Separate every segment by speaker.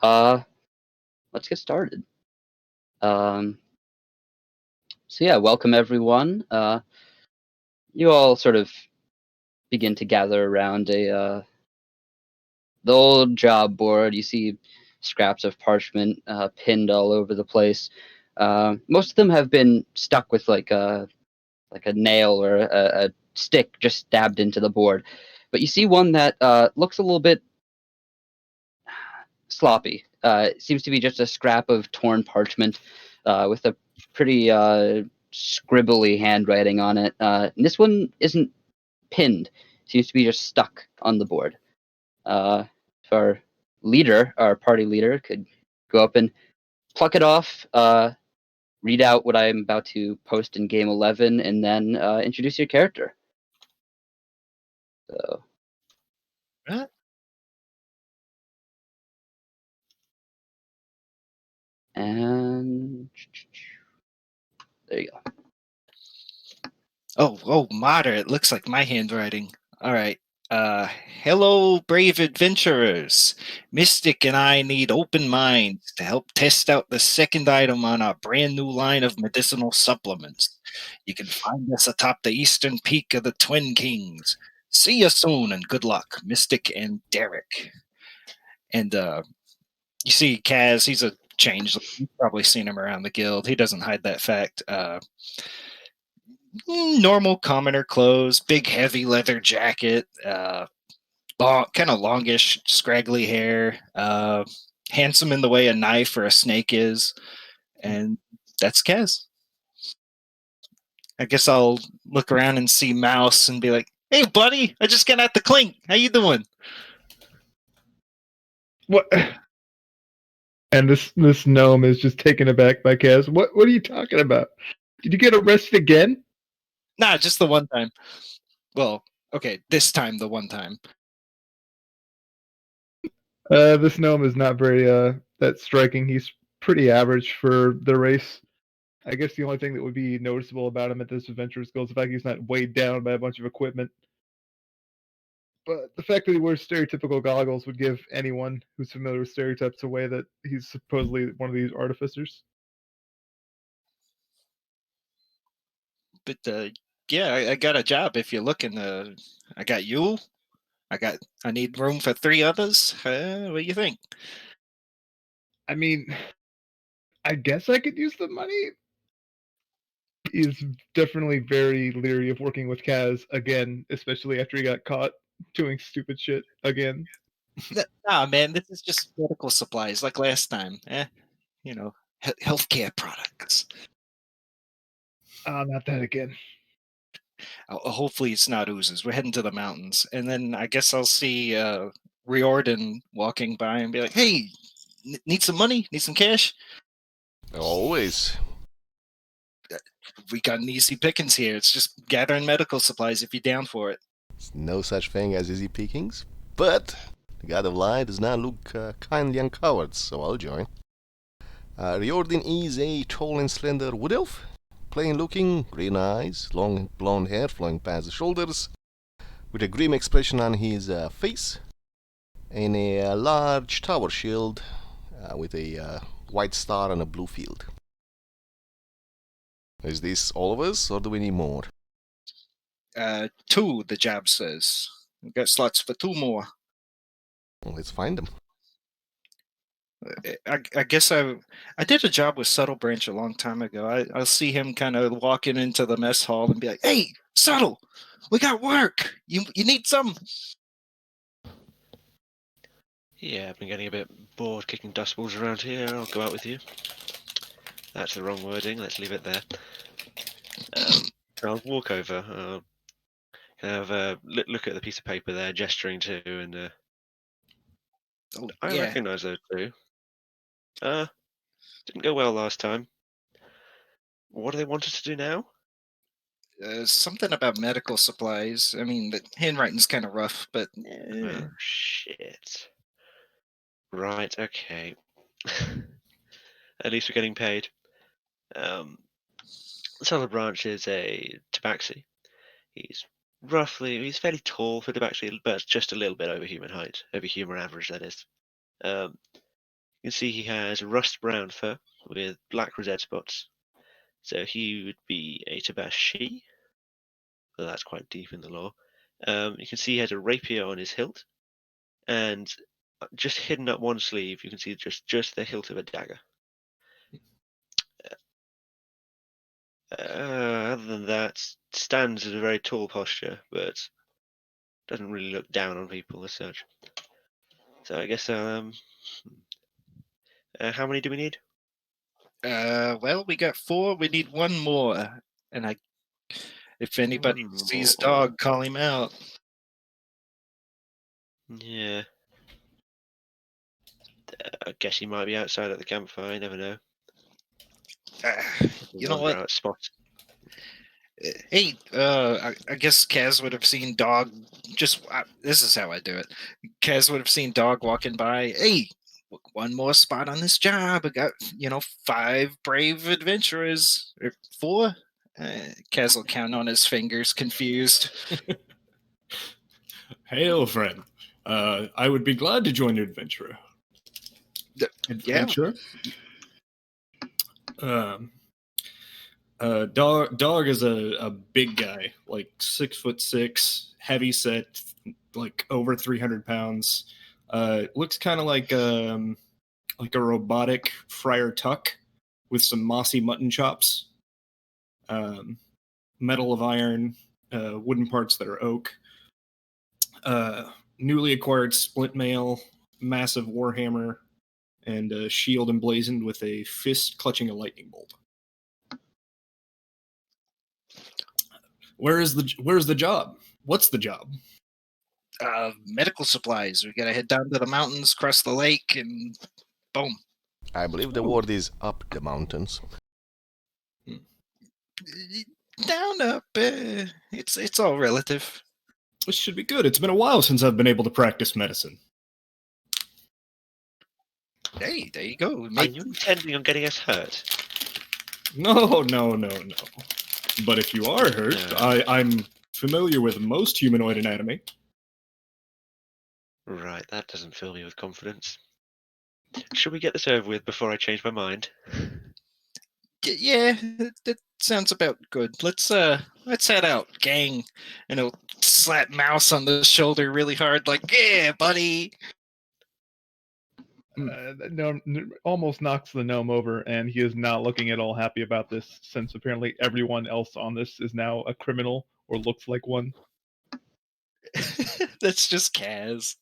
Speaker 1: uh, let's get started. So yeah, welcome everyone. You all sort of begin to gather around the old job board. You see scraps of parchment pinned all over the place. Most of them have been stuck with like a nail or a stick just stabbed into the board. But you see one that looks a little bit sloppy. It seems to be just a scrap of torn parchment with a pretty scribbly handwriting on it. And this one isn't pinned; seems to be just stuck on the board. If our leader, our party leader, could go up and pluck it off, read out what I'm about to post in game 11, and then introduce your character. So,
Speaker 2: Huh?
Speaker 1: and there you go.
Speaker 2: Oh, moderate. Looks like my handwriting. All right. Hello, brave adventurers. Mystic and I need open minds to help test out the second item on our brand new line of medicinal supplements. You can find us atop the eastern peak of the Twin Kings. See you soon and good luck, Mystic and Derek. And you see Kaz, he's a changeling. You've probably seen him around the guild. He doesn't hide that fact. Normal commoner clothes, big heavy leather jacket, kind of longish, scraggly hair, handsome in the way a knife or a snake is, and that's Kaz. I guess I'll look around and see Mouse and be like, "Hey, buddy, I just got out the clink. How you doing?"
Speaker 3: What? And this gnome is just taken aback by Kaz. What are you talking about? Did you get arrested again?
Speaker 2: Nah, just the one time. Well, okay, this time the one time.
Speaker 3: This gnome is not very that striking. He's pretty average for the race. I guess the only thing that would be noticeable about him at this adventure is the fact he's not weighed down by a bunch of equipment. But the fact that he wears stereotypical goggles would give anyone who's familiar with stereotypes away that he's supposedly one of these artificers.
Speaker 2: But yeah, I got a job if you're looking. I got you. I need room for 3 others. What do you think?
Speaker 3: I mean, I guess I could use the money. He's definitely very leery of working with Kaz again, especially after he got caught doing stupid shit again.
Speaker 2: Nah, man, this is just medical supplies like last time. Healthcare products.
Speaker 3: Not that again.
Speaker 2: Hopefully it's not oozes. We're heading to the mountains. And then I guess I'll see Riordin walking by and be like, "Hey, need some money? Need some cash?"
Speaker 4: Always.
Speaker 2: We got an easy pickings here. It's just gathering medical supplies if you're down for it.
Speaker 4: There's no such thing as easy pickings, but the god of light does not look kindly on cowards, so I'll join. Riordin is a tall and slender wood elf, plain looking, green eyes, long blonde hair flowing past the shoulders, with a grim expression on his face, and a large tower shield with a white star on a blue field. Is this all of us, or do we need more?
Speaker 2: 2, the job says. We've got slots for 2 more.
Speaker 4: Well, let's find them.
Speaker 2: I guess I did a job with Subtle Branch a long time ago. I'll see him kind of walking into the mess hall and be like, "Hey, Subtle, we got work. You need some?"
Speaker 5: Yeah, I've been getting a bit bored kicking dust balls around here. I'll go out with you. That's the wrong wording. Let's leave it there. I'll walk over. Have a look at the piece of paper there, gesturing to, and I
Speaker 2: Yeah.
Speaker 5: recognise those two. Didn't go well last time. What do they want us to do now?
Speaker 2: Something about medical supplies. I mean, the handwriting's kind of rough, but
Speaker 5: Oh, shit. Right, okay. At least we're getting paid. Subtle Branch is a tabaxi. He's fairly tall for tabaxi, but just a little bit over human height, over human average, that is. You can see he has rust brown fur with black rosette spots. So he would be a Tabashi. Well, that's quite deep in the lore. You can see he has a rapier on his hilt, and just hidden up one sleeve, you can see just the hilt of a dagger. Other than that, stands in a very tall posture, but doesn't really look down on people as such. So I guess, how many do we need?
Speaker 2: Well, we got 4. We need 1 more. And if anybody
Speaker 5: One
Speaker 2: sees
Speaker 5: more.
Speaker 2: Dog, call him out.
Speaker 5: Yeah. I guess he might be outside at the campfire. You never know.
Speaker 2: You know
Speaker 5: Wander
Speaker 2: what?
Speaker 5: out spot.
Speaker 2: Hey, I guess Kaz would have seen Dog. This is how I do it. Kaz would have seen Dog walking by. Hey, 1 more spot on this job. I got 5 brave adventurers or 4. Kaz will count on his fingers, confused.
Speaker 6: Hail, friend. I would be glad to join your adventurer. Adventurer? Dog is a big guy, like 6'6", heavy set, like over 300 pounds. Looks kind of like a robotic Friar Tuck with some mossy mutton chops. Metal of iron, wooden parts that are oak. Newly acquired splint mail, massive warhammer, and a shield emblazoned with a fist clutching a lightning bolt. Where's the job? What's the job?
Speaker 2: Medical supplies. We gotta head down to the mountains, cross the lake, and boom.
Speaker 4: I believe the word is up the mountains.
Speaker 2: Down, up. It's all relative.
Speaker 6: This should be good. It's been a while since I've been able to practice medicine.
Speaker 2: Hey, there you go.
Speaker 5: Are you intending on getting us hurt?
Speaker 6: No. But if you are hurt,
Speaker 5: No.
Speaker 6: I'm familiar with most humanoid anatomy.
Speaker 5: Right, that doesn't fill me with confidence. Should we get this over with before I change my mind?
Speaker 2: Yeah, that sounds about good. Let's head out, gang. And he'll slap Mouse on the shoulder really hard, like, yeah, buddy.
Speaker 3: The gnome almost knocks the gnome over, and he is not looking at all happy about this, since apparently everyone else on this is now a criminal or looks like one.
Speaker 2: That's just Kaz.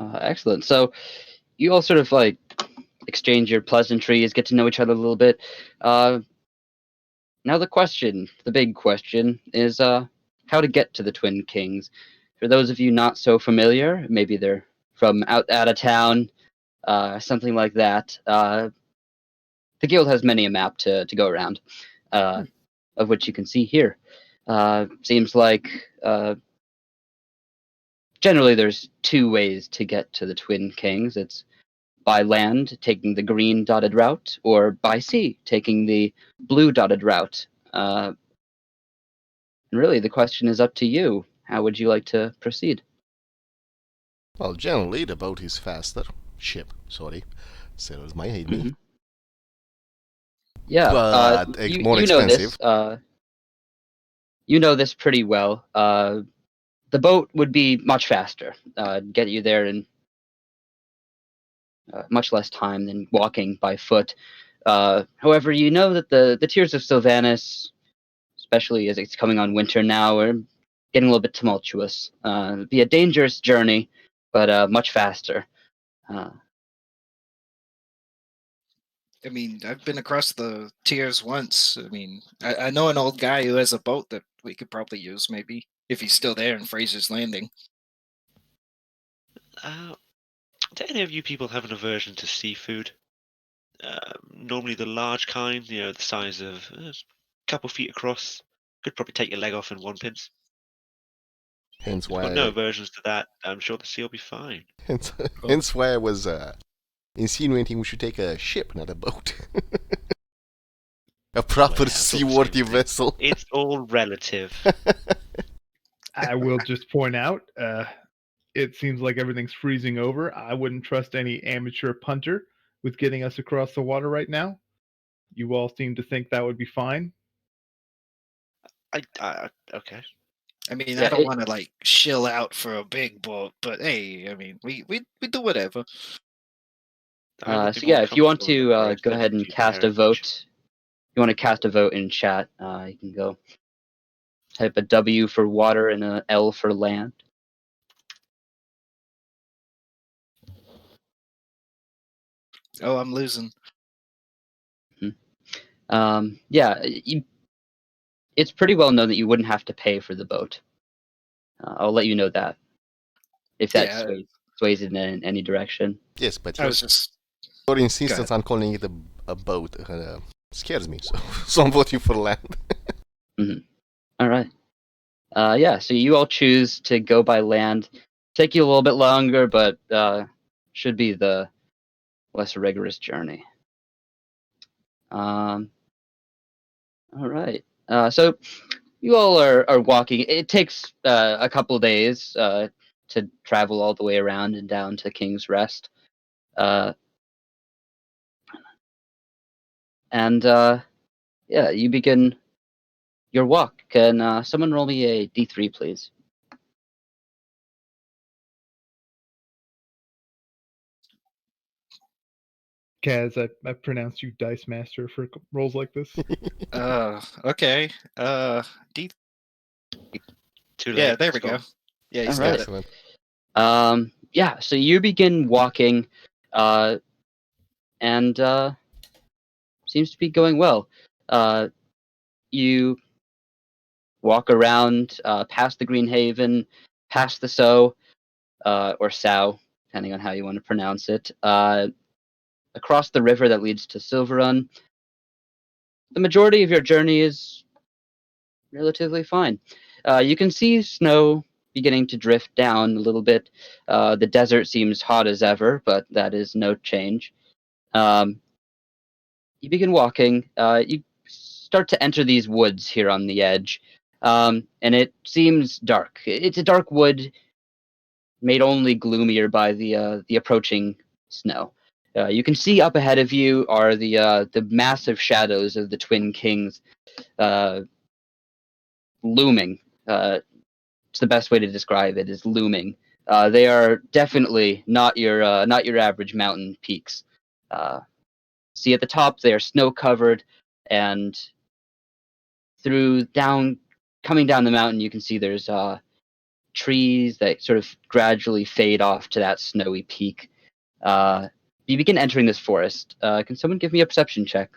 Speaker 1: Excellent. So you all sort of like exchange your pleasantries, get to know each other a little bit. Now the big question, is how to get to the Twin Kings. For those of you not so familiar, maybe they're from out of town, something like that. The guild has many a map to go around, of which you can see here. Seems like generally there's 2 ways to get to the Twin Kings. It's by land, taking the green dotted route, or by sea, taking the blue dotted route. And really, the question is up to you. How would you like to proceed?
Speaker 4: Well, generally the boat is faster. Sailors might hate me.
Speaker 1: Mm-hmm. Yeah,
Speaker 4: But more
Speaker 1: you know
Speaker 4: expensive.
Speaker 1: this. You know this pretty well. The boat would be much faster, get you there in much less time than walking by foot. However, you know that the Tears of Sylvanas, especially as it's coming on winter now, are getting a little bit tumultuous. It'd be a dangerous journey, but much faster.
Speaker 2: I mean, I've been across the tiers once. I mean, I know an old guy who has a boat that we could probably use, maybe, if he's still there in Fraser's Landing.
Speaker 5: Do any of you people have an aversion to seafood? Normally the large kind, the size of a couple feet across. Could probably take your leg off in 1 pinch.
Speaker 4: Hence
Speaker 5: Got
Speaker 4: why,
Speaker 5: no aversions to that. I'm sure the sea will be fine.
Speaker 4: hence why I was insinuating we should take a ship, not a boat. A proper
Speaker 5: Well,
Speaker 4: seaworthy
Speaker 5: same thing.
Speaker 4: vessel.
Speaker 5: It's all relative.
Speaker 3: I will just point out, it seems like everything's freezing over. I wouldn't trust any amateur punter with getting us across the water right now. You all seem to think that would be fine.
Speaker 5: Okay.
Speaker 2: I mean,
Speaker 1: Yeah,
Speaker 2: I don't want to like shill out for a big boat, but hey, I mean, we do whatever.
Speaker 5: I would be
Speaker 1: So
Speaker 5: more
Speaker 1: yeah, if you want
Speaker 5: comfortable in
Speaker 1: to
Speaker 5: a boat
Speaker 1: go
Speaker 5: than
Speaker 1: ahead
Speaker 5: a
Speaker 1: and
Speaker 5: cheap
Speaker 1: cast a
Speaker 5: heritage.
Speaker 1: vote, you want to cast a vote in chat, you can go type a W for water and a L for land.
Speaker 2: Oh, I'm losing.
Speaker 1: Yeah, it's pretty well known that you wouldn't have to pay for the boat. I'll let you know that if that
Speaker 2: Yeah,
Speaker 1: sways it in any direction.
Speaker 4: Yes, but
Speaker 2: I was just.
Speaker 4: your insistence on calling it a boat scares me. So, so I'm voting for land.
Speaker 1: All right. Yeah, so you all choose to go by land. Take you a little bit longer, but should be the less rigorous journey. All right. So you all are walking. It takes a couple days to travel all the way around and down to King's Rest. And yeah, you begin your walk. Can someone roll me a D3, please?
Speaker 3: Kaz, I pronounce you Dice Master for rolls like this.
Speaker 2: Okay. D.
Speaker 5: Too late.
Speaker 2: Yeah, there
Speaker 5: it's
Speaker 2: we go.
Speaker 5: gone.
Speaker 2: Yeah, he's
Speaker 1: All
Speaker 2: got
Speaker 1: right.
Speaker 2: it.
Speaker 4: Excellent.
Speaker 1: Yeah, so you begin walking, and seems to be going well. You walk around past the Green Haven, past the Sow, or Sow, depending on how you want to pronounce it, across the river that leads to Silverrun. The majority of your journey is relatively fine. You can see snow beginning to drift down a little bit. The desert seems hot as ever, but that is no change. You begin walking. You start to enter these woods here on the edge, and it seems dark. It's a dark wood, made only gloomier by the approaching snow. You can see up ahead of you are the massive shadows of the Twin Kings looming. It's the best way to describe it, is looming. They are definitely not your average mountain peaks. See, at the top they are snow covered, and coming down the mountain, you can see there's trees that sort of gradually fade off to that snowy peak. You begin entering this forest. Can someone give me a perception check?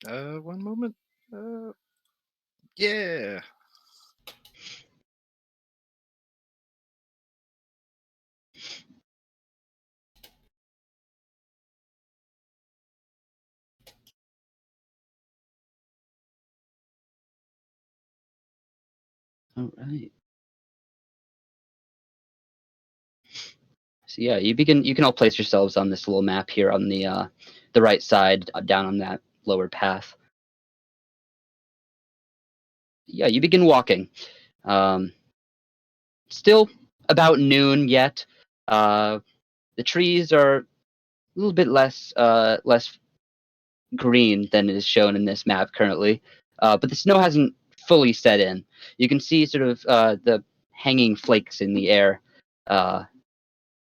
Speaker 2: One moment. Yeah.
Speaker 1: All right. So yeah, you can all place yourselves on this little map here on the right side, down on that lower path. Yeah, you begin walking. Still about noon yet. The trees are a little bit less green than is shown in this map currently, but the snow hasn't fully set in. You can see sort of the hanging flakes in the air.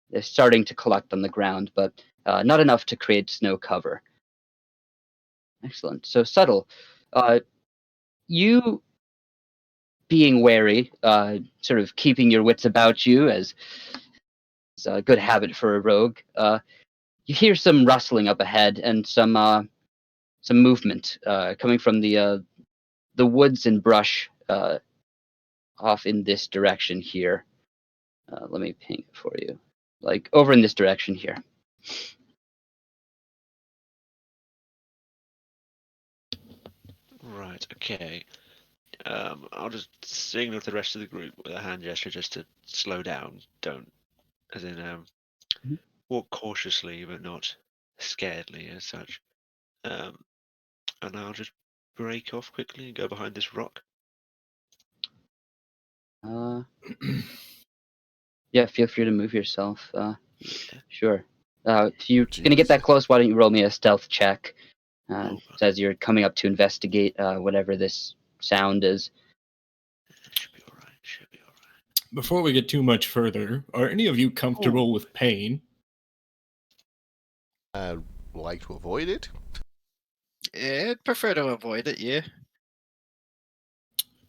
Speaker 1: They're starting to collect on the ground, but not enough to create snow cover. Excellent. So Subtle, you being wary, sort of keeping your wits about you, as is a good habit for a rogue. You hear some rustling up ahead and some movement coming from the woods and brush off in this direction here. Let me ping it for you. Like over in this direction here.
Speaker 5: Right. Okay. I'll just signal to the rest of the group with a hand gesture just to slow down. Don't, as in,
Speaker 1: Mhm.
Speaker 5: walk cautiously but not scaredly as such. And I'll just break off quickly and go behind this rock.
Speaker 1: Uh, Yeah, feel free to move yourself.
Speaker 5: Yeah.
Speaker 1: Sure. If you're gonna get that close, why don't you roll me a stealth check?
Speaker 5: Oh,
Speaker 1: As you're coming up to investigate whatever this sound is.
Speaker 5: should be all right. Should be all right.
Speaker 6: Before we get too much further, are any of you comfortable with pain?
Speaker 4: I'd like to avoid it.
Speaker 2: I'd prefer to avoid it, yeah.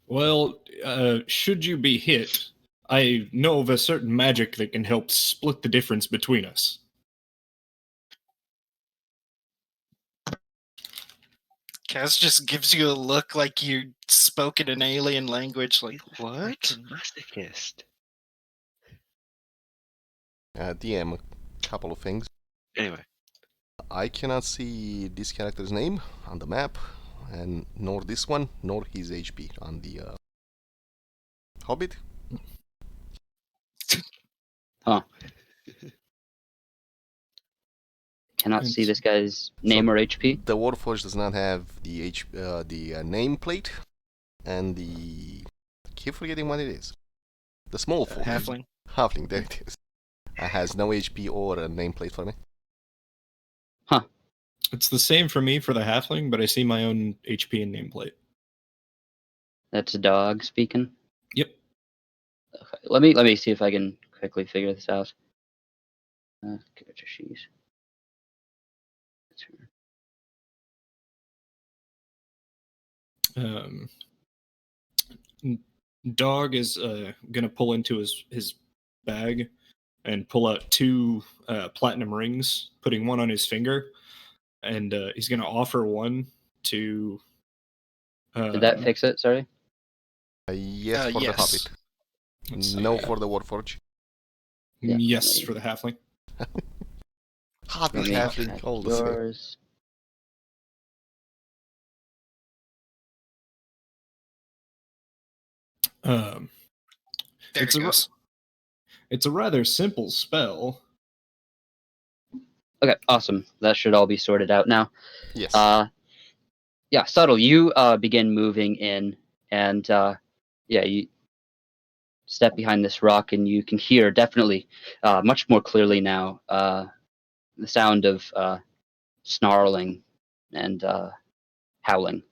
Speaker 6: Well, should you be hit, I know of a certain magic that can help split the difference between us.
Speaker 2: Kaz just gives you a look like you spoke in an alien language, like,
Speaker 5: He's
Speaker 2: what?
Speaker 5: a masochist.
Speaker 4: DM, a couple of things.
Speaker 5: Anyway,
Speaker 4: I cannot see this character's name on the map, and nor this one, nor his HP on the Hobbit.
Speaker 1: Cannot see this guy's name or HP.
Speaker 4: The Warforged does not have the nameplate, and I keep forgetting what it is. The small forge.
Speaker 2: Halfling.
Speaker 4: Halfling, there it is. Has no HP or a nameplate for me.
Speaker 6: It's the same for me for the halfling, but I see my own HP and nameplate.
Speaker 1: That's a dog speaking.
Speaker 6: Yep.
Speaker 1: Okay, let me see if I can quickly figure this out. Character sheet. That's her.
Speaker 6: Dog is gonna pull into his bag and pull out 2 platinum rings, putting one on his finger, and he's gonna offer one to.
Speaker 1: Did that fix it? Sorry.
Speaker 4: Yes, for
Speaker 2: yes.
Speaker 4: the Hobbit.
Speaker 6: Let's see.
Speaker 4: No for the Warforged.
Speaker 1: Yeah,
Speaker 6: Yes,
Speaker 1: maybe.
Speaker 6: for the halfling.
Speaker 4: Hobbit,
Speaker 1: Let me
Speaker 4: halfling,
Speaker 1: check
Speaker 4: all the same.
Speaker 1: yours.
Speaker 6: Um,
Speaker 2: There
Speaker 6: It's
Speaker 2: it
Speaker 6: a
Speaker 2: goes.
Speaker 6: it's a rather simple spell.
Speaker 1: Okay, awesome. That should all be sorted out now.
Speaker 4: Yes.
Speaker 1: Yeah, Subtle, you begin moving in, and you step behind this rock, and you can hear definitely much more clearly now the sound of snarling and howling.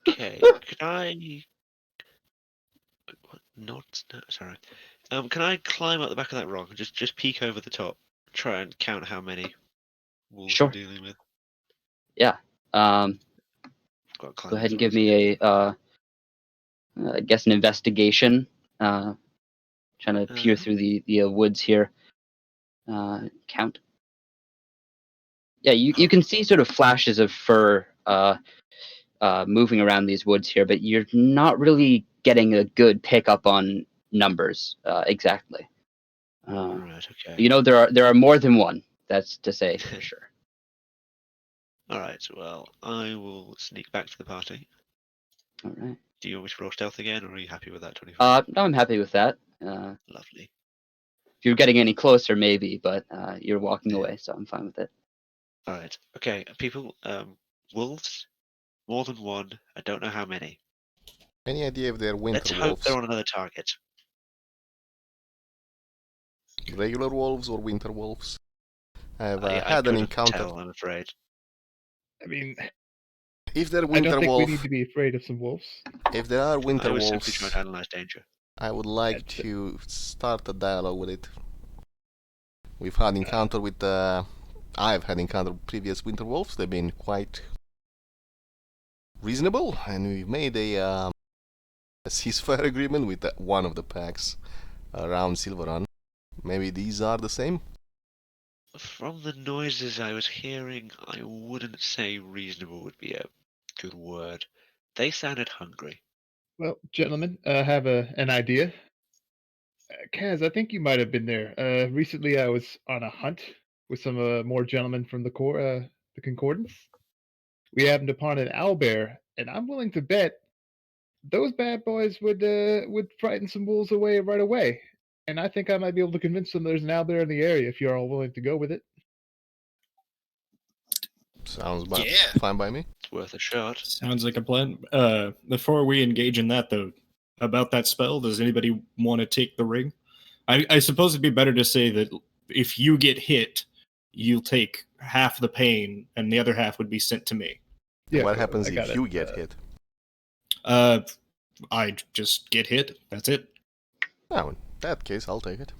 Speaker 5: okay. Can I? What? Not. No, sorry. Can I climb up the back of that rock and just peek over the top, try and count how many wolves
Speaker 1: Sure.
Speaker 5: I'm dealing with?
Speaker 1: Yeah.
Speaker 5: Got to climb
Speaker 1: Go ahead and
Speaker 5: this
Speaker 1: give me a, I guess, an investigation. Trying to peer through the woods here. Count. Yeah, you can see sort of flashes of fur moving around these woods here, but you're not really getting a good pickup on numbers exactly.
Speaker 5: Right. Okay.
Speaker 1: You know, there are more than one. That's to say for sure.
Speaker 5: All right. Well, I will sneak back to the party.
Speaker 1: All right.
Speaker 5: Do you want me to roll stealth again, or are you happy with that 25?
Speaker 1: No, I'm happy with that. If
Speaker 5: Lovely.
Speaker 1: you're getting any closer, maybe, but you're walking away, so I'm fine with it.
Speaker 5: All right. Okay, people. Wolves. More than one. I don't know how many.
Speaker 4: Any idea if they're winter
Speaker 5: Let's hope
Speaker 4: wolves?
Speaker 5: they're on another target.
Speaker 4: Regular wolves or winter wolves? I've
Speaker 5: I
Speaker 4: had an
Speaker 5: couldn't
Speaker 4: encounter.
Speaker 5: tell, I'm afraid.
Speaker 3: I mean,
Speaker 4: If they're
Speaker 3: I
Speaker 4: winter
Speaker 3: don't think
Speaker 4: wolf,
Speaker 3: we need to be afraid of some wolves.
Speaker 4: if there are
Speaker 5: I
Speaker 4: winter
Speaker 5: was simply trying
Speaker 4: wolves,
Speaker 5: to analyze danger.
Speaker 4: I would like
Speaker 3: That's
Speaker 4: to start a dialogue with it. We've had encounter with I've had encounter with previous winter wolves. They've been quite reasonable, and we've made a ceasefire agreement with one of the packs around Silveron. Maybe these are the same.
Speaker 5: From the noises I was hearing, I wouldn't say reasonable would be a good word. They sounded hungry.
Speaker 3: Well, gentlemen, I have an idea. Kaz, I think you might have been there. Recently, I was on a hunt with some more gentlemen from the Concordance. We happened upon an owlbear, and I'm willing to bet those bad boys would frighten some wolves away right away. And I think I might be able to convince them there's an owlbear in the area if you're all willing to go with it.
Speaker 4: Sounds
Speaker 2: Yeah.
Speaker 4: fine by me.
Speaker 5: It's worth a shot.
Speaker 6: Sounds like a plan. Before we engage in that, though, about that spell? Does anybody want to take the ring? I suppose it'd be better to say that if you get hit, you'll take half the pain, and the other half would be sent to me.
Speaker 3: Yeah,
Speaker 4: What
Speaker 3: I
Speaker 4: happens
Speaker 3: got
Speaker 4: if
Speaker 3: it.
Speaker 4: you get hit?
Speaker 6: I just get hit. That's it.
Speaker 4: Oh, in that case, I'll take it.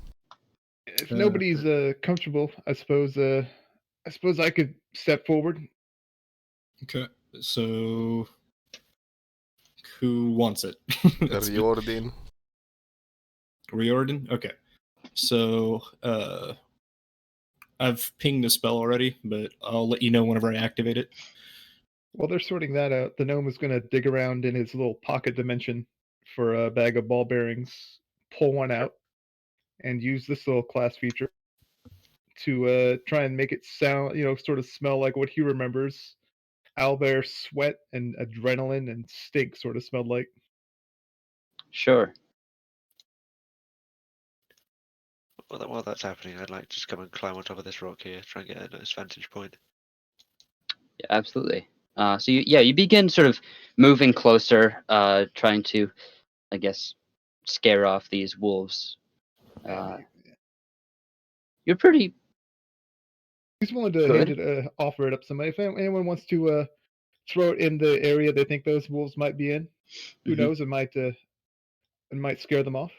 Speaker 3: If nobody's comfortable, I suppose I could step forward.
Speaker 6: Okay. So, who wants it?
Speaker 4: Riordin.
Speaker 6: Riordin? Okay. So, I've pinged the spell already, but I'll let you know whenever I activate it.
Speaker 3: While they're sorting that out, the gnome is going to dig around in his little pocket dimension for a bag of ball bearings, pull one out, and use this little class feature to try and make it sound, sort of smell like what he remembers owlbear sweat and adrenaline and stink sort of smelled like.
Speaker 1: Sure.
Speaker 5: While that's happening, I'd like to just come and climb on top of this rock here, try and get a nice vantage point.
Speaker 1: Yeah, absolutely. So you begin sort of moving closer, trying to, I guess, scare off these wolves. You're pretty
Speaker 3: He's willing to
Speaker 1: good.
Speaker 3: offer it up to somebody. If anyone wants to throw it in the area they think those wolves might be in, who knows? It might scare them off.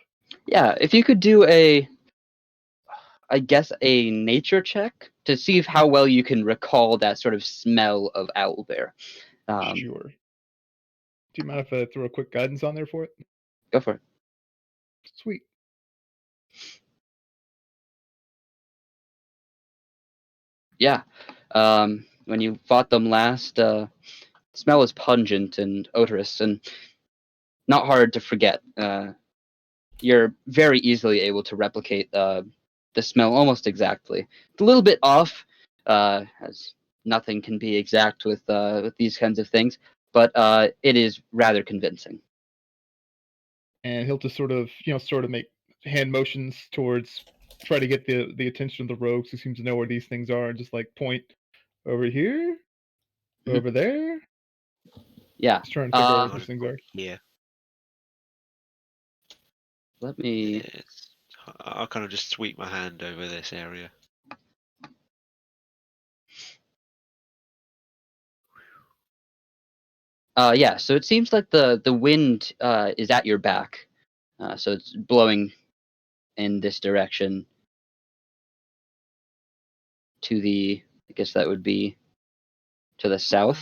Speaker 1: Yeah, if you could do a nature check to see how well you can recall that sort of smell of owlbear.
Speaker 3: Sure. Do you mind if I throw a quick guidance on there for it?
Speaker 1: Go for it.
Speaker 3: Sweet.
Speaker 1: Yeah. When you fought them last, smell is pungent and odorous and not hard to forget. You're very easily able to replicate the smell almost exactly. It's a little bit off, as nothing can be exact with these kinds of things, but it is rather convincing.
Speaker 3: And he'll just sort of make hand motions towards try to get the attention of the rogues who seems to know where these things are, and just like point over here, over there.
Speaker 1: Yeah.
Speaker 3: Just trying to figure out
Speaker 1: Uh,
Speaker 3: what these things are.
Speaker 5: Yeah.
Speaker 1: let me.
Speaker 5: I'll kind of just sweep my hand over this area.
Speaker 1: Yeah. So it seems like the wind is at your back, so it's blowing in this direction to the. I guess that would be to the south.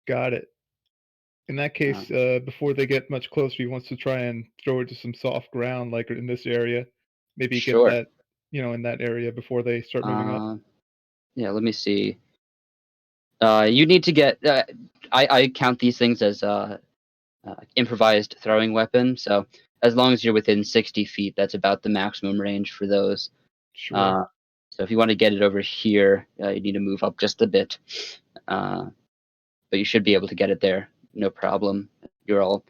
Speaker 3: Got it. In that case, before they get much closer, he wants to try and throw it to some soft ground, like in this area. Maybe get
Speaker 1: Sure.
Speaker 3: that, in that area before they start moving up.
Speaker 1: Yeah. Let me see. You need to get. I count these things as improvised throwing weapon. So as long as you're within 60 feet, that's about the maximum range for those.
Speaker 3: Sure.
Speaker 1: So if you want to get it over here, you need to move up just a bit. But you should be able to get it there, no problem. You're all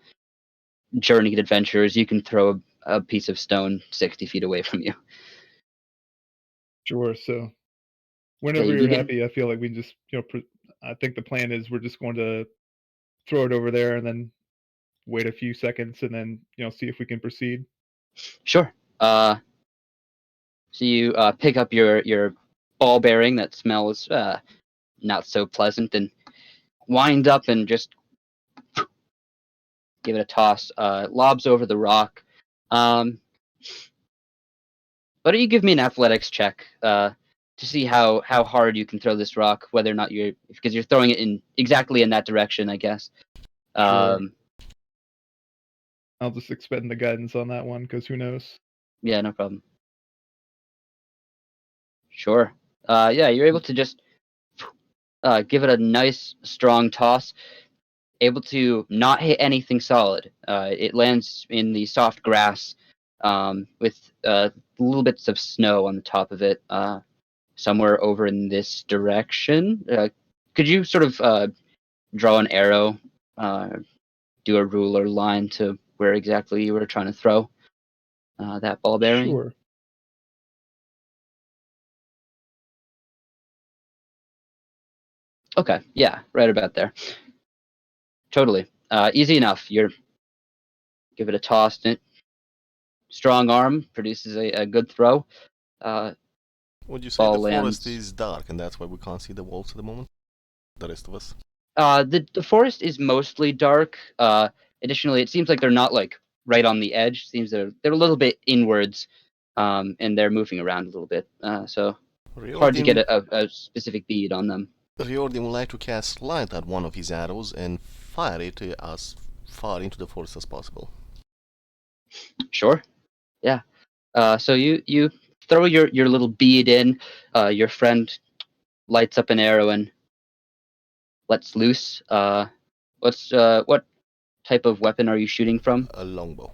Speaker 1: journeyed adventurers. You can throw a piece of stone 60 feet away from you.
Speaker 3: Sure. So
Speaker 1: Yeah,
Speaker 3: whenever
Speaker 1: you
Speaker 3: you're
Speaker 1: begin.
Speaker 3: happy, I feel like we can just, I think the plan is we're just going to throw it over there and then wait a few seconds and then, see if we can proceed.
Speaker 1: Sure. So you pick up your ball bearing that smells not so pleasant and wind up and just give it a toss. Lobs over the rock. Why don't you give me an athletics check to see how hard you can throw this rock, whether or not because you're throwing it in exactly in that direction, I guess.
Speaker 3: Sure. I'll just expend the guidance on that one because who knows?
Speaker 1: Yeah, no problem. Sure. Yeah, you're able to just give it a nice strong toss. Able to not hit anything solid. It lands in the soft grass with little bits of snow on the top of it, somewhere over in this direction. Could you sort of draw an arrow, do a ruler line to where exactly you were trying to throw that ball bearing?
Speaker 3: Sure.
Speaker 1: Okay, yeah, right about there. Totally. Easy enough. Give it a toss. Strong arm produces a good throw.
Speaker 4: Would you say
Speaker 1: Ball
Speaker 4: the forest
Speaker 1: lands.
Speaker 4: is dark and that's why we can't see the wolves at the moment? The rest of us?
Speaker 1: The forest is mostly dark. Additionally, it seems like they're not like right on the edge. It seems they're a little bit inwards, and they're moving around a little bit. So hard to get a specific bead on them.
Speaker 4: Riordin would like to cast light at one of his arrows and fire it as far into the forest as possible.
Speaker 1: Sure. Yeah. So you throw your little bead in. Your friend lights up an arrow and lets loose. What type of weapon are you shooting from?
Speaker 4: A longbow.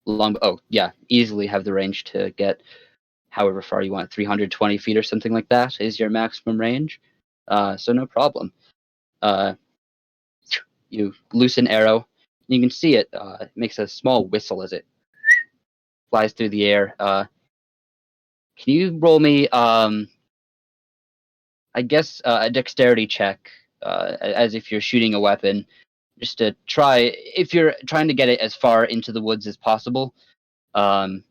Speaker 1: Oh, yeah, easily have the range to get however far you want. 320 feet or something like that is your maximum range. So no problem. You loose an arrow. You can see it. It makes a small whistle as it flies through the air. Can you roll me, I guess, a dexterity check, as if you're shooting a weapon, just to try, if you're trying to get it as far into the woods as possible, to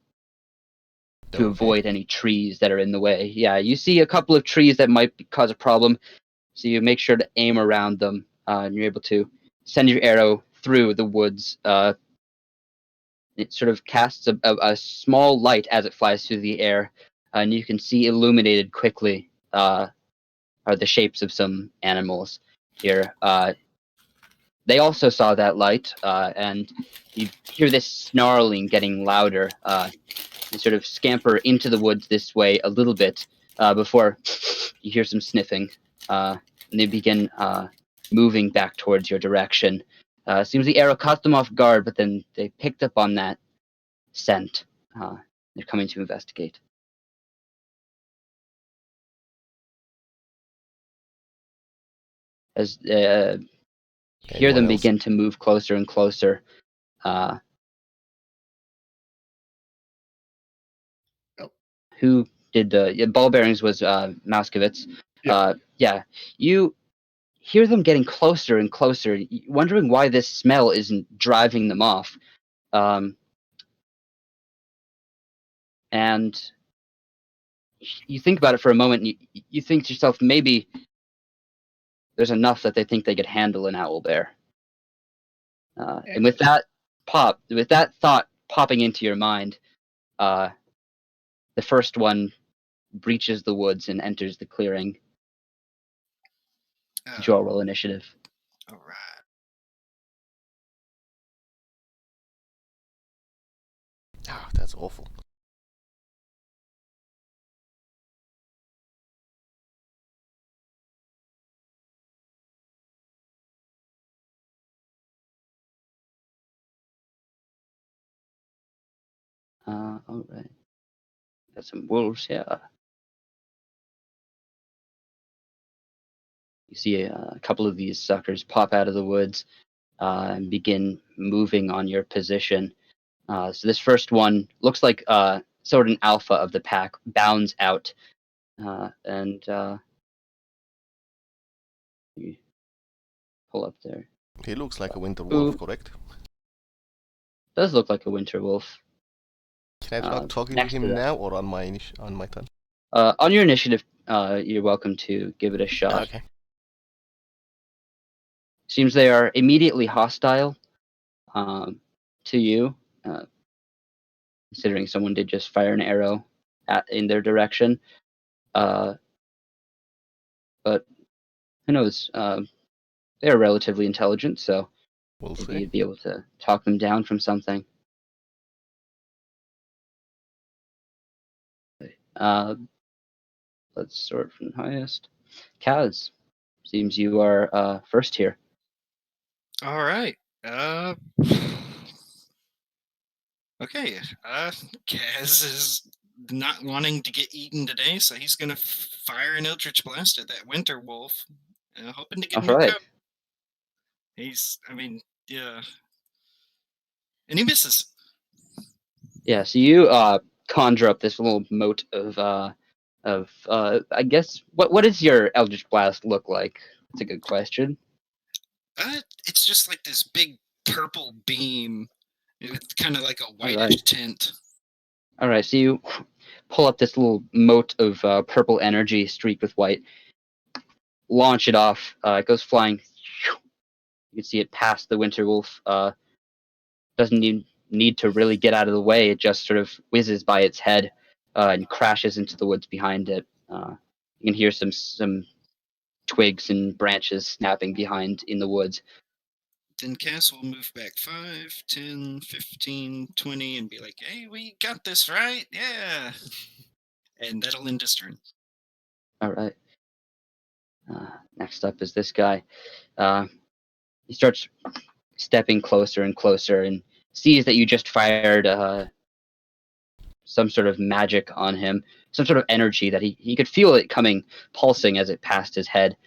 Speaker 4: Okay.
Speaker 1: avoid any trees that are in the way. Yeah, you see a couple of trees that might cause a problem, so you make sure to aim around them, and you're able to send your arrow through the woods. It sort of casts a small light as it flies through the air, and you can see illuminated quickly are the shapes of some animals here. They also saw that light, and you hear this snarling getting louder. They sort of scamper into the woods this way a little bit before you hear some sniffing, and they begin moving back towards your direction. Seems the arrow caught them off guard, but then they picked up on that scent. They're coming to investigate. As you hear them
Speaker 4: Anyone else?
Speaker 1: begin to move closer and closer. Who did ball bearings was Mouskowitz. Yeah, you hear them getting closer and closer, wondering why this smell isn't driving them off. And you think about it for a moment, and you think to yourself, maybe there's enough that they think they could handle an owl bear. And with that thought popping into your mind, the first one breaches the woods and enters the clearing. Draw roll initiative.
Speaker 2: All right.
Speaker 4: Ah, that's awful.
Speaker 1: All right. Got some wolves here. You see a couple of these suckers pop out of the woods and begin moving on your position. So this first one looks like sort of an alpha of the pack, bounds out, and you pull up there.
Speaker 4: He looks like a winter wolf, correct?
Speaker 1: Does look like a winter wolf.
Speaker 4: Can I start talking to him now or on my turn?
Speaker 1: On your initiative, you're welcome to give it a shot.
Speaker 4: Okay.
Speaker 1: Seems they are immediately hostile to you, considering someone did just fire an arrow in their direction. But who knows? They are relatively intelligent, so
Speaker 4: We'll
Speaker 1: maybe
Speaker 4: see.
Speaker 1: you'd be able to talk them down from something. Let's sort from highest. Kaz, seems you are first here.
Speaker 2: All right. Okay. Kaz is not wanting to get eaten today, so he's gonna fire an Eldritch Blast at that winter wolf, hoping to get
Speaker 1: All
Speaker 2: a new
Speaker 1: right.
Speaker 2: cub. Yeah. And he misses.
Speaker 1: Yeah. So you conjure up this little mote of I guess what does your Eldritch Blast look like? That's a good question.
Speaker 2: It's just like this big purple beam. It's kind of like a whitish
Speaker 1: right.
Speaker 2: tint.
Speaker 1: All right, so you pull up this little mote of purple energy streaked with white, launch it off. It goes flying. You can see it past the winter wolf. Doesn't even need to really get out of the way. It just sort of whizzes by its head and crashes into the woods behind it. You can hear some twigs and branches snapping behind in the woods.
Speaker 2: Then Cass will move back 5, 10, 15, 20 and be like, hey, we got this, right? Yeah. And that'll end his turn.
Speaker 1: All right. Next up is this guy. He starts stepping closer and closer and sees that you just fired some sort of magic on him, some sort of energy that he could feel it coming, pulsing as it passed his head.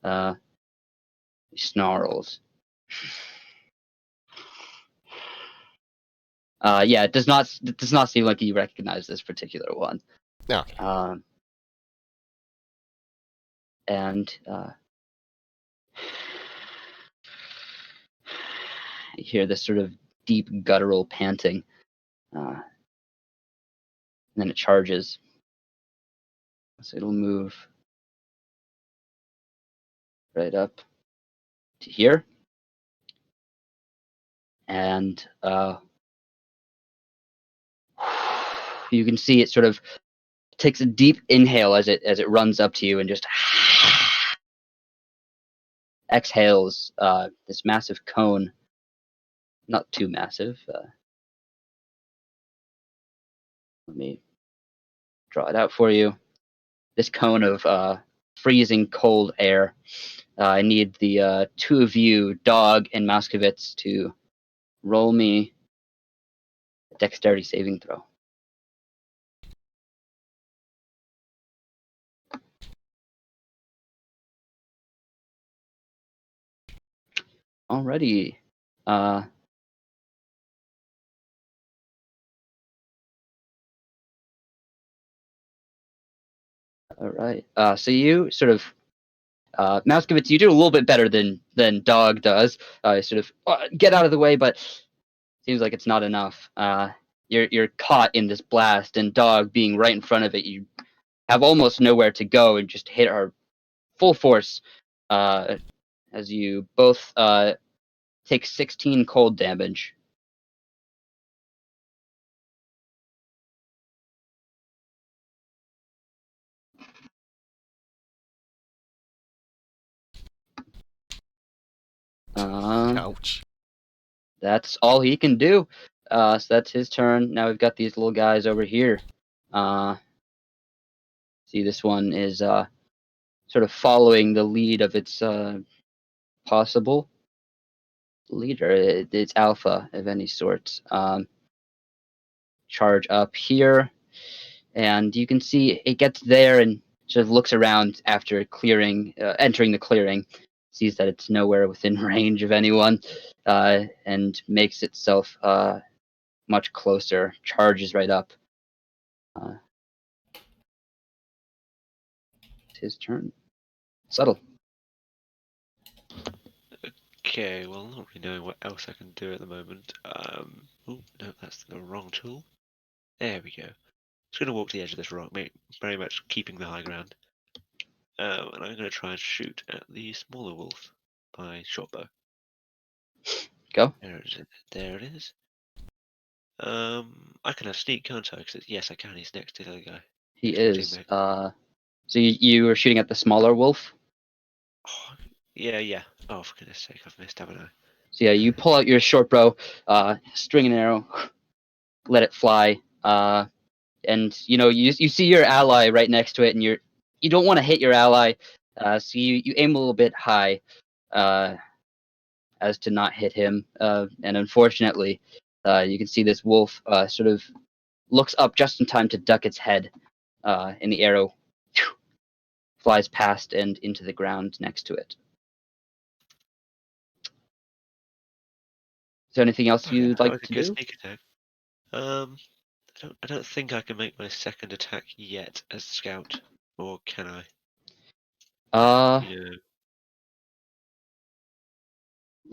Speaker 1: He snarls. Yeah, it does not seem like you recognize this particular one.
Speaker 4: Okay.
Speaker 1: And you hear this sort of deep guttural panting. And then it charges. So it'll move right up to here. And you can see it sort of takes a deep inhale as it runs up to you and just exhales this massive cone. Not too massive. Let me draw it out for you. This cone of freezing cold air. I need the two of you, Dog and Moskovitz, to roll me a dexterity saving throw. Alrighty. All right. So you sort of, Moskovitz, you do a little bit better than Dog does. Sort of get out of the way, but seems like it's not enough. You're caught in this blast, and Dog being right in front of it, you have almost nowhere to go and just hit her full force. As you both take 16 cold damage.
Speaker 4: Ouch.
Speaker 1: That's all he can do. So that's his turn. Now we've got these little guys over here. See, this one is sort of following the lead of its possible leader. It's alpha of any sort. Charge up here, and you can see it gets there and sort of looks around after entering the clearing, sees that it's nowhere within range of anyone, and makes itself much closer, charges right up. It's his turn. Subtle.
Speaker 5: Okay, well, not really knowing what else I can do at the moment. Oh, no, that's the wrong tool. There we go. Just going to walk to the edge of this rock, very much keeping the high ground. And I'm going to try and shoot at the smaller wolf by shortbow.
Speaker 1: Go.
Speaker 5: There it is. I can have sneak, can't I? Because yes, I can. He's next to the other guy.
Speaker 1: He
Speaker 5: He's
Speaker 1: is. So you were shooting at the smaller wolf?
Speaker 5: Oh, yeah. Oh, for goodness sake, I've missed, haven't I?
Speaker 1: So yeah, you pull out your short bow, string an arrow, let it fly, and you see your ally right next to it, and you don't want to hit your ally, so you aim a little bit high, as to not hit him, and unfortunately, you can see this wolf sort of looks up just in time to duck its head, and the arrow flies past and into the ground next to it. Is there anything else
Speaker 5: Okay,
Speaker 1: you'd
Speaker 5: that
Speaker 1: like
Speaker 5: was a
Speaker 1: to
Speaker 5: good
Speaker 1: do?
Speaker 5: sneak attack. I don't think I can make my second attack yet as scout, or can I?
Speaker 1: Uh,
Speaker 5: You know,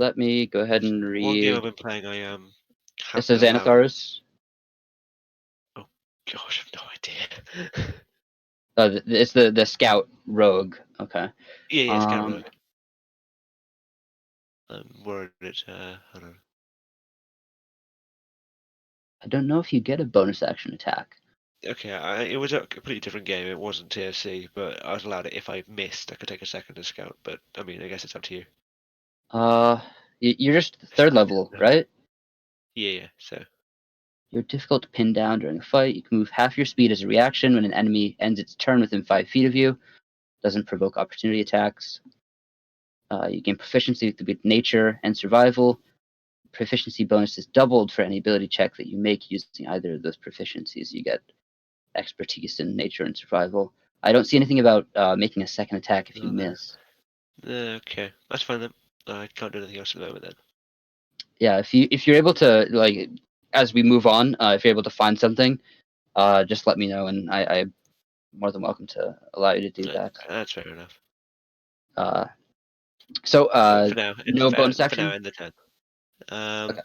Speaker 1: let me go ahead and
Speaker 5: One game I've
Speaker 1: read.
Speaker 5: been playing, I have
Speaker 1: This is
Speaker 5: been allowing.
Speaker 1: Xanathar's.
Speaker 5: Oh gosh, I've no idea.
Speaker 1: It's the scout rogue. Okay.
Speaker 5: Yeah, it's kind of
Speaker 1: Um,
Speaker 5: rogue. I'm worried it. Hold on.
Speaker 1: I don't know if you get a bonus action attack.
Speaker 5: Okay, it was a completely different game. It wasn't TFC, but I was allowed it if I missed. I could take a second to scout, but I mean, I guess it's up to you.
Speaker 1: You're just third level, right?
Speaker 5: Yeah. So
Speaker 1: You're difficult to pin down during a fight. You can move half your speed as a reaction when an enemy ends its turn within 5 feet of you. Doesn't provoke opportunity attacks. You gain proficiency with nature and survival. Proficiency bonus is doubled for any ability check that you make using either of those proficiencies. You get expertise in nature and survival. I don't see anything about making a second attack if you
Speaker 5: No.
Speaker 1: miss.
Speaker 5: Okay, that's fine then. I can't do anything else at the moment then.
Speaker 1: Yeah, if you're able to, like, as we move on, if you're able to find something, just let me know, and I'm more than welcome to allow you to do that.
Speaker 5: That's fair enough.
Speaker 1: So
Speaker 5: For now,
Speaker 1: no bonus
Speaker 5: for
Speaker 1: action.
Speaker 5: now, in the 10.
Speaker 1: Okay.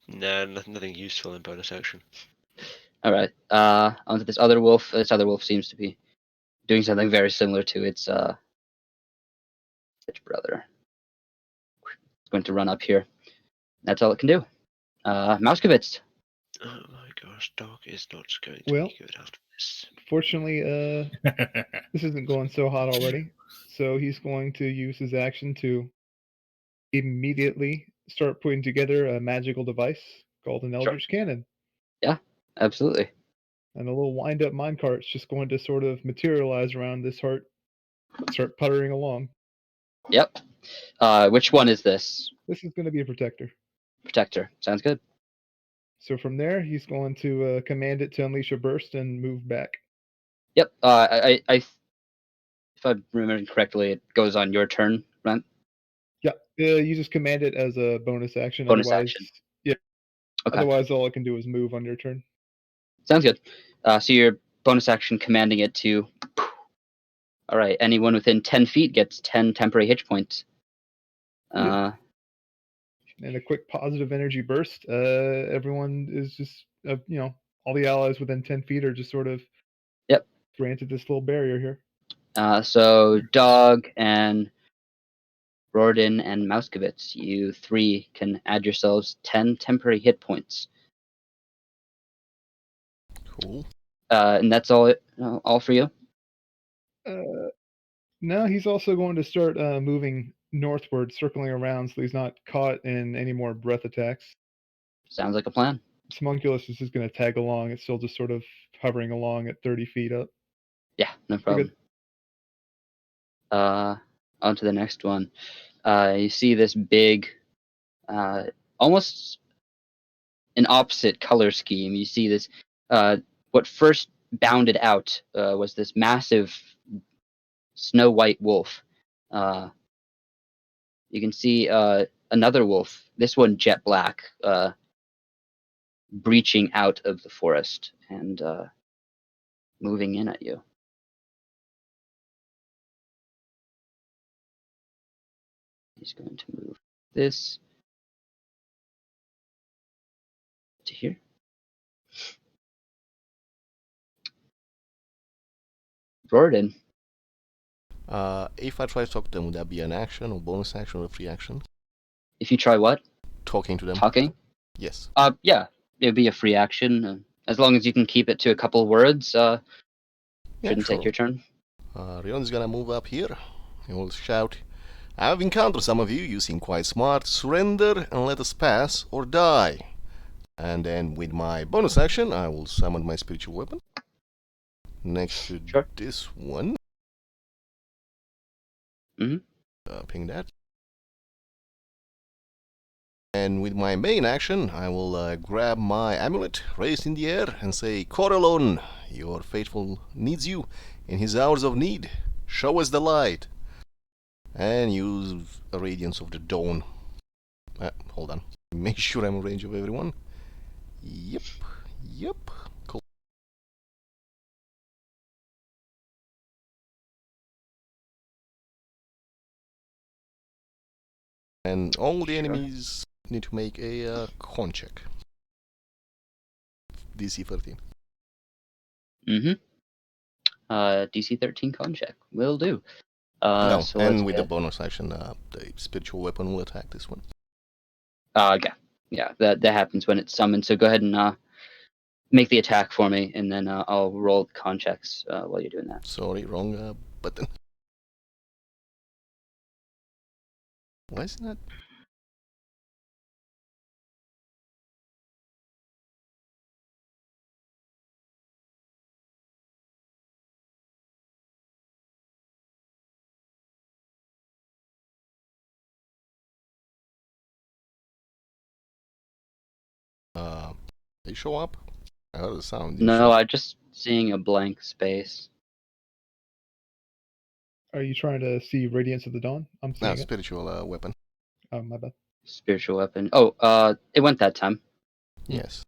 Speaker 5: No, nothing useful in bonus action.
Speaker 1: All right. Onto this other wolf. This other wolf seems to be doing something very similar to its brother. It's going to run up here. That's all it can do. Mouskevitz.
Speaker 5: Oh my gosh, dog is not going to
Speaker 3: Well,
Speaker 5: be good after this.
Speaker 3: Fortunately, this isn't going so hot already. So he's going to use his action to immediately start putting together a magical device called an Eldritch Cannon.
Speaker 1: Yeah, absolutely.
Speaker 3: And a little wind-up minecart's just going to sort of materialize around this heart, start puttering along.
Speaker 1: Yep. Which one is this?
Speaker 3: This is going to be a protector.
Speaker 1: Protector. Sounds good.
Speaker 3: So from there, he's going to command it to unleash a burst and move back.
Speaker 1: Yep. If I'm remembering correctly, it goes on your turn, right?
Speaker 3: Yeah, you just command it as a bonus action.
Speaker 1: Bonus
Speaker 3: Otherwise,
Speaker 1: action.
Speaker 3: yeah.
Speaker 1: Okay.
Speaker 3: Otherwise, all it can do is move on your turn.
Speaker 1: Sounds good. So your bonus action commanding it to. All right. Anyone within 10 feet gets 10 temporary hit points.
Speaker 3: And a quick positive energy burst. Everyone is just, all the allies within 10 feet are just sort of granted this little barrier here.
Speaker 1: So Dog and Riordin and Mouskevitz, you three can add yourselves 10 temporary hit points.
Speaker 4: Cool.
Speaker 1: And that's all for you?
Speaker 3: No, he's also going to start moving northward, circling around so he's not caught in any more breath attacks.
Speaker 1: Sounds like a plan.
Speaker 3: Homunculus is just going to tag along. It's still just sort of hovering along at 30 feet up.
Speaker 1: Yeah, no problem. On to the next one. You see this big, almost an opposite color scheme. You see this, what first bounded out was this massive snow white wolf. You can see another wolf, this one jet black, breaching out of the forest and moving in at you. He's going to move this to here. Riordin.
Speaker 4: If I try to talk to them, would that be an action or bonus action or a free action?
Speaker 1: If you try what?
Speaker 4: Talking to them.
Speaker 1: Talking?
Speaker 4: Yes.
Speaker 1: Yeah, it'd be a free action. As long as you can keep it to a couple words, shouldn't take your turn.
Speaker 4: Rion's gonna move up here. He will shout, "I've encountered some of you. You seem quite smart. Surrender and let us pass or die." And then with my bonus action, I will summon my spiritual weapon. Next to this one. Ping that. And with my main action, I will grab my amulet, raise it in the air, and say, "Corellon, your faithful needs you in his hours of need. Show us the light." And use a Radiance of the Dawn. Hold on. Make sure I'm in range of everyone. Yep. And all the
Speaker 1: Sure.
Speaker 4: enemies need to make a con check. DC 13.
Speaker 1: Mm-hmm. DC 13 con check. Will do.
Speaker 4: No,
Speaker 1: So
Speaker 4: and
Speaker 1: let's
Speaker 4: with the
Speaker 1: get...
Speaker 4: bonus action, the spiritual weapon will attack this one.
Speaker 1: Yeah, that happens when it's summoned. So go ahead and make the attack for me, and then I'll roll con checks while you're doing that.
Speaker 4: Sorry, wrong button. Why is it not? They show up? I heard the sound.
Speaker 1: No, I'm just seeing a blank space.
Speaker 3: Are you trying to see Radiance of the Dawn? I'm seeing it.
Speaker 4: Spiritual weapon.
Speaker 3: Oh, my bad.
Speaker 1: Spiritual weapon. Oh, it went that time.
Speaker 4: Yes.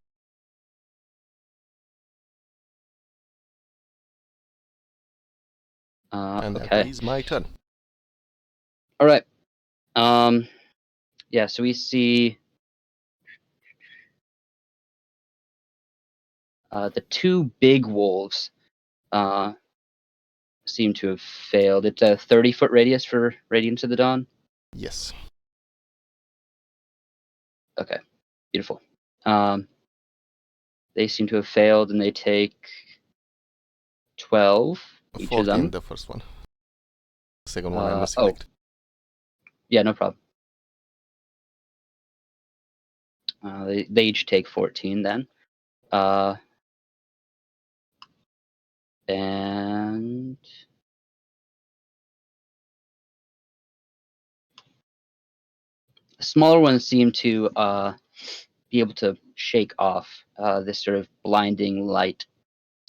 Speaker 4: And
Speaker 1: Okay.
Speaker 4: that is my turn.
Speaker 1: All right. Yeah. So we see the two big wolves seem to have failed. It's a 30-foot radius for Radiance of the Dawn.
Speaker 4: Yes.
Speaker 1: Okay. Beautiful. They seem to have failed, and they take 12 each of
Speaker 4: 14,
Speaker 1: them.
Speaker 4: the first one. The second one I must
Speaker 1: Oh,
Speaker 4: select.
Speaker 1: yeah, no problem. They each take 14 then. And the smaller ones seem to be able to shake off this sort of blinding light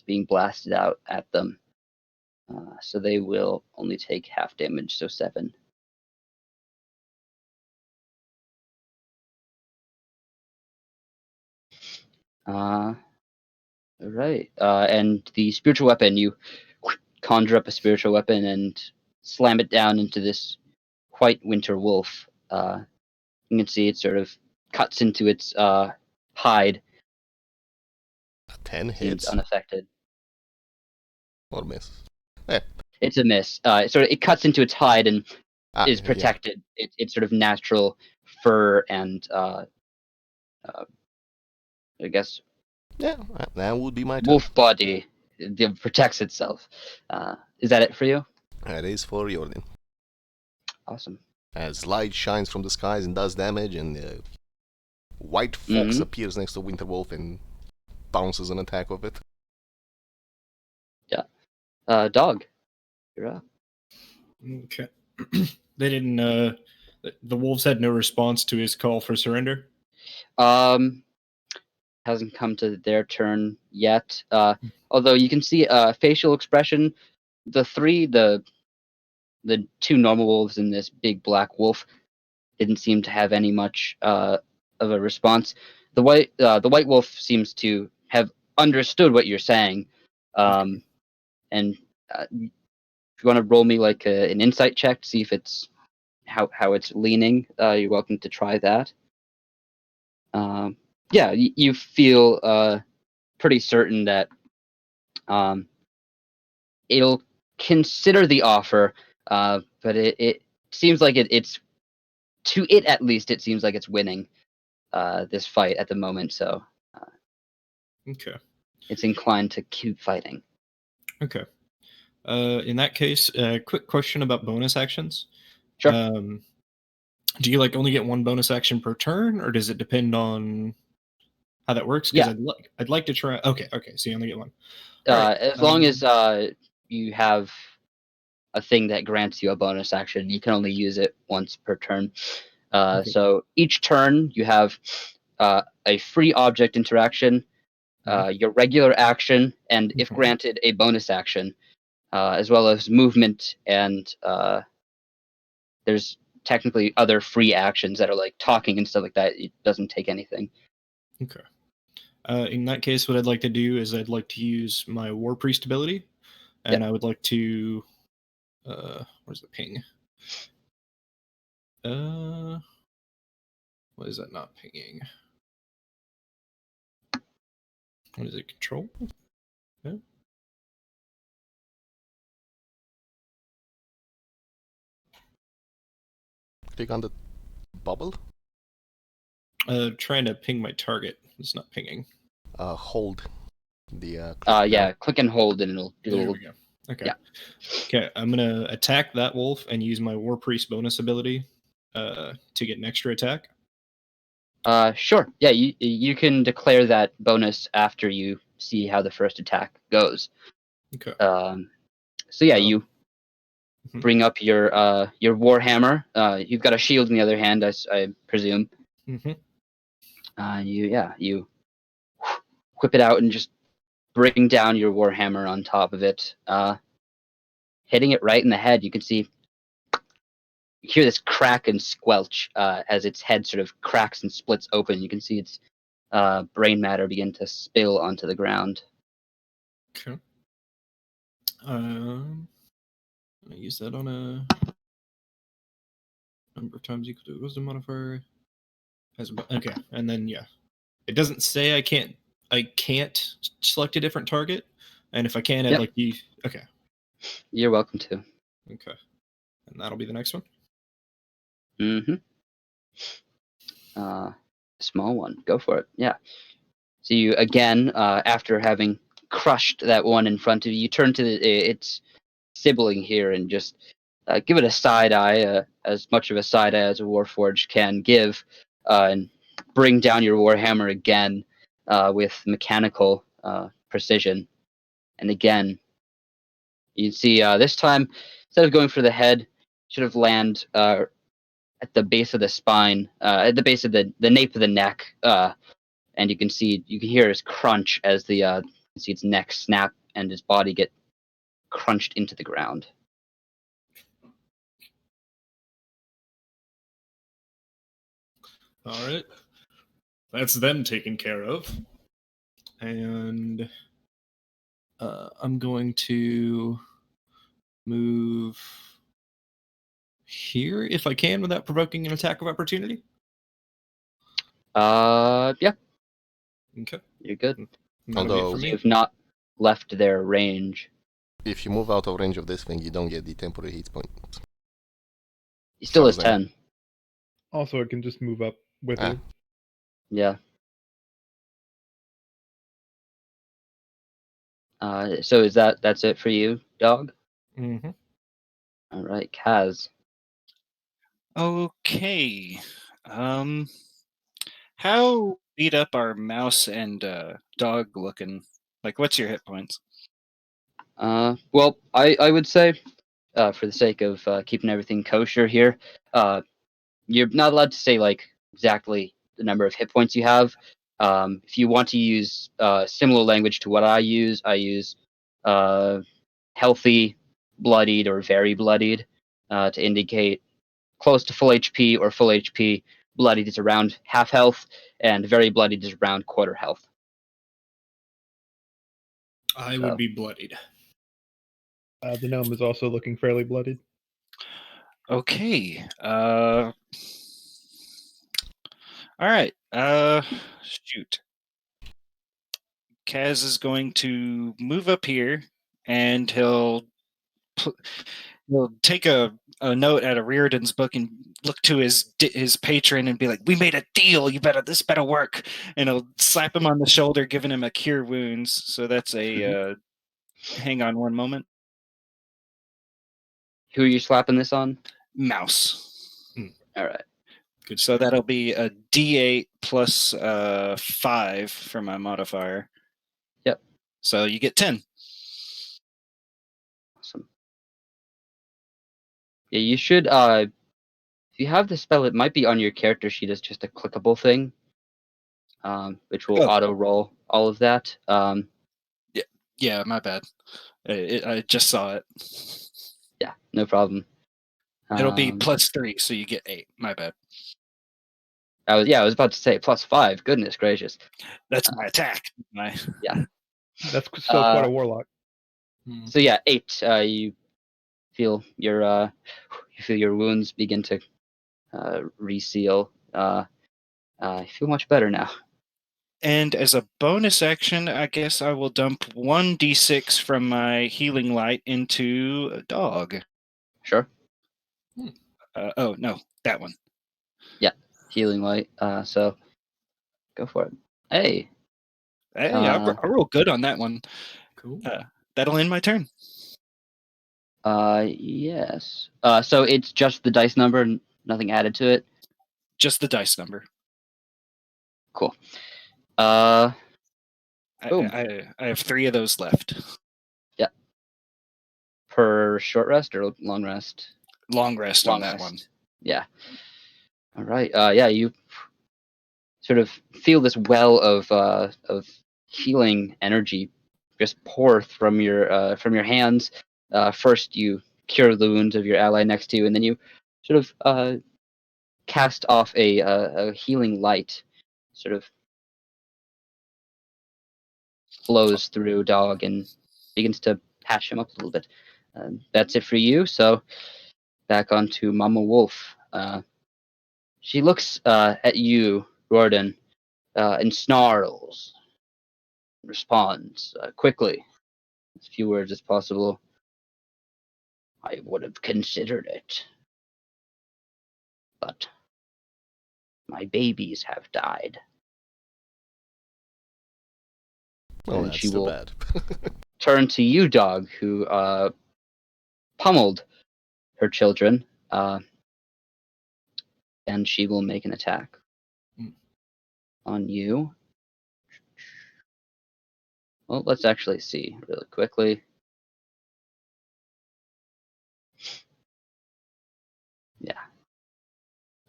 Speaker 1: being blasted out at them. So they will only take half damage, so 7. All right. And the spiritual weapon, you conjure up a spiritual weapon and slam it down into this white winter wolf. You can see it sort of cuts into its hide.
Speaker 4: 10
Speaker 1: Seems
Speaker 4: hits
Speaker 1: unaffected.
Speaker 4: or miss.
Speaker 1: It's a miss. It cuts into its hide and is
Speaker 4: Yeah.
Speaker 1: protected. It's sort of natural fur and I guess
Speaker 4: Yeah, that would be my turn.
Speaker 1: wolf body. It protects itself. Is that it for you?
Speaker 4: That is for Riordin.
Speaker 1: Awesome.
Speaker 4: As light shines from the skies and does damage, and the white fox
Speaker 1: Mhm.
Speaker 4: appears next to Winter Wolf and bounces an attack of it.
Speaker 1: Yeah. Dog. You're up.
Speaker 6: Okay. They didn't. The wolves had no response to his call for surrender.
Speaker 1: Hasn't come to their turn yet. Although you can see facial expression. The two normal wolves and this big black wolf didn't seem to have any much of a response. The white wolf seems to have understood what you're saying, and if you want to roll me like an insight check to see if it's how it's leaning, you're welcome to try that. Yeah, you feel pretty certain that it'll consider the offer, but it seems like it's to it at least. It seems like it's winning this fight at the moment, so
Speaker 6: Okay.
Speaker 1: it's inclined to keep fighting.
Speaker 6: Okay. In that case, quick question about bonus actions.
Speaker 1: Sure.
Speaker 6: Do you only get one bonus action per turn, or does it depend on how that works? Because
Speaker 1: Yeah.
Speaker 6: I'd like to try. Okay. So you only get one.
Speaker 1: As long as you have a thing that grants you a bonus action, you can only use it once per turn.
Speaker 6: Okay.
Speaker 1: So each turn you have a free object interaction, your regular action, and if
Speaker 6: Mhm.
Speaker 1: granted, a bonus action, as well as movement, and there's technically other free actions that are like talking and stuff like that. It doesn't take anything.
Speaker 6: Okay. In that case, what I'd like to do is I'd like to use my War Priest ability, and I would like to. Where's the ping? Why is that not pinging? What is it? Control? Yeah.
Speaker 4: Click on the bubble.
Speaker 6: Trying to ping my target. It's not pinging.
Speaker 4: Hold the. Click
Speaker 1: Yeah,
Speaker 4: down.
Speaker 1: click and hold, and it'll.
Speaker 6: There we go. Okay.
Speaker 1: Yeah.
Speaker 6: Okay, I'm gonna attack that wolf and use my War Priest bonus ability to get an extra attack.
Speaker 1: Sure. Yeah, you can declare that bonus after you see how the first attack goes.
Speaker 6: Okay.
Speaker 1: So yeah,
Speaker 6: Oh.
Speaker 1: you
Speaker 6: Mhm.
Speaker 1: bring up your warhammer. You've got a shield in the other hand, I presume.
Speaker 6: Mm-hmm.
Speaker 1: You whip it out and just bring down your warhammer on top of it, hitting it right in the head. You can see, you hear this crack and squelch as its head sort of cracks and splits open. You can see its brain matter begin to spill onto the ground.
Speaker 6: Okay. I use that on a number of times equal to wisdom modifier. Okay, and then yeah, it doesn't say I can't select a different target, and if I can, I'd
Speaker 1: Yep.
Speaker 6: like you. Okay.
Speaker 1: You're welcome to.
Speaker 6: Okay, and that'll be the next one.
Speaker 1: Mm-hmm. Small one. Go for it. Yeah. So you again, after having crushed that one in front of you, you turn to its sibling here and just give it a side eye, as much of a side eye as a Warforged can give, and bring down your warhammer again with mechanical precision. And again, you see this time, instead of going for the head, should have land at the base of the spine, at the base of the nape of the neck, and you can hear his crunch as you can see its neck snap and his body get crunched into the ground.
Speaker 6: All right, that's them taken care of, and I'm going to move here if I can without provoking an attack of opportunity.
Speaker 1: Yeah,
Speaker 6: Okay,
Speaker 1: you're good.
Speaker 6: that'll be it
Speaker 4: Although-
Speaker 6: for
Speaker 1: So
Speaker 6: me.
Speaker 1: you've not left their range.
Speaker 4: If you move out of range of this thing, you don't get the temporary hit point.
Speaker 1: He still has
Speaker 4: Sounds like-
Speaker 1: 10.
Speaker 3: Also, it can just move up with
Speaker 4: Ah.
Speaker 3: you.
Speaker 1: Yeah. So that's it for you, dog?
Speaker 6: Mm-hmm.
Speaker 1: All right, Kaz.
Speaker 2: Okay. How beat up are mouse and dog looking? Like, what's your hit points?
Speaker 1: Well, I would say, for the sake of keeping everything kosher here, you're not allowed to say like exactly the number of hit points you have. If you want to use similar language to what I use healthy, bloodied, or very bloodied to indicate close to full HP or full HP. Bloodied is around half health, and very bloodied is around quarter health.
Speaker 6: I
Speaker 1: So-
Speaker 6: would be bloodied.
Speaker 3: The gnome is also looking fairly bloodied.
Speaker 2: Okay. All right. Shoot. Kaz is going to move up here, and he'll take a note out of Riordin's book and look to his patron and be like, "We made a deal. This better work." And he'll slap him on the shoulder, giving him a cure wounds. So that's a. Hang on one moment.
Speaker 1: Who are you slapping this on?
Speaker 2: Mouse.
Speaker 1: All right.
Speaker 6: Good.
Speaker 2: So that'll be a D8 plus 5 for my modifier.
Speaker 1: Yep.
Speaker 2: So you get 10.
Speaker 1: Awesome. Yeah, you should. If you have the spell, it might be on your character sheet as just a clickable thing, which will
Speaker 2: Oh.
Speaker 1: auto roll all of that.
Speaker 2: Yeah, my bad. I just saw it.
Speaker 1: Yeah, no problem.
Speaker 2: It'll be plus 3, so you get 8. My bad.
Speaker 1: I was about to say plus 5. Goodness gracious.
Speaker 2: That's my attack.
Speaker 3: That's still quite a warlock.
Speaker 1: So yeah, 8. You feel your wounds begin to reseal. I feel much better now.
Speaker 2: And as a bonus action, I guess I will dump 1d6 from my healing light into a dog.
Speaker 1: Sure.
Speaker 2: Oh, no, that one.
Speaker 1: Healing light. So go for it. Hey.
Speaker 2: Hey, I roll good on that one.
Speaker 6: Cool.
Speaker 2: That'll end my turn.
Speaker 1: Yes. So it's just the dice number, and nothing added to it.
Speaker 2: Just the dice number.
Speaker 1: Cool. Boom.
Speaker 2: I have 3 of those left.
Speaker 1: Per short rest or long rest?
Speaker 2: Long rest
Speaker 1: Long
Speaker 2: on that
Speaker 1: rest.
Speaker 2: one.
Speaker 1: Yeah. All right. Yeah, you sort of feel this well of healing energy just pour from your hands. First, you cure the wounds of your ally next to you, and then you sort of cast off a healing light, sort of flows through Dog and begins to patch him up a little bit. That's it for you. So back onto Mama Wolf. She looks at you, Riordin, and snarls. Responds quickly, as few words as possible. I would have considered it, but my babies have died.
Speaker 4: Oh,
Speaker 1: And
Speaker 4: that's
Speaker 1: she
Speaker 4: too
Speaker 1: will
Speaker 4: bad.
Speaker 1: turn to you, Dog, who pummeled her children, and she will make an attack on you. Well, let's actually see really quickly. Yeah.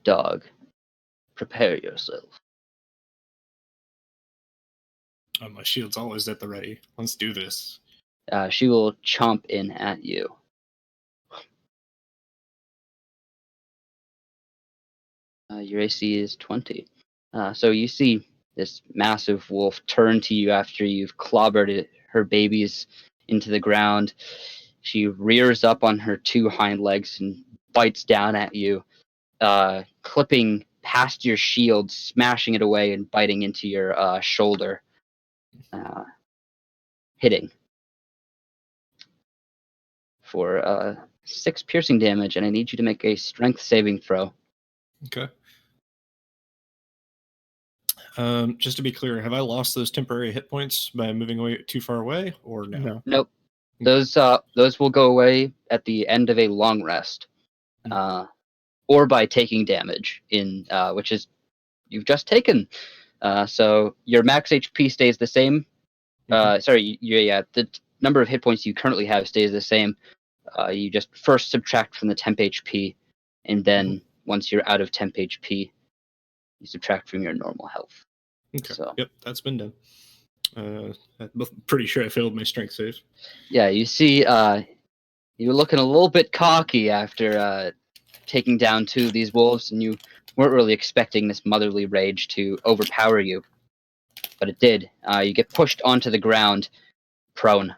Speaker 1: Dog, prepare yourself.
Speaker 6: My shield's always at the ready. Let's do this.
Speaker 1: She will chomp in at you. Your AC is 20. So you see this massive wolf turn to you after you've clobbered her babies into the ground. She rears up on her 2 hind legs and bites down at you, clipping past your shield, smashing it away and biting into your shoulder, hitting for 6 piercing damage, and I need you to make a strength saving throw.
Speaker 6: Okay. Just to be clear, have I lost those temporary hit points by moving away too far away, or no?
Speaker 3: No.
Speaker 1: Nope. Those will go away at the end of a long rest, or by taking damage in which is you've just taken. So your max HP stays the same. Sorry, the number of hit points you currently have stays the same. You just first subtract from the temp HP, and then once you're out of temp HP, you subtract from your normal health.
Speaker 6: Okay.
Speaker 1: So.
Speaker 6: Yep, that's been done. I'm pretty sure I failed my strength save.
Speaker 1: Yeah, you see, you were looking a little bit cocky after taking down 2 of these wolves, and you weren't really expecting this motherly rage to overpower you. But it did. You get pushed onto the ground, prone.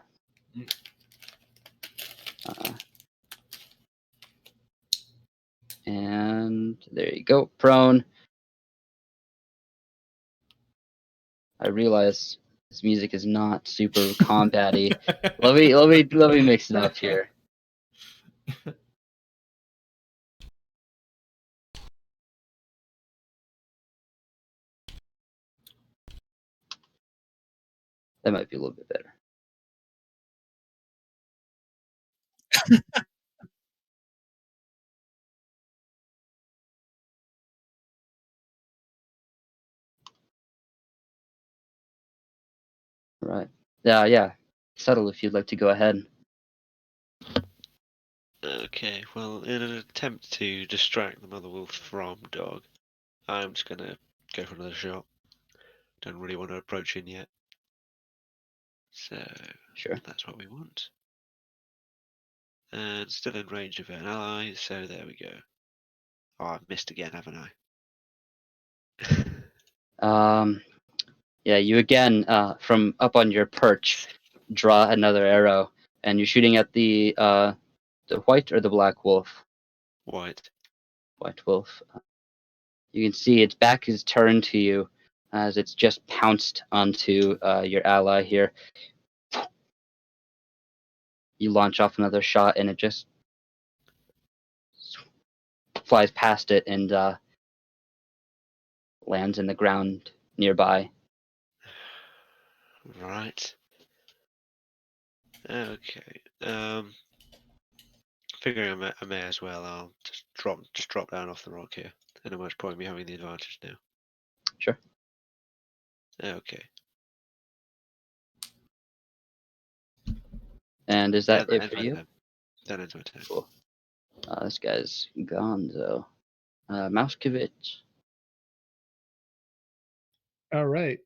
Speaker 1: And there you go, prone. I realize this music is not super combat-y. Let me mix it up here. That might be a little bit better. Right. Yeah. Settle if you'd like to go ahead.
Speaker 5: Okay, well, in an attempt to distract the mother wolf from Dog, I'm just gonna go for another shot. Don't really want to approach in yet. So,
Speaker 1: Sure.
Speaker 5: that's what we want. And still in range of an ally, so there we go. Oh, I've missed again, haven't I?
Speaker 1: Yeah, you again, from up on your perch, draw another arrow, and you're shooting at the white or the black wolf?
Speaker 5: White.
Speaker 1: White wolf. You can see its back is turned to you as it's just pounced onto your ally here. You launch off another shot, and it just flies past it and lands in the ground nearby.
Speaker 5: Right. Okay. Figuring I may as well. I'll just drop down off the rock here. I don't much point me having the advantage now.
Speaker 1: Sure.
Speaker 5: Okay.
Speaker 1: And is
Speaker 5: Yeah,
Speaker 1: that it for you?
Speaker 5: That ends my turn.
Speaker 1: Cool. This guy's gonzo. Mouskevich.
Speaker 3: All right.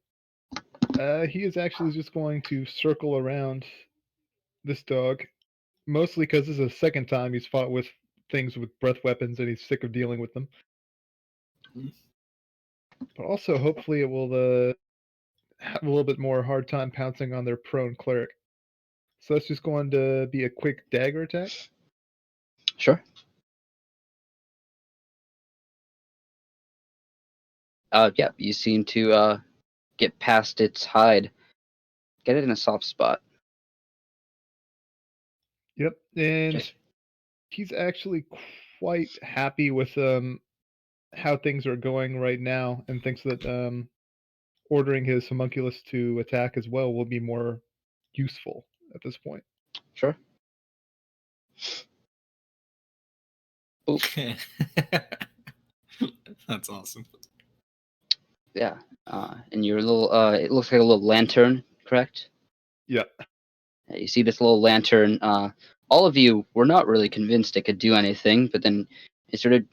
Speaker 3: He is actually just going to circle around this dog, mostly because this is the second time he's fought with things with breath weapons and he's sick of dealing with them. But also, hopefully, it will have a little bit more hard time pouncing on their prone cleric. So that's just going to be a quick dagger attack.
Speaker 1: Sure. Yeah, you seem to get past its hide. Get it in a soft spot.
Speaker 3: Yep, and
Speaker 1: Just
Speaker 3: he's actually quite happy with how things are going right now, and thinks that ordering his homunculus to attack as well will be more useful at this point.
Speaker 1: sure.
Speaker 6: That's awesome.
Speaker 1: Yeah. And your little it looks like a little lantern, correct?
Speaker 3: Yeah.
Speaker 1: You see this little lantern. All of you were not really convinced it could do anything, but then it sort of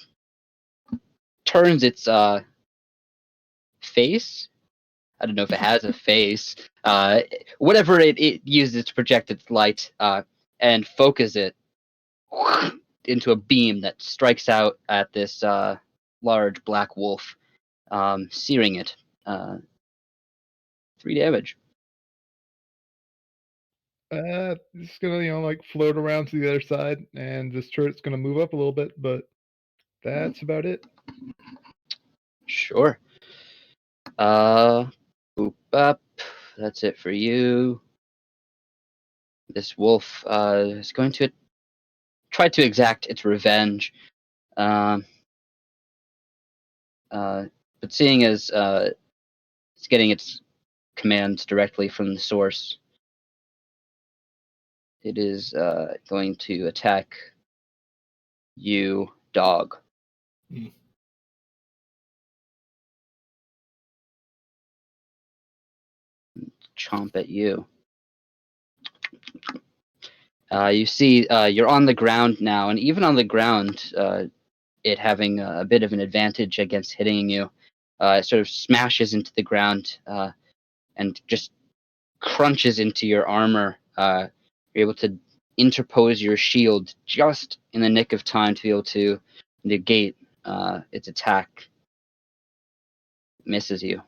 Speaker 1: turns its face. I don't know if it has a face. Whatever it uses to project its light, and focus it into a beam that strikes out at this large black wolf, searing it. 3 damage.
Speaker 3: It's gonna, like float around to the other side, and this turret's gonna move up a little bit, but that's about it.
Speaker 1: Sure. Boop up. That's it for you. This wolf is going to try to exact its revenge. But seeing as it's getting its commands directly from the source, it is going to attack you, dog.
Speaker 6: Mm.
Speaker 1: Chomp at you. You see, you're on the ground now, and even on the ground, it having a bit of an advantage against hitting you, it sort of smashes into the ground and just crunches into your armor. You're able to interpose your shield just in the nick of time to be able to negate its attack. Misses you.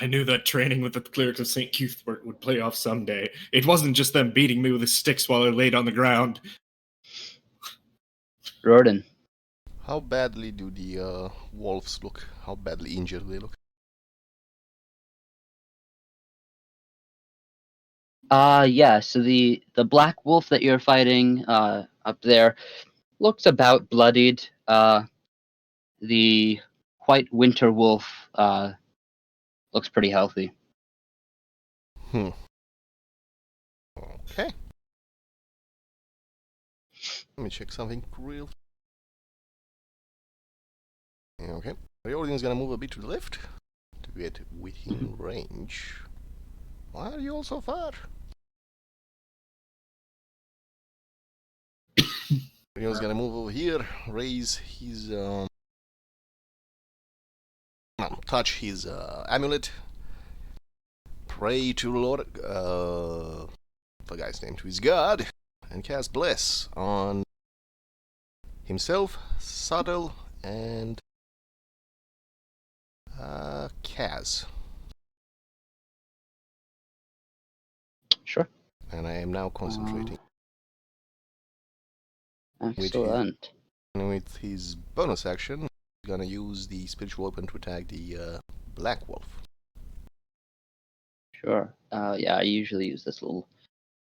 Speaker 6: I knew that training with the clerics of St. Cuthbert would pay off someday. It wasn't just them beating me with the sticks while I laid on the ground.
Speaker 1: Riordin.
Speaker 4: How badly do the wolves look? How badly injured they look?
Speaker 1: Yeah, so the black wolf that you're fighting up there looks about bloodied. The white winter wolf looks pretty healthy.
Speaker 4: Okay. Let me check something real. Okay. Riordin is gonna move a bit to the left to get within range. Why are you all so far? Riordin's gonna move over here, raise his touch his amulet, pray to Lord the guy's name, to his god, and cast bless on himself, Subtle, and Kaz.
Speaker 1: Sure.
Speaker 4: And I am now concentrating.
Speaker 1: Excellent.
Speaker 4: And with his bonus action, he's gonna use the spiritual weapon to attack the black wolf.
Speaker 1: Sure. Yeah, I usually use this little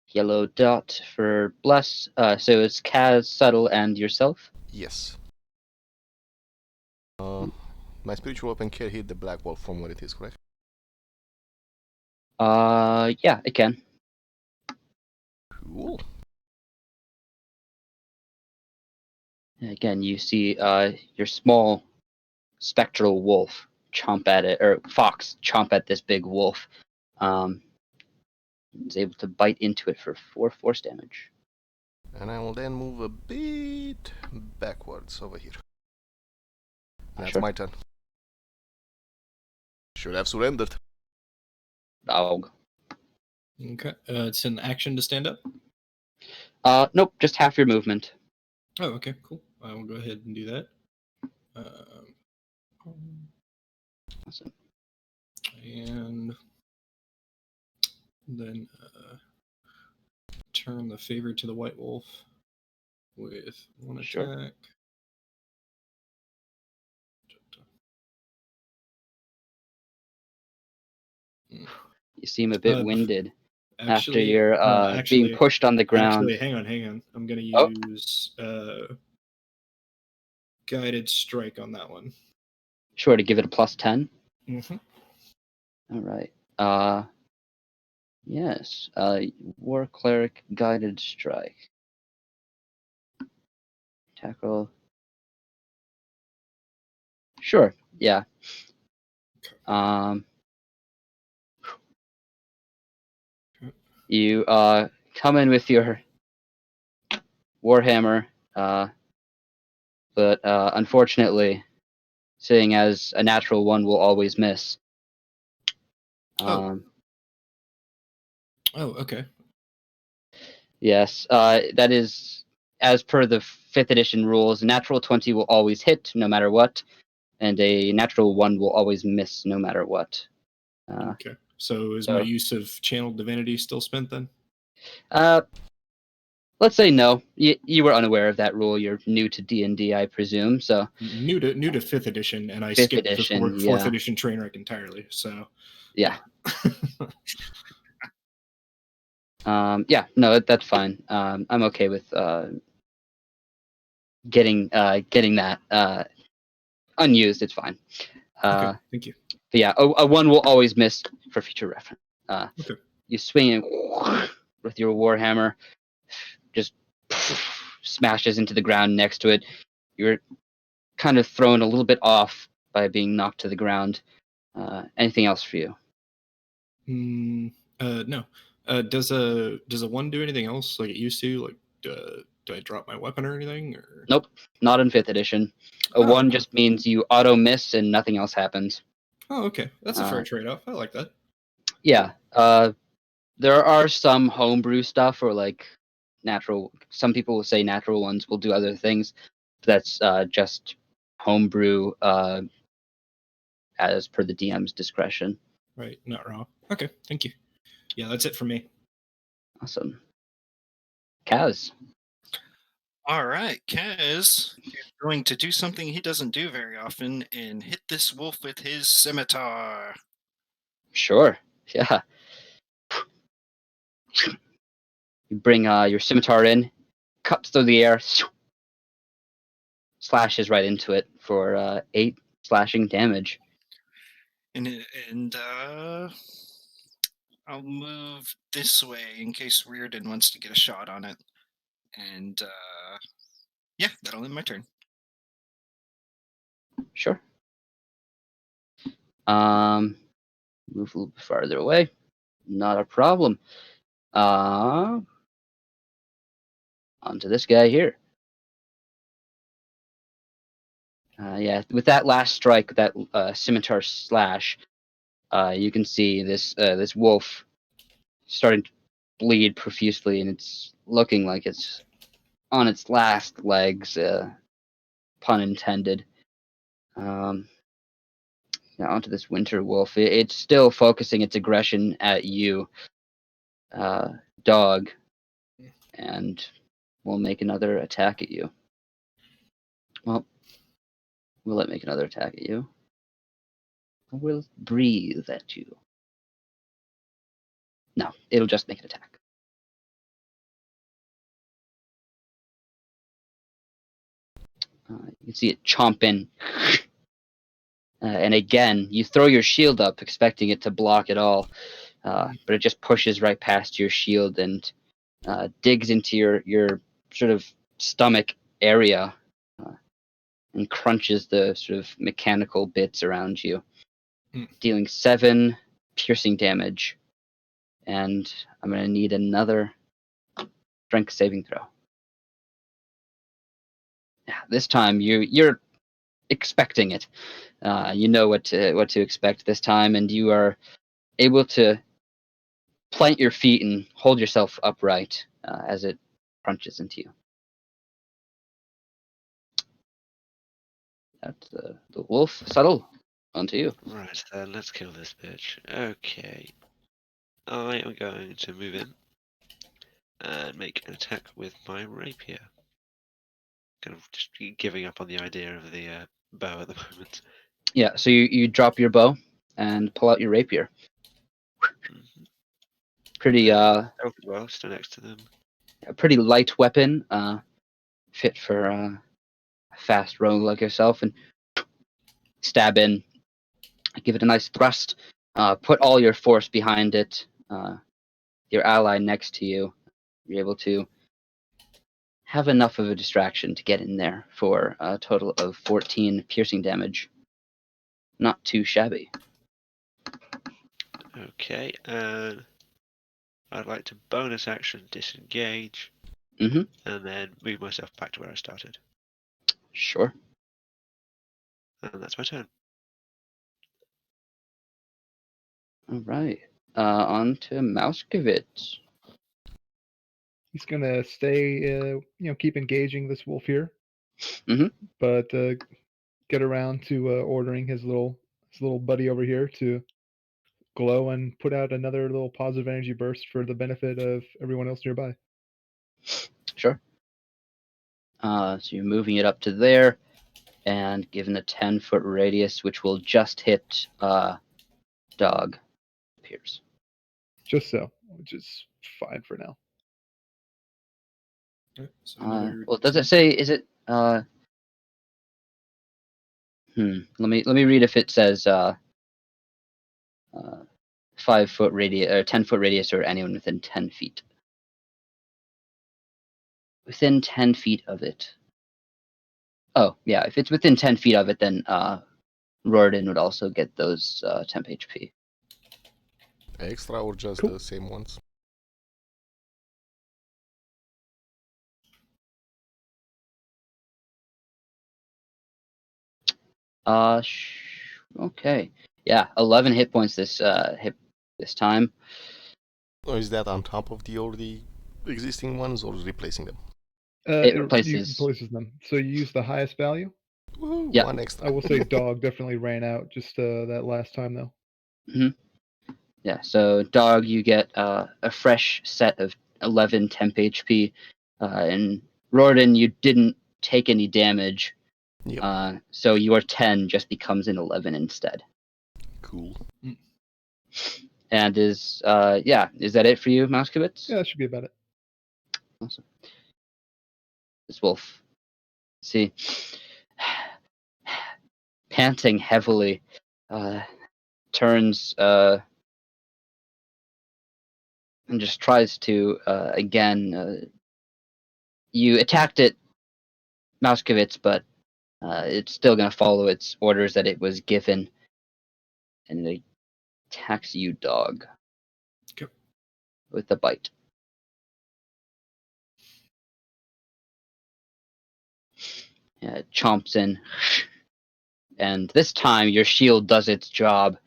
Speaker 1: yellow dot for bless. So it's Kaz, Subtle, and yourself.
Speaker 4: Yes. My spiritual weapon can hit the black wolf from where it is, correct?
Speaker 1: Yeah, it can.
Speaker 4: Cool.
Speaker 1: Again, you see your small spectral wolf chomp at it, or fox chomp at this big wolf. Is able to bite into it for 4 force damage.
Speaker 4: And I will then move a bit backwards over here. That's
Speaker 1: Sure.
Speaker 4: my turn. Should have surrendered.
Speaker 1: Dog.
Speaker 6: Okay. It's an action to stand up.
Speaker 1: Nope, just half your movement.
Speaker 6: Oh, okay, cool. I will go ahead and do that.
Speaker 1: Awesome.
Speaker 6: And then turn the favor to the white wolf with one attack.
Speaker 1: Sure. You seem a bit winded after you're being pushed on the ground.
Speaker 6: Actually, hang on. I'm going to use guided strike on that one.
Speaker 1: Sure, to give it a +10.
Speaker 6: Mm-hmm.
Speaker 1: All right. Yes. War cleric guided strike. Tackle. Sure. Yeah. You come in with your warhammer, but unfortunately, seeing as a natural one will always miss.
Speaker 6: Oh, okay.
Speaker 1: Yes, that is as per the 5th edition rules. A natural 20 will always hit no matter what, and a natural 1 will always miss no matter what.
Speaker 6: Okay. So is my use of channeled divinity still spent then?
Speaker 1: Let's say no. You were unaware of that rule. You're new to D&D, I presume. So
Speaker 6: new to 5th edition, and I
Speaker 1: 5th
Speaker 6: skipped
Speaker 1: edition,
Speaker 6: the 4th edition train wreck entirely. So
Speaker 1: yeah. Yeah, no, that's fine. I'm okay with getting that unused. It's fine.
Speaker 6: Okay, thank you.
Speaker 1: But yeah, a 1 will always miss for future reference.
Speaker 6: Okay.
Speaker 1: You swing it with your warhammer, just smashes into the ground next to it. You're kind of thrown a little bit off by being knocked to the ground. Anything else for you?
Speaker 6: No. Does a 1 do anything else like it used to? Like, do I drop my weapon or anything? Or
Speaker 1: Nope, not in 5th edition. A 1 just means you auto miss and nothing else happens.
Speaker 6: Oh, okay. That's a fair trade-off. I like that.
Speaker 1: Yeah. There are some homebrew stuff or like natural. Some people will say natural ones will do other things. But that's just homebrew as per the DM's discretion.
Speaker 6: Right. Not wrong. Okay. Thank you. Yeah, that's it for me.
Speaker 1: Awesome. Kaz.
Speaker 2: All right, Kaz is going to do something he doesn't do very often and hit this wolf with his scimitar.
Speaker 1: Sure. Yeah. You bring your scimitar in, cuts through the air, slashes right into it for 8 slashing damage.
Speaker 2: And I'll move this way in case Riordin wants to get a shot on it. And yeah, that'll end my turn.
Speaker 1: Sure. Move a little bit farther away. Not a problem. Onto this guy here. Yeah, with that last strike, that scimitar slash, you can see this wolf starting to bleed profusely, and it's looking like it's on its last legs, pun intended. Now onto this winter wolf. It's still focusing its aggression at you, dog, and will make another attack at you. Well, will it make another attack at you? Or will it breathe at you? No, it'll just make an attack. You can see it chomping. And again, you throw your shield up, expecting it to block it all, but it just pushes right past your shield and digs into your sort of stomach area and crunches the sort of mechanical bits around you, dealing 7 piercing damage. And I'm going to need another strength saving throw. Yeah, this time you're expecting it. You know what to expect this time, and you are able to plant your feet and hold yourself upright as it crunches into you. That's the wolf. Subtle, onto you.
Speaker 5: Right then, let's kill this bitch. Okay. I am going to move in and make an attack with my rapier. Kind of just giving up on the idea of the bow at the moment.
Speaker 1: Yeah, so you drop your bow and pull out your rapier.
Speaker 5: Mhm.
Speaker 1: Pretty
Speaker 5: well, still next to them.
Speaker 1: a pretty light weapon, fit for a fast rogue like yourself, and stab in. Give it a nice thrust. Put all your force behind it. Your ally next to you, you're able to have enough of a distraction to get in there for a total of 14 piercing damage. Not too shabby.
Speaker 5: Okay, and I'd like to bonus action disengage,
Speaker 1: Mm-hmm.
Speaker 5: and then move myself back to where I started.
Speaker 1: Sure.
Speaker 5: And that's my turn.
Speaker 1: All right. On to Mouskevitz.
Speaker 3: He's gonna stay, keep engaging this wolf here.
Speaker 1: Mhm.
Speaker 3: But get around to ordering his little buddy over here to glow and put out another little positive energy burst for the benefit of everyone else nearby.
Speaker 1: Sure. So you're moving it up to there, and given a 10-foot radius, which will just hit dog, appears.
Speaker 3: Just so, which is fine for now.
Speaker 6: Okay, so another
Speaker 1: Well, does
Speaker 6: 10.
Speaker 1: it say? Is it? Let me read if it says 5-foot radius or 10-foot radius or anyone within 10 feet. Within 10 feet of it. Oh yeah, if it's within 10 feet of it, then Riordin would also get those temp HP.
Speaker 4: Extra or just
Speaker 3: Cool.
Speaker 4: the same ones?
Speaker 1: Okay. Yeah, 11 hit points this time.
Speaker 4: Or is that on top of the already existing ones or replacing them?
Speaker 1: It
Speaker 3: You
Speaker 1: replaces.
Speaker 3: replaces them. So you use the highest value.
Speaker 4: Woo,
Speaker 1: Yeah.
Speaker 4: one extra.
Speaker 3: I will say dog definitely ran out just that last time though.
Speaker 1: Yeah, so dog, you get a fresh set of 11 temp HP, and Riordin, you didn't take any damage,
Speaker 4: Yep.
Speaker 1: so your 10 just becomes an 11 instead.
Speaker 4: Cool.
Speaker 1: And is that it for you, Mouskevitz?
Speaker 3: Yeah, that should be about it.
Speaker 1: Awesome. This wolf, see, panting heavily, turns and just tries to again. You attacked it, Mouskevitz, but it's still going to follow its orders that it was given, and it attacks you, dog,
Speaker 6: Okay.
Speaker 1: with a bite. Yeah, it chomps in, and this time your shield does its job.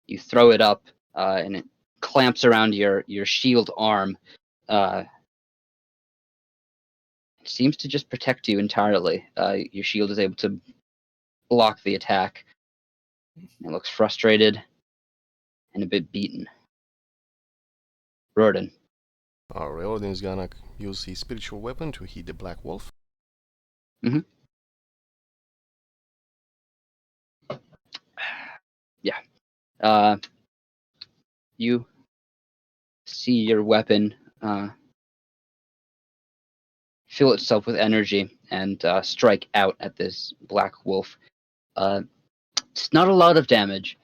Speaker 1: You throw it up, and it clamps around your shield arm. It seems to just protect you entirely. Your shield is able to block the attack. It looks frustrated and a bit beaten. Riordin.
Speaker 4: Riordin is gonna use his spiritual weapon to hit the black wolf.
Speaker 1: Mhm. You see your weapon fill itself with energy and strike out at this black wolf. It's not a lot of damage,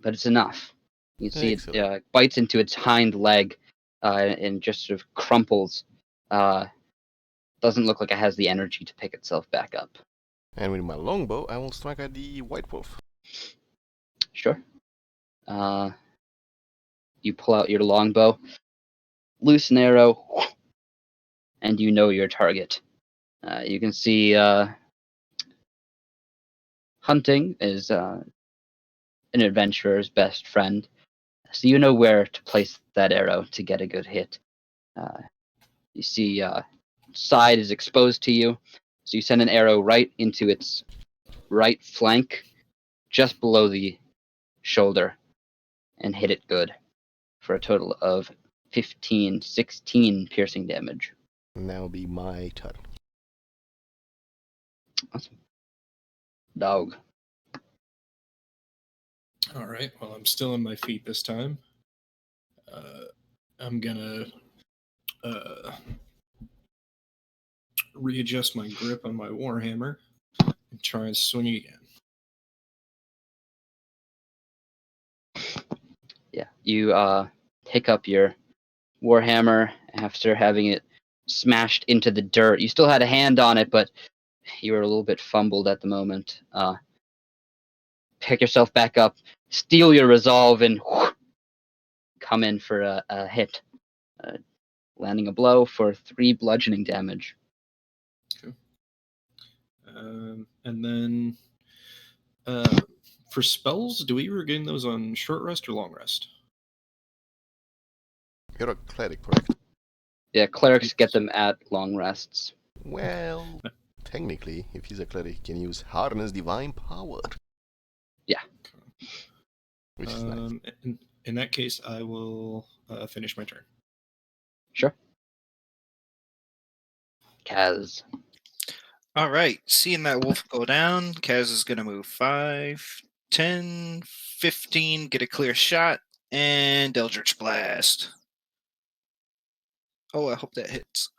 Speaker 1: but it's enough. You see it
Speaker 4: Excellent.
Speaker 1: bites into its hind leg and just sort of crumples. Doesn't look like it has the energy to pick itself back up.
Speaker 4: And with my longbow, I will strike at the white wolf.
Speaker 1: Sure. You pull out your longbow, loose an arrow, and you know your target. You can see hunting is an adventurer's best friend, so you know where to place that arrow to get a good hit. You see side is exposed to you, so you send an arrow right into its right flank, just below the shoulder, and hit it good for a total of 16 piercing damage.
Speaker 4: Now be my turn.
Speaker 1: Awesome. Dog.
Speaker 6: All right. Well, I'm still on my feet this time. I'm gonna readjust my grip on my warhammer and try and swing again.
Speaker 1: Yeah, you pick up your warhammer after having it smashed into the dirt. You still had a hand on it, but you were a little bit fumbled at the moment. Pick yourself back up, steal your resolve, and come in for a hit, landing a blow for 3 bludgeoning damage.
Speaker 6: And then for spells, do we regain those on short rest or long rest?
Speaker 4: You're a cleric, correct?
Speaker 1: Yeah, clerics get them at long rests.
Speaker 4: Well, technically, if he's a cleric, he can use Harness Divine Power.
Speaker 1: Yeah.
Speaker 4: Which is nice.
Speaker 6: In that case, I will finish my turn.
Speaker 1: Sure. Kaz.
Speaker 2: All right, seeing that wolf go down, Kaz is going to move 5, 10, 15, get a clear shot, and Eldritch Blast. Oh, I hope that hits.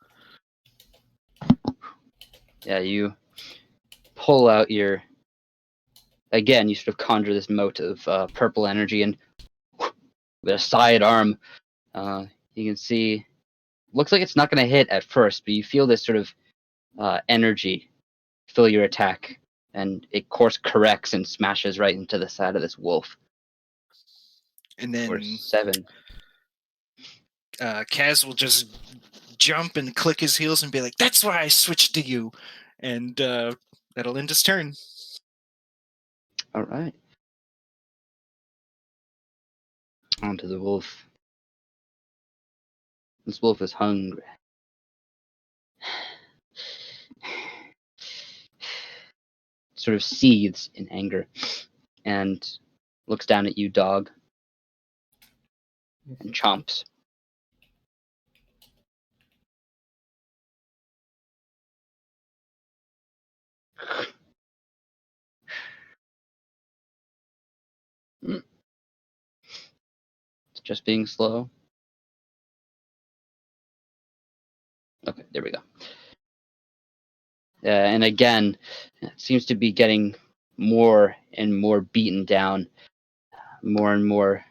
Speaker 1: Yeah, you pull out your... Again, you sort of conjure this mote of purple energy, and with a sidearm, you can see... Looks like it's not going to hit at first, but you feel this sort of energy fill your attack, and it course corrects and smashes right into the side of this wolf.
Speaker 2: And then
Speaker 1: For 7.
Speaker 2: Kaz will just jump and click his heels and be like, "That's why I switched to you." And that'll end his turn.
Speaker 1: All right. On to the wolf. This wolf is hungry. Sort of seethes in anger and looks down at you, dog, and chomps. It's just being slow. Okay, there we go. And again, it seems to be getting more and more beaten down, more and more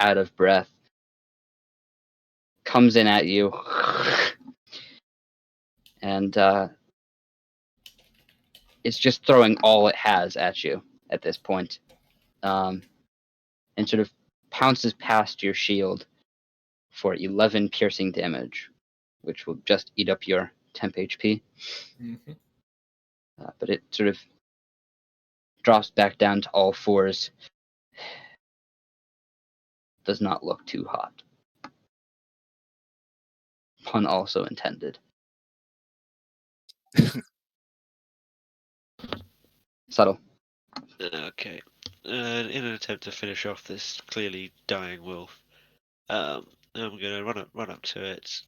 Speaker 1: out of breath. Comes in at you, and it's just throwing all it has at you at this point, and sort of pounces past your shield for 11 piercing damage, which will just eat up your temp HP.
Speaker 6: Mm-hmm.
Speaker 1: But it sort of drops back down to all fours. Does not look too hot. Pun also intended. Subtle.
Speaker 5: Okay. In an attempt to finish off this clearly dying wolf, I'm going to run up to it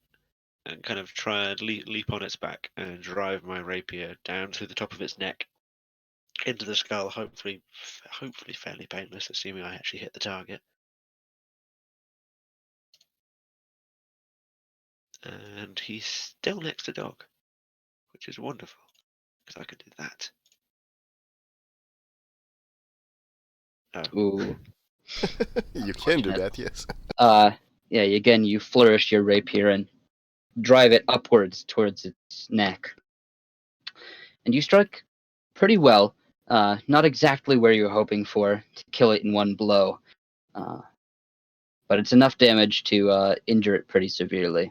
Speaker 5: and kind of try and leap on its back and drive my rapier down through the top of its neck, into the skull, hopefully fairly painless, assuming I actually hit the target. And he's still next to Dog, which is wonderful, because I could do that. Oh,
Speaker 1: Ooh.
Speaker 4: You can do that, yes.
Speaker 1: Yeah, again, you flourish your rapier and drive it upwards towards its neck. And you strike pretty well. Not exactly where you were hoping for to kill it in one blow. But it's enough damage to injure it pretty severely.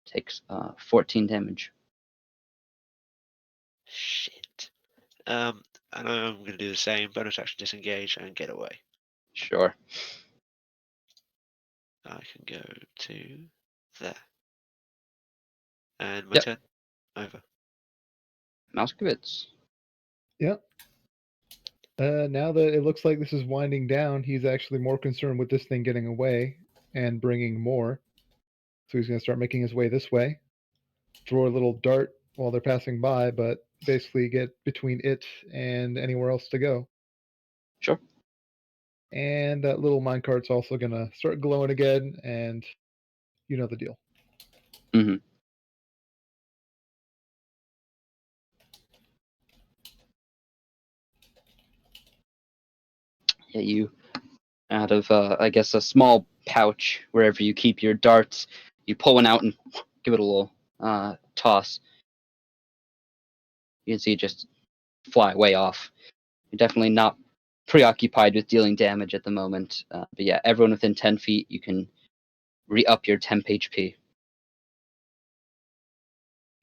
Speaker 1: Takes 14 damage.
Speaker 5: shit. And I'm going to do the same. Bonus action disengage and get away.
Speaker 1: Sure.
Speaker 5: I can go to there. And my
Speaker 1: Yep.
Speaker 5: turn. Over.
Speaker 1: Mouskowitz.
Speaker 3: Now that it looks like this is winding down, he's actually more concerned with this thing getting away and bringing more. So he's going to start making his way this way. Throw a little dart while they're passing by, but basically get between it and anywhere else to go.
Speaker 1: Sure.
Speaker 3: And that little minecart's also going to start glowing again, and you know the deal.
Speaker 1: Mm-hmm. Yeah, you, out of, I guess, a small pouch wherever you keep your darts, you pull one out and give it a little toss. You can see it just fly way off. You're definitely not preoccupied with dealing damage at the moment. But yeah, everyone within 10 feet, you can re-up your temp HP.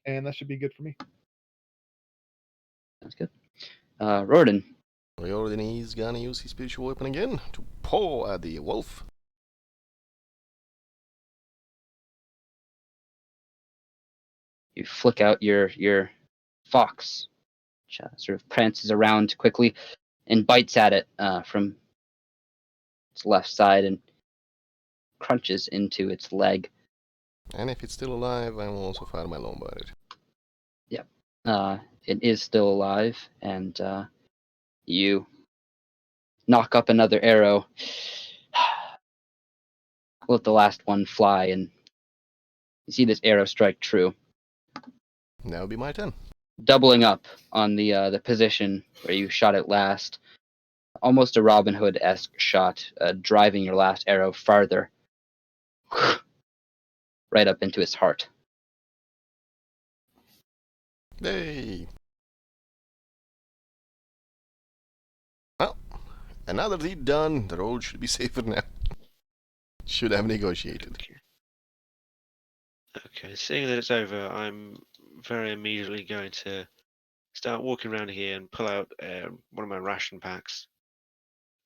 Speaker 3: And that should be good for me.
Speaker 1: That's good. Riordin.
Speaker 4: Riordin is gonna use his spiritual weapon again to paw at the wolf.
Speaker 1: You flick out your fox, which sort of prances around quickly and bites at it from its left side and crunches into its leg.
Speaker 4: And if it's still alive, I will also fire my longbow at it.
Speaker 1: It is still alive, and you knock up another arrow. Let the last one fly, and you see this arrow strike true,
Speaker 4: Now it'll be my turn.
Speaker 1: doubling up on the position where you shot it last. Almost a Robin Hood-esque shot, driving your last arrow farther, right up into its heart.
Speaker 4: Hey! Well, another deed done. The road should be safer now. Should have negotiated.
Speaker 5: Okay, seeing that it's over, I'm very immediately going to start walking around here and pull out one of my ration packs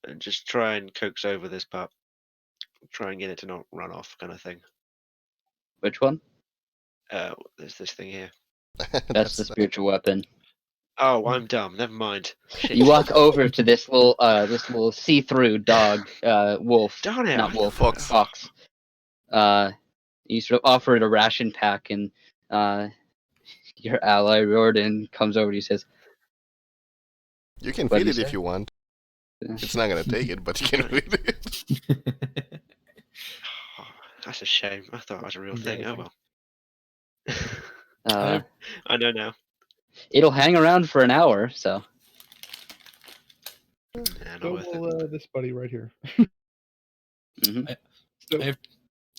Speaker 5: and just try and coax over this pup. Try and get it to not run off, kind of thing.
Speaker 1: Which one?
Speaker 5: There's this thing here.
Speaker 1: That's the spiritual weapon.
Speaker 5: Oh, I'm dumb. Never mind. Shit.
Speaker 1: You walk over to this little see-through dog, wolf,
Speaker 5: Darn it!
Speaker 1: not wolf,
Speaker 4: Fox.
Speaker 1: fox. You sort of offer it a ration pack, and your ally Riordin comes over to you and says,
Speaker 4: You can
Speaker 1: What
Speaker 4: feed
Speaker 1: do
Speaker 4: it
Speaker 1: you
Speaker 4: if
Speaker 1: say?
Speaker 4: you want. It's not gonna take it, but you can feed it.
Speaker 5: Oh, that's a shame. I thought it was a real thing. Oh well. I know now.
Speaker 1: It'll hang around for an hour, so.
Speaker 5: Yeah, not
Speaker 3: So
Speaker 5: worth it.
Speaker 3: will this buddy right here.
Speaker 1: Mhm.
Speaker 3: So,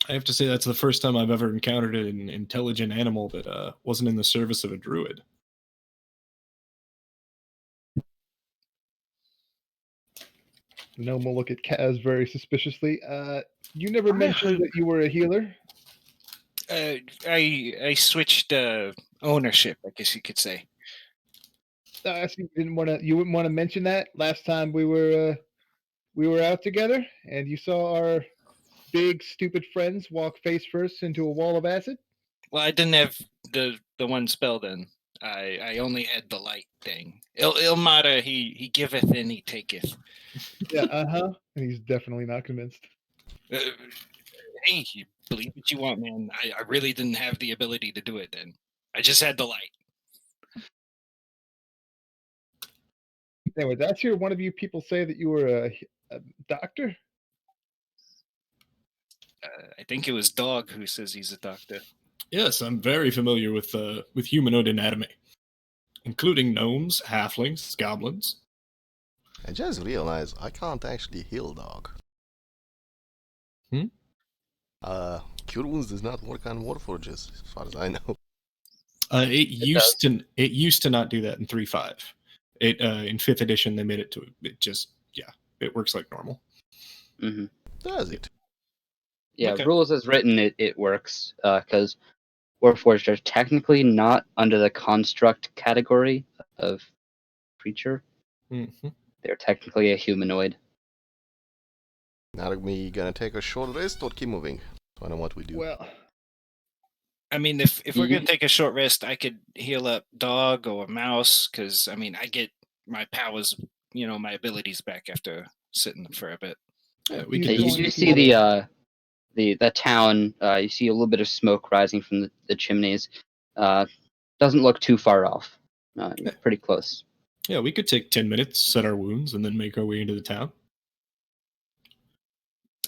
Speaker 6: I have to say that's the first time I've ever encountered an intelligent animal that wasn't in the service of a druid.
Speaker 3: the gnome will look at Kaz very suspiciously. You never
Speaker 5: I
Speaker 3: mentioned
Speaker 5: hope-
Speaker 3: that you were a healer.
Speaker 2: I switched ownership, I guess you could say.
Speaker 3: I see you didn't want to. You wouldn't want to mention that last time we were out together, and you saw our big stupid friends walk face first into a wall of acid.
Speaker 2: Well, I didn't have the one spell then. I only had the light thing. Ilmata, he giveth and he taketh.
Speaker 3: Yeah, and he's definitely not convinced.
Speaker 2: Hey, you believe what you want, man. I really didn't have the ability to do it then. I just had the light.
Speaker 3: Anyway, did I hear one of you people say that you were a doctor?
Speaker 2: I think it was Dog who says he's a doctor.
Speaker 6: Yes, I'm very familiar with humanoid anatomy, including gnomes, halflings, goblins.
Speaker 4: I just realized I can't actually heal dog.
Speaker 6: Hmm?
Speaker 4: Cure wounds does not work on warforges, as far as I know.
Speaker 6: It used to not do that in 3.5. It in 5th edition they made it to it just it works like normal.
Speaker 1: Hmm.
Speaker 4: Does it?
Speaker 1: Yeah,
Speaker 2: Okay.
Speaker 1: rules as written, it works because Warforged are technically not under the construct category of creature.
Speaker 6: Mm-hmm.
Speaker 1: They're technically a humanoid.
Speaker 4: Now are we gonna take a short rest or keep moving? I don't know what we do.
Speaker 3: Well,
Speaker 2: I mean, if we're
Speaker 1: You-
Speaker 2: gonna take a short rest, I could heal up Dog or Mouse because I mean, I get my powers, my abilities back after sitting for a bit.
Speaker 6: Yeah, we
Speaker 3: He's
Speaker 6: can
Speaker 1: you
Speaker 3: going
Speaker 1: do
Speaker 3: to,
Speaker 1: see the town. You see a little bit of smoke rising from the chimneys. Doesn't look too far off. You're pretty close.
Speaker 6: Yeah, we could take 10 minutes, set our wounds, and then make our way into the town.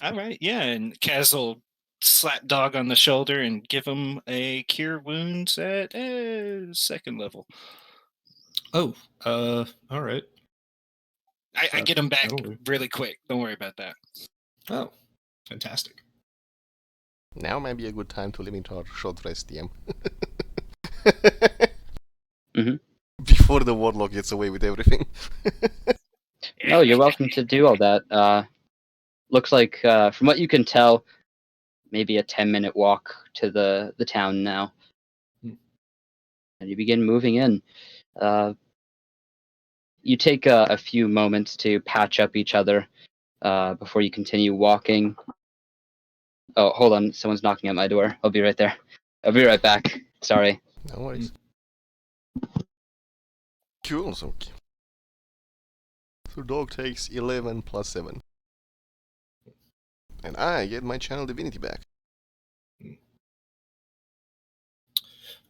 Speaker 2: All right, yeah, and Kaz will slap Dog on the shoulder and give him a cure wounds at 2nd level.
Speaker 6: Oh, all right.
Speaker 2: I get him back
Speaker 6: that'll do.
Speaker 2: really quick. Don't worry about that.
Speaker 6: Oh, fantastic.
Speaker 4: Now might be a good time to limit our short rest, DM.
Speaker 1: Mhm.
Speaker 4: Before the warlock gets away with everything.
Speaker 1: No, you're welcome to do all that. Looks like, from what you can tell, maybe a 10-minute walk to the town now.
Speaker 6: Hmm.
Speaker 1: And you begin moving in. You take a few moments to patch up each other before you continue walking. Oh, hold on. Someone's knocking at my door. I'll be right there. I'll be right back. Sorry.
Speaker 4: No worries. Cool, so dog takes 11 plus 7. And I get my channel divinity back.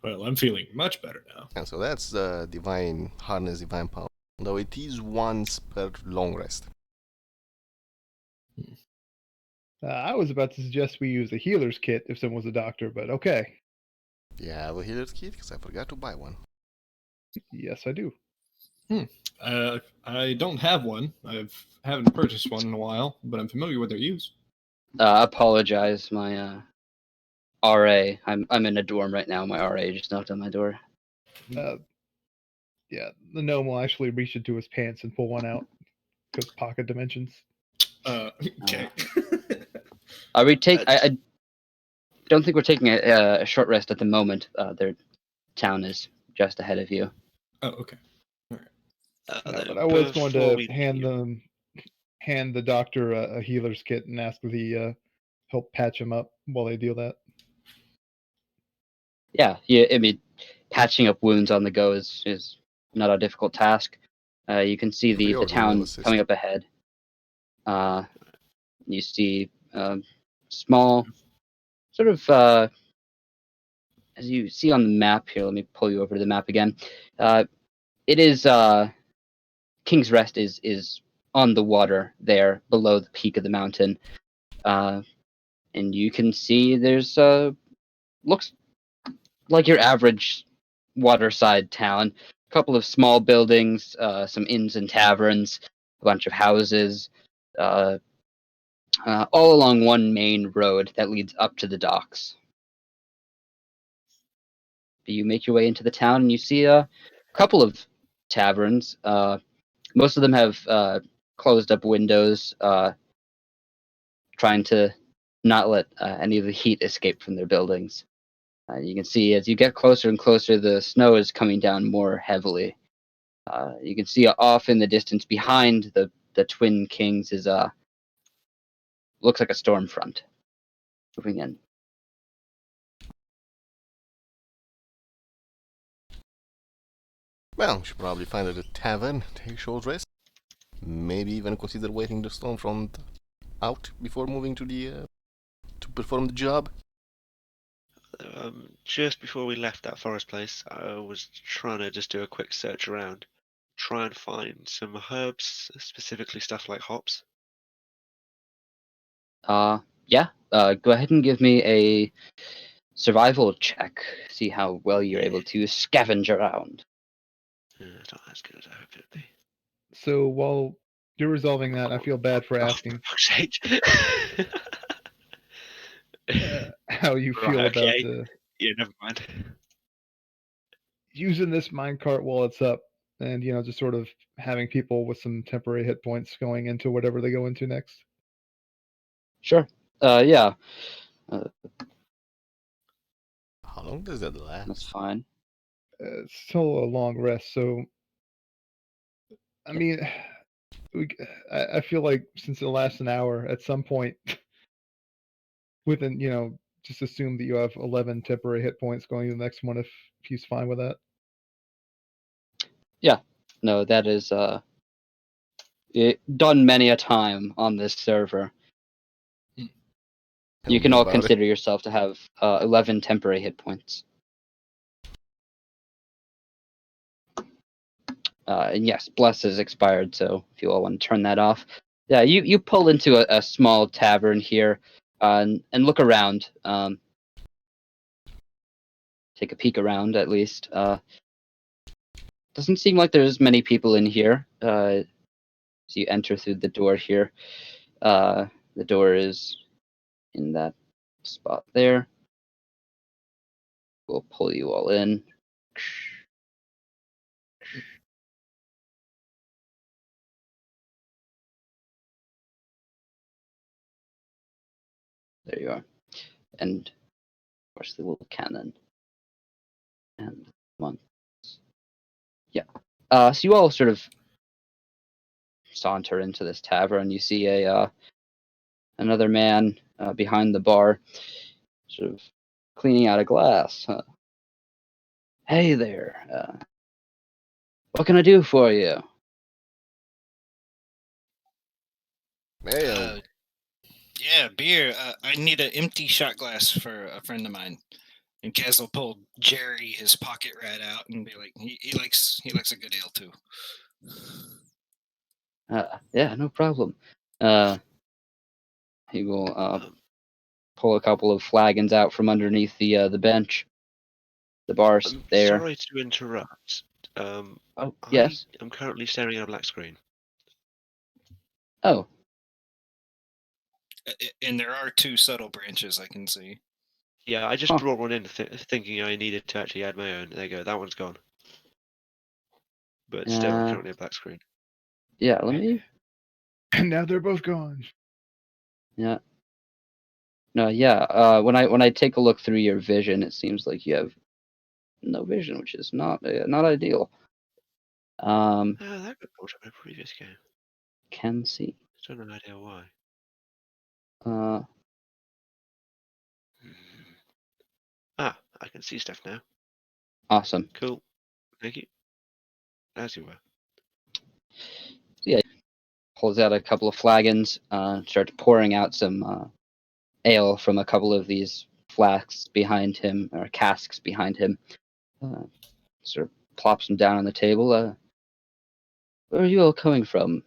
Speaker 6: Well, I'm feeling much better now.
Speaker 4: And so that's divine harness, divine power. Though it is once per long rest.
Speaker 3: I was about to suggest we use a healer's kit if someone was a doctor, but okay.
Speaker 4: Yeah, I have a healer's kit because I forgot to buy one.
Speaker 3: Yes, I do.
Speaker 6: I don't have one. Haven't purchased one in a while, but I'm familiar with their use.
Speaker 1: Apologize, my RA. I'm in a dorm right now. My RA just knocked on my door.
Speaker 3: Yeah, the gnome will actually reach into his pants and pull one out because pocket dimensions.
Speaker 6: Okay.
Speaker 1: We take. I don't think we're taking a short rest at the moment. Their town is just ahead of you.
Speaker 6: Oh, okay.
Speaker 3: But I was going to
Speaker 5: hand
Speaker 3: hand the doctor a healer's kit and ask if he help patch him up while they deal that.
Speaker 1: Yeah, I mean, patching up wounds on the go is not a difficult task. You can see the
Speaker 4: Riordin will
Speaker 1: town
Speaker 4: assist.
Speaker 1: coming up ahead. You see small, sort of, as you see on the map here. Let me pull you over to the map again. It is King's Rest is on the water there below the peak of the mountain, and you can see there's looks like your average waterside town. A couple of small buildings, some inns and taverns, a bunch of houses, all along one main road that leads up to the docks. You make your way into the town and you see a couple of taverns. Most of them have closed up windows, trying to not let any of the heat escape from their buildings. You can see as you get closer and closer, the snow is coming down more heavily. You can see off in the distance behind the Twin Kings is looks like a storm front moving in.
Speaker 4: Well, we should probably find a tavern, take a short rest. Maybe even consider waiting the storm front out before moving to the to perform the job.
Speaker 5: Just before we left that forest place, I was trying to just do a quick search around, try and find some herbs, specifically stuff like hops?
Speaker 1: Yeah. Go ahead and give me a survival check. See how well you're able to scavenge around.
Speaker 5: It's not as good as I hoped it would be.
Speaker 3: So while you're resolving that, I feel bad for asking
Speaker 5: Oh, for fuck's sake.
Speaker 3: how you feel
Speaker 5: Right,
Speaker 3: about
Speaker 5: okay. Yeah, never mind.
Speaker 3: using this minecart while it's up, and just sort of having people with some temporary hit points going into whatever they go into next.
Speaker 1: Sure. Yeah.
Speaker 4: How long does that
Speaker 1: That's
Speaker 4: last?
Speaker 1: fine.
Speaker 3: It's still a long rest, so I mean, I feel like since it lasts an hour, at some point, within just assume that you have 11 temporary hit points going to the next one if he's fine with that.
Speaker 1: Yeah. No, that is done many a time on this server.
Speaker 4: Tell
Speaker 1: You can
Speaker 4: me
Speaker 1: all
Speaker 4: about it.
Speaker 1: consider yourself to have 11 temporary hit points. And yes, Bless is expired, so if you all want to turn that off. Yeah, you pull into a small tavern here and look around. Take a peek around, at least. Doesn't seem like there's many people in here. As you enter through the door here. The door is in that spot there. We'll pull you all in. There you are. And, of course, the little cannon. And monks. Yeah. So you all sort of saunter into this tavern. You see another man behind the bar, sort of cleaning out a glass. Hey there. What can I do for you?
Speaker 4: Hey,
Speaker 2: Yeah, beer. I need an empty shot glass for a friend of mine. And Kaz will pull Jerry, his pocket rat, out and be like, he likes a good ale too.
Speaker 1: Yeah, no problem. He will pull a couple of flagons out from underneath the bench. The bar's
Speaker 5: I'm
Speaker 1: there.
Speaker 5: sorry to interrupt.
Speaker 1: Oh,
Speaker 5: I
Speaker 1: yes.
Speaker 5: am currently staring at a black screen.
Speaker 1: Oh,
Speaker 2: And there are two subtle branches I can see.
Speaker 5: Yeah, I just
Speaker 1: Huh.
Speaker 5: brought one in thinking I needed to actually add my own. There you go, that one's gone. But still, currently a black screen.
Speaker 1: yeah. Let me.
Speaker 3: And now they're both gone.
Speaker 1: Yeah. No, yeah. When I take a look through your vision, it seems like you have no vision, which is not ideal.
Speaker 5: Oh, that got brought up in a previous game.
Speaker 1: Can see.
Speaker 5: Still no idea why. Ah, I can see stuff now.
Speaker 1: Awesome.
Speaker 5: Cool. Thank you. As you were.
Speaker 1: Pulls out a couple of flagons. Starts pouring out some ale from a couple of these flasks behind him or casks behind him. Sort of plops them down on the table. Where are you all coming from?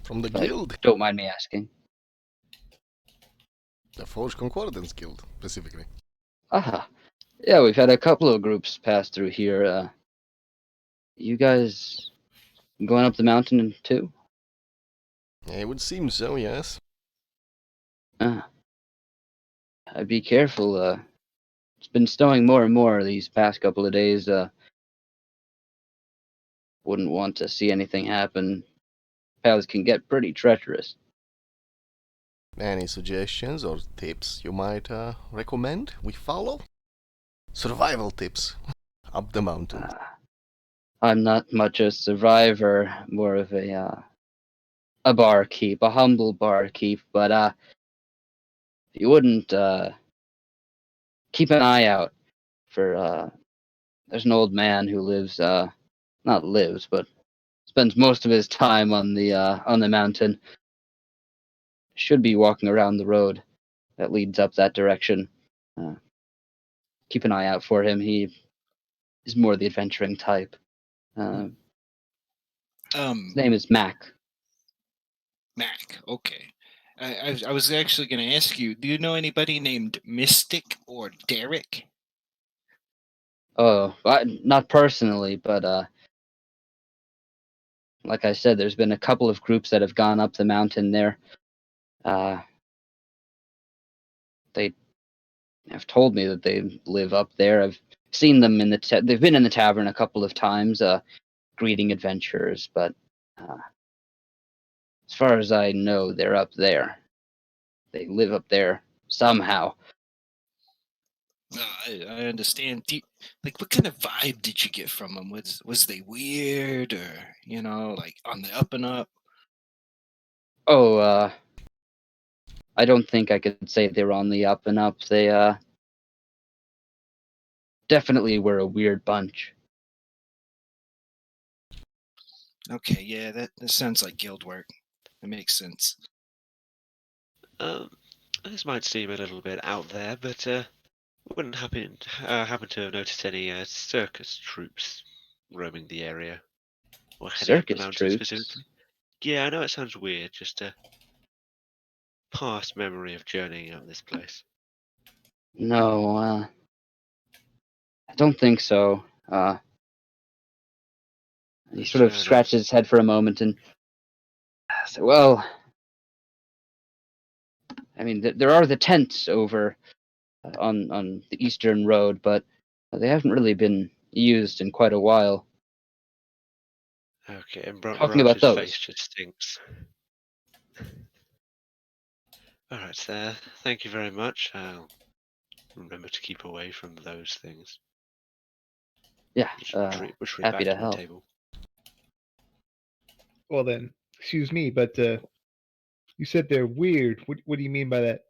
Speaker 4: from the
Speaker 1: If I
Speaker 4: guild,
Speaker 1: don't mind me asking.
Speaker 4: the Forged Concordance guild, specifically.
Speaker 1: Ah, yeah, we've had a couple of groups pass through here. You guys going up the mountain too?
Speaker 4: It would seem so, yes.
Speaker 1: I'd be careful. It's been snowing more and more these past couple of days. Wouldn't want to see anything happen. Paths can get pretty treacherous.
Speaker 4: Any suggestions or tips you might recommend we follow? Survival tips up the mountain.
Speaker 1: I'm not much a survivor, more of a barkeep, a humble barkeep. But if you wouldn't keep an eye out for there's an old man who lives not lives, but spends most of his time on the mountain. Should be walking around the road that leads up that direction. Keep an eye out for him. He is more the adventuring type. His name is Mac.
Speaker 2: Mac. Okay. I was actually going to ask you, do you know anybody named Mystic or Derek?
Speaker 1: Oh, not personally, but like I said, there's been a couple of groups that have gone up the mountain there. They have told me that they live up there. I've seen them in the they've been in the tavern a couple of times, greeting adventurers, but as far as I know, they're up there. They live up there somehow.
Speaker 2: I understand. Like, what kind of vibe did you get from them? Was they weird, or like on the up and up?
Speaker 1: Oh, I don't think I could say they're on the up and up. They definitely were a weird bunch.
Speaker 2: Okay, yeah, that sounds like guild work. It makes sense.
Speaker 5: This might seem a little bit out there, but wouldn't happen to have noticed any circus troops roaming the area or heading up the
Speaker 1: Circus
Speaker 5: mountain
Speaker 1: troops?
Speaker 5: specifically? Yeah, I know it sounds weird, just a past memory of journeying up this place.
Speaker 1: No, I don't think so. He sort of
Speaker 5: Fair
Speaker 1: scratched
Speaker 5: enough.
Speaker 1: his head for a moment and said, well, I mean, there are the tents over on the eastern road, but they haven't really been used in quite a while.
Speaker 5: Okay, and
Speaker 1: Talking about
Speaker 5: Branch's face
Speaker 1: those.
Speaker 5: just stinks. Alright, sir. Thank you very much. I'll remember to keep away from those things.
Speaker 1: Yeah,
Speaker 5: Retreat
Speaker 1: happy
Speaker 5: back
Speaker 1: to
Speaker 5: to my
Speaker 1: help.
Speaker 5: table.
Speaker 3: Well then, excuse me, but you said they're weird. What do you mean by that?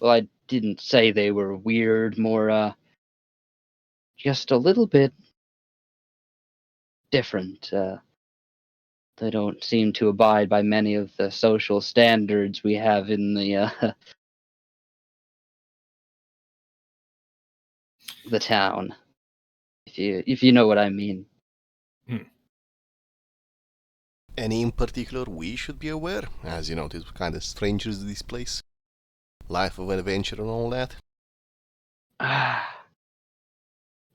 Speaker 1: Well, I didn't say they were weird, more, just a little bit different. They don't seem to abide by many of the social standards we have in the the town. If you know what I mean.
Speaker 4: Any in particular we should be aware? As you know, these kind of strangers to this place. Life of an adventure and all that.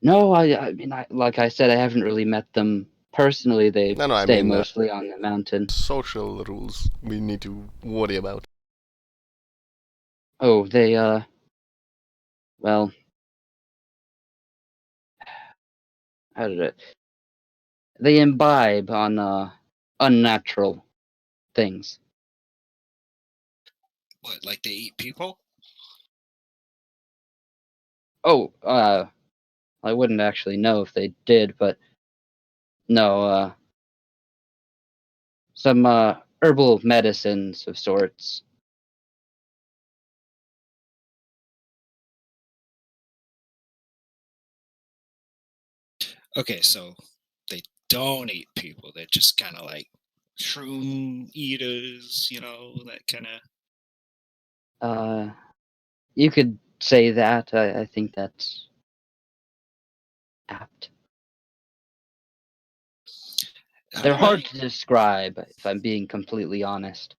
Speaker 1: No, I mean, like I said, I haven't really met them personally. They
Speaker 4: No, I
Speaker 1: stay
Speaker 4: mean
Speaker 1: mostly on the mountain.
Speaker 4: social rules we need to worry about.
Speaker 1: Oh, they, well, how did it? They imbibe on unnatural things.
Speaker 2: What, like they eat people?
Speaker 1: Oh, I wouldn't actually know if they did, but no, some herbal medicines of sorts.
Speaker 2: Okay, so they don't eat people. They're just kind of like shroom eaters, that kind of.
Speaker 1: You could say that. I think that's apt. They're hard to describe, if I'm being completely honest.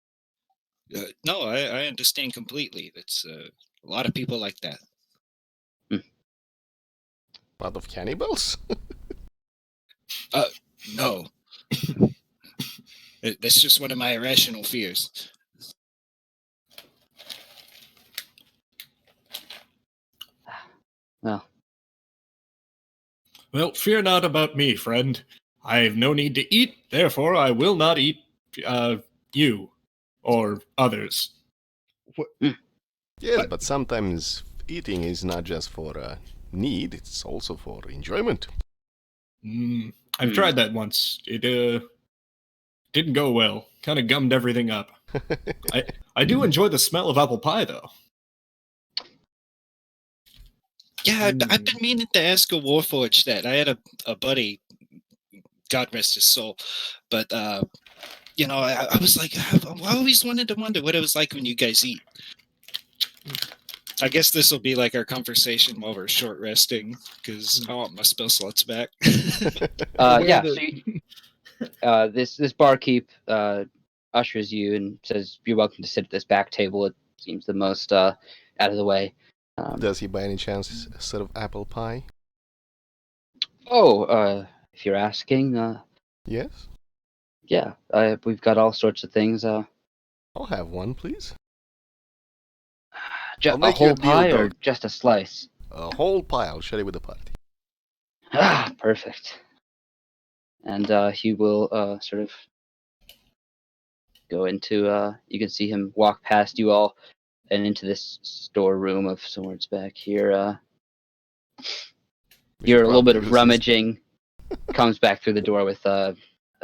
Speaker 2: No, I understand completely. That's a lot of people like that.
Speaker 4: Part of cannibals?
Speaker 2: No. That's just one of my irrational fears.
Speaker 6: Well, fear not about me, friend. I have no need to eat, therefore I will not eat you or others.
Speaker 4: Yes, but sometimes eating is not just for need, it's also for enjoyment.
Speaker 6: I've tried that once. It didn't go well. Kind of gummed everything up. I do enjoy the smell of apple pie, though.
Speaker 2: Yeah, I've been meaning to ask a Warforged that. I had a buddy, God rest his soul, but I was like, I always wanted to wonder what it was like when you guys eat. I guess this will be like our conversation while we're short resting because I want my spell slots back.
Speaker 3: Aware
Speaker 1: Yeah.
Speaker 3: that-
Speaker 1: So this barkeep ushers you and says you're welcome to sit at this back table. It seems the most out of the way.
Speaker 4: Does he by any chance serve apple pie?
Speaker 1: If you're asking,
Speaker 4: Yes?
Speaker 1: yeah, we've got all sorts of things.
Speaker 4: I'll have one, please.
Speaker 1: A
Speaker 4: make you a
Speaker 1: whole
Speaker 4: deal,
Speaker 1: pie or
Speaker 4: dog.
Speaker 1: just a slice?
Speaker 4: A whole pie. I'll share it with the party.
Speaker 1: Ah, perfect. And he will sort of go into. You can see him walk past you all and into this storeroom of swords back here.
Speaker 4: We
Speaker 1: You're
Speaker 4: should
Speaker 1: a little bit
Speaker 4: probably
Speaker 1: of
Speaker 4: use this.
Speaker 1: rummaging. Comes back through the door with a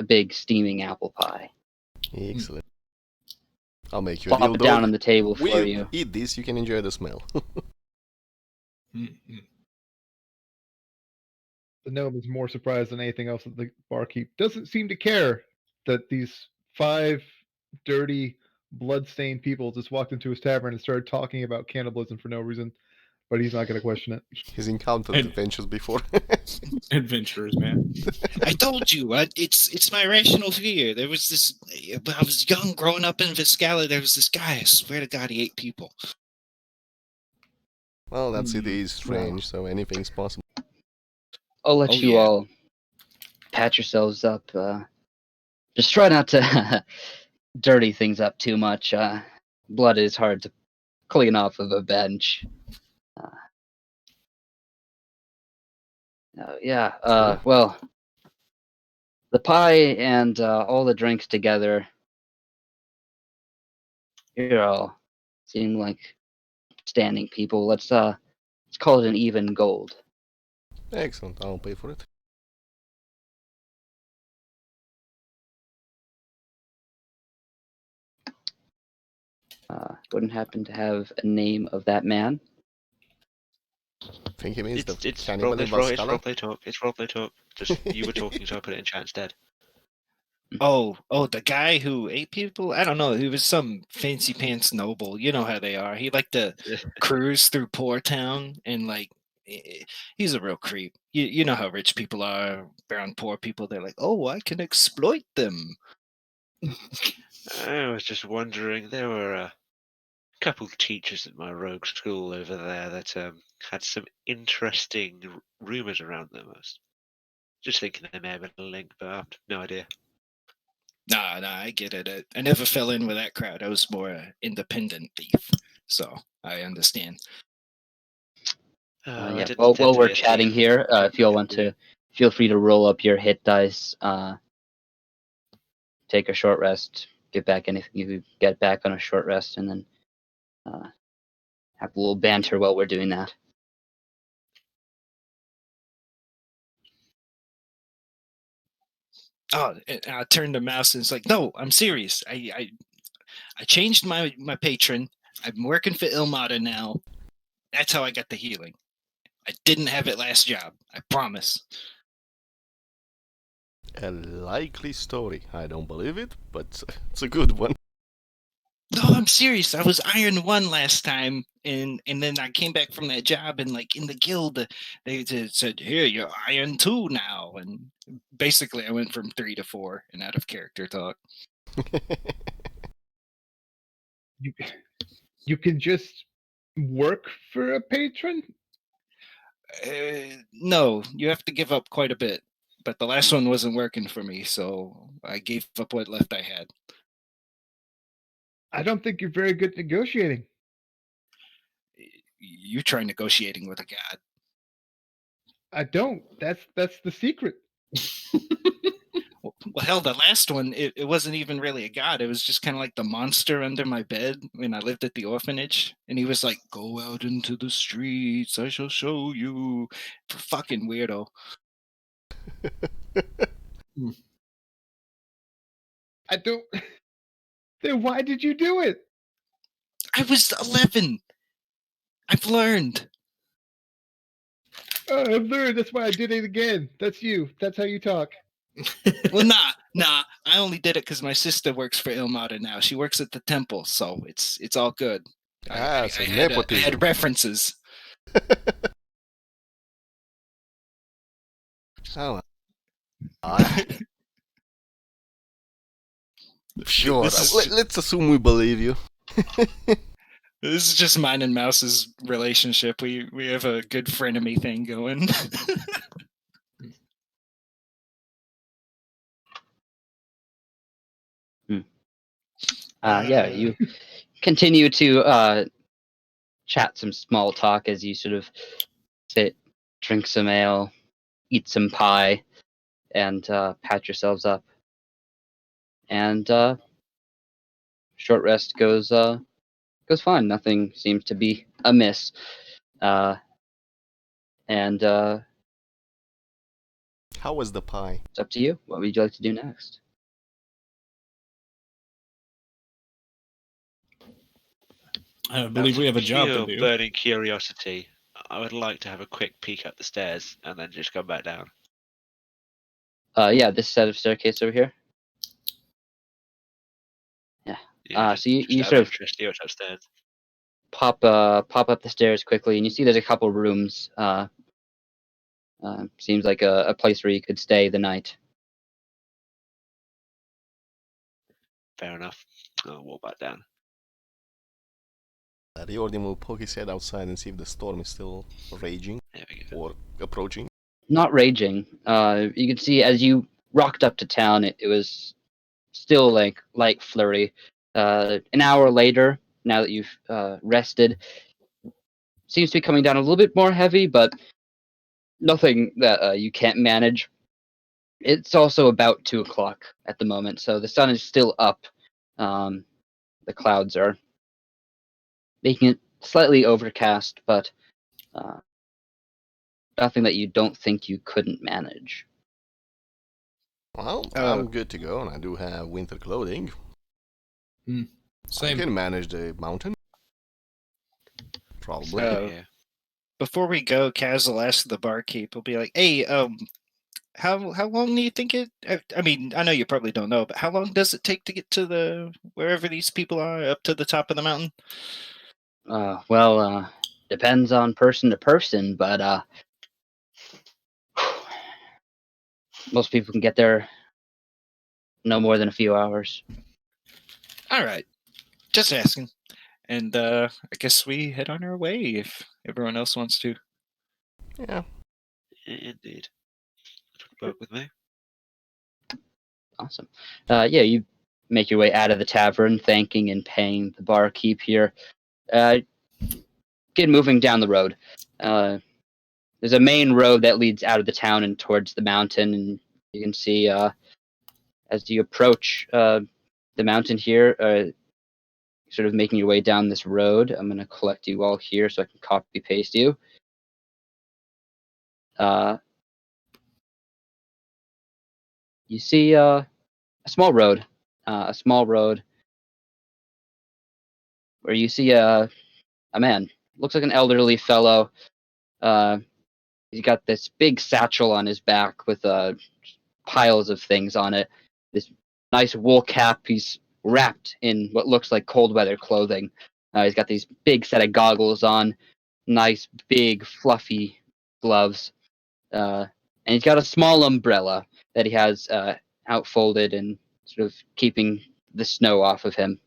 Speaker 1: big steaming apple pie.
Speaker 4: Excellent. I'll make you a
Speaker 1: Plop
Speaker 4: deal,
Speaker 1: it
Speaker 4: dog.
Speaker 1: down on the table for
Speaker 4: We'll
Speaker 1: you.
Speaker 4: eat this. You can enjoy the smell.
Speaker 6: Mm-mm.
Speaker 3: The gnome is more surprised than anything else that the barkeep doesn't seem to care that these 5 dirty, blood-stained people just walked into his tavern and started talking about cannibalism for no reason. But he's not going to question it.
Speaker 4: He's encountered
Speaker 6: And-
Speaker 4: adventures before.
Speaker 6: Adventurers, man.
Speaker 2: I told you, it's my rational fear. There was this. When I was young, growing up in Viscala, there was this guy. I swear to God, he ate people.
Speaker 4: Well, that city is
Speaker 3: Wow.
Speaker 4: strange, so anything's possible.
Speaker 1: I'll let
Speaker 2: Oh,
Speaker 1: you
Speaker 2: yeah.
Speaker 1: all pat yourselves up. Just try not to dirty things up too much. Blood is hard to clean off of a bench.
Speaker 4: Sure.
Speaker 1: Well, the pie and all the drinks together, you all seem like standing people. Let's call it an even gold.
Speaker 4: Excellent. I'll pay for it.
Speaker 1: Wouldn't happen to have a name of that man.
Speaker 4: Think he means the
Speaker 5: It's
Speaker 4: cannibal in
Speaker 5: it's
Speaker 4: Valhalla?
Speaker 5: roleplay talk. It's roleplay talk. Just you were talking, so I put it in chat instead.
Speaker 2: Oh, the guy who ate people? I don't know. He was some fancy pants noble. You know how they are. He liked to cruise through Poor Town and he's a real creep. You know how rich people are around poor people. They're like, oh, I can exploit them.
Speaker 5: I was just wondering. There were a couple of teachers at my rogue school over there that had some interesting rumors around them. I was just thinking there may have been a link, but I have no idea.
Speaker 2: Nah, I get it. I never fell in with that crowd. I was more an independent thief, so I understand.
Speaker 5: I
Speaker 1: Yeah.
Speaker 5: didn't
Speaker 1: While
Speaker 5: intend to
Speaker 1: we're
Speaker 5: be a
Speaker 1: chatting
Speaker 5: thief.
Speaker 1: here, if you all want to, feel free to roll up your hit dice. Take a short rest. Get back anything you get back on a short rest, and then have a little banter while we're doing that.
Speaker 2: Oh, and I turned to Mouse and it's like, no, I'm serious. I changed my patron. I'm working for Ilmata now. That's how I got the healing. I didn't have it last job. I promise.
Speaker 4: A likely story. I don't believe it, but it's a good one.
Speaker 2: No, I'm serious. I was Iron 1 last time, and then I came back from that job, and in the guild, they said, "Here, you're Iron 2 now." And basically, I went from 3 to 4 and out of character talk.
Speaker 3: You can just work for a patron?
Speaker 2: No, you have to give up quite a bit. But the last one wasn't working for me, so I gave up what left I had.
Speaker 3: I don't think you're very good at negotiating.
Speaker 2: You try negotiating with a god.
Speaker 3: I don't. That's the secret.
Speaker 2: Well, hell, the last one, it wasn't even really a god. It was just kind of like the monster under my bed when I lived at the orphanage. And he was like, go out into the streets. I shall show you. Fucking weirdo.
Speaker 3: I don't. Then why did you do it?
Speaker 2: I was 11. I've learned.
Speaker 3: Oh, I've learned. That's why I did it again. That's you. That's how you talk.
Speaker 2: Well, nah. I only did it because my sister works for Ilmata now. She works at the temple, so it's all good.
Speaker 4: So
Speaker 2: I
Speaker 4: nepotism.
Speaker 2: had references.
Speaker 4: Oh, sure.
Speaker 2: This is-
Speaker 4: Let's assume we believe you.
Speaker 2: This is just mine and Mouse's relationship. We have a good frenemy thing going.
Speaker 1: Yeah, you continue to chat some small talk as you sort of sit, drink some ale, eat some pie, and pat yourselves up. And short rest goes fine. Nothing seems to be amiss. And
Speaker 4: How was the pie?
Speaker 1: it's up to you. What would you like to do next?
Speaker 6: I believe we have a job to
Speaker 5: Pure
Speaker 6: do.
Speaker 5: burning curiosity. I would like to have a quick peek up the stairs and then just come back down.
Speaker 1: Yeah, this set of staircase over here.
Speaker 5: Yeah,
Speaker 1: So you
Speaker 5: just out
Speaker 1: sort of
Speaker 5: interest, see what's upstairs.
Speaker 1: pop up the stairs quickly, and you see there's a couple rooms. Seems like a place where you could stay the night.
Speaker 5: Fair enough. I'll walk back down.
Speaker 4: Riordin will poke his head outside and see if the storm is still raging
Speaker 5: There we go.
Speaker 4: or approaching.
Speaker 1: Not raging. You can see as you rocked up to town, it was still like light flurry. An hour later, now that you've rested, seems to be coming down a little bit more heavy, but nothing that you can't manage. It's also about 2 o'clock at the moment, so the sun is still up. The clouds are making it slightly overcast, but nothing that you don't think you couldn't manage.
Speaker 4: Well, I'm good to go, and I do have winter clothing. I
Speaker 6: Same.
Speaker 4: can manage the mountain. Probably.
Speaker 5: Yeah.
Speaker 2: Before we go, Kaz will ask the barkeep. He'll be like, "Hey, how long do you think it? I mean, I know you probably don't know, but how long does it take to get to the wherever these people are up to the top of the mountain?"
Speaker 1: Well, depends on person to person, but most people can get there no more than a few hours.
Speaker 2: All right, just asking. And I guess we head on our way if everyone else wants to.
Speaker 4: Yeah.
Speaker 5: Indeed. Work with me.
Speaker 1: Awesome. Yeah, you make your way out of the tavern, thanking and paying the barkeep here. Get moving down the road. There's a main road that leads out of the town and towards the mountain, and you can see as you approach the mountain here, sort of making your way down this road. I'm going to collect you all here so I can copy paste you. You see a small road where you see a man. Looks like an elderly fellow. He's got this big satchel on his back with piles of things on it. This nice wool cap. He's wrapped in what looks like cold weather clothing. He's got these big set of goggles on, nice big fluffy gloves, and he's got a small umbrella that he has outfolded and sort of keeping the snow off of him.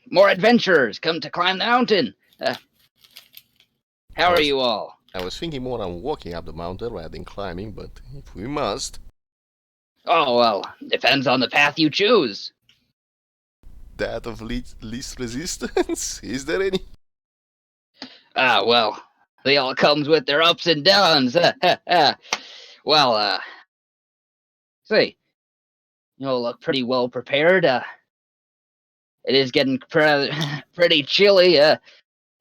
Speaker 1: More adventurers come to climb the mountain. How are you all?
Speaker 4: I was thinking more on walking up the mountain rather than climbing, but if we must.
Speaker 1: Oh, well, depends on the path you choose.
Speaker 4: That of least resistance? Is there any?
Speaker 1: Well, they all comes with their ups and downs. Well, see, you all look pretty well prepared. It is getting pretty chilly.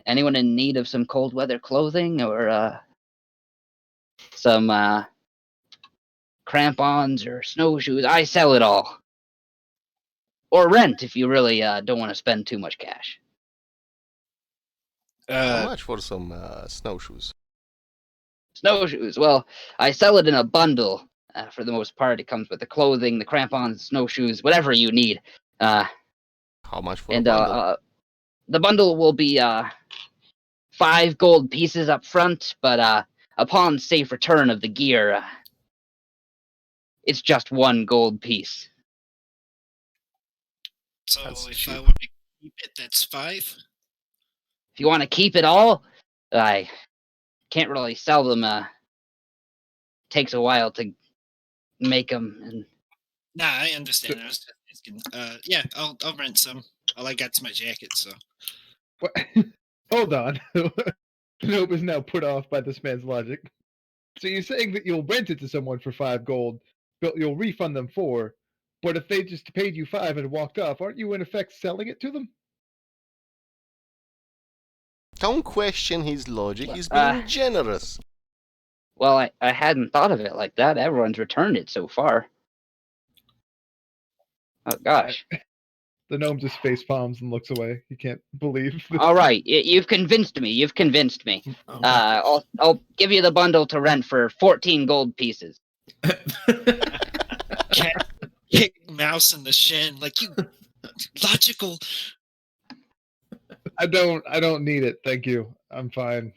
Speaker 1: Anyone in need of some cold weather clothing or some crampons or snowshoes? I sell it all. Or rent if you really don't want to spend too much cash.
Speaker 4: How much for some snowshoes?
Speaker 1: Snowshoes, well, I sell it in a bundle. For the most part, it comes with the clothing, the crampons, snowshoes, whatever you need.
Speaker 4: How How much for
Speaker 1: And
Speaker 4: a bundle?
Speaker 1: the bundle will be 5 gold pieces up front, but upon safe return of the gear, it's just 1 gold piece.
Speaker 2: So
Speaker 4: That's
Speaker 2: if
Speaker 4: cheap.
Speaker 2: I want to keep it, that's 5.
Speaker 1: If you want to keep it all, I can't really sell them. Takes a while to make them. And
Speaker 2: Nah, I understand. I was just asking. Yeah, I'll rent some. All I got's my jacket, so.
Speaker 3: What? Hold on. Nope is now put off by this man's logic. So you're saying that you'll rent it to someone for 5 gold, but you'll refund them 4. But if they just paid you 5 and walked off, aren't you in effect selling it to them?
Speaker 4: Don't question his logic. He's being generous.
Speaker 1: well, I hadn't thought of it like that. Everyone's returned it so far. Oh gosh!
Speaker 3: The gnome just face palms and looks away. He can't believe this.
Speaker 1: All right, you've convinced me. You've convinced me.
Speaker 6: Oh.
Speaker 1: I'll give you the bundle to rent for 14 gold pieces.
Speaker 2: Cat kick mouse in the shin, like you logical.
Speaker 3: I don't need it. Thank you. I'm fine.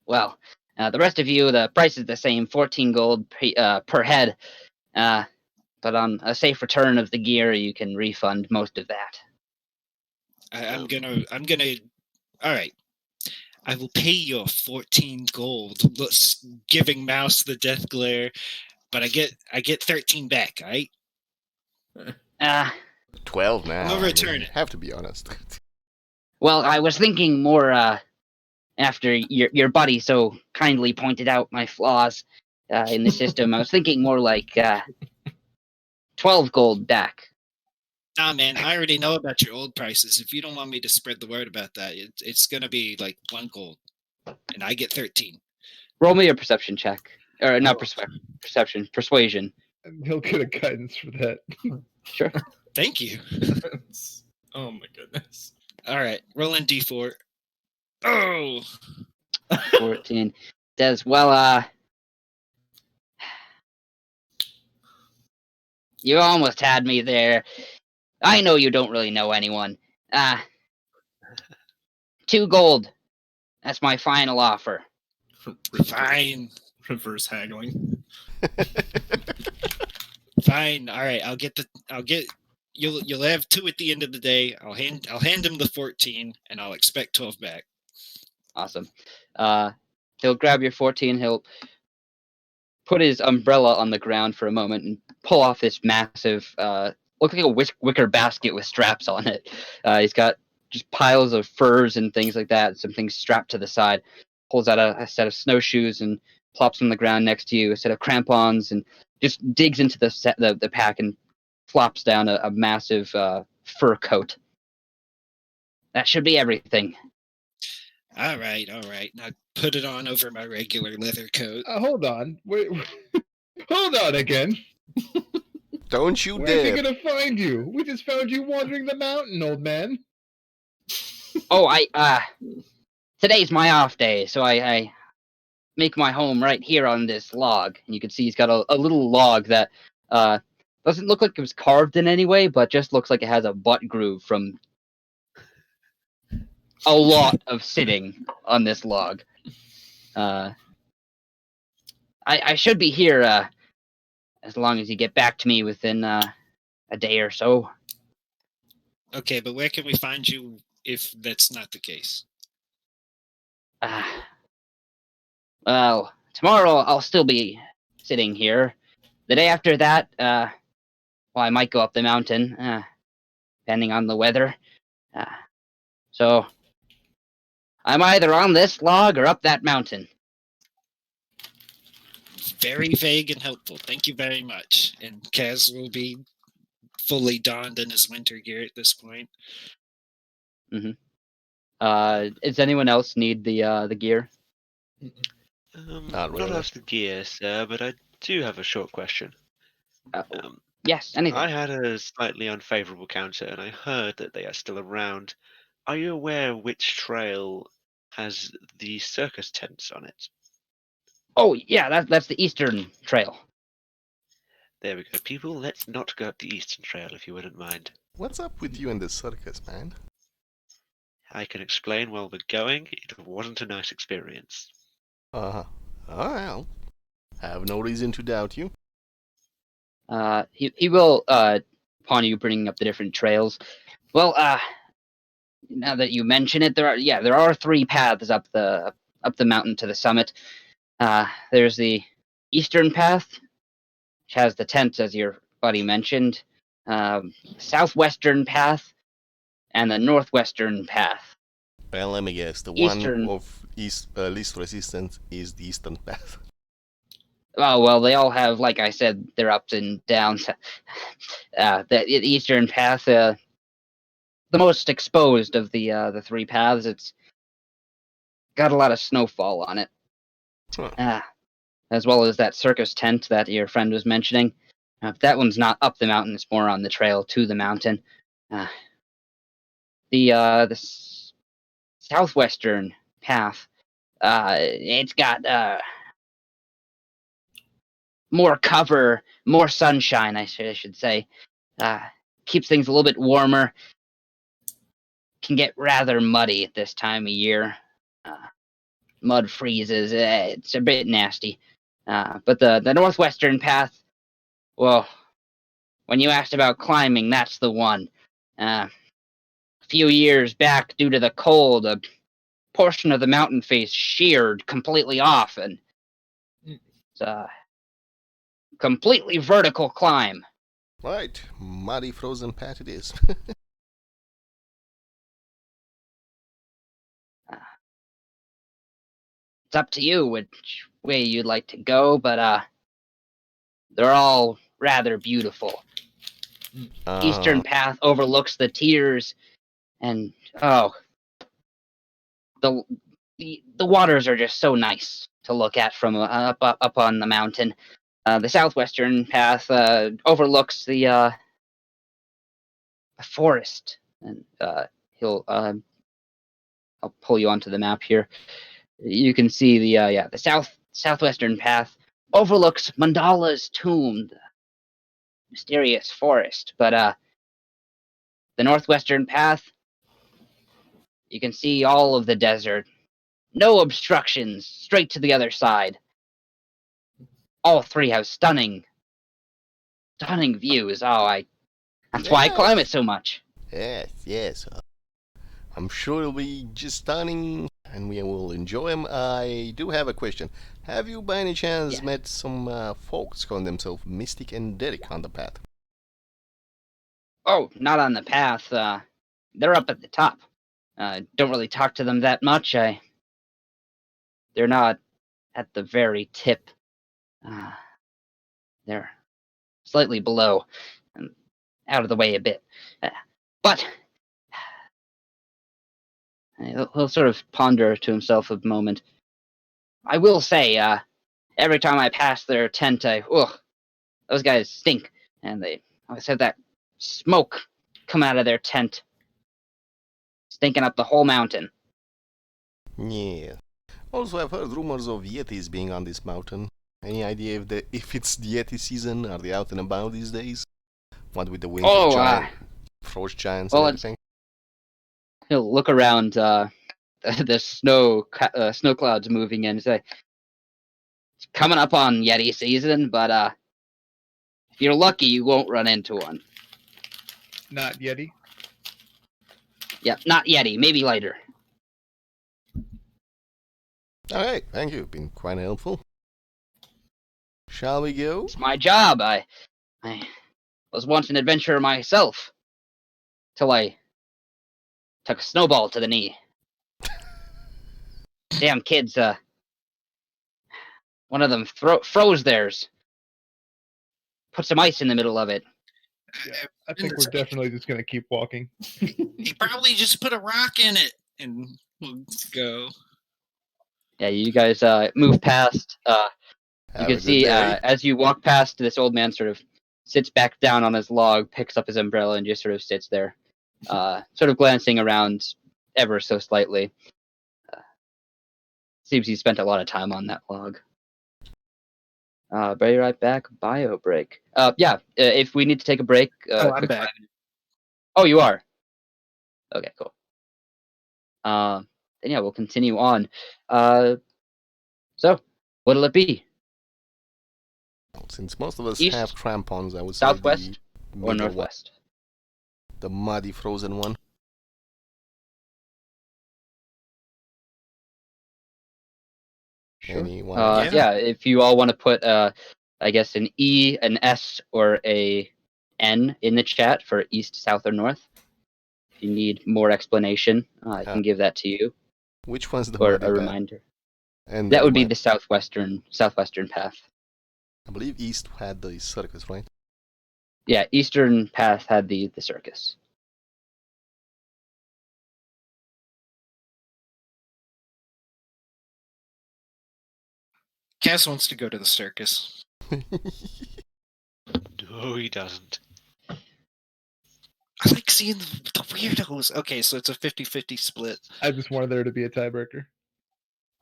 Speaker 1: Well, the rest of you, the price is the same, 14 gold per head. But on a safe return of the gear, you can refund most of that.
Speaker 2: I'm gonna. All right. I will pay your 14 gold. Let's giving mouse the death glare, but I get 13 back. All right.
Speaker 4: 12 now.
Speaker 2: I'm gonna return it.
Speaker 4: Have to be honest.
Speaker 1: Well, I was thinking more after your buddy so kindly pointed out my flaws in the system. I was thinking more like 12 gold back.
Speaker 2: Nah, man, I already know about your old prices. If you don't want me to spread the word about that, it's gonna be like 1 gold, and I get 13.
Speaker 1: Roll me a perception check, or not
Speaker 3: Oh.
Speaker 1: perception, persuasion.
Speaker 3: And he'll get a guidance for that.
Speaker 1: Sure.
Speaker 2: Thank you.
Speaker 6: Oh my goodness.
Speaker 2: All right, rolling D4. Oh,
Speaker 1: 14. Says, well, you almost had me there. I know you don't really know anyone. 2 gold. That's my final offer.
Speaker 2: fine,
Speaker 6: Reverse haggling.
Speaker 2: fine. All right, I'll get. You'll have 2 at the end of the day. I'll hand him the 14, and I'll expect 12 back.
Speaker 1: Awesome. He'll grab your 14. He'll put his umbrella on the ground for a moment and pull off this massive, look like a wicker basket with straps on it. He's got just piles of furs and things like that, some things strapped to the side. Pulls out a set of snowshoes and plops them on the ground next to you, a set of crampons, and just digs into the pack and flops down a massive fur coat. That should be everything.
Speaker 2: All right. Now put it on over my regular leather coat.
Speaker 3: Hold on. Wait. Hold on again.
Speaker 4: Don't you
Speaker 3: Where's he
Speaker 4: dare.
Speaker 3: gonna find you? We just found you wandering the mountain, old man.
Speaker 1: Oh, today's my off day, so I make my home right here on this log. And you can see he's got a little log that doesn't look like it was carved in any way, but just looks like it has a butt groove from a lot of sitting on this log. I should be here as long as you get back to me within a day or so.
Speaker 2: Okay, but where can we find you if that's not the case?
Speaker 1: Well, tomorrow I'll still be sitting here. The day after that, well, I might go up the mountain, depending on the weather. So I'm either on this log or up that mountain.
Speaker 2: Very vague and helpful. Thank you very much. And Kaz will be fully donned in his winter gear at this point.
Speaker 1: Does anyone else need the gear?
Speaker 4: Not really.
Speaker 5: Not after gear, sir, but I do have a short question.
Speaker 1: Yes, anything.
Speaker 5: I had a slightly unfavorable counter, and I heard that they are still around. Are you aware which trail has the circus tents on it?
Speaker 1: Oh, yeah, that's the Eastern Trail.
Speaker 5: There we go. People, let's not go up the Eastern Trail if you wouldn't mind.
Speaker 4: What's up with you and the circus, man?
Speaker 5: I can explain while we're going. It wasn't a nice experience.
Speaker 4: Uh-huh. Well, I have no reason to doubt you.
Speaker 1: He will, upon you bringing up the different trails. Well, now that you mention it, there are 3 paths up the mountain to the summit. There's the eastern path, which has the tent, as your buddy mentioned. Southwestern path, and the northwestern path.
Speaker 4: Well, let me guess. The
Speaker 1: Eastern.
Speaker 4: one of least resistance is the eastern path.
Speaker 1: Oh well, they all have, like I said, their ups and downs. The eastern path, the most exposed of the 3 paths. It's got a lot of snowfall on it,
Speaker 4: Huh.
Speaker 1: as well as that circus tent that your friend was mentioning. That one's not up the mountain; it's more on the trail to the mountain. The southwestern path, it's got more cover, more sunshine. I should say. Keeps things a little bit warmer. Can get rather muddy at this time of year. Mud freezes. It's a bit nasty. But the northwestern path, well, when you asked about climbing, that's the one. A few years back, due to the cold, a portion of the mountain face sheared completely off, and it's a completely vertical climb.
Speaker 4: Right, muddy frozen path it is.
Speaker 1: It's up to you which way you'd like to go, but they're all rather beautiful. Eastern path overlooks the tiers, and the waters are just so nice to look at from up on the mountain. The southwestern path overlooks the forest, and I'll pull you onto the map here. You can see the southwestern path overlooks Mandala's tomb, the mysterious forest. But the northwestern path, you can see all of the desert. No obstructions, straight to the other side. All 3 have stunning views. That's why I climb it so much.
Speaker 4: Yes. I'm sure it'll be just stunning, and we will enjoy them. I do have a question. Have you, by any chance, met some folks calling themselves Mystic and Derek on the path?
Speaker 1: Oh, not on the path. They're up at the top. Don't really talk to them that much. They're not at the very tip. They're slightly below, and out of the way a bit. But he'll sort of ponder to himself a moment. I will say, every time I pass their tent, those guys stink, and they always have that smoke come out of their tent, stinking up the whole mountain.
Speaker 4: Yeah. Also, I've heard rumors of Yetis being on this mountain. Any idea if it's the Yeti season? Are they out and about these days? What with the winter frost giants and everything?
Speaker 1: He'll look around the snow clouds moving in and say, it's coming up on Yeti season, but if you're lucky, you won't run into one.
Speaker 3: Not Yeti?
Speaker 1: Yeah, not Yeti, maybe later.
Speaker 4: Alright, thank you. Been quite helpful. Shall we go?
Speaker 1: It's my job. I was once an adventurer myself, till I took a snowball to the knee. Damn kids, one of them froze theirs. Put some ice in the middle of it.
Speaker 3: Yeah, I think we're definitely just going to keep walking.
Speaker 2: He probably just put a rock in it and we'll go.
Speaker 1: Yeah, you guys move past. You can see as you walk past, this old man sort of sits back down on his log, picks up his umbrella, and just sort of sits there, sort of glancing around ever so slightly. Seems he spent a lot of time on that log. Be right back. Bio break. If we need to take a break.
Speaker 2: I'm back.
Speaker 1: Oh, you are. Okay, cool. Then yeah, we'll continue on. So, what'll it be?
Speaker 4: Since most of us
Speaker 1: East,
Speaker 4: have crampons, I would say the
Speaker 1: southwest, or
Speaker 4: middle one,
Speaker 1: northwest?
Speaker 4: the muddy frozen one.
Speaker 3: Sure.
Speaker 4: Anyone?
Speaker 1: Yeah, if you all want to put, I guess, an E, an S, or a N in the chat for east, south, or north. If you need more explanation, I can give that to you,
Speaker 4: Which one's the
Speaker 1: or
Speaker 4: muddy
Speaker 1: a
Speaker 4: path?
Speaker 1: reminder.
Speaker 4: And
Speaker 1: That would be
Speaker 4: remind-
Speaker 1: the southwestern path.
Speaker 4: I believe East had the circus, right?
Speaker 1: Yeah, eastern path had the circus.
Speaker 2: Cass wants to go to the circus.
Speaker 5: No, he doesn't.
Speaker 2: I like seeing the weirdos. Okay, so it's a 50-50 split.
Speaker 3: I just wanted there to be a tiebreaker.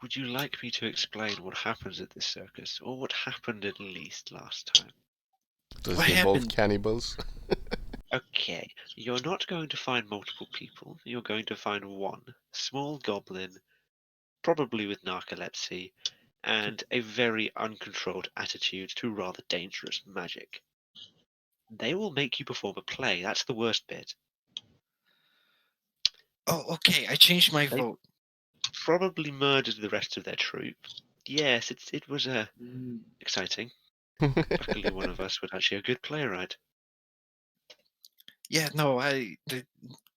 Speaker 5: Would you like me to explain what happens at this circus, or what happened at least last time?
Speaker 4: Does
Speaker 2: What
Speaker 4: it involve
Speaker 2: happened?
Speaker 4: cannibals?
Speaker 5: Okay, you're not going to find multiple people. You're going to find one small goblin, probably with narcolepsy, and a very uncontrolled attitude to rather dangerous magic. They will make you perform a play. That's the worst bit.
Speaker 2: Oh, okay. I changed my
Speaker 5: They-
Speaker 2: vote.
Speaker 5: Probably murdered the rest of their troop. Yes, it was exciting. Luckily, one of us was actually a good playwright.
Speaker 2: Yeah, no,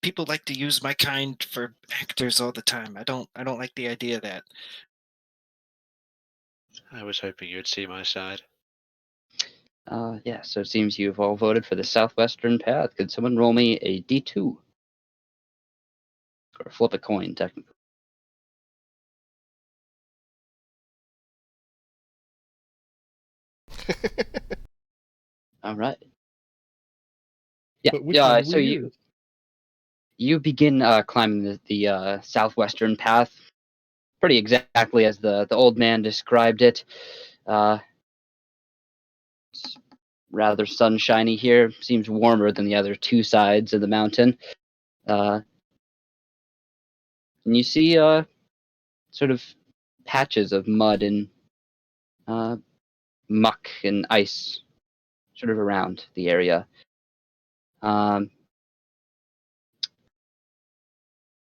Speaker 2: people like to use my kind for actors all the time. I don't like the idea of that.
Speaker 5: I was hoping you'd see my side.
Speaker 1: Yeah, so it seems you've all voted for the southwestern path. Could someone roll me a D2? Or flip a coin, technically. All right. Yeah,
Speaker 3: But which one
Speaker 1: so
Speaker 3: we use?
Speaker 1: you begin climbing the southwestern path, pretty exactly as the old man described it. It's rather sunshiny here. Seems warmer than the other two sides of the mountain. And you see sort of patches of mud and muck and ice sort of around the area.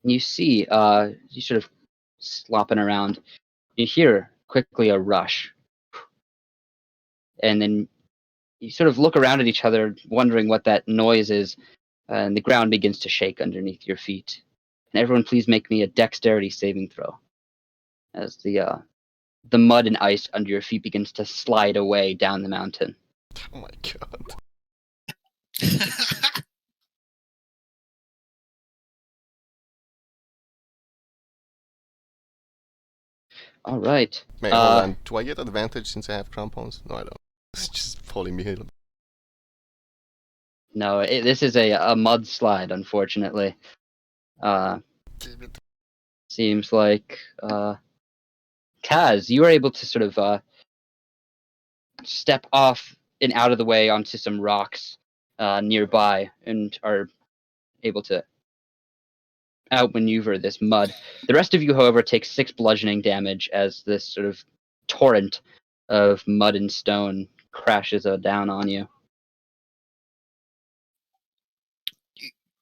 Speaker 1: You see you sort of slopping around. You hear quickly a rush. And then you sort of look around at each other, wondering what that noise is, and the ground begins to shake underneath your feet. And everyone, please make me a dexterity saving throw, as the mud and ice under your feet begins to slide away down the mountain.
Speaker 4: Oh my god.
Speaker 1: All right.
Speaker 4: Man, hold on. Do I get advantage since I have crampons? No, I don't. It's just pulling me in.
Speaker 1: No, this is a mudslide, unfortunately.
Speaker 4: Damn it.
Speaker 1: Seems like Kaz, you were able to sort of step off and out of the way onto some rocks nearby and are able to outmaneuver this mud. The rest of you, however, take 6 bludgeoning damage as this sort of torrent of mud and stone crashes down on you.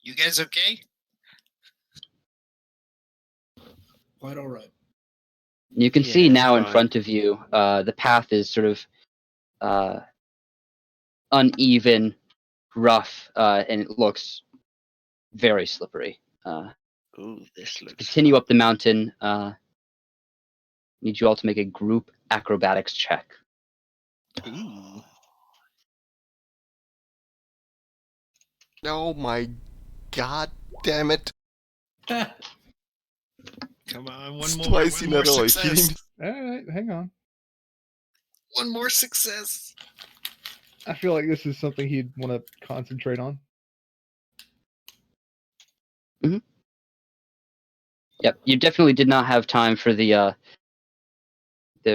Speaker 2: You guys okay?
Speaker 6: Quite all right.
Speaker 1: You can see
Speaker 5: Yeah,
Speaker 1: now in
Speaker 5: fine.
Speaker 1: front of you, the path is sort of uneven, rough, and it looks very slippery.
Speaker 5: Ooh, this looks
Speaker 1: Continue
Speaker 5: fun.
Speaker 1: up the mountain. Need you all to make a group acrobatics check.
Speaker 2: Ooh.
Speaker 4: Oh my god damn it.
Speaker 2: Come on, one
Speaker 4: It's
Speaker 2: more.
Speaker 4: twice
Speaker 2: One
Speaker 4: in a
Speaker 2: more
Speaker 4: row, are you
Speaker 2: success.
Speaker 4: kidding?
Speaker 3: Alright, hang on.
Speaker 2: One more success.
Speaker 3: I feel like this is something he'd want to concentrate on.
Speaker 1: Yep, you definitely did not have time for the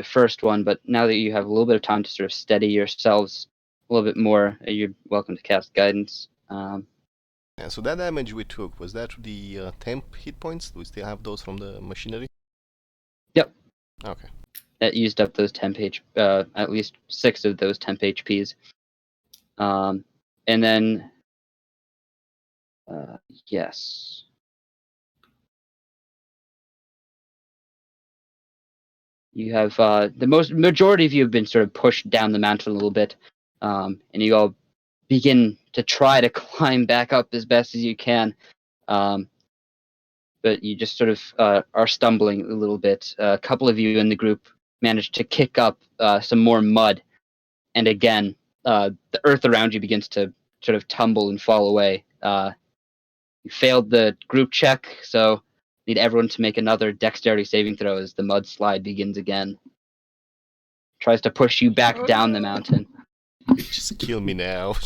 Speaker 1: first one, but now that you have a little bit of time to sort of steady yourselves a little bit more, you're welcome to cast guidance.
Speaker 4: Yeah, so that damage we took, was that the temp hit points? Do we still have those from the machinery?
Speaker 1: Yep.
Speaker 4: Okay.
Speaker 1: That used up those temp at least 6 of those temp HPs. And then, yes. You have the majority of you have been sort of pushed down the mountain a little bit, and you all begin to try to climb back up as best as you can, but you just sort of are stumbling a little bit. A couple of you in the group manage to kick up some more mud, and again, the earth around you begins to sort of tumble and fall away. You failed the group check, so need everyone to make another dexterity saving throw as the mudslide begins again. Tries to push you back down the mountain.
Speaker 4: Just kill me now.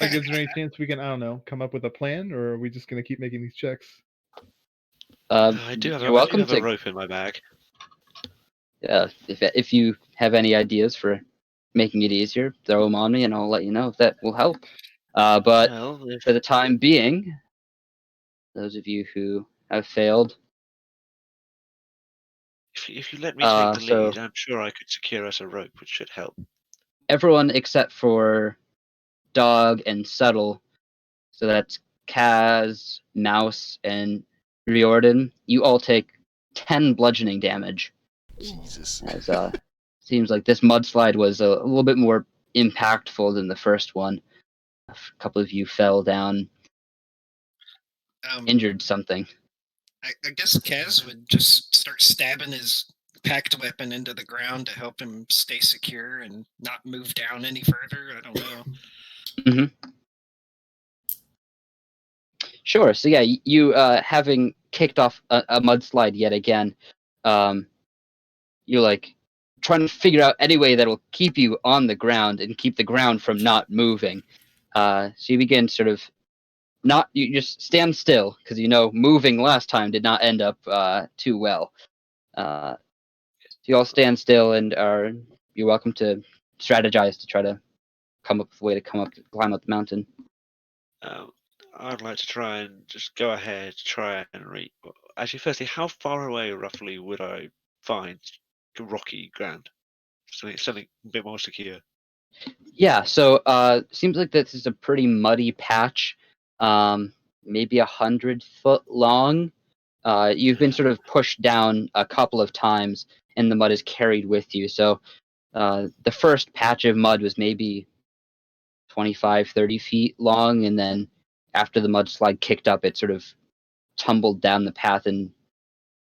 Speaker 3: Like, is there any chance we can, I don't know, come up with a plan, or are we just going to keep making these checks?
Speaker 5: I do have
Speaker 1: You're welcome
Speaker 5: a
Speaker 1: to.
Speaker 5: rope in my bag.
Speaker 1: If you have any ideas for making it easier, throw them on me, and I'll let you know if that will help. But
Speaker 5: Well,
Speaker 1: for the time being, those of you who have failed,
Speaker 5: if you let me take the
Speaker 1: so-
Speaker 5: lead, I'm sure I could secure us a rope, which should help.
Speaker 1: everyone except for Dog and Subtle, so that's Kaz, Mouse, and Riordin, you all take 10 bludgeoning damage.
Speaker 4: Jesus.
Speaker 1: As seems like this mudslide was a little bit more impactful than the first one. A couple of you fell down, injured something.
Speaker 2: I guess Kaz would just start stabbing his packed weapon into the ground to help him stay secure and not move down any further. I don't know.
Speaker 1: Sure. So yeah, you having kicked off a mudslide yet again, you're like trying to figure out any way that will keep you on the ground and keep the ground from not moving. So you begin sort of you just stand still because you know moving last time did not end up too well. So you all stand still and you're welcome to strategize to try to come up with a way to climb up the mountain.
Speaker 5: I'd like to try and just go ahead, try and reach. Actually, firstly, how far away roughly would I find rocky ground? Something a bit more secure.
Speaker 1: Yeah, so seems like this is a pretty muddy patch, maybe 100 foot long. You've been sort of pushed down a couple of times, and the mud is carried with you. So the first patch of mud was maybe 25, 30 feet long, and then after the mudslide kicked up, it sort of tumbled down the path and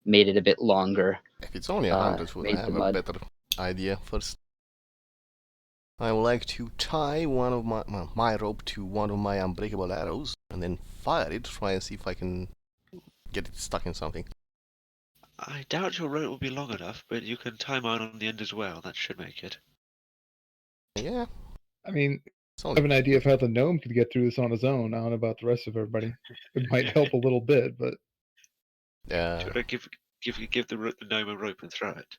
Speaker 1: made it a bit longer.
Speaker 4: If it's only 100 foot, I
Speaker 1: made
Speaker 4: have
Speaker 1: the
Speaker 4: a
Speaker 1: mud.
Speaker 4: better idea first. I would like to tie one of my rope to one of my unbreakable arrows and then fire it, try and see if I can get it stuck in something.
Speaker 5: I doubt your rope will be long enough, but you can tie mine on the end as well. That should make it.
Speaker 4: Yeah.
Speaker 3: I mean,
Speaker 4: It's
Speaker 3: I
Speaker 4: only
Speaker 3: have an idea of how the gnome could get through this on his own. I don't know about the rest of everybody. It might help a little bit, but
Speaker 5: Do you want to give the gnome a rope and throw it?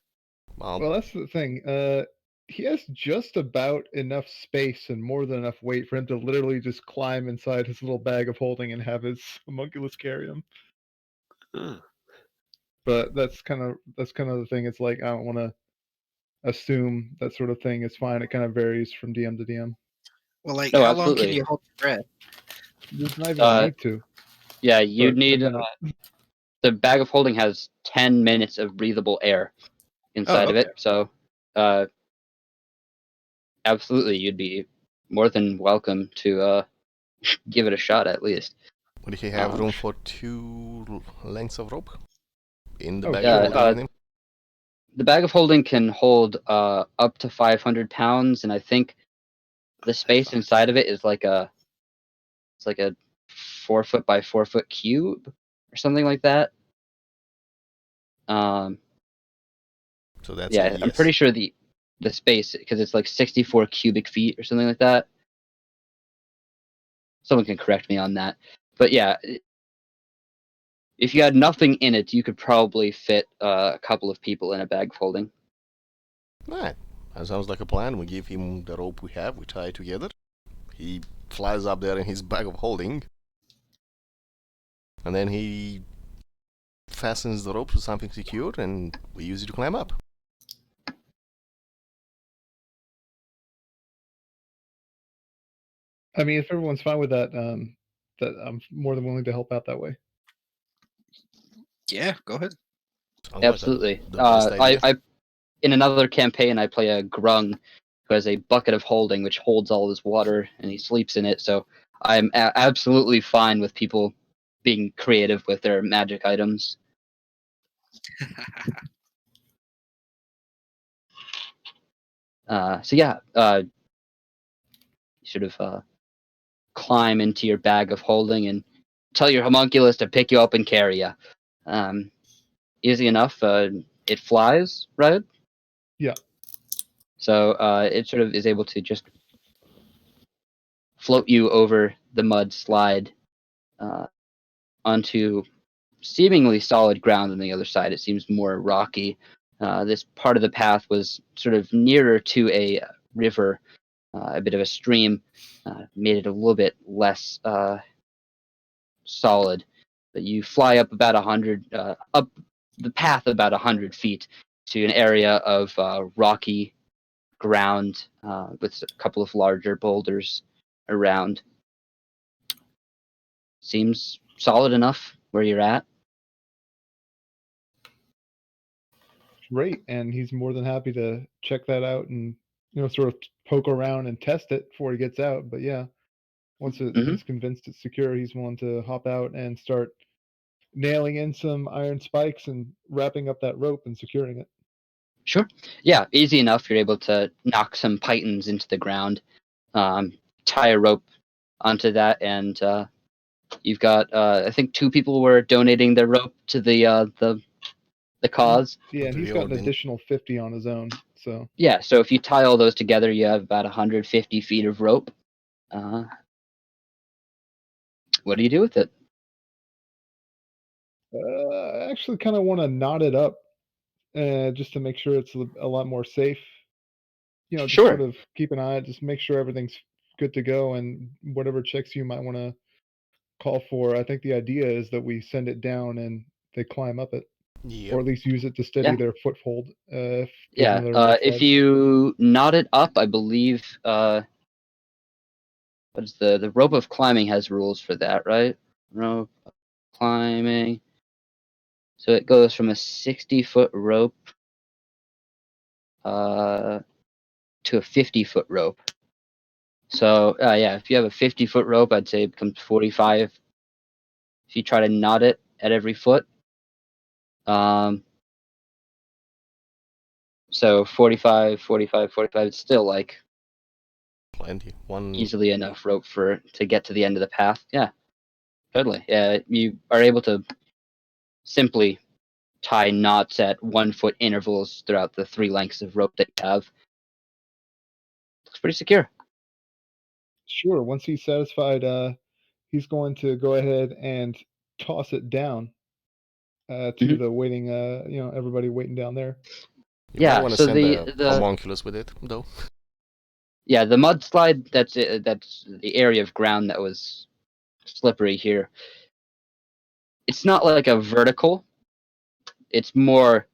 Speaker 3: well, that's the thing. He has just about enough space and more than enough weight for him to literally just climb inside his little bag of holding and have his homunculus carry him. But that's kind of the thing. It's like I don't want to assume that sort of thing is fine. It kind of varies from DM to DM.
Speaker 2: Well, like,
Speaker 1: No,
Speaker 2: how long can
Speaker 1: absolutely.
Speaker 2: you hold your breath?
Speaker 3: There's not even a need to.
Speaker 1: Yeah, you'd
Speaker 3: But
Speaker 1: need.
Speaker 3: and then
Speaker 1: The bag of holding has 10 minutes of breathable air inside of
Speaker 2: okay.
Speaker 1: it, so absolutely, you'd be more than welcome to give it a shot at least.
Speaker 4: Would he have room for 2 lengths of rope in the bag
Speaker 1: yeah,
Speaker 4: of holding with him?
Speaker 1: The bag of holding can hold up to 500 pounds, and I think the space inside of it is like a 4 foot by 4 foot cube or something like that.
Speaker 4: So that's
Speaker 1: Yeah,
Speaker 4: a yes.
Speaker 1: I'm pretty sure the space, because it's like 64 cubic feet or something like that. Someone can correct me on that. But yeah, if you had nothing in it, you could probably fit a couple of people in a bag of holding.
Speaker 4: Right. That sounds like a plan. We give him the rope we have, we tie it together. He flies up there in his bag of holding. And then he fastens the rope to something secure, and we use it to climb up.
Speaker 3: I mean, if everyone's fine with that, that I'm more than willing to help out that way.
Speaker 2: Yeah, go ahead.
Speaker 4: Sounds like
Speaker 1: Absolutely.
Speaker 4: the best idea.
Speaker 1: I in another campaign I play a grung who has a bucket of holding which holds all his water and he sleeps in it. So I'm absolutely fine with people being creative with their magic items. So yeah, you sort of climb into your bag of holding and tell your homunculus to pick you up and carry you. Easy enough. It flies, right?
Speaker 3: Yeah.
Speaker 1: So it sort of is able to just float you over the mud slide onto seemingly solid ground on the other side. It seems more rocky. This part of the path was sort of nearer to a river, a bit of a stream, made it a little bit less solid. But you fly up about 100, up the path about 100 feet to an area of rocky ground with a couple of larger boulders around. Seems solid enough where you're at.
Speaker 3: Great, and he's more than happy to check that out and sort of poke around and test it before he gets out. But yeah, once he's convinced it's secure, he's willing to hop out and start nailing in some iron spikes and wrapping up that rope and securing it.
Speaker 1: Sure. Yeah, easy enough. You're able to knock some pythons into the ground, tie a rope onto that, and you've got I think 2 people were donating their rope to the cause.
Speaker 3: Yeah, and he's got an
Speaker 4: Riordin.
Speaker 3: additional 50 on his own. So
Speaker 1: Yeah, so if you tie all those together, you have about 150 feet of rope. What do you do with it?
Speaker 3: I actually kind of want to knot it up just to make sure it's a lot more safe. Just
Speaker 1: Sure.
Speaker 3: sort of keep an eye, just make sure everything's good to go, and whatever checks you might want to call for. I think the idea is that we send it down and they climb up it,
Speaker 4: Yep.
Speaker 3: or at least use it to steady
Speaker 1: Yeah.
Speaker 3: their foothold. Given
Speaker 1: Yeah.
Speaker 3: their rough
Speaker 1: If
Speaker 3: slide.
Speaker 1: you knot it up, I believe what is the rope of climbing has rules for that, right? Rope of climbing. So it goes from a 60-foot rope to a 50-foot rope. So yeah, if you have a 50-foot rope, I'd say it becomes 45. If you try to knot it at every foot, so 45, 45, 45. It's still like
Speaker 4: Plenty.
Speaker 1: easily enough rope to get to the end of the path. Yeah, totally. Yeah, you are able to simply tie knots at 1 foot intervals throughout the 3 lengths of rope that you have. Looks pretty secure.
Speaker 3: Sure. Once he's satisfied, he's going to go ahead and toss it down to the waiting, everybody waiting down there.
Speaker 4: You might
Speaker 1: Yeah,
Speaker 4: want to
Speaker 1: so
Speaker 4: send a
Speaker 1: the
Speaker 4: homunculus with it, though.
Speaker 1: yeah, the mudslide, that's it, that's the area of ground that was slippery here. It's not like a vertical. It's more.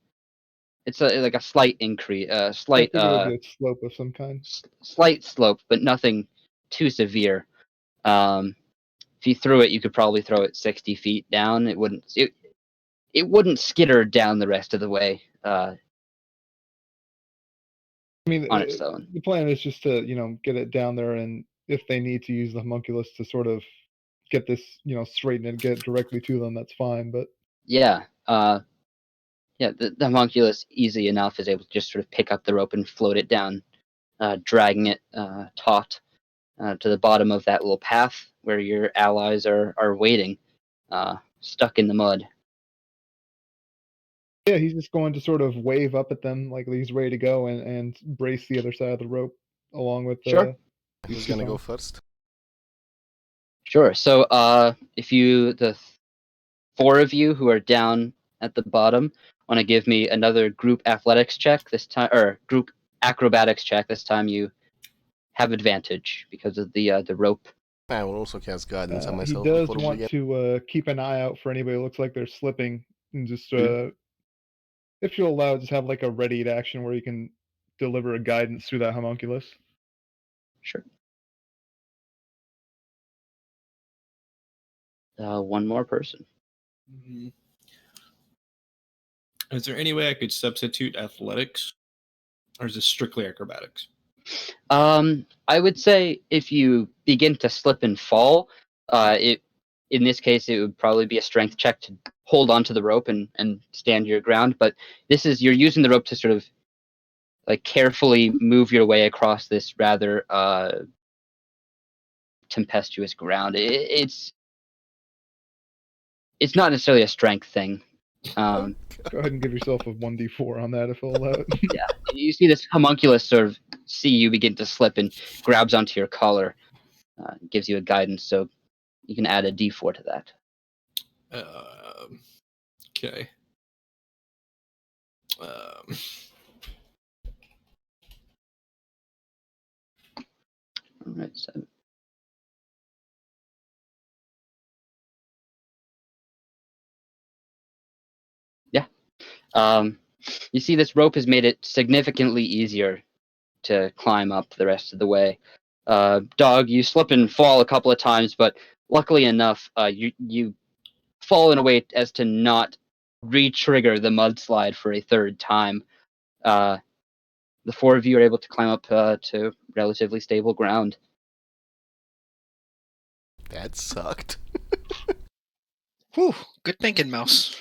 Speaker 1: It's like a slight increase,
Speaker 3: I
Speaker 1: slight
Speaker 3: figured it'd be a slope of some kind.
Speaker 1: slight slope, but nothing too severe. If you threw it, you could probably throw it 60 feet down. It wouldn't skitter down the rest of the way
Speaker 3: I mean,
Speaker 1: on its own.
Speaker 3: the plan is just to, get it down there, and if they need to use the homunculus to sort of get this, straighten and get it directly to them, that's fine. But
Speaker 1: Yeah, yeah. The homunculus, easy enough, is able to just sort of pick up the rope and float it down, dragging it taut to the bottom of that little path where your allies are waiting, stuck in the mud.
Speaker 3: yeah, he's just going to sort of wave up at them like he's ready to go and brace the other side of the rope along with
Speaker 1: Sure.
Speaker 4: Who's gonna go first?
Speaker 1: Sure. So, if the 4 of you who are down at the bottom want to give me another group athletics check this time, or group acrobatics check this time, you have advantage because of the rope
Speaker 4: I will also cast guidance on
Speaker 3: He
Speaker 4: myself
Speaker 3: does
Speaker 4: before we
Speaker 3: want
Speaker 4: begin.
Speaker 3: to keep an eye out for anybody who looks like they're slipping, and just
Speaker 1: Mhm.
Speaker 3: if you'll allow, just have like a ready to action where you can deliver a guidance through that homunculus.
Speaker 1: Sure. One more person.
Speaker 6: Mhm. Is there any way I could substitute athletics, or is this strictly acrobatics?
Speaker 1: I would say if you begin to slip and fall, it in this case it would probably be a strength check to hold onto the rope and stand your ground. But you're using the rope to sort of like carefully move your way across this rather tempestuous ground. It's not necessarily a strength thing.
Speaker 3: Go ahead and give yourself a 1d4 on that if it'll allow it.
Speaker 1: Yeah, you see this homunculus sort of see you begin to slip and grabs onto your collar, gives you a guidance, so you can add a d4 to that.
Speaker 6: Okay.
Speaker 1: All right, so yeah, you see this rope has made it significantly easier to climb up the rest of the way. Dog, you slip and fall a couple of times, but luckily enough, you fall in a way as to not re-trigger the mudslide for a third time. The four of you are able to climb up to relatively stable ground.
Speaker 4: That sucked.
Speaker 2: Whew, good thinking, Mouse.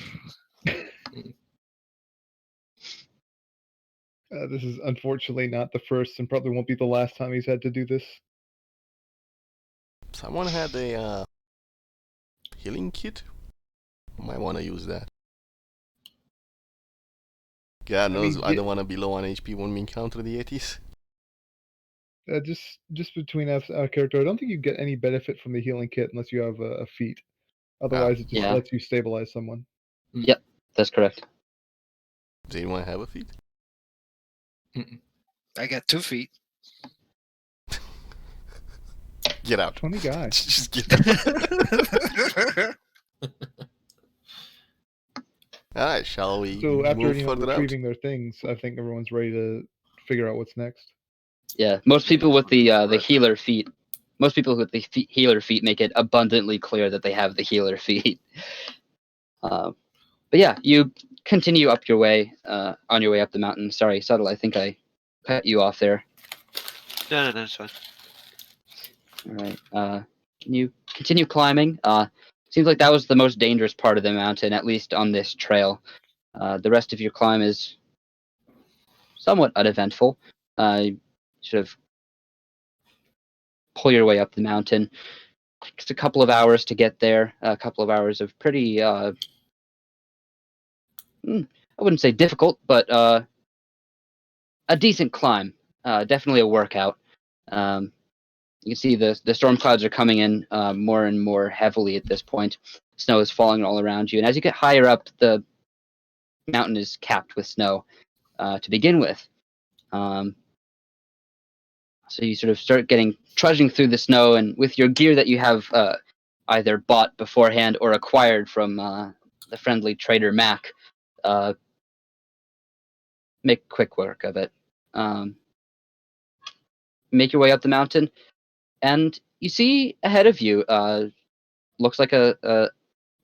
Speaker 3: This is unfortunately not the first, and probably won't be the last time he's had to do this.
Speaker 4: Someone had a healing kit? Might want to use that. God knows I don't want to be low on HP when we encounter the Yetis.
Speaker 3: Just between us, our character, I don't think you get any benefit from the healing kit unless you have a feat. Otherwise, it just
Speaker 1: Yeah.
Speaker 3: lets you stabilize someone.
Speaker 1: Yep, that's correct.
Speaker 4: Does anyone have a feat?
Speaker 2: I got 2 feet.
Speaker 4: Get out.
Speaker 3: 20 guys.
Speaker 4: Just get out. Alright, shall we
Speaker 3: So after
Speaker 4: move further out?
Speaker 3: retrieving their things, I think everyone's ready to figure out what's next.
Speaker 1: Yeah, most people with the healer feat, healer feat make it abundantly clear that they have the healer feat. But yeah, you continue up your way, on your way up the mountain. Sorry, Subtle, I think I cut you off there.
Speaker 5: No, it's fine.
Speaker 1: All right. Can you continue climbing? Seems like that was the most dangerous part of the mountain, at least on this trail. The rest of your climb is somewhat uneventful. You sort of pull your way up the mountain. Takes a couple of hours to get there. A couple of hours of pretty, I wouldn't say difficult, but a decent climb. Definitely a workout. You can see the storm clouds are coming in more and more heavily at this point. Snow is falling all around you, and as you get higher up, the mountain is capped with snow to begin with. So you sort of start trudging through the snow, and with your gear that you have either bought beforehand or acquired from the friendly trader Mac, make quick work of it. Make your way up the mountain, and you see ahead of you looks like a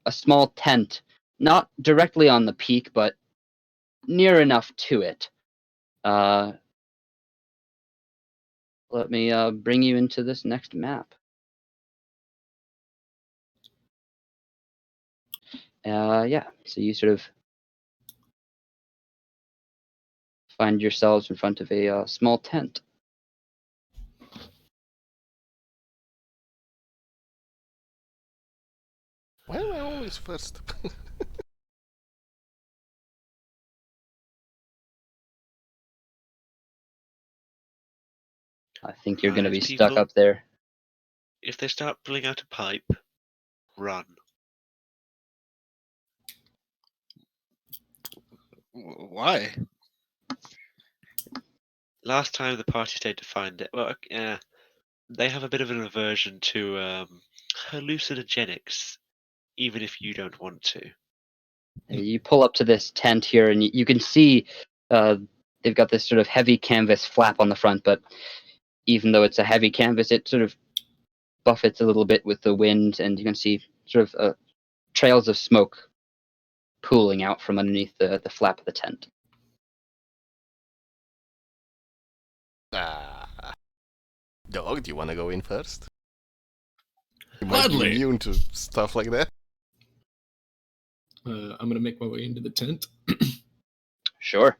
Speaker 1: small tent, not directly on the peak, but near enough to it. Let me bring you into this next map. Yeah, so you sort of find yourselves in front of a small tent.
Speaker 4: Why am I always first?
Speaker 1: I think you're going to
Speaker 5: As
Speaker 1: be stuck
Speaker 5: people-
Speaker 1: up there.
Speaker 5: If they start pulling out a pipe, run.
Speaker 2: Why?
Speaker 5: Last time the party stayed to find it. Well, they have a bit of an aversion to hallucinogenics, even if you don't want to.
Speaker 1: You pull up to this tent here, and you can see they've got this sort of heavy canvas flap on the front, but even though it's a heavy canvas, it sort of buffets a little bit with the wind, and you can see sort of trails of smoke pooling out from underneath the flap of the tent.
Speaker 4: Dog, do you want to go in first? You might be
Speaker 6: Gladly.
Speaker 4: immune to stuff like that.
Speaker 6: I'm gonna make my way into the tent.
Speaker 1: Sure.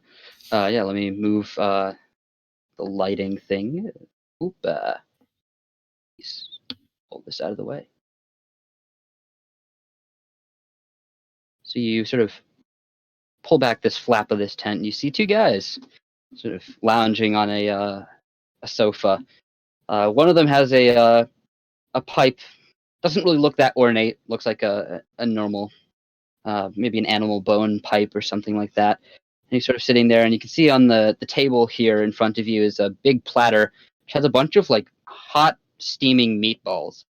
Speaker 1: Yeah, let me move the lighting thing. Oop. Hold this out of the way. So you sort of pull back this flap of this tent, and you see two guys sort of lounging on a sofa. One of them has a pipe. Doesn't really look that ornate. Looks like a normal, maybe an animal bone pipe or something like that. And he's sort of sitting there, and you can see on the table here in front of you is a big platter which has a bunch of like hot steaming meatballs.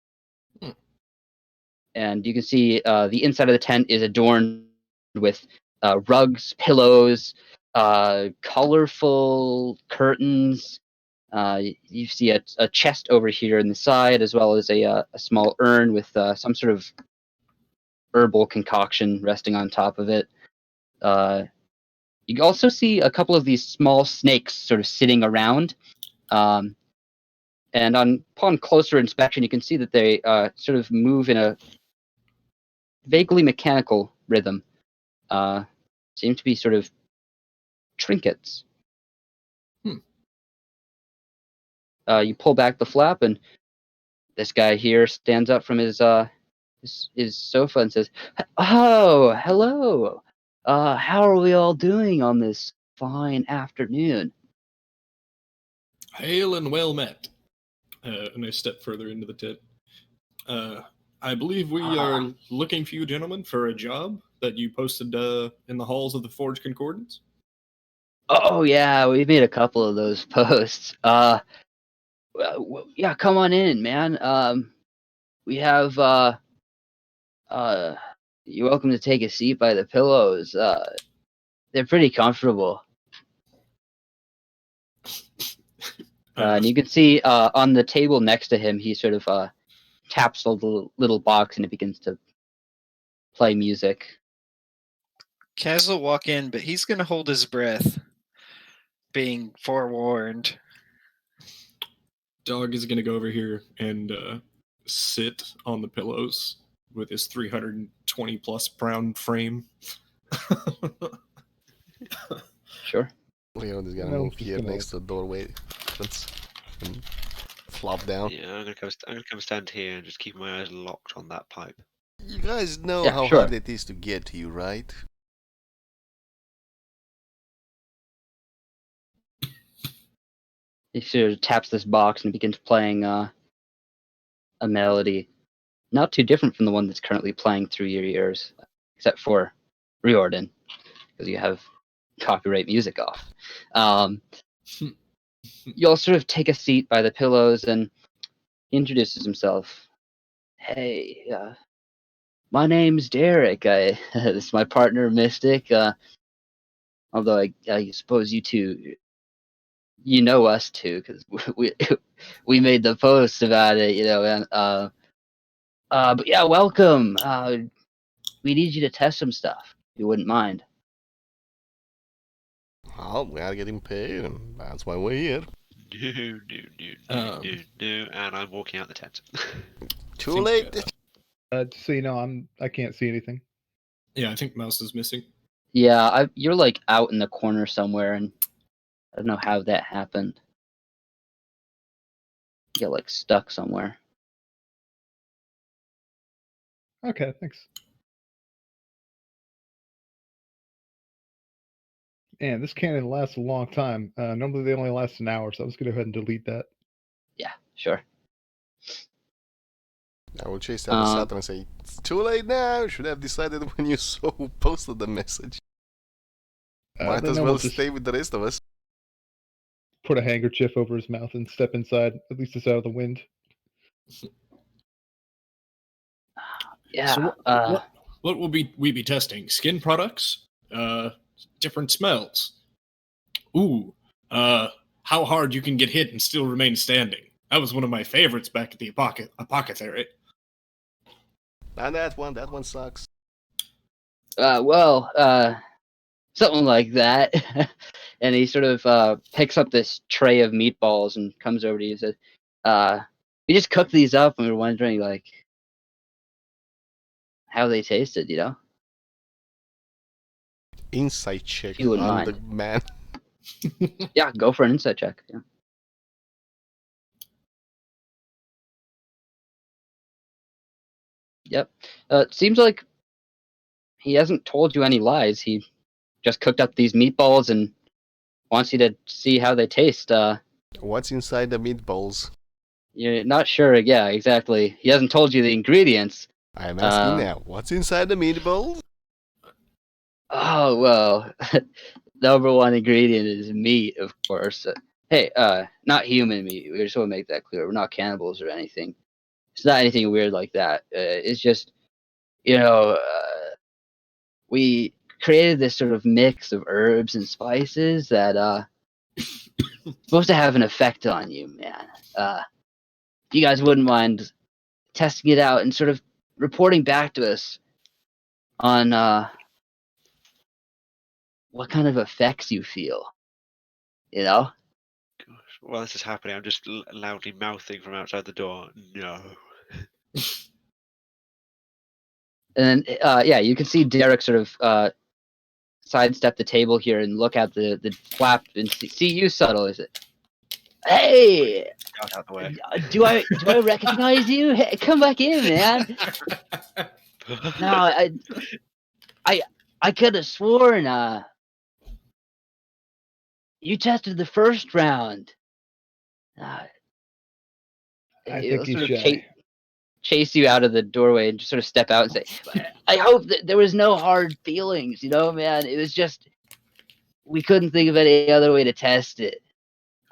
Speaker 1: And you can see the inside of the tent is adorned with rugs, pillows, colorful curtains. You see a chest over here in the side, as well as a small urn with some sort of herbal concoction resting on top of it. You can also see a couple of these small snakes sort of sitting around. And upon closer inspection, you can see that they sort of move in a vaguely mechanical rhythm. Seem to be sort of trinkets. You pull back the flap, and this guy here stands up from his sofa and says, "Oh, hello. How are we all doing on this fine afternoon?"
Speaker 6: Hail and well met. And I step further into the tent. I believe we are looking for you gentlemen for a job that you posted in the halls of the Forged Concordance.
Speaker 1: Oh yeah, we made a couple of those posts. Yeah, come on in, man. We have you're welcome to take a seat by the pillows. They're pretty comfortable. And you can see on the table next to him, he sort of taps a little box, and it begins to play music.
Speaker 2: Kaz will walk in, but he's going to hold his breath, being forewarned.
Speaker 6: Dog is going to go over here and sit on the pillows with his 320 plus pound frame.
Speaker 1: Sure.
Speaker 4: Leon is gonna
Speaker 3: No,
Speaker 4: move
Speaker 3: just
Speaker 4: here
Speaker 3: gonna-
Speaker 4: next to the doorway entrance and flop down.
Speaker 5: Yeah, I'm gonna come stand here and just keep my eyes locked on that pipe.
Speaker 4: You guys know
Speaker 1: Yeah,
Speaker 4: how
Speaker 1: sure.
Speaker 4: hard it is to get to you, right?
Speaker 1: He sort of taps this box and begins playing a melody, not too different from the one that's currently playing through your ears, except for Riordin, because you have copyright music off. You'll sort of take a seat by the pillows, and he introduces himself. Hey, my name's Derek. This is my partner, Mystic. Although I suppose you two, you know us too, because we made the post about it, you know. And but yeah, welcome. We need you to test some stuff, if you wouldn't mind.
Speaker 4: Well, we are getting paid, and that's why we're here.
Speaker 5: No, and I'm walking out the tent.
Speaker 4: Too
Speaker 6: think,
Speaker 4: late.
Speaker 3: Just so you know, I can't see anything.
Speaker 6: Yeah, I think Mouse is missing.
Speaker 1: Yeah, you're like out in the corner somewhere, and I don't know how that happened. You get like stuck somewhere.
Speaker 3: Okay, thanks. Man, this cannon lasts a long time. Normally they only last an hour, so I'm just gonna go ahead and delete that.
Speaker 1: Yeah, sure.
Speaker 4: I will chase down the Saturn and say, it's too late now. You should have decided when you posted the message. Might
Speaker 3: Then
Speaker 4: as
Speaker 3: we'll
Speaker 4: well
Speaker 3: just-
Speaker 4: stay with the rest of us.
Speaker 3: put a handkerchief over his mouth and step inside. At least it's out of the wind.
Speaker 1: Yeah.
Speaker 6: So what will we be testing? Skin products? Different smells. Ooh. How hard you can get hit and still remain standing. That was one of my favorites back at the apothecary.
Speaker 4: And that one sucks.
Speaker 1: Something like that. And he sort of picks up this tray of meatballs and comes over to you and says, we just cooked these up and we were wondering, like, how they tasted, you know?
Speaker 4: Insight check
Speaker 1: You wouldn't
Speaker 4: on
Speaker 1: mind.
Speaker 4: the man.
Speaker 1: Yeah, go for an insight check. Yeah. Yep. It seems like he hasn't told you any lies. He just cooked up these meatballs and wants you to see how they taste.
Speaker 4: What's inside the meatballs?
Speaker 1: You're not sure. Yeah, exactly. He hasn't told you the ingredients.
Speaker 4: I'm asking now. What's inside the meatballs?
Speaker 1: Oh, well, number one ingredient is meat, of course. Hey, not human meat. We just want to make that clear. We're not cannibals or anything. It's not anything weird like that. It's just, we created this sort of mix of herbs and spices that supposed to have an effect on you, man. If you guys wouldn't mind testing it out and sort of reporting back to us on what kind of effects you feel, you know?
Speaker 5: Gosh, while this is happening, I'm just loudly mouthing from outside the door, no.
Speaker 1: And then, yeah, you can see Derek sort of sidestep the table here and look at the flap and see you subtle. Is it? Hey,
Speaker 5: Out the way.
Speaker 1: do I recognize you? Hey, come back in, man. No, I could have sworn you tested the first round.
Speaker 3: I
Speaker 1: He'll
Speaker 3: think he's
Speaker 1: sort of
Speaker 3: shy.
Speaker 1: chase you out of the doorway and just sort of step out and say, I hope that there was no hard feelings, you know, man. It was just we couldn't think of any other way to test it.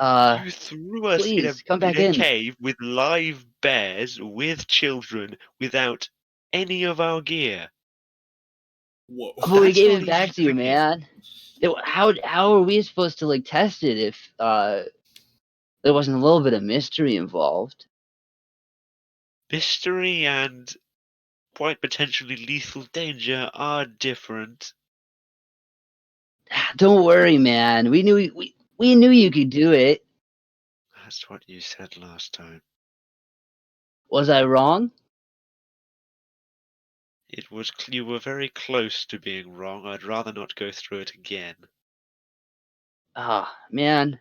Speaker 5: You threw us
Speaker 1: Please come
Speaker 5: in
Speaker 1: back
Speaker 5: a
Speaker 1: in.
Speaker 5: cave with live bears, with children, without any of our gear.
Speaker 6: Whoa.
Speaker 1: But we
Speaker 5: That's
Speaker 1: gave
Speaker 5: not
Speaker 1: it back
Speaker 5: easy
Speaker 1: to you,
Speaker 5: to do.
Speaker 1: man. How are we supposed to like test it if there wasn't a little bit of mystery involved?
Speaker 5: Mystery and quite potentially lethal danger are different.
Speaker 1: Don't worry, man. We knew you could do it.
Speaker 5: That's what you said last time.
Speaker 1: Was I wrong?
Speaker 5: It was you were very close to being wrong. I'd rather not go through it again.
Speaker 1: Ah, man.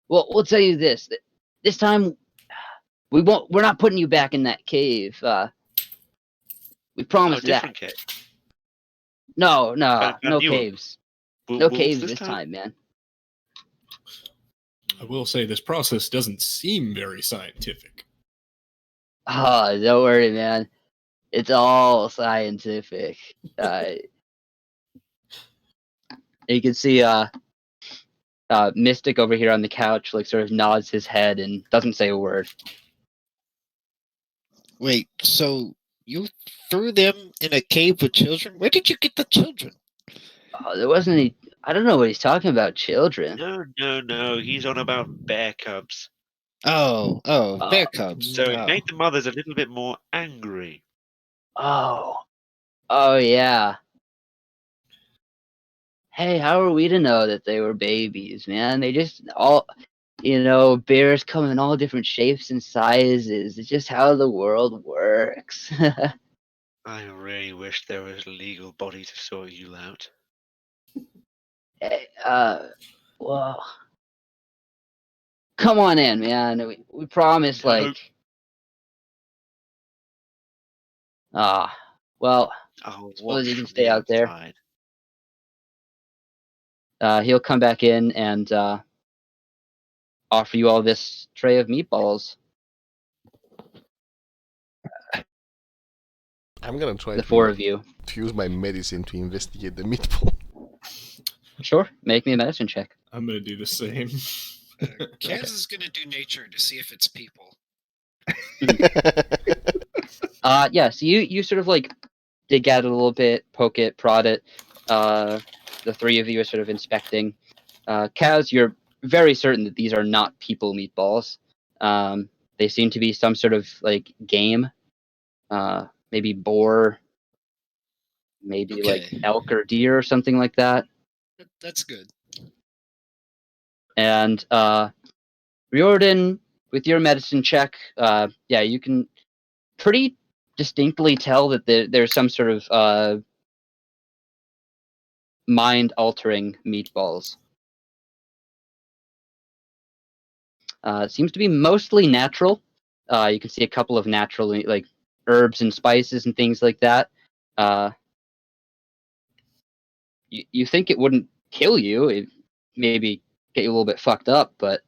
Speaker 1: Well, we'll tell you this. This time, we won't. We're not putting you back in that cave. We promised that.
Speaker 5: Different cave.
Speaker 1: No
Speaker 5: new
Speaker 1: caves.
Speaker 5: one.
Speaker 1: No
Speaker 5: Wolves
Speaker 1: caves
Speaker 5: this
Speaker 1: this time, man.
Speaker 6: I will say this process doesn't seem very scientific.
Speaker 1: Oh, don't worry, man. It's all scientific. You can see Mystic over here on the couch, like sort of nods his head and doesn't say a word.
Speaker 2: Wait, so you threw them in a cave with children? Where did you get the children?
Speaker 1: Oh, there wasn't any. I don't know what he's talking about. Children.
Speaker 5: No. He's on about bear cubs.
Speaker 2: Oh, bear cubs.
Speaker 5: So it
Speaker 2: Oh.
Speaker 5: made the mothers a little bit more angry.
Speaker 1: Oh yeah. Hey, how are we to know that they were babies, man? They just all, bears come in all different shapes and sizes. It's just how the world works.
Speaker 5: I really wish there was a legal body to sort you out.
Speaker 1: Hey, well, come on in, man. We promised,
Speaker 5: No.
Speaker 1: like, well,
Speaker 5: I'll
Speaker 1: suppose you
Speaker 5: watch
Speaker 1: can
Speaker 5: from
Speaker 1: stay
Speaker 5: the
Speaker 1: out there.
Speaker 5: outside.
Speaker 1: He'll come back in and offer you all this tray of meatballs.
Speaker 4: I'm gonna try
Speaker 1: The four of you.
Speaker 4: to use my medicine to investigate the meatball.
Speaker 1: Sure. Make me a medicine check.
Speaker 6: I'm gonna do the same.
Speaker 2: Kaz is gonna do nature to see if it's people.
Speaker 1: Yeah. So you sort of like dig at it a little bit, poke it, prod it. The three of you are sort of inspecting. Kaz, you're very certain that these are not people meatballs. They seem to be some sort of like game. Maybe boar, maybe like
Speaker 2: Okay.
Speaker 1: elk or deer or something like that.
Speaker 2: That's good.
Speaker 1: And Riordin, with your medicine check, yeah, you can pretty distinctly tell that there's some sort of mind-altering meatballs. It seems to be mostly natural. You can see a couple of natural like herbs and spices and things like that. You think it wouldn't kill you? It maybe get you a little bit fucked up, but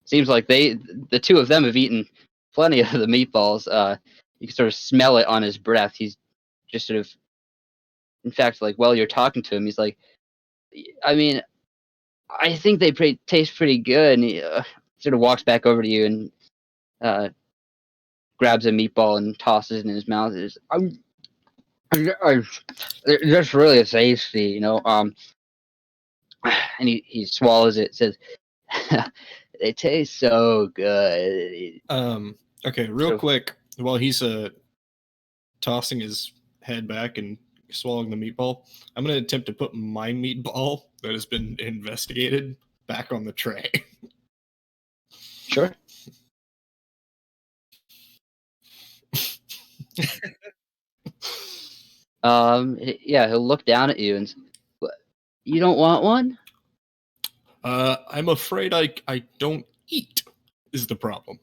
Speaker 1: seems like the two of them have eaten plenty of the meatballs. You can sort of smell it on his breath. He's just sort of, in fact, like while you're talking to him, he's like, I mean, I think they taste pretty good. And he sort of walks back over to you and grabs a meatball and tosses it in his mouth. They're just really tasty, you know. And he swallows it. Says, "They taste so good."
Speaker 6: Okay, real quick, while he's tossing his head back and swallowing the meatball, I'm gonna attempt to put my meatball that has been investigated back on the tray.
Speaker 1: Sure. Yeah, he'll look down at you and, "You don't want one?"
Speaker 6: I'm afraid I don't eat is the problem.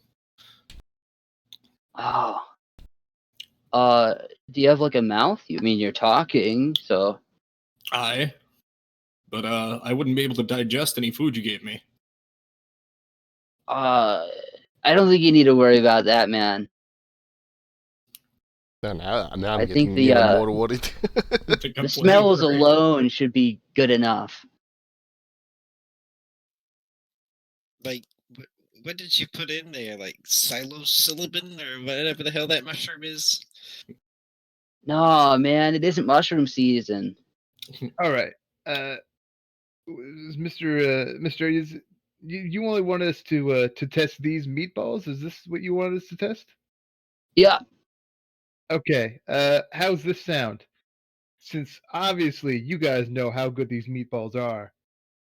Speaker 1: Oh. Do you have like a mouth? You mean you're talking, so.
Speaker 6: But I wouldn't be able to digest any food you gave me.
Speaker 1: I don't think you need to worry about that, man.
Speaker 4: Now I'm
Speaker 1: I
Speaker 4: getting
Speaker 1: think
Speaker 4: even more worried.
Speaker 1: the smells alone should be good enough.
Speaker 2: Like, what did you put in there? Like psilocybin or whatever the hell that mushroom is?
Speaker 1: No, man, it isn't mushroom season.
Speaker 3: All right, Mister, you only want us to test these meatballs? Is this what you want us to test?
Speaker 1: Yeah.
Speaker 3: Okay. How's this sound? Since obviously you guys know how good these meatballs are,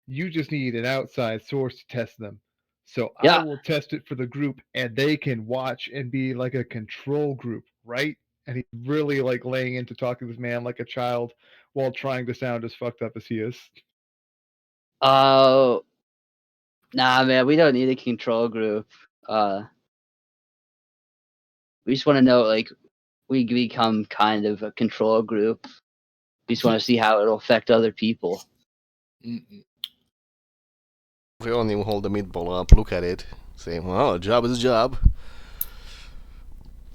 Speaker 3: you just need an outside source to test them. So I
Speaker 1: Yeah.
Speaker 3: will test it for the group, and they can watch and be like a control group, right? And he's really like laying into talking to this man like a child while trying to sound as fucked up as he is.
Speaker 1: Nah, man, we don't need a control group. We just want to know, like, we become kind of a control group. We just want to see how it'll affect other people.
Speaker 6: Mm-mm.
Speaker 4: We only hold the meatball up, look at it, say, well, a job is a job.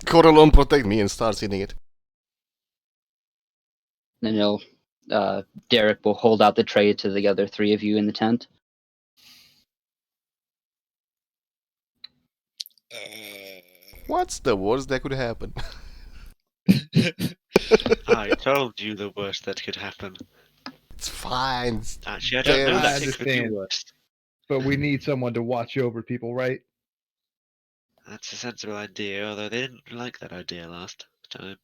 Speaker 4: Coralon, protect me, and starts eating it.
Speaker 1: And Derek will hold out the tray to the other three of you in the tent.
Speaker 4: What's the worst that could happen?
Speaker 5: I told you the worst that could happen.
Speaker 4: It's fine.
Speaker 5: Actually, I don't know
Speaker 3: I
Speaker 5: that it could be
Speaker 3: understand.
Speaker 5: worst.
Speaker 3: But we need someone to watch over people, right?
Speaker 5: That's a sensible idea, although they didn't like that idea last time.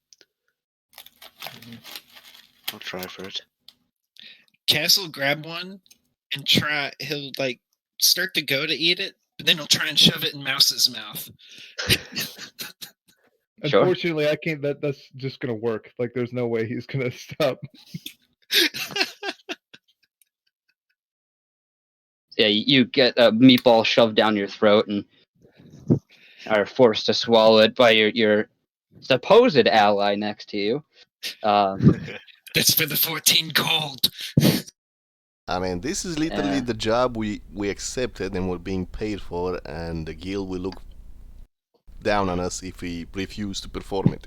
Speaker 5: I'll try for it.
Speaker 2: Cass will grab one and try. He'll like start to go to eat it, but then he'll try and shove it in Mouse's mouth.
Speaker 1: Sure.
Speaker 3: Unfortunately, I can't. That's just gonna work. Like, there's no way he's gonna stop.
Speaker 1: Yeah, you get a meatball shoved down your throat and are forced to swallow it by your supposed ally next to you.
Speaker 2: That's for the 14 gold.
Speaker 4: I mean, this is literally
Speaker 1: Yeah.
Speaker 4: the job we accepted and we're being paid for, and the guild will look down on us if we refuse to perform it.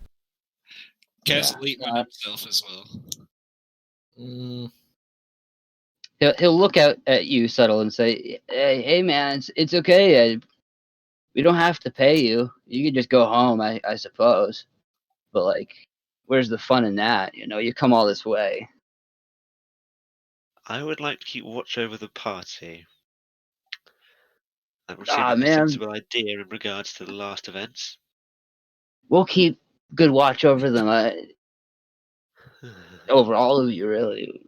Speaker 2: Cass
Speaker 1: Yeah.
Speaker 2: will eat one himself as well.
Speaker 1: He'll look out at you, Subtle, and say, "Hey, man, it's okay. We don't have to pay you. You can just go home, I suppose. But like, where's the fun in that? You come all this way."
Speaker 5: I would like to keep watch over the party. That would seem
Speaker 1: Ah,
Speaker 5: like a
Speaker 1: man,
Speaker 5: sensible idea in regards to the last events.
Speaker 1: we'll keep good watch over them. Over all of you, really.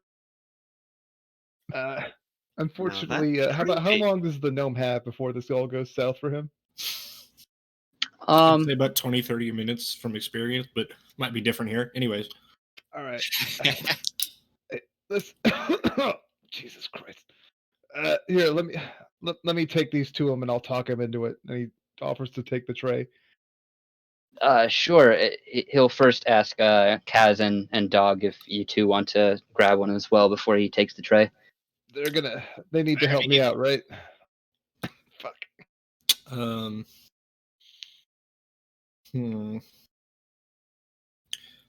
Speaker 3: Unfortunately, how
Speaker 5: creepy.
Speaker 3: long does the gnome have before this all goes south for him?
Speaker 6: I'd say about 20, 30 minutes from experience, but might be different here. Anyways.
Speaker 3: All right. Hey, let's. Jesus Christ. Here, let me take these to him, and I'll talk him into it. And he offers to take the tray.
Speaker 1: Sure. He'll first ask Kaz and Dog if you two want to grab one as well before he takes the tray.
Speaker 3: They need to help me out, right? Fuck.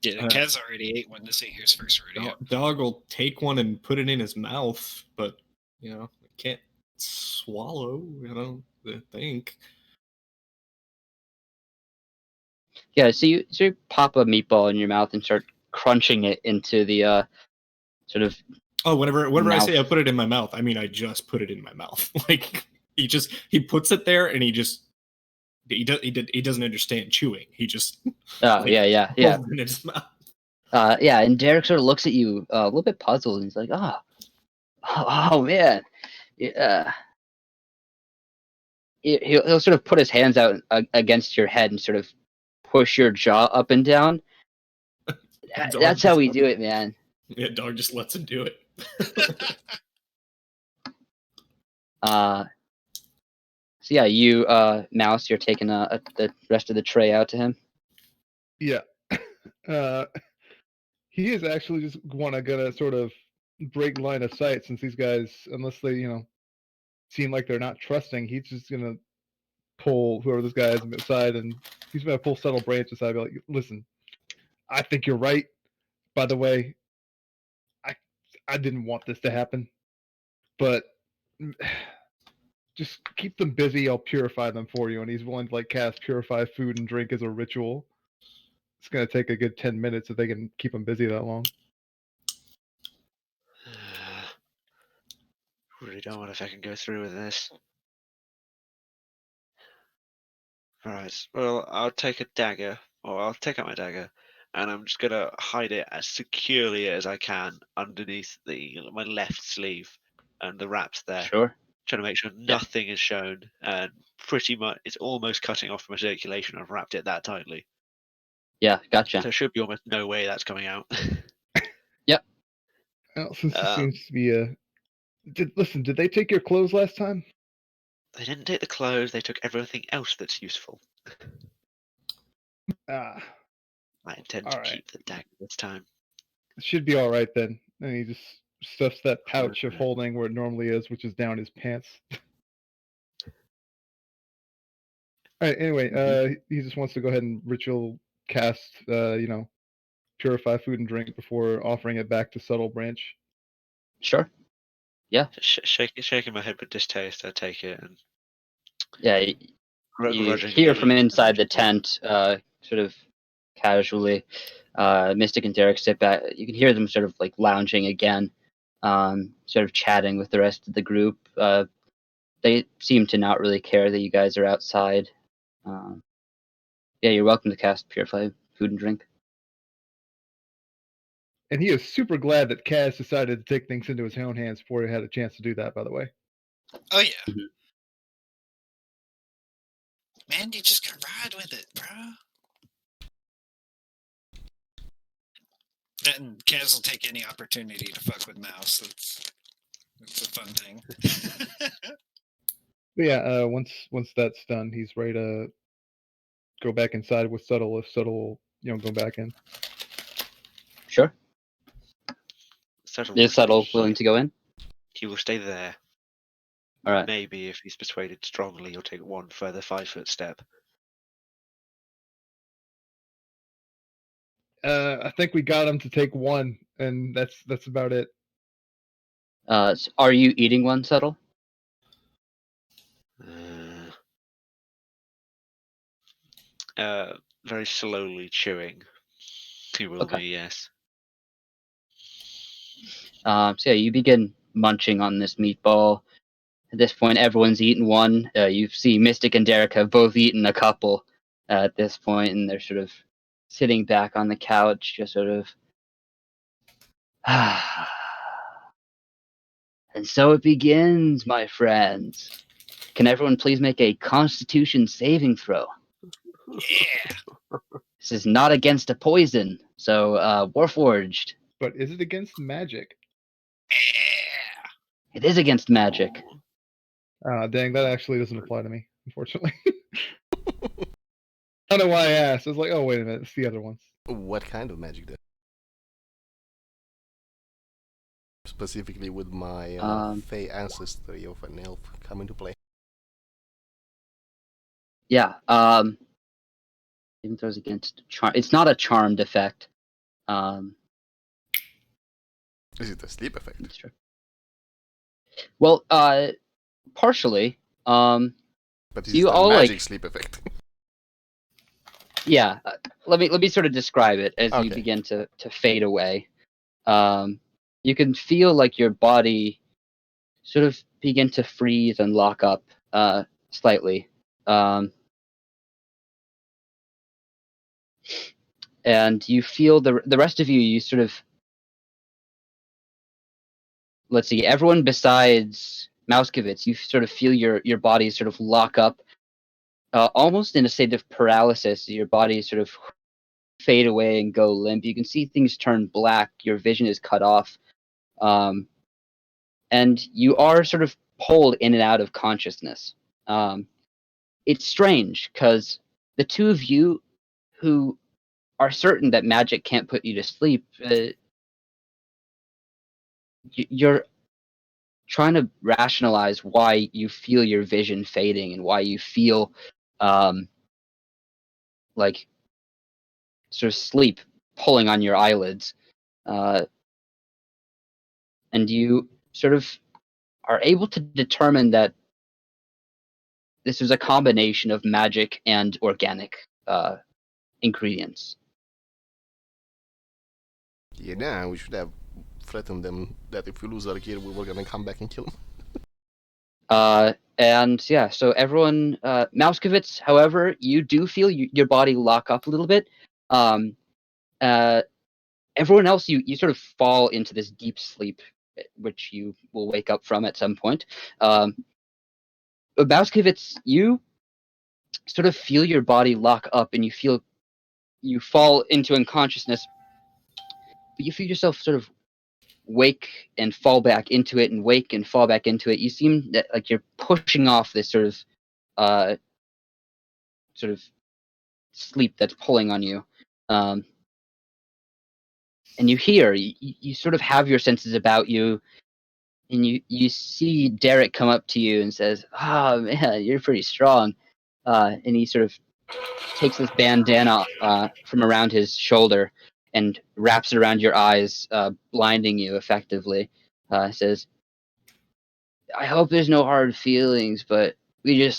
Speaker 2: Yeah, Kaz already ate one. This ain't his first rodeo.
Speaker 6: Dog will take one and put it in his mouth, but can't swallow. I don't think.
Speaker 1: Yeah. So you pop a meatball in your mouth and start crunching it into the sort of.
Speaker 6: Oh, whenever I
Speaker 1: mouth.
Speaker 6: say I put it in my mouth, I mean I just put it in my mouth. Like he puts it there and he doesn't understand chewing. He just
Speaker 1: Oh, yeah.
Speaker 6: holds it in his mouth.
Speaker 1: Yeah, and Derek sort of looks at you a little bit puzzled, and he's like, oh man. Yeah. He'll sort of put his hands out against your head and sort of push your jaw up and down. That's how we do it, man.
Speaker 6: Yeah, Dog just lets him do it.
Speaker 1: So yeah, you Mouse, you're taking the rest of the tray out to him.
Speaker 3: Yeah. He is actually just gonna sort of break line of sight, since these guys, unless they seem like they're not trusting, he's just gonna pull whoever this guy is aside, and he's gonna pull Subtle Branch aside, be like, "Listen, I think you're right. By the way, I didn't want this to happen, but just keep them busy. I'll purify them for you." And he's willing to cast purify food and drink as a ritual. It's gonna take a good 10 minutes if they can keep them busy that long.
Speaker 5: Really don't want if I can go through with this. Right. Well, I'll take a dagger, or I'll take out my dagger, and I'm just gonna hide it as securely as I can underneath my left sleeve, and the wrap's there.
Speaker 1: Sure.
Speaker 5: Trying to make sure nothing is shown, and pretty much it's almost cutting off my circulation. I've wrapped it that tightly.
Speaker 1: Yeah, gotcha.
Speaker 5: So there should be almost no way that's coming out.
Speaker 1: Yep.
Speaker 3: Well, since this seems to be did they take your clothes last time?
Speaker 5: They didn't take the clothes. They took everything else that's useful.
Speaker 3: Ah.
Speaker 5: I intend to keep the dagger this time.
Speaker 3: It should be all right then. And he just stuffs that pouch of holding where it normally is, which is down his pants. All right. Anyway, he just wants to go ahead and ritual cast, purify food and drink before offering it back to Subtle Branch.
Speaker 1: Sure. Yeah.
Speaker 5: Shaking my head with distaste, I take it and.
Speaker 1: Yeah. You hear from inside the tent, sort of casually. Mystic and Derek sit back. You can hear them sort of lounging again, sort of chatting with the rest of the group. They seem to not really care that you guys are outside. Yeah, you're welcome to cast Purify Food and Drink.
Speaker 3: And he is super glad that Kaz decided to take things into his own hands before he had a chance to do that, by the way.
Speaker 2: Oh, yeah.
Speaker 1: Mm-hmm.
Speaker 2: Man, you just gotta ride with it, bro. And Kaz will take any opportunity to fuck with Mouse. That's a fun thing.
Speaker 3: But yeah, once that's done, he's ready to go back inside with Subtle if Subtle will, go back in.
Speaker 1: Sure.
Speaker 5: Subtle
Speaker 1: Is Subtle willing to go in?
Speaker 5: He will stay there.
Speaker 1: All right.
Speaker 5: Maybe if he's persuaded strongly, he'll take one further 5-foot step.
Speaker 3: I think we got him to take one, and that's about it.
Speaker 1: Are you eating one, Subtle?
Speaker 5: Very slowly chewing. He will
Speaker 1: Okay.
Speaker 5: be, yes.
Speaker 1: So yeah, you begin munching on this meatball. At this point, everyone's eaten one. You see Mystic and Derek have both eaten a couple at this point, and they're sort of sitting back on the couch, just sort of. And so it begins, my friends. Can everyone please make a Constitution saving throw?
Speaker 2: Yeah.
Speaker 1: This is not against a poison, so Warforged.
Speaker 3: But is it against magic?
Speaker 2: Yeah.
Speaker 1: It is against magic.
Speaker 3: Dang, that actually doesn't apply to me, unfortunately. I don't know why I asked. I was like, oh, wait a minute, it's the other ones.
Speaker 4: What kind of magic then? Specifically with my Fey ancestry of an elf come into play.
Speaker 1: Yeah. Even throws against charm. It's not a charmed effect.
Speaker 4: Is it a sleep effect?
Speaker 1: That's true. Well, partially.
Speaker 4: But is
Speaker 1: you
Speaker 4: it a
Speaker 1: all
Speaker 4: magic
Speaker 1: like
Speaker 4: sleep effect?
Speaker 1: yeah. Let me sort of describe it as you
Speaker 4: Okay.
Speaker 1: begin to fade away. You can feel like your body sort of begin to freeze and lock up slightly. And you feel the rest of you. You sort of let's see. Everyone besides Mouskevitz, you sort of feel your body sort of lock up, almost in a state of paralysis. Your body sort of fade away and go limp. You can see things turn black. Your vision is cut off, and you are sort of pulled in and out of consciousness. It's strange because the two of you who are certain that magic can't put you to sleep, you're trying to rationalize why you feel your vision fading and why you feel like sort of sleep pulling on your eyelids. And you sort of are able to determine that this is a combination of magic and organic ingredients.
Speaker 4: Yeah, nah, we should have threatened them that if we lose our gear, we were gonna come back and kill them.
Speaker 1: And yeah, so everyone, Mouskevitz, however, you do feel your body lock up a little bit. Everyone else, you sort of fall into this deep sleep, which you will wake up from at some point. Mouskevitz, you sort of feel your body lock up, and you fall into unconsciousness, but you feel yourself sort of wake and fall back into it, and wake and fall back into it. You seem that, like you're pushing off this sort of sleep that's pulling on you. And you hear, you sort of have your senses about you, and you see Derek come up to you and says, "Oh man, you're pretty strong." And he sort of takes this bandana from around his shoulder and wraps it around your eyes, blinding you effectively. Says, "I hope there's no hard feelings, but we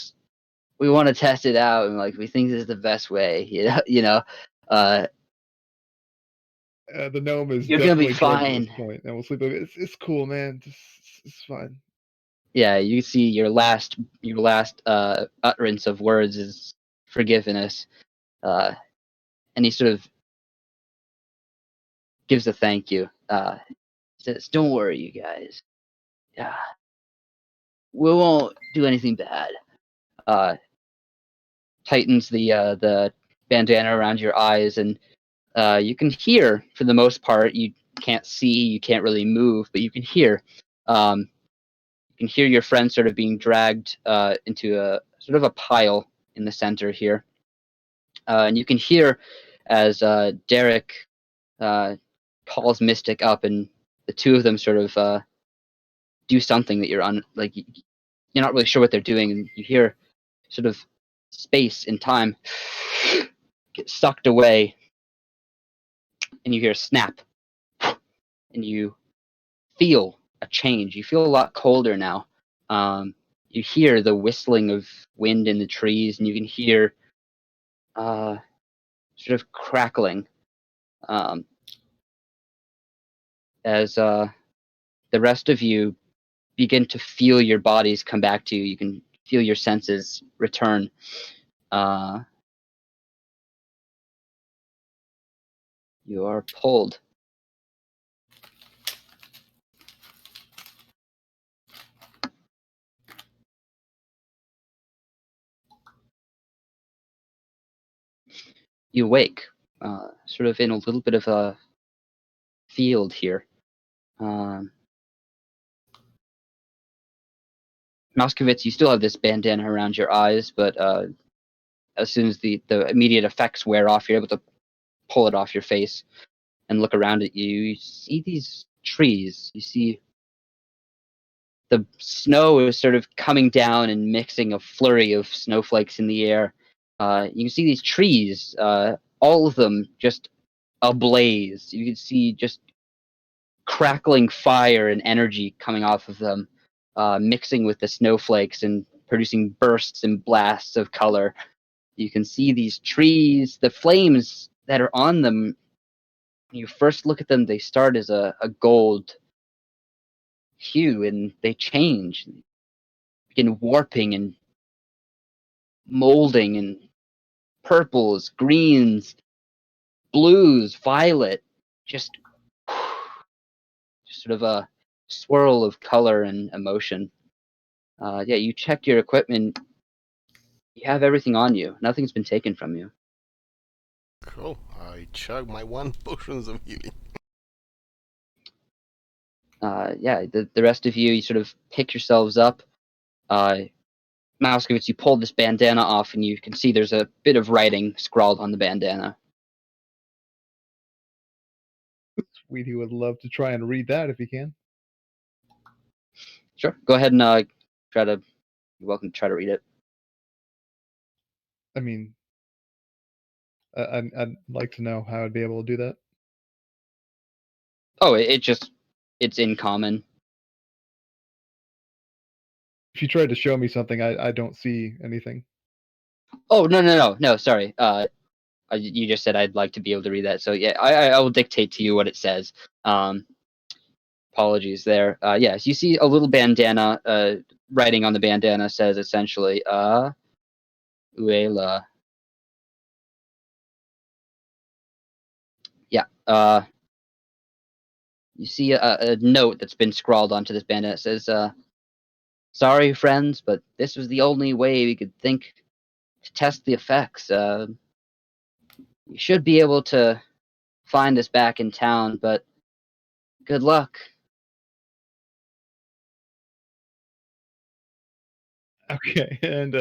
Speaker 1: want to test it out, and like we think this is the best way."
Speaker 3: The gnome is
Speaker 1: You're gonna be
Speaker 3: definitely drugged at this
Speaker 1: fine.
Speaker 3: point, and we'll sleep. It's cool, man. It's fine.
Speaker 1: Yeah, you see your last utterance of words is forgiveness, and he sort of gives a thank you. Says, "Don't worry, you guys. Yeah, we won't do anything bad." Tightens the bandana around your eyes, and you can hear for the most part. You can't see, you can't really move, but you can hear. You can hear your friend sort of being dragged into a sort of a pile in the center here, and you can hear as Derek calls Mystic up, and the two of them sort of do something that you're not really sure what they're doing, and you hear sort of space and time get sucked away, and you hear a snap, and you feel a change. You feel a lot colder now. You hear the whistling of wind in the trees, and you can hear sort of crackling as the rest of you begin to feel your bodies come back to you. You can feel your senses return. You are pulled. You wake, sort of in a little bit of a field here. Moskowitz, you still have this bandana around your eyes, but as soon as the immediate effects wear off, you're able to pull it off your face and look around at you. You see these trees. You see the snow is sort of coming down and mixing a flurry of snowflakes in the air. You can see these trees, all of them just ablaze. You can see just crackling fire and energy coming off of them, mixing with the snowflakes and producing bursts and blasts of color. You can see these trees, the flames that are on them. When you first look at them, they start as a gold hue, and they change, begin warping and molding, and purples, greens, blues, violet, just sort of a swirl of color and emotion. Yeah, you check your equipment. You have everything on you. Nothing's been taken from you.
Speaker 4: Cool. I chug my 1 potions of healing.
Speaker 1: Yeah, the rest of you sort of pick yourselves up. Moskowitz, you pull this bandana off, and you can see there's a bit of writing scrawled on the bandana.
Speaker 3: Sweetie would love to try and read that if he can.
Speaker 1: Sure, go ahead and try to. You're welcome to try to read it.
Speaker 3: I mean, I'd like to know how I'd be able to do that.
Speaker 1: Oh, it's in common.
Speaker 3: If you tried to show me something, I don't see anything.
Speaker 1: Oh, no, sorry. You just said I'd like to be able to read that, so yeah, I will dictate to you what it says. Apologies there. Yes, you see a little bandana. Writing on the bandana says essentially, Uela. Yeah. You see a note that's been scrawled onto this bandana. It says, "Sorry, friends, but this was the only way we could think to test the effects. You should be able to find us back in town, but good luck."
Speaker 3: Okay, and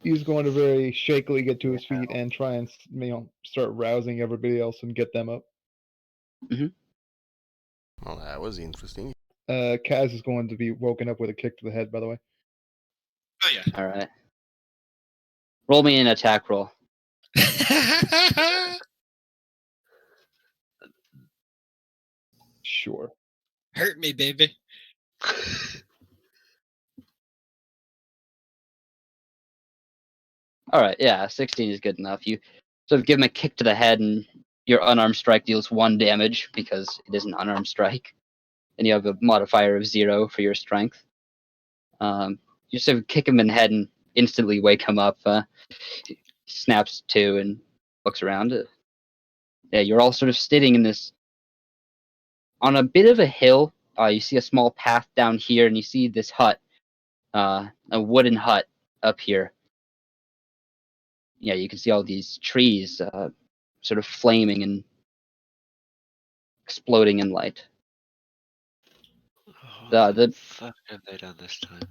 Speaker 3: he's going to very shakily get to his feet and try and start rousing everybody else and get them up.
Speaker 4: Well, that was interesting.
Speaker 3: Kaz is going to be woken up with a kick to the head, by the way.
Speaker 6: Oh yeah.
Speaker 1: All right. Roll me an attack roll.
Speaker 3: Sure.
Speaker 2: Hurt me, baby.
Speaker 1: All right, yeah, 16 is good enough. You sort of give him a kick to the head, and your unarmed strike deals 1 damage because it is an unarmed strike, and you have a modifier of 0 for your strength. You sort of kick him in the head and instantly wake him up. He snaps to and looks around. Yeah, you're all sort of sitting in this on a bit of a hill. You see a small path down here, and you see this hut, a wooden hut up here. Yeah, you can see all these trees sort of flaming and exploding in light.
Speaker 5: What
Speaker 1: The
Speaker 5: the fuck have they done this time?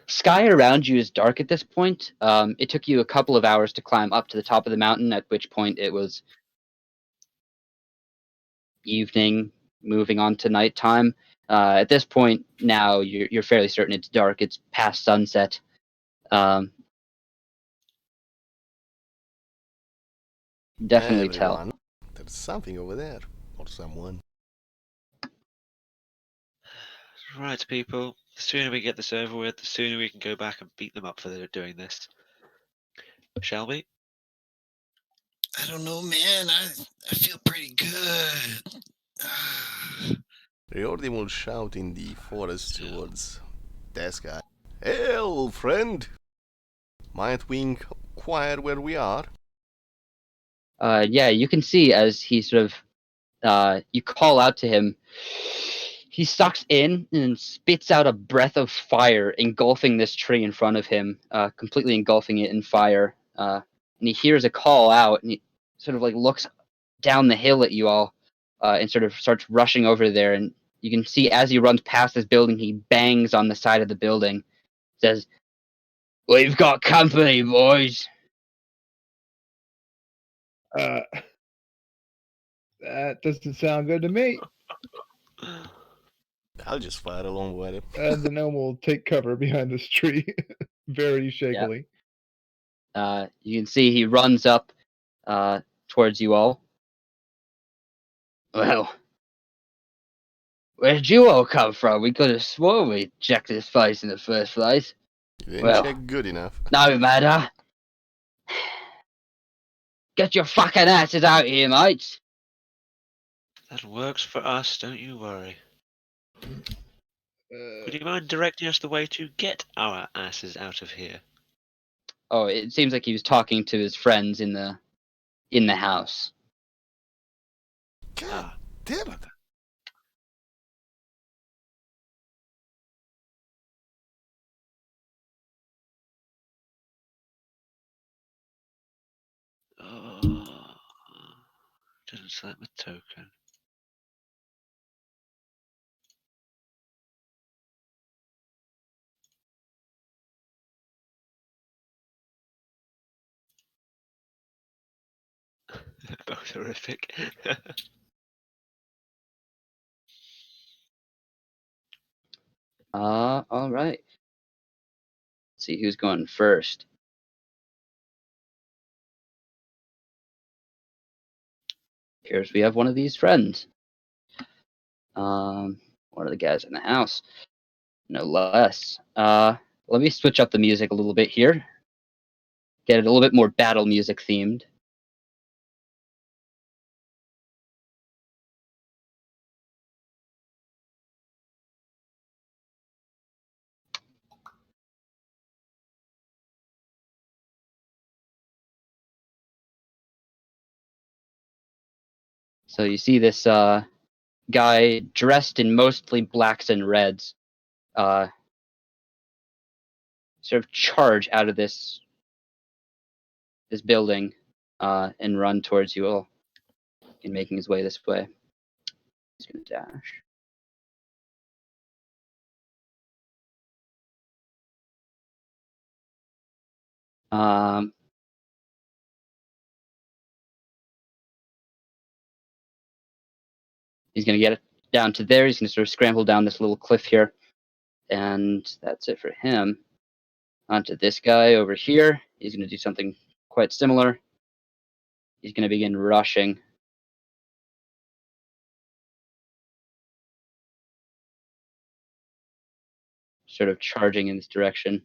Speaker 1: sky around you is dark at this point. It took you a couple of hours to climb up to the top of the mountain, at which point it was evening, moving on to nighttime. At this point now, you're fairly certain it's dark. It's past sunset. Definitely tell.
Speaker 4: Everyone, there's something over there. Or someone.
Speaker 5: Right, people. The sooner we get this over with, the sooner we can go back and beat them up for doing this. Shall we?
Speaker 2: I don't know, man. I feel pretty good.
Speaker 4: Riordin will shout in the forest
Speaker 5: Still.
Speaker 4: towards this guy. Hey, old friend! Might we inquire where we are?
Speaker 1: Yeah, you can see as he sort of, you call out to him. He sucks in and spits out a breath of fire, engulfing this tree in front of him, completely engulfing it in fire. And he hears a call out, and he sort of like looks down the hill at you all, and sort of starts rushing over there. And you can see as he runs past this building, he bangs on the side of the building, says, "We've got company, boys."
Speaker 3: That doesn't sound good to me.
Speaker 4: I'll just fire along with him.
Speaker 3: The gnome will take cover behind this tree, very shakily.
Speaker 1: You can see he runs up towards you all. Well, where'd you all come from? We could have sworn we checked this place in the first place.
Speaker 4: You didn't
Speaker 1: Well.
Speaker 4: check good enough.
Speaker 1: No matter. Get your fucking asses out here, mates.
Speaker 5: That works for us, don't you worry.
Speaker 3: Uh,
Speaker 5: Would you mind directing us the way to get our asses out of here?
Speaker 1: Oh, it seems like he was talking to his friends in the house.
Speaker 4: God
Speaker 5: Ah,
Speaker 4: damn it!
Speaker 5: oh, didn't select my token. Both horrific.
Speaker 1: All right. Let's see who's going first. Here's we have one of these friends. One of the guys in the house, no less. Let me switch up the music a little bit here. Get it a little bit more battle music themed. So you see this guy dressed in mostly blacks and reds, sort of charge out of this building, and run towards you all, and making his way this way. He's gonna dash. He's gonna get it down to there. He's gonna sort of scramble down this little cliff here, and that's it for him. Onto this guy over here. He's gonna do something quite similar. He's gonna begin rushing. Sort of charging in this direction.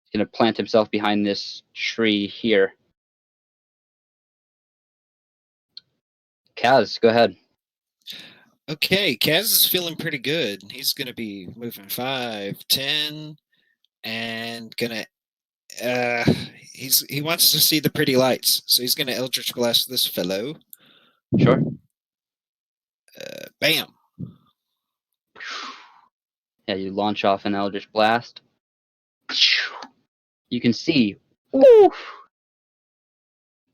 Speaker 1: He's gonna plant himself behind this tree here. Kaz, go ahead.
Speaker 2: Okay, Kaz is feeling pretty good. He's gonna be moving 5, 10, and gonna he wants to see the pretty lights, so he's gonna Eldritch Blast this fellow.
Speaker 1: Sure.
Speaker 2: Bam.
Speaker 1: Yeah, you launch off an Eldritch Blast. You can see. Woo!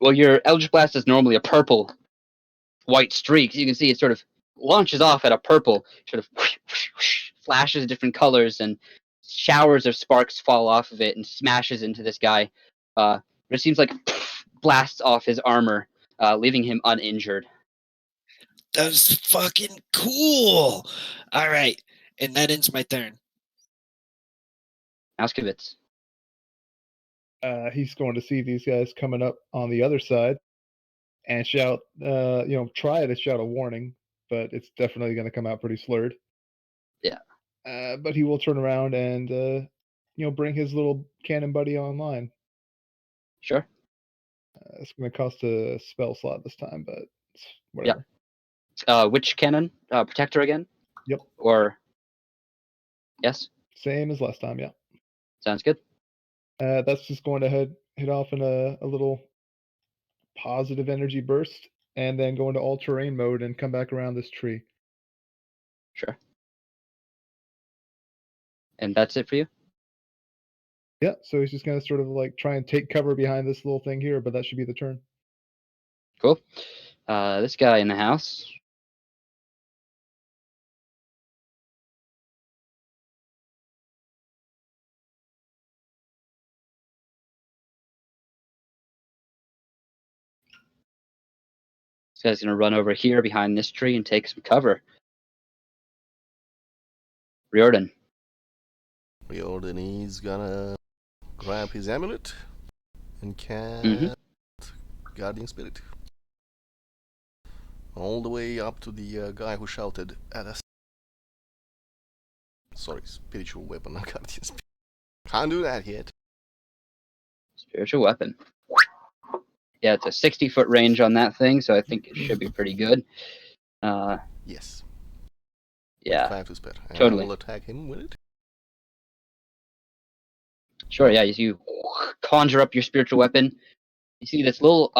Speaker 1: Well, your Eldritch Blast is normally a purple white streak. You can see it sort of launches off at a purple, sort of flashes different colors, and showers of sparks fall off of it and smashes into this guy. But it seems like blasts off his armor, leaving him uninjured.
Speaker 2: That was fucking cool. All right, and that ends my turn.
Speaker 1: Auskevitz.
Speaker 3: He's going to see these guys coming up on the other side and shout, try to shout a warning, but it's definitely going to come out pretty slurred.
Speaker 1: Yeah.
Speaker 3: But he will turn around and bring his little cannon buddy online.
Speaker 1: Sure.
Speaker 3: It's going to cost a spell slot this time, but it's whatever.
Speaker 1: Which cannon? Protector again?
Speaker 3: Yep.
Speaker 1: Or yes?
Speaker 3: Same as last time, yeah.
Speaker 1: Sounds good.
Speaker 3: That's just going to hit off in a little positive energy burst, and then go into all-terrain mode and come back around this tree.
Speaker 1: Sure. And that's it for you?
Speaker 3: Yeah, so he's just going to sort of like try and take cover behind this little thing here, but that should be the turn.
Speaker 1: Cool. This guy in the house. This guy's gonna run over here behind this tree and take some cover. Riordin.
Speaker 4: Riordin is gonna grab his amulet and cast Guardian Spirit. All the way up to the guy who shouted at us. Sorry, spiritual weapon, not Guardian Spirit. Can't do that yet.
Speaker 1: Spiritual weapon. Yeah, it's a 60-foot range on that thing, so I think it should be pretty good.
Speaker 4: Yes.
Speaker 1: Yeah.
Speaker 4: 5 to spare. And
Speaker 1: Totally.
Speaker 4: I will attack him with it.
Speaker 1: Sure, yeah, you conjure up your spiritual weapon. You see this little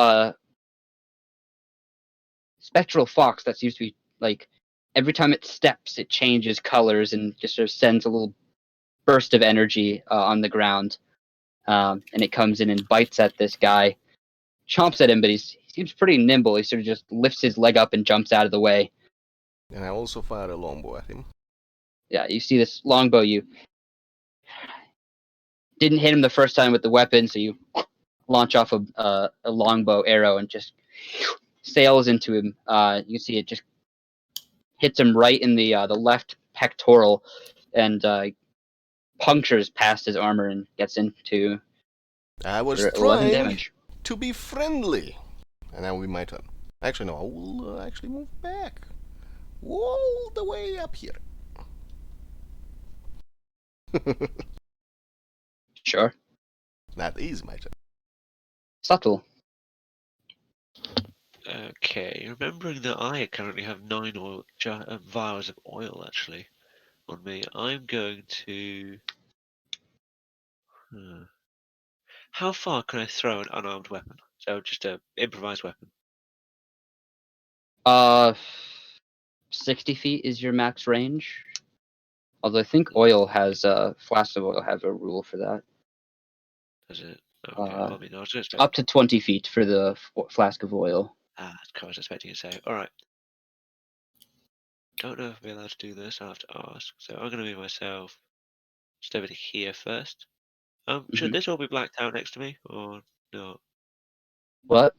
Speaker 1: spectral fox that seems to be like every time it steps, it changes colors and just sort of sends a little burst of energy on the ground. And it comes in and bites at this guy, chomps at him, but he seems pretty nimble. He sort of just lifts his leg up and jumps out of the way.
Speaker 4: And I also fire a longbow at him.
Speaker 1: Yeah, you see this longbow. You didn't hit him the first time with the weapon, so you launch off a longbow arrow and just sails into him. You can see it just hits him right in the left pectoral and punctures past his armor and gets into
Speaker 4: I was
Speaker 1: 11
Speaker 4: trying
Speaker 1: damage.
Speaker 4: to be friendly. And that will be my turn. Actually, no, I will actually move back. All the way up here.
Speaker 1: Sure.
Speaker 4: That is my turn.
Speaker 1: Subtle.
Speaker 5: Okay, remembering that I currently have 9 vials of oil actually on me, I'm going to. How far can I throw an unarmed weapon? So just a improvised weapon.
Speaker 1: 60 feet is your max range. Although I think oil has flasks of oil have a rule for that.
Speaker 5: Does it? Okay, well, I mean, I was just
Speaker 1: Up to 20 feet for the flask of oil.
Speaker 5: that's what I was expecting you to say. All right. Don't know if I'll be allowed to do this. I'll have to ask. So I'm going to move myself just over to here first. Should this all be blacked out next to me or no?
Speaker 1: What?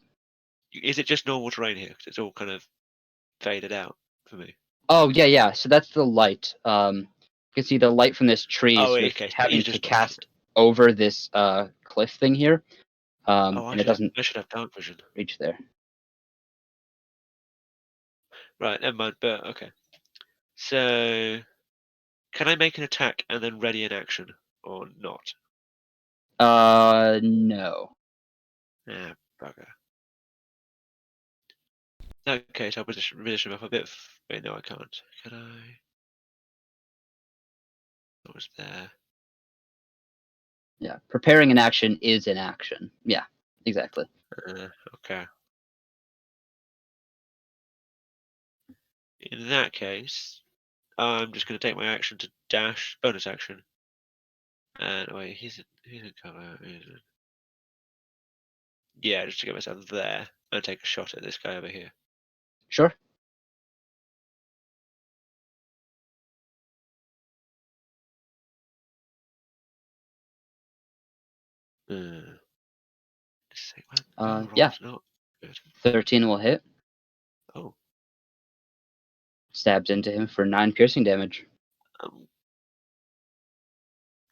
Speaker 5: Is it just normal terrain here? Because it's all kind of faded out for me.
Speaker 1: Oh yeah. So that's the light. You can see the light from this tree
Speaker 5: Oh,
Speaker 1: is
Speaker 5: okay. So
Speaker 1: having
Speaker 5: it's
Speaker 1: to
Speaker 5: just
Speaker 1: cast over this cliff thing here, and it doesn't
Speaker 5: I should have dark vision.
Speaker 1: reach there.
Speaker 5: Right, never mind. But okay. So, can I make an attack and then ready an action or not?
Speaker 1: No.
Speaker 5: Ah, bugger. Okay, so I'll position up a bit. Wait, no, I can't. Can I? What was there?
Speaker 1: Yeah, preparing an action is an action. Yeah, exactly.
Speaker 5: Okay. In that case, I'm just going to take my action to dash, bonus action. And wait, he's in cover. Yeah, just to get myself there and take a shot at this guy over here.
Speaker 1: Sure. Yeah.
Speaker 5: Not good.
Speaker 1: 13 will hit.
Speaker 5: Oh.
Speaker 1: Stabs into him for 9 piercing damage.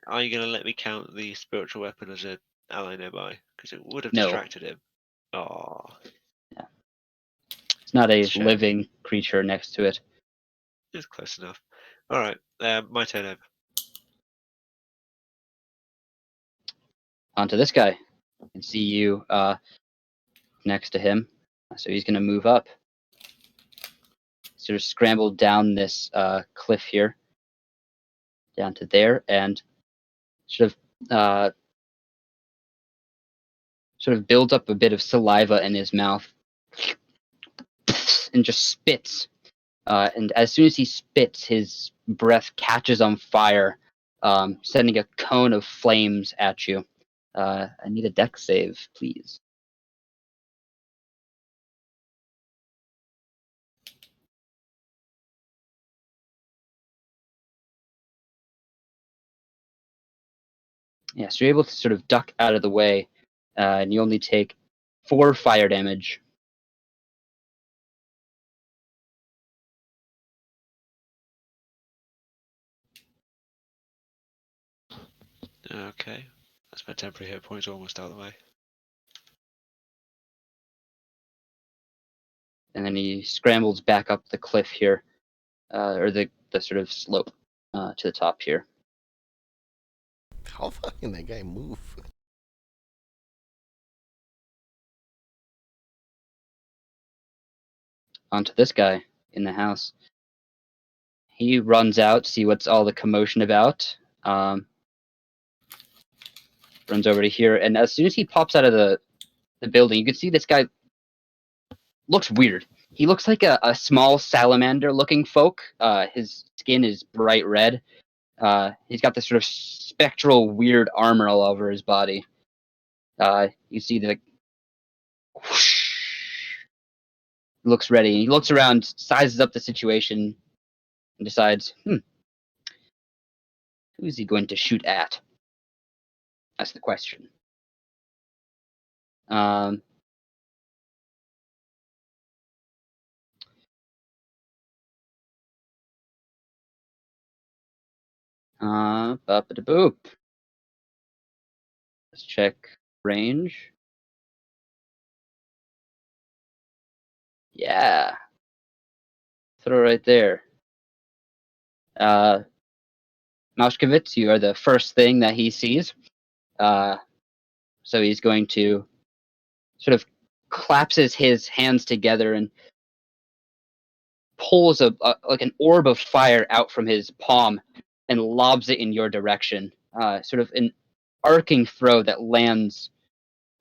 Speaker 5: Are you going to let me count the spiritual weapon as an ally nearby? Because it would have
Speaker 1: No.
Speaker 5: distracted him. Oh.
Speaker 1: Yeah. It's not a
Speaker 5: Sure.
Speaker 1: living creature next to it.
Speaker 5: It's close enough. All right, my turn over.
Speaker 1: Onto this guy. I can see you next to him. So he's going to move up. Sort of scramble down this cliff here. Down to there. And sort of builds up a bit of saliva in his mouth. And just spits. And as soon as he spits, his breath catches on fire, sending a cone of flames at you. I need a dex save, please. Yeah, so you're able to sort of duck out of the way, and you only take 4 fire damage.
Speaker 5: Okay, that's my temporary hit points almost out of the way.
Speaker 1: And then he scrambles back up the cliff here, or the sort of slope to the top here.
Speaker 4: How far can that guy move?
Speaker 1: Onto this guy in the house. He runs out, see what's all the commotion about. Runs over to here, and as soon as he pops out of the building, you can see this guy looks weird. He looks like a small salamander-looking folk. His skin is bright red. He's got this sort of spectral, weird armor all over his body. You see the whoosh. He looks ready. He looks around, sizes up the situation, and decides, who is he going to shoot at? That's the question. Boop. Let's check range. Yeah. Throw right there. Maushkovitz, you are the first thing that he sees. So he's going to sort of collapses his hands together and pulls like an orb of fire out from his palm and lobs it in your direction. Sort of an arcing throw that lands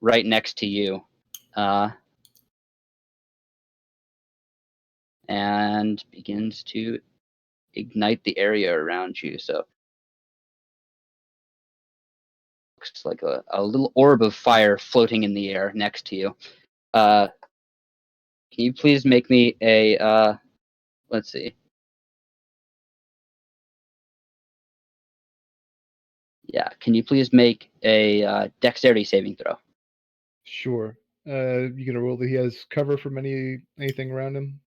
Speaker 1: right next to you. And begins to ignite the area around you. So looks like a little orb of fire floating in the air next to you. Can you please make me a let's see. Yeah, can you please make a dexterity saving throw?
Speaker 3: Sure. You gonna roll that he has cover from anything around him?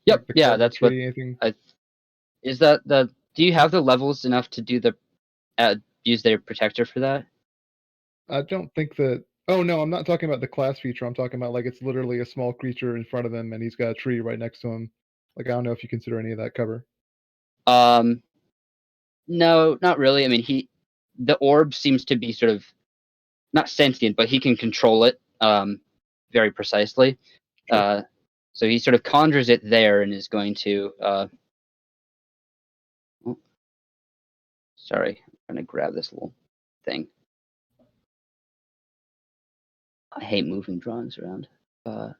Speaker 1: Yep.
Speaker 3: Like the
Speaker 1: Yeah,
Speaker 3: club,
Speaker 1: that's
Speaker 3: tree, anything?
Speaker 1: is that the. Do you have the levels enough to do the use their protector for that?
Speaker 3: I don't think that. Oh no, I'm not talking about the class feature. I'm talking about like it's literally a small creature in front of him, and he's got a tree right next to him. Like I don't know if you consider any of that cover.
Speaker 1: No, not really. I mean, the orb seems to be sort of not sentient, but he can control it very precisely.
Speaker 3: Sure.
Speaker 1: So he sort of conjures it there and is going to. Sorry, I'm trying to grab this little thing. I hate moving drawings around. I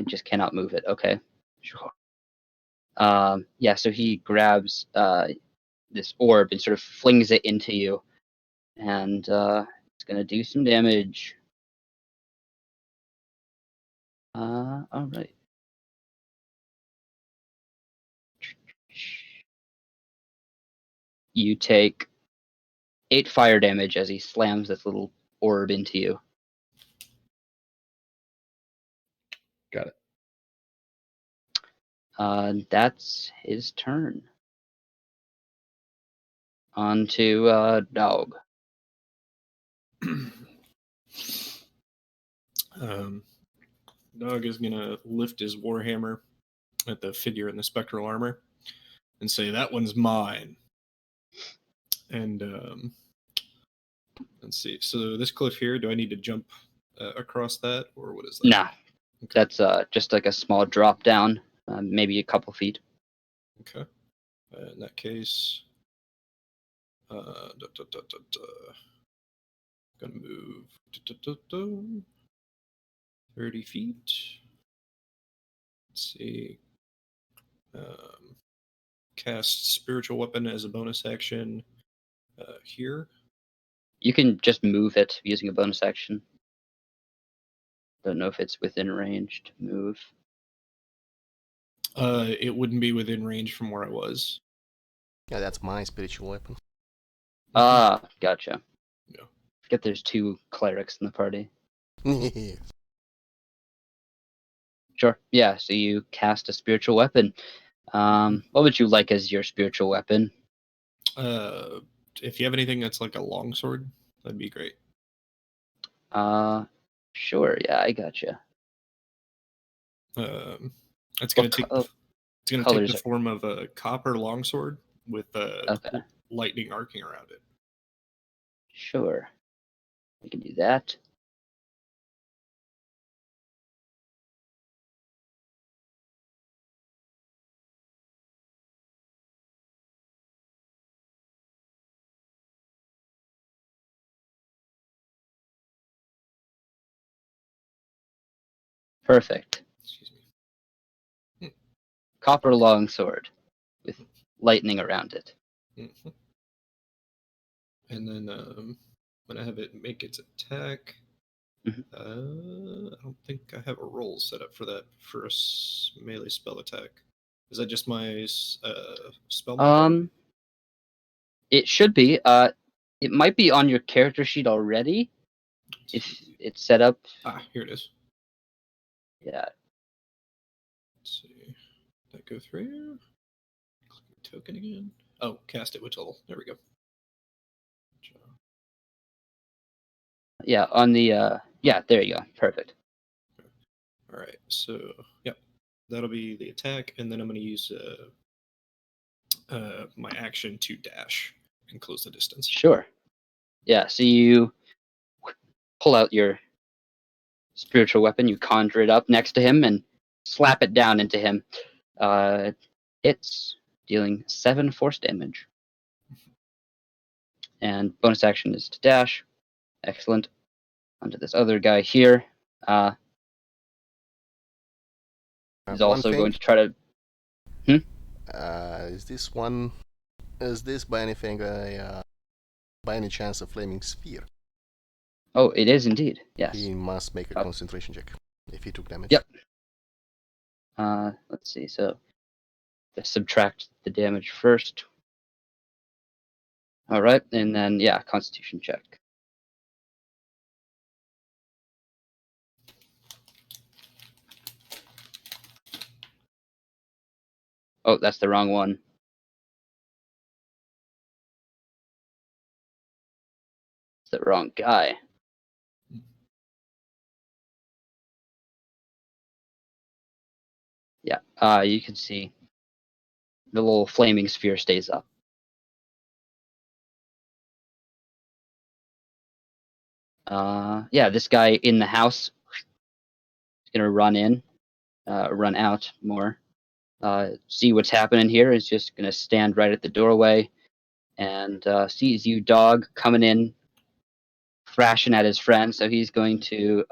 Speaker 1: just cannot move it. Okay, sure. Yeah, so he grabs this orb and sort of flings it into you, and it's gonna do some damage. All right. You take 8 fire damage as he slams this little orb into you.
Speaker 3: Got it.
Speaker 1: That's his turn. On to Dog.
Speaker 6: Dog is gonna lift his warhammer at the figure in the spectral armor and say, "That one's mine." And let's see. So this cliff here, do I need to jump across that, or what is that?
Speaker 1: Nah, that's just like a small drop down, maybe a couple feet.
Speaker 6: Okay. In that case, gonna move 30 feet. Let's see. Cast spiritual weapon as a bonus action here.
Speaker 1: You can just move it using a bonus action. Don't know if it's within range to move.
Speaker 6: It wouldn't be within range from where I was.
Speaker 4: Yeah, that's my spiritual weapon.
Speaker 1: Ah, gotcha.
Speaker 6: Yeah.
Speaker 1: Forget there's 2 clerics in the party. Sure. Yeah, so you cast a spiritual weapon. What would you like as your spiritual weapon?
Speaker 6: If you have anything that's like a longsword, that'd be great.
Speaker 1: Sure. Yeah, I gotcha.
Speaker 6: It's gonna take
Speaker 1: What
Speaker 6: it's gonna take
Speaker 1: colors
Speaker 6: the
Speaker 1: are-
Speaker 6: form of a copper longsword with
Speaker 1: Okay.
Speaker 6: lightning arcing around it.
Speaker 1: Sure. We can do that. Perfect.
Speaker 6: Excuse me.
Speaker 1: Copper longsword with lightning around it.
Speaker 6: Mhm. And then I'm gonna have it make its attack.
Speaker 1: Mhm.
Speaker 6: I don't think I have a roll set up for that for a melee spell attack. Is that just my spell mod?
Speaker 1: It should be. It might be on your character sheet already if it's set up.
Speaker 6: Here it is.
Speaker 1: Yeah.
Speaker 6: Let's see. Did that go through? Click the token again. Oh, cast it with total. There we go.
Speaker 1: Yeah. On the. Yeah. There you go. Perfect.
Speaker 6: All right. So, yep. That'll be the attack, and then I'm going to use my action to dash and close the distance.
Speaker 1: Sure. Yeah. So you pull out your spiritual weapon, you conjure it up next to him, and slap it down into him. It's dealing 7 force damage. And bonus action is to dash. Excellent. Onto this other guy here. He's
Speaker 4: One
Speaker 1: also
Speaker 4: thing,
Speaker 1: going to try to.
Speaker 4: is this by anything by any chance a flaming sphere?
Speaker 1: Oh, it is indeed. Yes.
Speaker 4: He must make a concentration check if he took damage.
Speaker 1: Yep. Let's see. So, let's subtract the damage first. All right, and then yeah, Constitution check. Oh, that's the wrong one. It's the wrong guy. Yeah. You can see the little flaming sphere stays up. Yeah, this guy in the house is gonna run out more. See what's happening here. Is just gonna stand right at the doorway, and sees you, dog, coming in, thrashing at his friend. So he's going to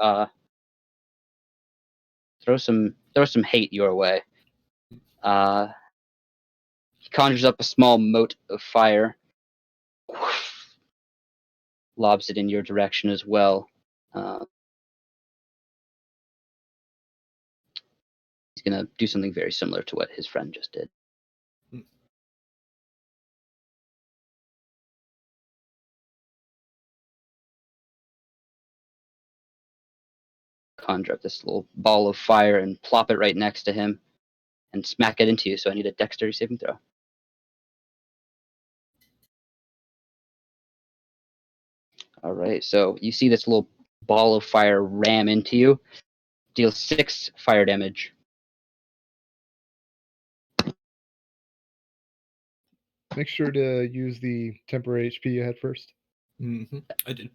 Speaker 1: throw some hate your way. He conjures up a small mote of fire, lobs it in your direction as well. He's gonna do something very similar to what his friend just did. Conjure up this little ball of fire and plop it right next to him and smack it into you. So I need a dexterity saving throw. All right. So you see this little ball of fire ram into you. deals 6 fire damage.
Speaker 3: Make sure to use the temporary HP you had first.
Speaker 6: I did.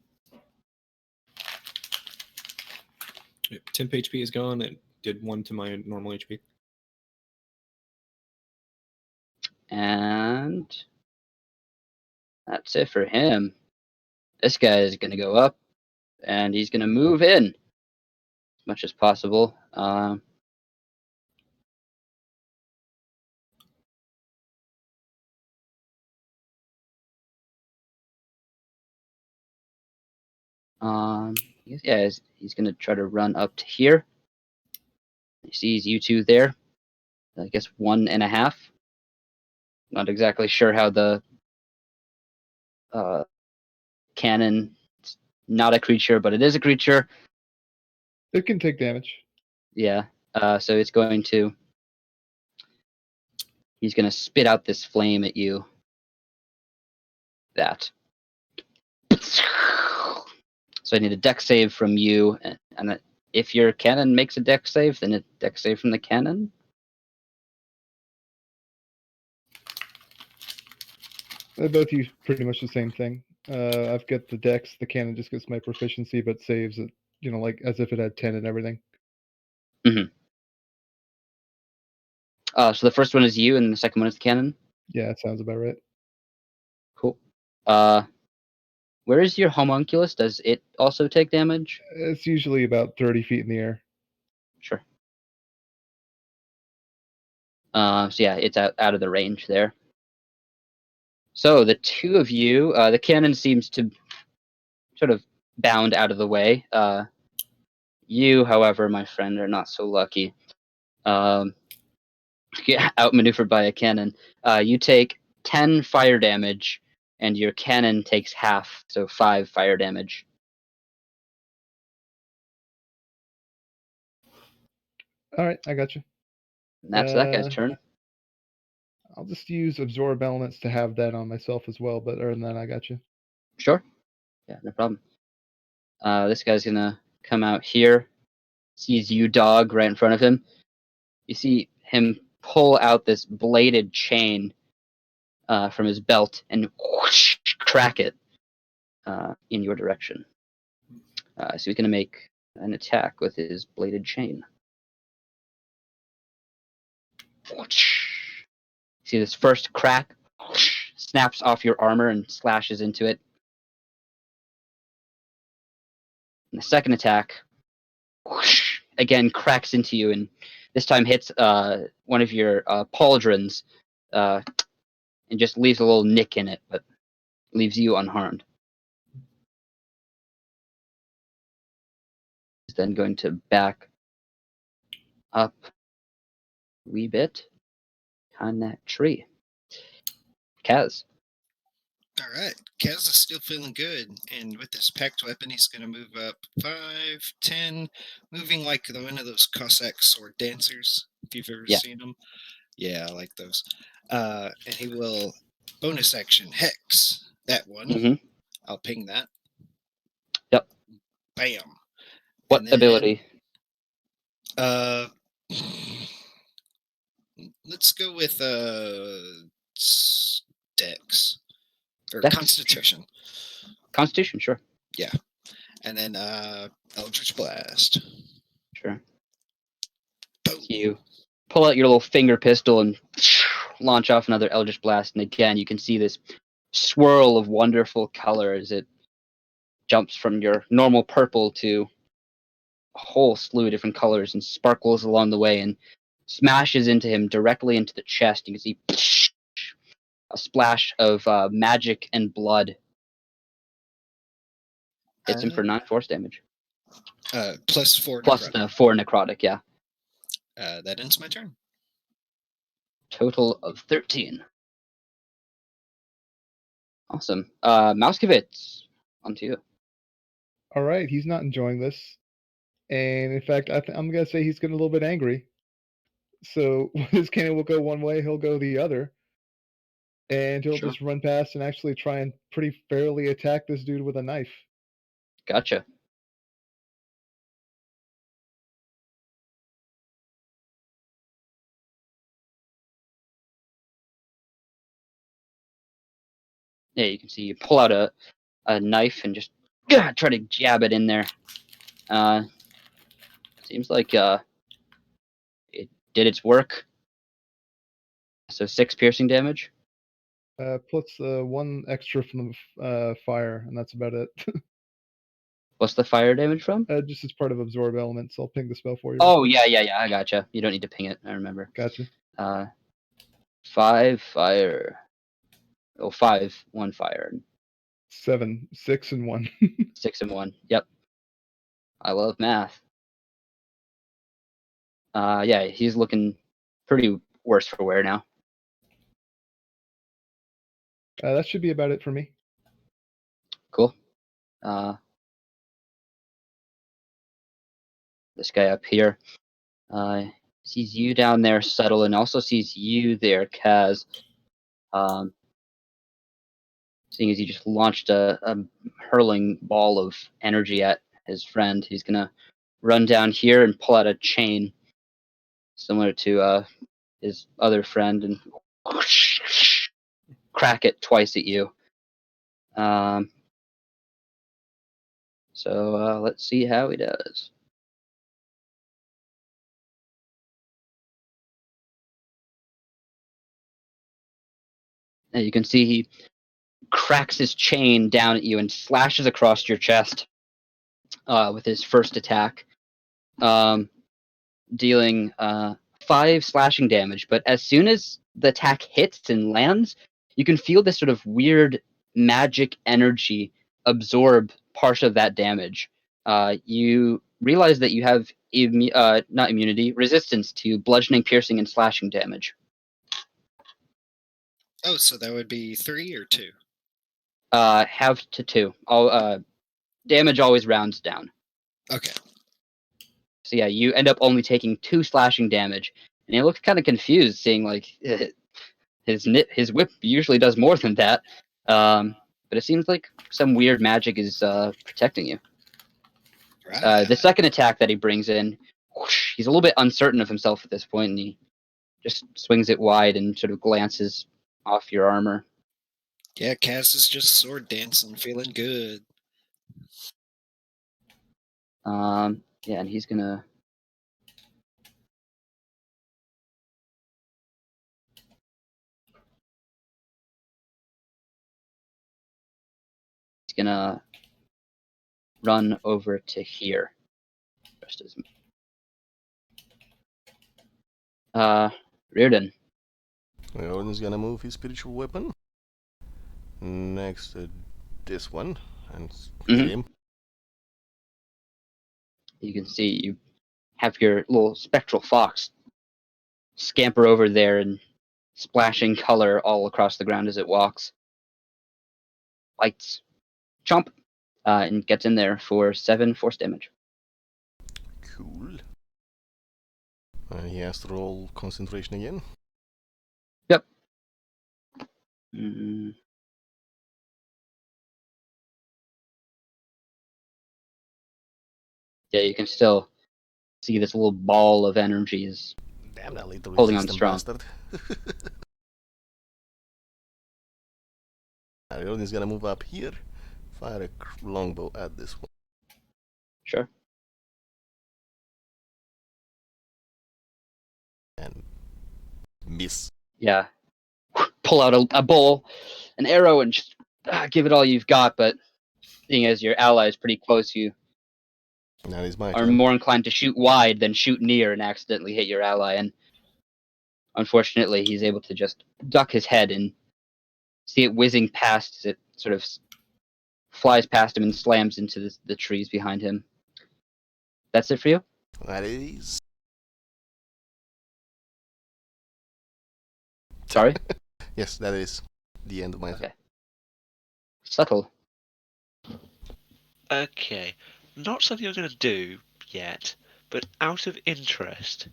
Speaker 6: Yep, temp HP is gone. It did 1 to my normal HP.
Speaker 1: And that's it for him. This guy is going to go up, and he's going to move in as much as possible. He's going to try to run up to here. He sees you two there. I guess 1.5. Not exactly sure how the cannon. It's not a creature, but it is a creature.
Speaker 3: It can take damage.
Speaker 1: Yeah. So it's going to. He's going to spit out this flame at you. That. So I need a dex save from you, and if your cannon makes a dex save, then a dex save from the cannon.
Speaker 3: They both use pretty much the same thing. I've got the dex. The cannon just gets my proficiency, but saves it. Like as if it had 10 and everything.
Speaker 1: So the first one is you, and the second one is the cannon.
Speaker 3: Yeah, that sounds about right.
Speaker 1: Cool. Where is your homunculus? Does it also take damage?
Speaker 3: It's usually about 30 feet in the air.
Speaker 1: Sure. So yeah, it's out of the range there. So the two of you, the cannon seems to sort of bound out of the way. You, however, my friend, are not so lucky. Get outmaneuvered by a cannon. You take 10 fire damage, and your cannon takes half, so 5 fire damage.
Speaker 3: All right, I got you.
Speaker 1: And that's that guy's turn.
Speaker 3: I'll just use absorb elements to have that on myself as well, but other than that, I got you.
Speaker 1: Sure. Yeah, no problem. This guy's gonna come out here. Sees you, dog, right in front of him. You see him pull out this bladed chain from his belt and whoosh, crack it in your direction. So he's gonna make an attack with his bladed chain. See this first crack snaps off your armor and slashes into it. And the second attack again cracks into you, and this time hits one of your pauldrons and just leaves a little nick in it, but leaves you unharmed. He's then going to back up a wee bit behind that tree. Kaz.
Speaker 2: All right. Kaz is still feeling good. And with this packed weapon, he's going to move up 5, 10, moving like one of those Cossack sword dancers, if you've ever seen them. Yeah, I like those. And he will bonus action Hex. That one.
Speaker 1: Mm-hmm.
Speaker 2: I'll ping that.
Speaker 1: Yep.
Speaker 2: Bam.
Speaker 1: What ability?
Speaker 2: Let's go with Dex. Or
Speaker 1: Dex?
Speaker 2: Constitution.
Speaker 1: Constitution, sure.
Speaker 2: Yeah. And then Eldritch Blast.
Speaker 1: Sure.
Speaker 2: Boom.
Speaker 1: You pull out your little finger pistol and launch off another Eldritch Blast, and again you can see this swirl of wonderful color as it jumps from your normal purple to a whole slew of different colors and sparkles along the way and smashes into him directly into the chest. You can see a splash of magic and blood. Hits him for 9 force damage.
Speaker 2: Plus 4
Speaker 1: Plus
Speaker 2: necrotic.
Speaker 1: the 4 necrotic, yeah.
Speaker 2: That ends my turn.
Speaker 1: Total of 13. Awesome. Mouskevitz, on to you.
Speaker 3: All right, he's not enjoying this. And in fact, I'm going to say he's getting a little bit angry. So his cannon will go one way, he'll go the other. And he'll just run past and actually try and pretty fairly attack this dude with a knife.
Speaker 1: Gotcha. Yeah, you can see you pull out a knife and just try to jab it in there. Seems like it did its work. So 6 piercing damage.
Speaker 3: Plus 1 extra from the fire, and that's about it.
Speaker 1: What's the fire damage from?
Speaker 3: Just as part of absorb elements, I'll ping the spell for you.
Speaker 1: Oh, yeah, I gotcha. You don't need to ping it, I remember.
Speaker 3: Gotcha.
Speaker 1: 5 fire. Oh, 5, 1 fire.
Speaker 3: 7, 6, and 1.
Speaker 1: 6 and 1. Yep. I love math. Yeah, he's looking pretty worse for wear now.
Speaker 3: That should be about it for me.
Speaker 1: Cool. This guy up here sees you down there, Subtle, and also sees you there, Kaz. Seeing as he just launched a hurling ball of energy at his friend, he's gonna run down here and pull out a chain similar to his other friend and crack it twice at you. So let's see how he does. And you can see he cracks his chain down at you and slashes across your chest with his first attack, dealing 5 slashing damage. But as soon as the attack hits and lands, you can feel this sort of weird magic energy absorb part of that damage. You realize that you have not immunity, resistance to bludgeoning, piercing, and slashing damage.
Speaker 2: Oh, so that would be 3 or 2?
Speaker 1: Have to 2. All damage always rounds down.
Speaker 2: Okay.
Speaker 1: So yeah, you end up only taking 2 slashing damage, and he looks kind of confused, seeing like his whip usually does more than that. But it seems like some weird magic is protecting you.
Speaker 2: Right.
Speaker 1: The second attack that he brings in, whoosh, he's a little bit uncertain of himself at this point, and he just swings it wide and sort of glances off your armor.
Speaker 2: Yeah, Cass is just sword dancing, feeling good.
Speaker 1: Yeah, and he's gonna. He's gonna run over to here. Just as Riordin.
Speaker 4: Riordin's gonna move his spiritual weapon next to this one and hit him.
Speaker 1: You can see you have your little spectral fox scamper over there and splashing color all across the ground as it walks. Lights. Chomp. And gets in there for 7 force damage.
Speaker 4: Cool. He has to roll concentration again.
Speaker 1: Yep. Yeah, you can still see this little ball of energy is
Speaker 4: Damn that little
Speaker 1: holding on
Speaker 4: resistant
Speaker 1: strong.
Speaker 4: bastard. Riordin's gonna move up here, fire a longbow at this one.
Speaker 1: Sure.
Speaker 4: And miss.
Speaker 1: Yeah. Pull out a bowl, an arrow, and just give it all you've got, but seeing as your ally is pretty close, you
Speaker 4: Now it's my
Speaker 1: are
Speaker 4: turn.
Speaker 1: more inclined to shoot wide than shoot near and accidentally hit your ally. And unfortunately, he's able to just duck his head and see it whizzing past as it sort of flies past him and slams into the trees behind him. That's it for you?
Speaker 4: That is.
Speaker 1: Sorry?
Speaker 4: Yes, that is the end of my turn.
Speaker 1: Okay. Subtle.
Speaker 5: Okay, not something I'm going to do yet, but out of interest,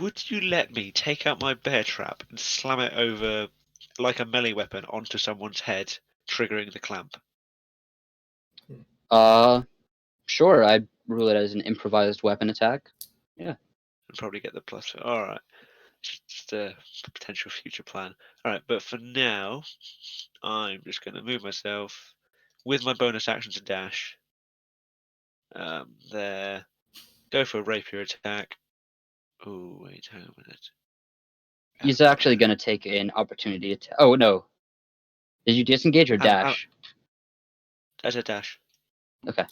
Speaker 5: would you let me take out my bear trap and slam it over like a melee weapon onto someone's head, triggering the clamp?
Speaker 1: Sure, I'd rule it as an improvised weapon attack.
Speaker 5: And probably get the plus. Alright. Just a potential future plan. All right, but for now, I'm just going to move myself with my bonus action to dash. There, go for a rapier attack. Oh wait, hang on a minute.
Speaker 1: He's actually going to take an opportunity attack. Oh no! Did you disengage or dash?
Speaker 5: That's a dash.
Speaker 1: Okay.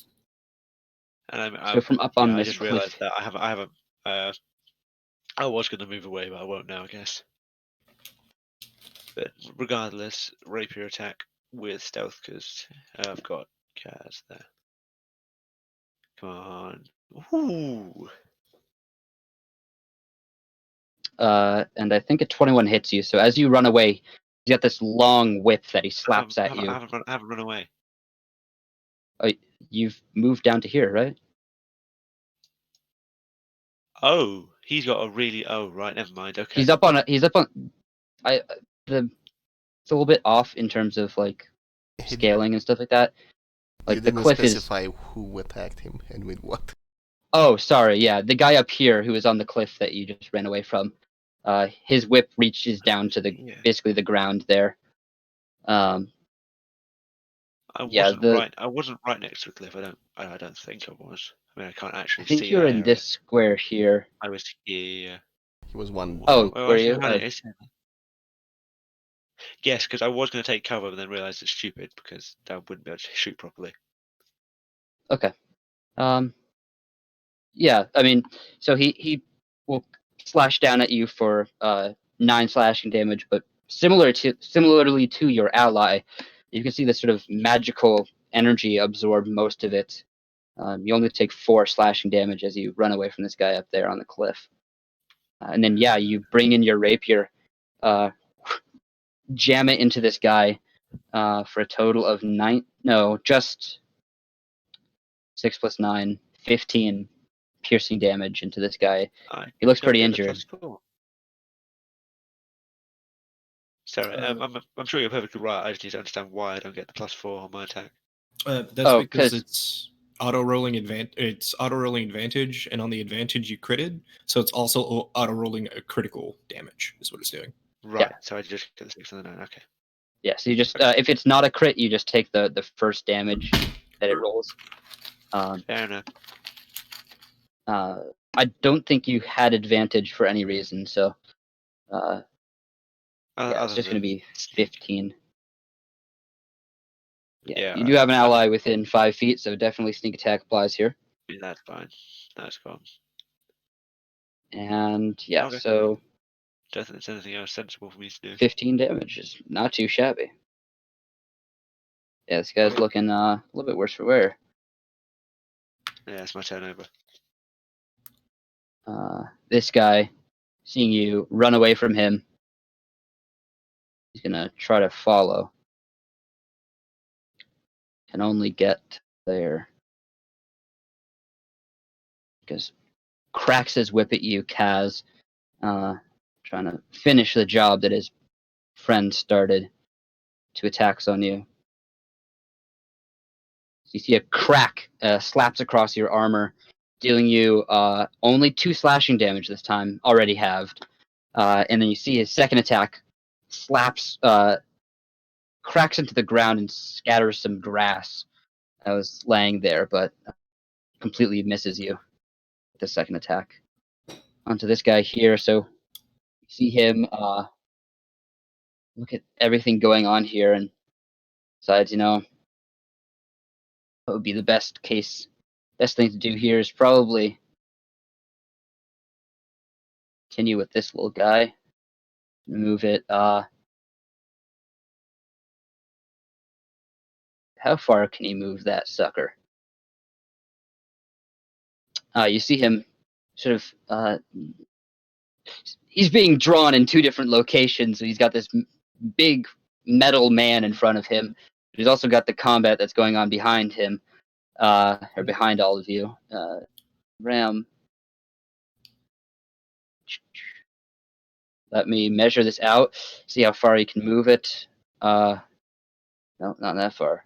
Speaker 5: And
Speaker 1: So from up on
Speaker 5: I
Speaker 1: this
Speaker 5: just
Speaker 1: cliff,
Speaker 5: realised that I haven't. I was going to move away, but I won't now, I guess. But regardless, rapier attack with stealth because I've got Kaz there. Come on. Ooh.
Speaker 1: and I think a 21 hits you. So as you run away, he's got this long whip that he slaps at you.
Speaker 5: I haven't run away.
Speaker 1: Oh, you've moved down to here, right?
Speaker 5: Oh, he's got a really. Oh, right. Never mind. Okay.
Speaker 1: He's up on. He's up on. I the. It's a little bit off in terms of like
Speaker 4: He,
Speaker 1: scaling and stuff like that.
Speaker 4: he
Speaker 1: Like the
Speaker 4: didn't
Speaker 1: cliff is.
Speaker 4: specify who attacked him and with what.
Speaker 1: Oh, sorry. Yeah, the guy up here who is on the cliff that you just ran away from. His whip reaches down to the
Speaker 5: Yeah.
Speaker 1: basically the ground there.
Speaker 5: I
Speaker 1: Yeah,
Speaker 5: wasn't right next to a cliff. I don't think I was. I mean, I can't actually
Speaker 1: I think
Speaker 5: see
Speaker 1: you're
Speaker 5: that
Speaker 1: in
Speaker 5: area.
Speaker 1: this square here.
Speaker 5: I was here.
Speaker 4: He was one.
Speaker 1: Oh,
Speaker 5: Well,
Speaker 1: were
Speaker 5: actually,
Speaker 1: you?
Speaker 5: hang on, it is. Yes, because I was going to take cover, but then realised it's stupid because I wouldn't be able to shoot properly.
Speaker 1: Okay. Yeah, I mean, so he will slash down at you for 9 slashing damage, but similarly to your ally, you can see this sort of magical energy absorb most of it. You only take 4 slashing damage as you run away from this guy up there on the cliff. And then, yeah, you bring in your rapier, jam it into this guy for a total of 6 plus 9, 15 piercing damage into this guy. He looks
Speaker 5: Don't
Speaker 1: pretty
Speaker 5: get the
Speaker 1: injured.
Speaker 5: +4. Sorry, I'm sure you're perfectly right. I just need to understand why I don't get the +4 on my attack.
Speaker 6: That's
Speaker 1: Oh,
Speaker 6: because
Speaker 1: 'cause-
Speaker 6: it's auto rolling advantage, and on the advantage you critted, so it's also auto rolling a critical damage is what it's doing.
Speaker 5: Right, so I just get the 6 and the 9. Okay.
Speaker 1: Yeah, so you just if it's not a crit, you just take the first damage that it rolls.
Speaker 5: Fair enough.
Speaker 1: I don't think you had advantage for any reason, so yeah, it's just going to be 15. Yeah, you do have an ally within 5 feet, so definitely sneak attack applies here.
Speaker 5: Yeah, that's fine. That's fine.
Speaker 1: And yeah,
Speaker 5: Okay.
Speaker 1: so
Speaker 5: Don't think there's anything else sensible for me to do.
Speaker 1: 15 damage is not too shabby. Yeah, this guy's looking a little bit worse for wear.
Speaker 5: Yeah, it's my turnover.
Speaker 1: This guy, seeing you run away from him, he's gonna try to follow. Can only get there. Because cracks his whip at you, Kaz, trying to finish the job that his friend started. 2 attacks on you. You see a crack slaps across your armor, dealing you only 2 slashing damage this time, already halved. And then you see his second attack slaps, cracks into the ground and scatters some grass that was laying there, but completely misses you with the second attack. Onto this guy here, so you see him look at everything going on here and decides, what would be the best thing to do here is probably continue with this little guy. Move it. How far can he move that sucker? You see him sort of. He's being drawn in 2 different locations. So he's got this big metal man in front of him. He's also got the combat that's going on behind him, or behind all of you. Ram. Let me measure this out. See how far he can move it. No, not that far.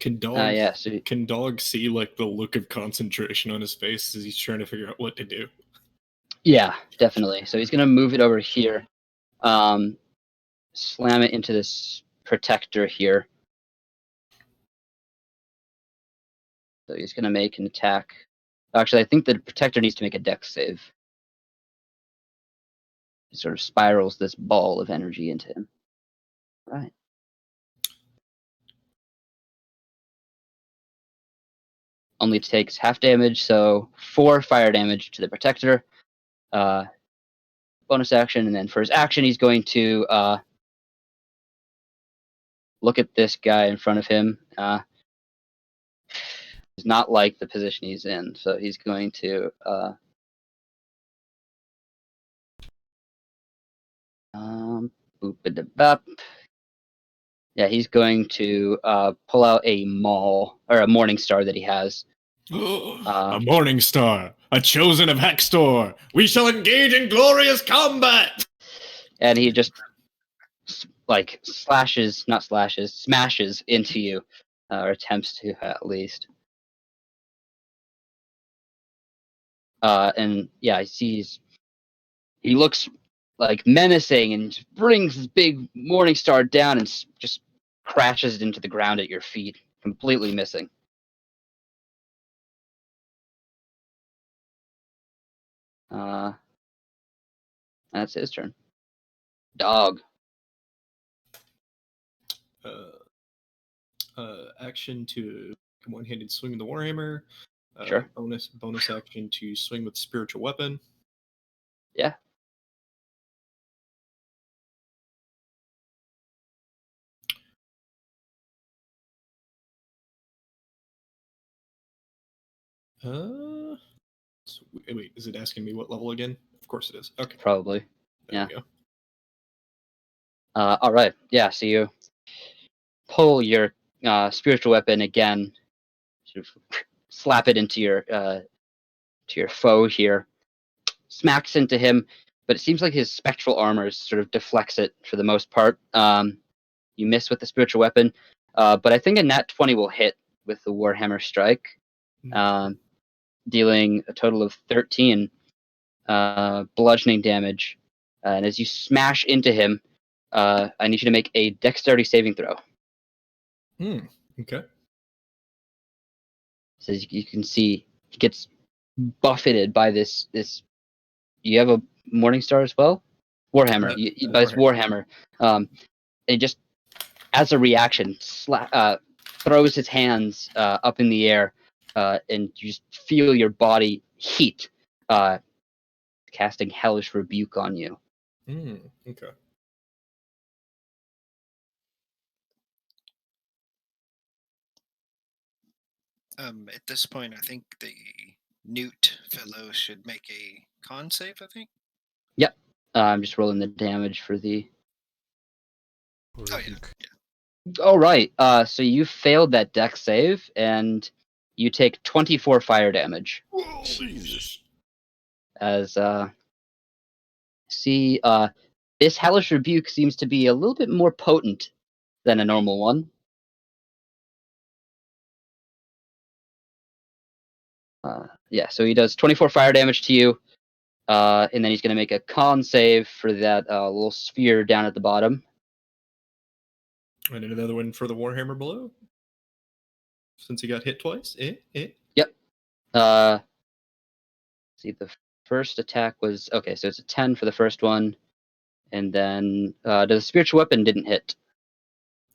Speaker 6: Can dog
Speaker 1: Yeah. So
Speaker 6: can dog see like the look of concentration on his face as he's trying to figure out what to do?
Speaker 1: yeah, definitely. So he's gonna move it over here, slam it into this protector here. So he's gonna make an attack. Actually, I think the protector needs to make a dex save. It sort of spirals this ball of energy into him. Right. Only takes half damage, so 4 fire damage to the protector. Bonus action, and then for his action, he's going to look at this guy in front of him. Does not like the position he's in, so he's going to boop-a-da-bop. Yeah, he's going to pull out a maul or a morning star that he has.
Speaker 6: A morning star, a chosen of Hextor. We shall engage in glorious combat.
Speaker 1: And he just smashes into you, or attempts to at least. And yeah, he looks like menacing and brings his big morning star down and just crashes it into the ground at your feet, completely missing. That's his turn. Dog.
Speaker 6: Action to one-handed swing with the warhammer.
Speaker 1: Sure.
Speaker 6: Bonus action to swing with spiritual weapon.
Speaker 1: Yeah.
Speaker 6: So, wait, is it asking me what level again? Of course it is. Okay.
Speaker 1: Probably.
Speaker 6: There we go.
Speaker 1: All right. Yeah. So you pull your spiritual weapon again, sort of slap it into your foe here, smacks into him, but it seems like his spectral armor sort of deflects it for the most part. You miss with the spiritual weapon, but I think a nat 20 will hit with the Warhammer strike, dealing a total of 13 bludgeoning damage. And as you smash into him, I need you to make a dexterity saving throw.
Speaker 6: Okay.
Speaker 1: So as you can see, he gets buffeted by this. You have a morning star as well, Warhammer. By this Warhammer, it just, as a reaction, throws his hands up in the air, and you just feel your body heat, casting hellish rebuke on you.
Speaker 6: Okay.
Speaker 2: At this point, I think the Newt fellow should make a con save, I think.
Speaker 1: Yep. I'm just rolling the damage for the.
Speaker 2: Oh, yeah.
Speaker 1: All right. So you failed that dex save, and you take 24 fire damage.
Speaker 4: Jesus.
Speaker 1: As this hellish rebuke seems to be a little bit more potent than a normal one. Yeah, so he does 24 fire damage to you, and then he's going to make a con save for that little sphere down at the bottom.
Speaker 6: And another one for the warhammer below. Since he got hit twice.
Speaker 1: Yep. See, the first attack was okay, so it's a 10 for the first one, and then the spiritual weapon didn't hit.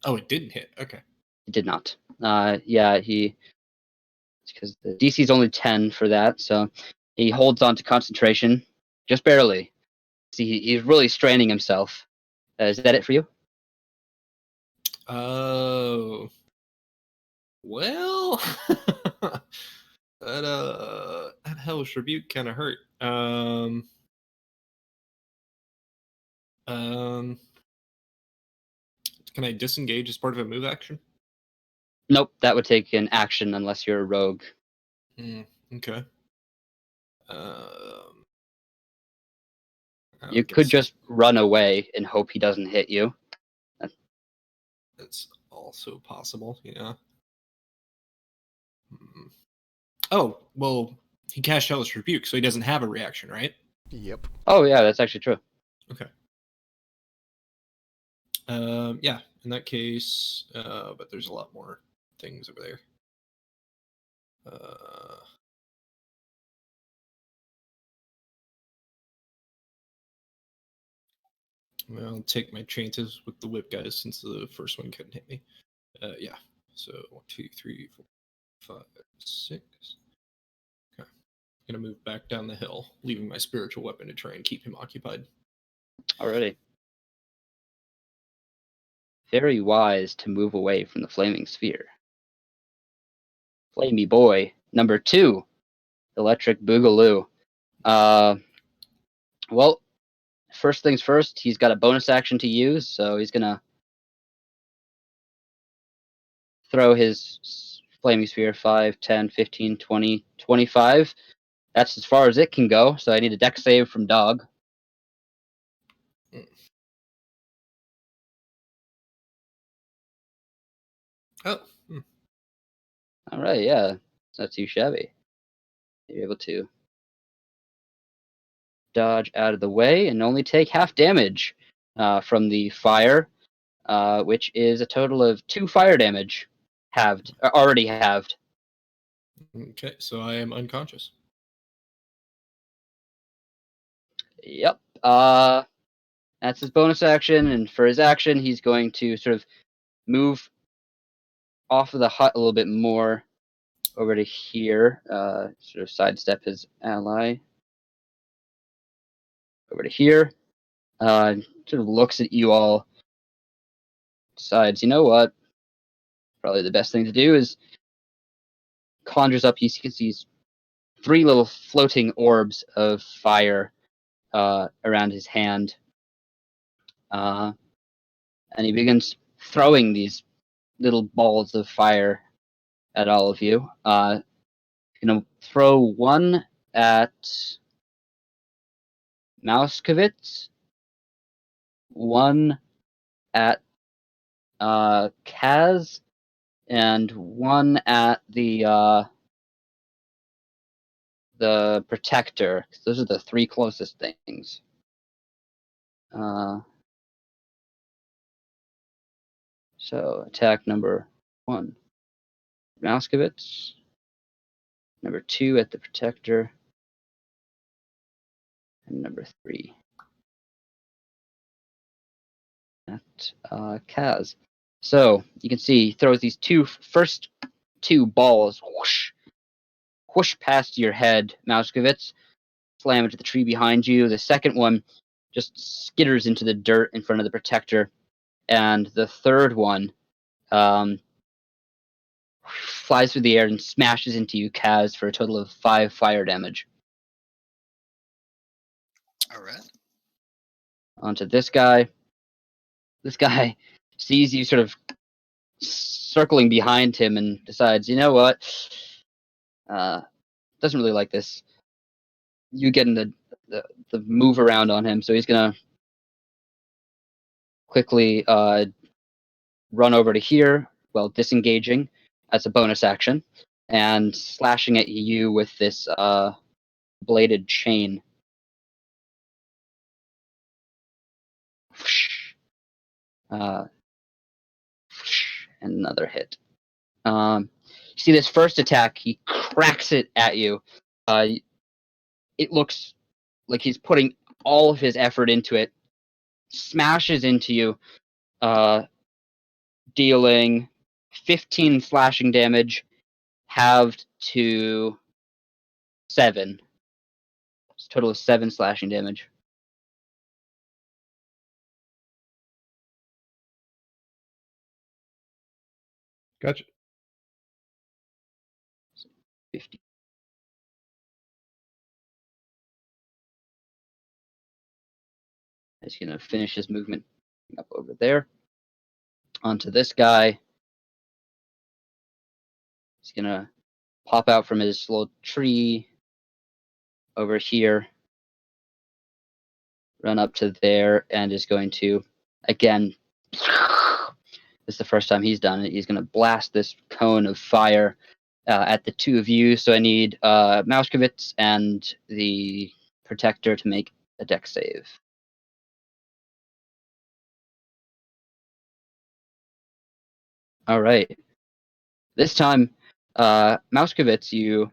Speaker 6: Oh, it didn't hit. Okay.
Speaker 1: It did not. Because the DC is only 10 for that, so he holds on to concentration just barely. See, he's really straining himself. Is that it for you?
Speaker 6: Oh. Well, that hellish rebuke kind of hurt. Can I disengage as part of a move action?
Speaker 1: Nope, that would take an action unless you're a rogue.
Speaker 6: Okay.
Speaker 1: You could just run away and hope he doesn't hit you.
Speaker 6: That's also possible, yeah. Oh, well, he cast Hellish Rebuke, so he doesn't have a reaction, right?
Speaker 4: Yep.
Speaker 1: Oh yeah, that's actually true.
Speaker 6: Okay. Yeah, in that case, but there's a lot more things over there. I'll take my chances with the whip guys since the first one couldn't hit me. Yeah. So 1, 2, 3, 4, 5, 6. Okay. Gonna move back down the hill, leaving my spiritual weapon to try and keep him occupied.
Speaker 1: Already. Very wise to move away from the flaming sphere. Flamey boy, number 2, Electric Boogaloo. Well, first things first, he's got a bonus action to use, so he's gonna throw his flaming sphere 5, 10, 15, 20, 25. That's as far as it can go, so I need a dex save from Dog.
Speaker 6: Oh.
Speaker 1: All right, yeah, it's not too shabby. You're able to dodge out of the way and only take half damage from the fire, which is a total of 2 fire damage, already halved.
Speaker 6: Okay, so I am unconscious.
Speaker 1: Yep. That's his bonus action, and for his action, he's going to sort of move off of the hut a little bit more over to here, sort of sidestep his ally over to here. Sort of looks at you all, decides, you know what? Probably the best thing to do is conjures up. He sees these 3 little floating orbs of fire around his hand, and he begins throwing these little balls of fire at all of you. Gonna throw one at Mouskevitz, one at Kaz, and one at the Protector. Those are the 3 closest things. So attack number 1, Mouskevitz. Number 2 at the Protector. And number 3 at Kaz. So you can see he throws these first two balls whoosh past your head, Mouskevitz, slam into the tree behind you. The second one just skitters into the dirt in front of the Protector. And the third one flies through the air and smashes into you, Kaz, for a total of 5 fire damage.
Speaker 2: All right.
Speaker 1: Onto this guy. This guy sees you sort of circling behind him and decides, you know what? Doesn't really like this. You getting the move around on him, so he's gonna quickly run over to here while disengaging. That's a bonus action, and slashing at you with this bladed chain. And another hit. You see this first attack, he cracks it at you. It looks like he's putting all of his effort into it, smashes into you, dealing 15 slashing damage, halved to 7. It's a total of 7 slashing damage.
Speaker 3: Gotcha.
Speaker 1: 50. He's going to finish his movement up over there. Onto this guy. He's going to pop out from his little tree over here, run up to there, and is going to, again, this is the first time he's done it. He's going to blast this cone of fire at the two of you. So I need Mauskowitz and the Protector to make a dex save. All right. This time, Mauskowitz, you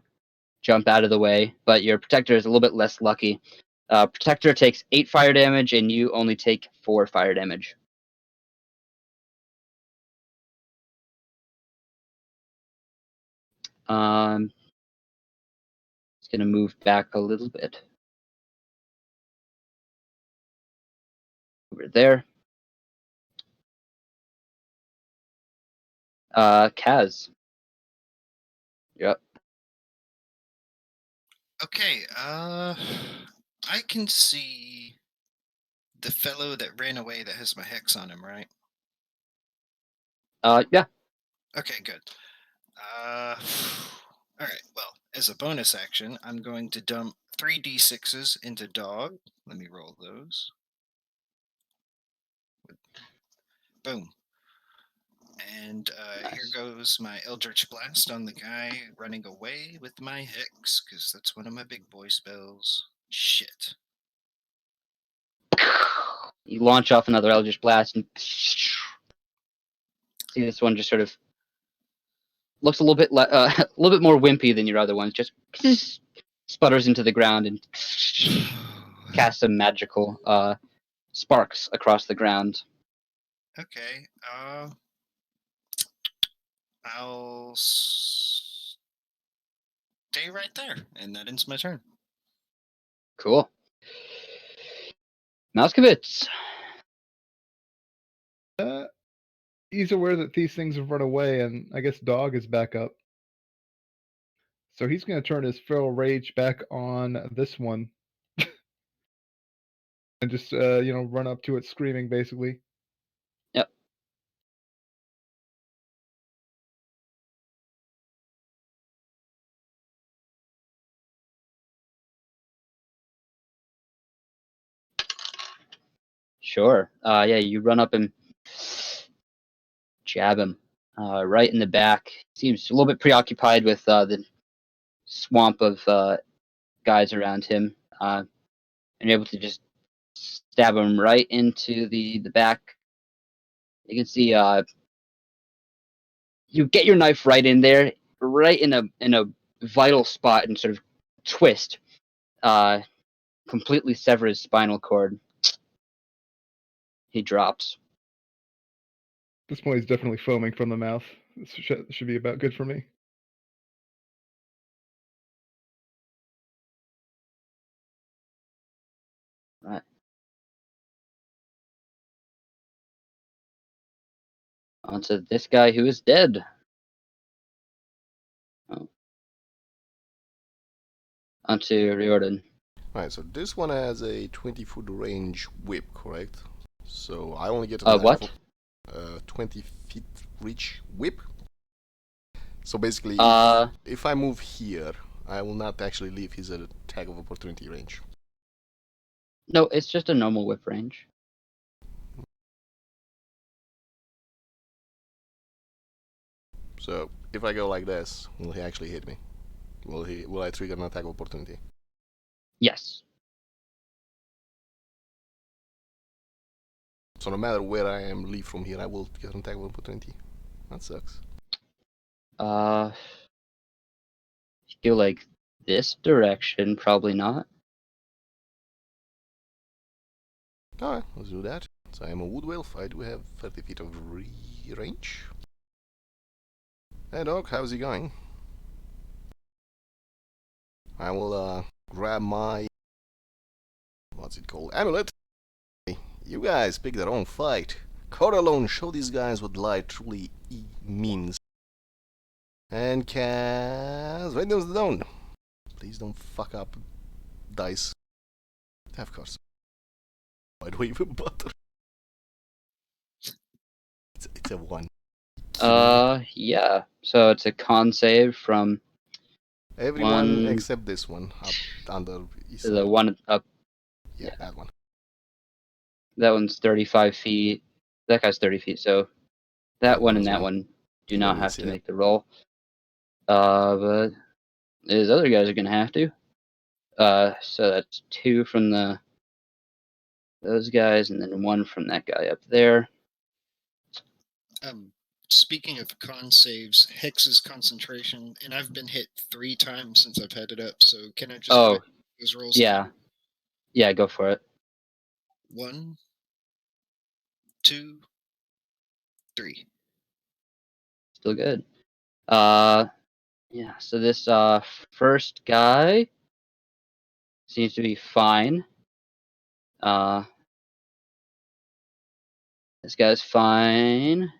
Speaker 1: jump out of the way, but your Protector is a little bit less lucky. Protector takes 8 fire damage, and you only take 4 fire damage. It's going to move back a little bit. Over there. Kaz. Yep.
Speaker 2: Okay, I can see the fellow that ran away that has my hex on him, right?
Speaker 1: Yeah.
Speaker 2: Okay, good. All right, well, as a bonus action, I'm going to dump 3d6s into dog. Let me roll those. Boom. And here
Speaker 1: Nice.
Speaker 2: goes my Eldritch Blast on the guy running away with my hex, because that's one of my big boy spells. Shit.
Speaker 1: You launch off another Eldritch Blast, and see this one just sort of looks a little bit a little bit more wimpy than your other ones. Just sputters into the ground and casts some magical sparks across the ground.
Speaker 2: Okay, I'll stay right there, and that ends my turn.
Speaker 1: Cool. Mauskowitz.
Speaker 3: He's aware that these things have run away, and I guess Dog is back up. So he's going to turn his feral rage back on this one. And just, run up to it screaming, basically.
Speaker 1: Yep. Sure. Yeah, you run up and jab him right in the back. Seems a little bit preoccupied with the swamp of guys around him. And you're able to just stab him right into the back. You can see you get your knife right in there, right in a vital spot, and sort of twist, completely sever his spinal cord. He drops.
Speaker 3: At this point, he's definitely foaming from the mouth. This should be about good for me.
Speaker 1: Right. Onto this guy who is dead. Oh. Onto Riordin.
Speaker 4: Right, so this one has a 20-foot range whip, correct? So I only get an attack
Speaker 1: What?
Speaker 4: of 20 feet reach whip. So basically,
Speaker 1: Uh,
Speaker 4: if I move here, I will not actually leave his attack of opportunity range.
Speaker 1: no, it's just a normal whip range.
Speaker 4: So if I go like this, will he actually hit me? Will I trigger an attack of opportunity?
Speaker 1: Yes.
Speaker 4: So no matter where I am, leave from here, I will get an attack of opportunity. That sucks.
Speaker 1: If you go like this direction, probably not.
Speaker 4: Alright, let's do that. So I am a wood elf. I do have 30 feet of range. Hey dog, how's it going? I will grab my... what's it called? Amulet! You guys pick their own fight. Code alone, show these guys what light truly means. And cast... right down the down. Please don't fuck up dice. Of course. Why do I even bother? It's a 1.
Speaker 1: Yeah. So it's a con save from
Speaker 4: Everyone
Speaker 1: one
Speaker 4: except this one up under
Speaker 1: to the one up.
Speaker 4: Yeah, that one.
Speaker 1: That one's 35 feet. That guy's 30 feet. So that one and that one do not have to make the roll. But these other guys are gonna have to. So that's 2 from those guys, and then 1 from that guy up there.
Speaker 7: Speaking of con saves, Hex's concentration, and I've been hit 3 times since I've had it up, so can I just go ahead and make those rolls?
Speaker 1: Yeah. Yeah, go for it.
Speaker 7: 1, 2, 3.
Speaker 1: Still good. Yeah, so this first guy seems to be fine. This guy's fine.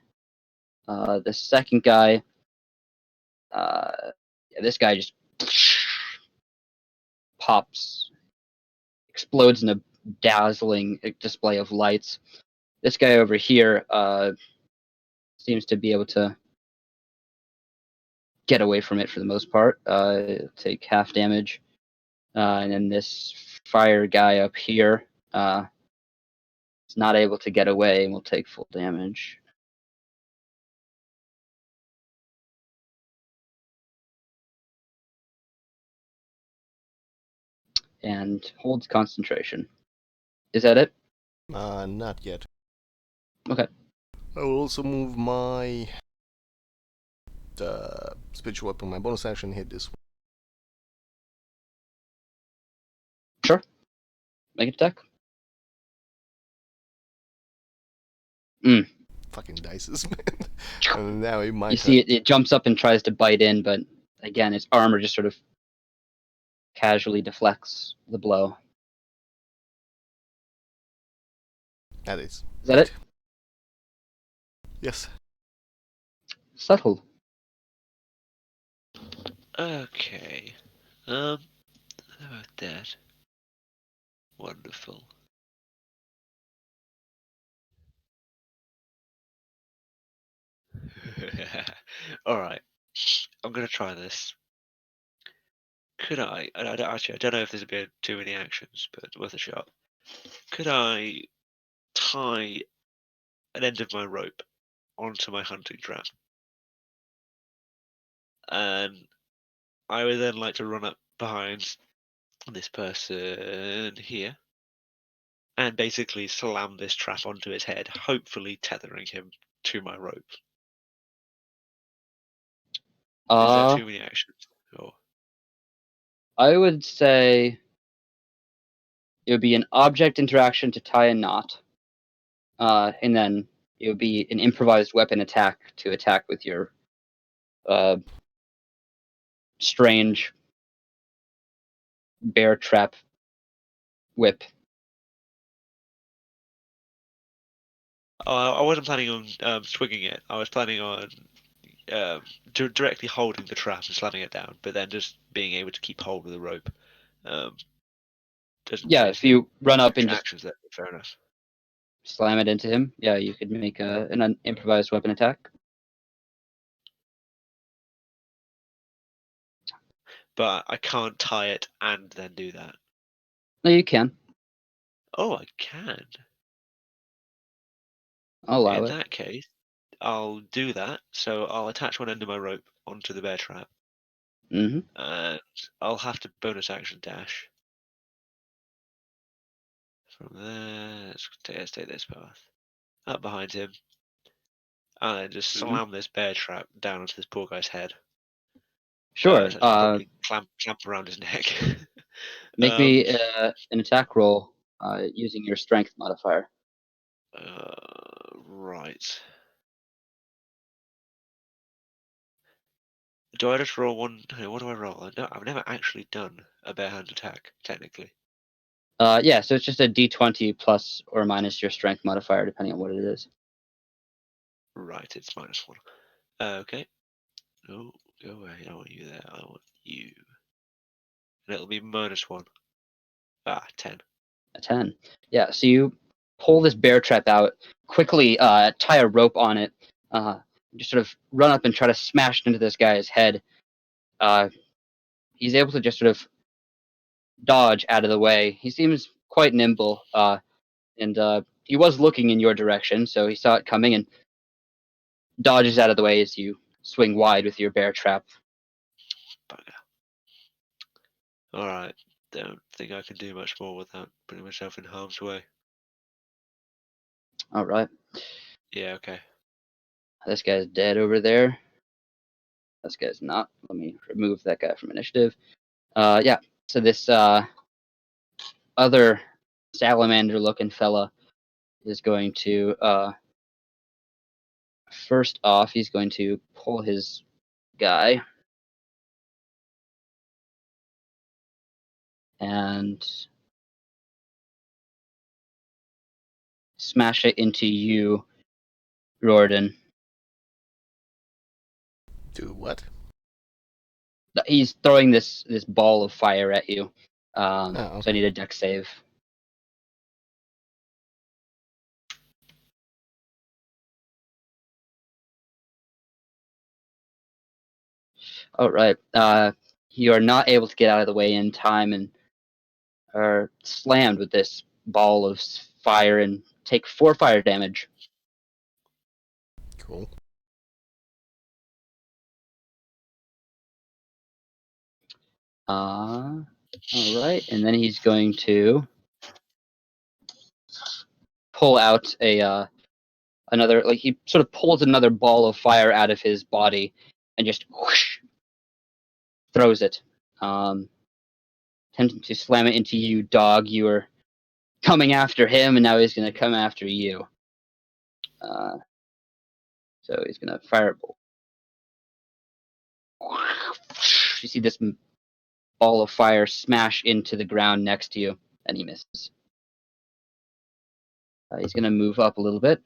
Speaker 1: The second guy, this guy just pops, explodes in a dazzling display of lights. This guy over here seems to be able to get away from it for the most part. Take half damage. And then this fire guy up here is not able to get away and will take full damage. And holds concentration. Is that it?
Speaker 4: Not yet.
Speaker 1: Okay.
Speaker 4: I will also move my spiritual weapon, my bonus action, hit this one.
Speaker 1: Sure. Make an attack.
Speaker 4: Fucking dices, man. And now it might.
Speaker 1: You see it jumps up and tries to bite in, but again, its armor just sort of casually deflects the blow.
Speaker 4: That is.
Speaker 1: Is that it?
Speaker 4: Yes.
Speaker 1: Subtle.
Speaker 5: Okay. How about that? Wonderful. Alright. I'm gonna try this. Could I don't know if this would be too many actions, but worth a shot. Could I tie an end of my rope onto my hunting trap? And I would then like to run up behind this person here and basically slam this trap onto his head, hopefully tethering him to my rope. Is that too many actions? Or...
Speaker 1: I would say it would be an object interaction to tie a knot, and then it would be an improvised weapon attack to attack with your strange bear trap whip.
Speaker 5: I wasn't planning on swinging it. I was planning on directly holding the trap and slamming it down, but then just being able to keep hold of the rope.
Speaker 1: Yeah, if you run up and just
Speaker 5: actions, that fair enough.
Speaker 1: Slam it into him, yeah, you could make an improvised weapon attack.
Speaker 5: But I can't tie it and then do that.
Speaker 1: No, you can.
Speaker 5: Oh, I can.
Speaker 1: I'll allow
Speaker 5: In
Speaker 1: it.
Speaker 5: that case, I'll do that. So I'll attach one end of my rope onto the bear trap.
Speaker 1: Mm-hmm.
Speaker 5: And I'll have to bonus action dash. From there, let's take this path. Up behind him. And then just slam this bear trap down onto this poor guy's head.
Speaker 1: Sure.
Speaker 5: Probably clamp around his neck.
Speaker 1: Make me an attack roll using your strength modifier.
Speaker 5: Right. Do I just roll one? What do I roll? I've never actually done a bare hand attack, technically.
Speaker 1: Yeah, so it's just a d20 plus or minus your strength modifier, depending on what it is.
Speaker 5: Right, it's -1. Okay. No, go away. I don't want you there. I want you. And it'll be -1. 10.
Speaker 1: A 10. Yeah, so you pull this bear trap out, quickly tie a rope on it, just sort of run up and try to smash it into this guy's head. He's able to just sort of dodge out of the way. He seems quite nimble, and he was looking in your direction, so he saw it coming and dodges out of the way as you swing wide with your bear trap.
Speaker 5: bugger. Alright, don't think I can do much more without putting myself in harm's way.
Speaker 1: All right.
Speaker 5: Yeah, okay.
Speaker 1: This guy's dead over there. This guy's not. Let me remove that guy from initiative. Yeah. So this other salamander-looking fella is going to first off, he's going to pull his guy and smash it into you, Riordin.
Speaker 4: Do what?
Speaker 1: He's throwing this ball of fire at you.
Speaker 4: Oh,
Speaker 1: So I
Speaker 4: okay.
Speaker 1: need a dex save. All right. You are not able to get out of the way in time and are slammed with this ball of fire and take 4 fire damage.
Speaker 4: Cool.
Speaker 1: All right, and then he's going to pull out a another, like he sort of pulls another ball of fire out of his body and just whoosh, throws it, attempting to slam it into you, dog. You were coming after him, and now he's going to come after you. So he's going to fire a bolt. You see this ball of fire smash into the ground next to you, and he misses. He's going to move up a little bit.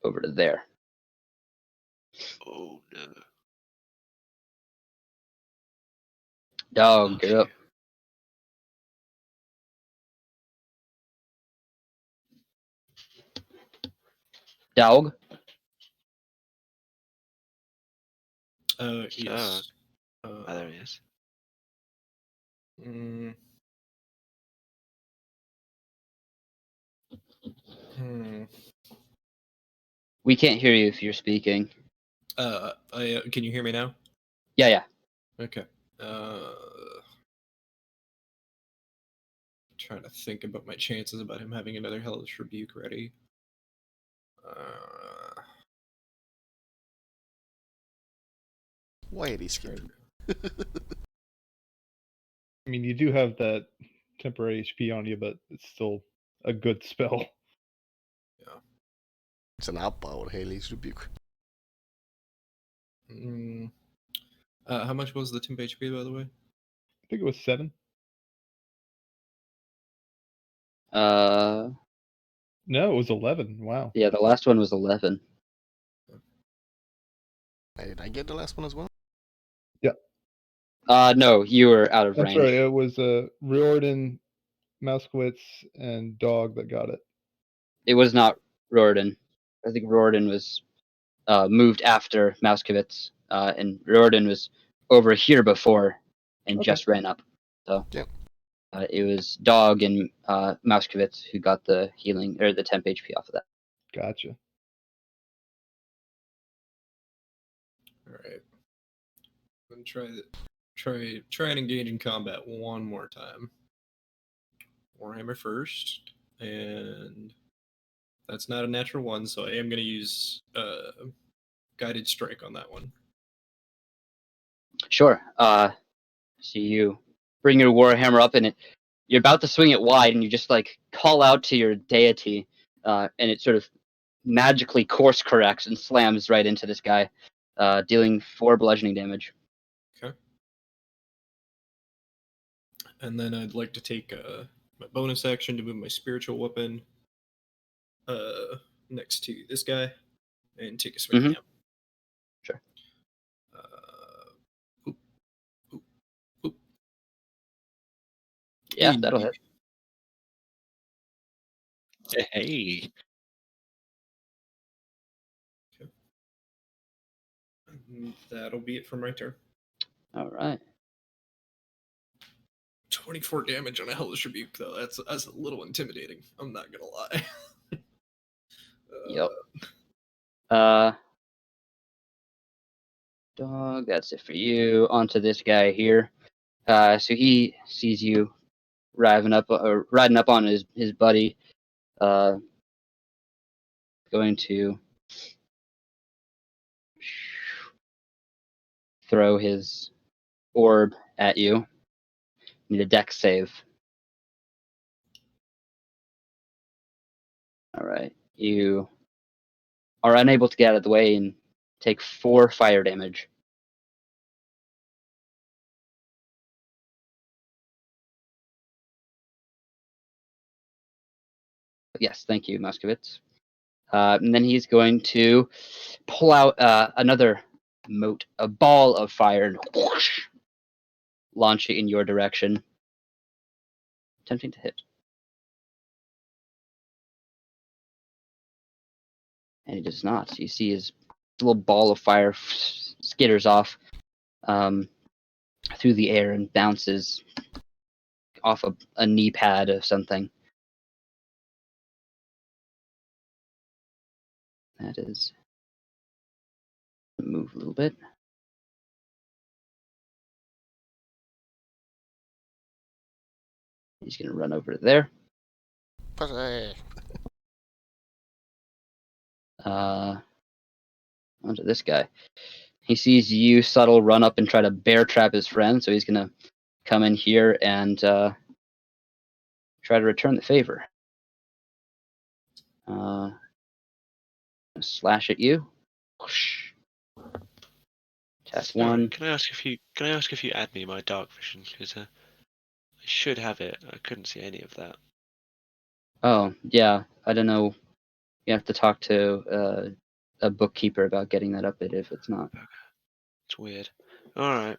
Speaker 1: Over to there.
Speaker 5: Oh no.
Speaker 1: Dog, get up. Dog.
Speaker 6: Yes.
Speaker 5: Oh, there he is.
Speaker 6: Hmm.
Speaker 1: We can't hear you if you're speaking.
Speaker 6: Can you hear me now?
Speaker 1: Yeah.
Speaker 6: Okay. Trying to think about my chances about him having another Hellish Rebuke ready.
Speaker 4: Why are they skip?
Speaker 3: I mean, you do have that temporary HP on you, but it's still a good spell.
Speaker 6: Yeah.
Speaker 4: It's an outpower Haley's Rebuke.
Speaker 6: How much was the temp HP, by the way?
Speaker 3: I think it was 7. No, it was 11. Wow.
Speaker 1: Yeah, the last one was 11.
Speaker 4: Did I get the last one as well?
Speaker 1: No, you were out of
Speaker 3: That's
Speaker 1: range.
Speaker 3: right. It was Riordin, Mouskowitz, and Dog that got it.
Speaker 1: It was not Riordin. I think Riordin was moved after Mouskowitz, and Riordin was over here before and
Speaker 3: Okay.
Speaker 1: just ran up. So
Speaker 4: Yep.
Speaker 1: It was Dog and Mouskowitz who got the healing or the temp HP off of that.
Speaker 3: Gotcha.
Speaker 6: All right. I'm gonna try and engage in combat one more time. Warhammer first, and that's not a natural one, so I am going to use guided strike on that one.
Speaker 1: Sure. So you bring your warhammer up, and you're about to swing it wide, and you just like call out to your deity, and it sort of magically course corrects and slams right into this guy, dealing 4 bludgeoning damage.
Speaker 6: Okay. And then I'd like to take my bonus action to move my spiritual weapon next to this guy and take a swing at him.
Speaker 1: Sure.
Speaker 6: Oop, oop, oop.
Speaker 1: Yeah, that'll hit.
Speaker 2: Hey.
Speaker 6: Okay. And that'll be it for my turn.
Speaker 1: All right.
Speaker 6: 24 damage on a Hellish Rebuke, though. That's a little intimidating. I'm not gonna lie.
Speaker 1: Yep. Dog, that's it for you. On to this guy here. So he sees you riding up on his buddy. Going to throw his orb at you. Need a dex save. All right. You are unable to get out of the way and take 4 fire damage. Yes, thank you, Muskovitz. And then he's going to pull out another mote, a ball of fire, and whoosh, launch it in your direction. Attempting to hit. And he does not. You see his little ball of fire skitters off through the air and bounces off a knee pad of something. That is. Move a little bit. He's going to run over to there.
Speaker 4: Pussy.
Speaker 1: Onto this guy. He sees you, Subtle, run up and try to bear trap his friend, so he's going to come in here and try to return the favor. Slash at you. Whoosh. Tap
Speaker 5: Sorry,
Speaker 1: 1.
Speaker 5: Can I ask if you add me my dark vision? Because I should have it. I couldn't see any of that.
Speaker 1: Oh, yeah. I don't know. You have to talk to a bookkeeper about getting that updated if it's not.
Speaker 5: It's weird. All right.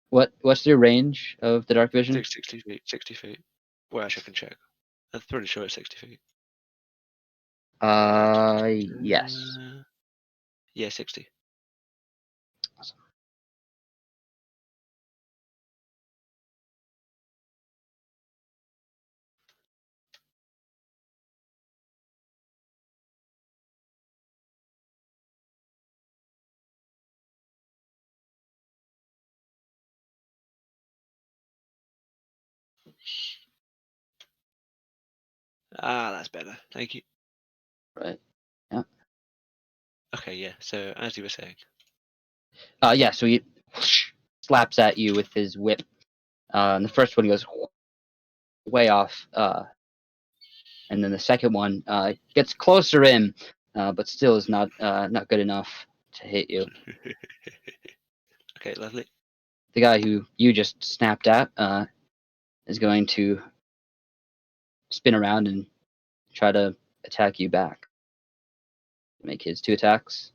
Speaker 1: What's your range of the dark vision?
Speaker 5: 60 feet. 60 feet. Well, actually, I can check. I'm pretty sure it's 60 feet.
Speaker 1: Yes.
Speaker 5: Yeah, 60.
Speaker 1: Awesome.
Speaker 5: That's better. Thank you.
Speaker 1: Right. Yeah.
Speaker 5: Okay, yeah. So as you were saying.
Speaker 1: Yeah. So he whoosh, slaps at you with his whip. And the first one goes way off. And then the second one gets closer in, but still is not good enough to hit you.
Speaker 5: Okay, lovely.
Speaker 1: The guy who you just snapped at is going to spin around and try to attack you back. Make his 2 attacks.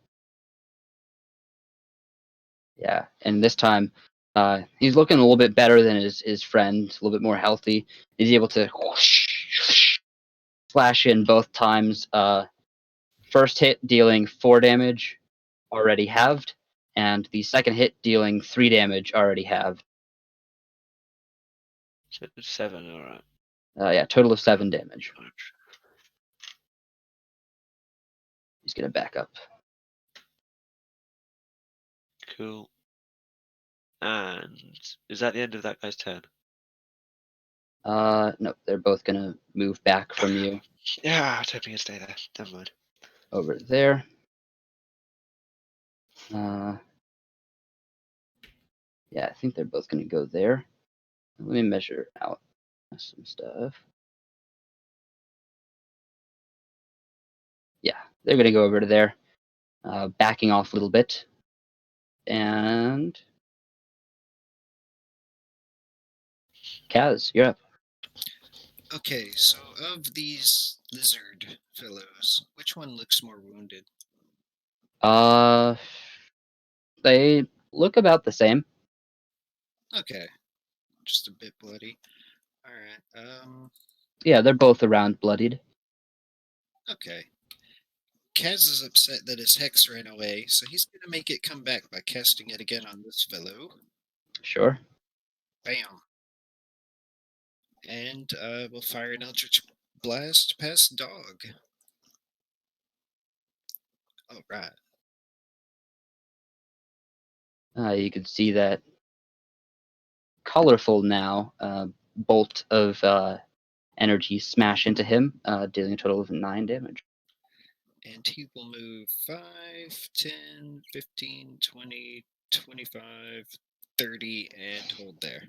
Speaker 1: Yeah, and this time he's looking a little bit better than his friend, a little bit more healthy. He's able to whoosh, slash in both times. First hit dealing 4 damage, already halved, and the second hit dealing 3 damage, already halved.
Speaker 5: So 7, all right.
Speaker 1: Yeah, total of 7 damage. He's gonna back up.
Speaker 5: Cool. And is that the end of that guy's turn?
Speaker 1: No, they're both gonna move back from you
Speaker 5: Yeah, I was hoping he'd stay there. Never mind.
Speaker 1: over there. Yeah, I think they're both gonna go there. Let me measure out some stuff. Yeah, they're gonna go over to there, backing off a little bit, and Kaz, you're up.
Speaker 7: Okay, so of these lizard fellows, which one looks more wounded?
Speaker 1: They look about the same.
Speaker 7: Okay, just a bit bloody. All right.
Speaker 1: Yeah, they're both around bloodied.
Speaker 7: Okay. Kaz is upset that his hex ran away, so he's gonna make it come back by casting it again on this fellow.
Speaker 1: Sure.
Speaker 7: Bam. And we'll fire an Eldritch Blast past Dog. All right.
Speaker 1: You can see that colorful now bolt of energy smash into him, dealing a total of 9 damage.
Speaker 7: And he will move 5, 10, 15, 20, 25, 30, and hold there.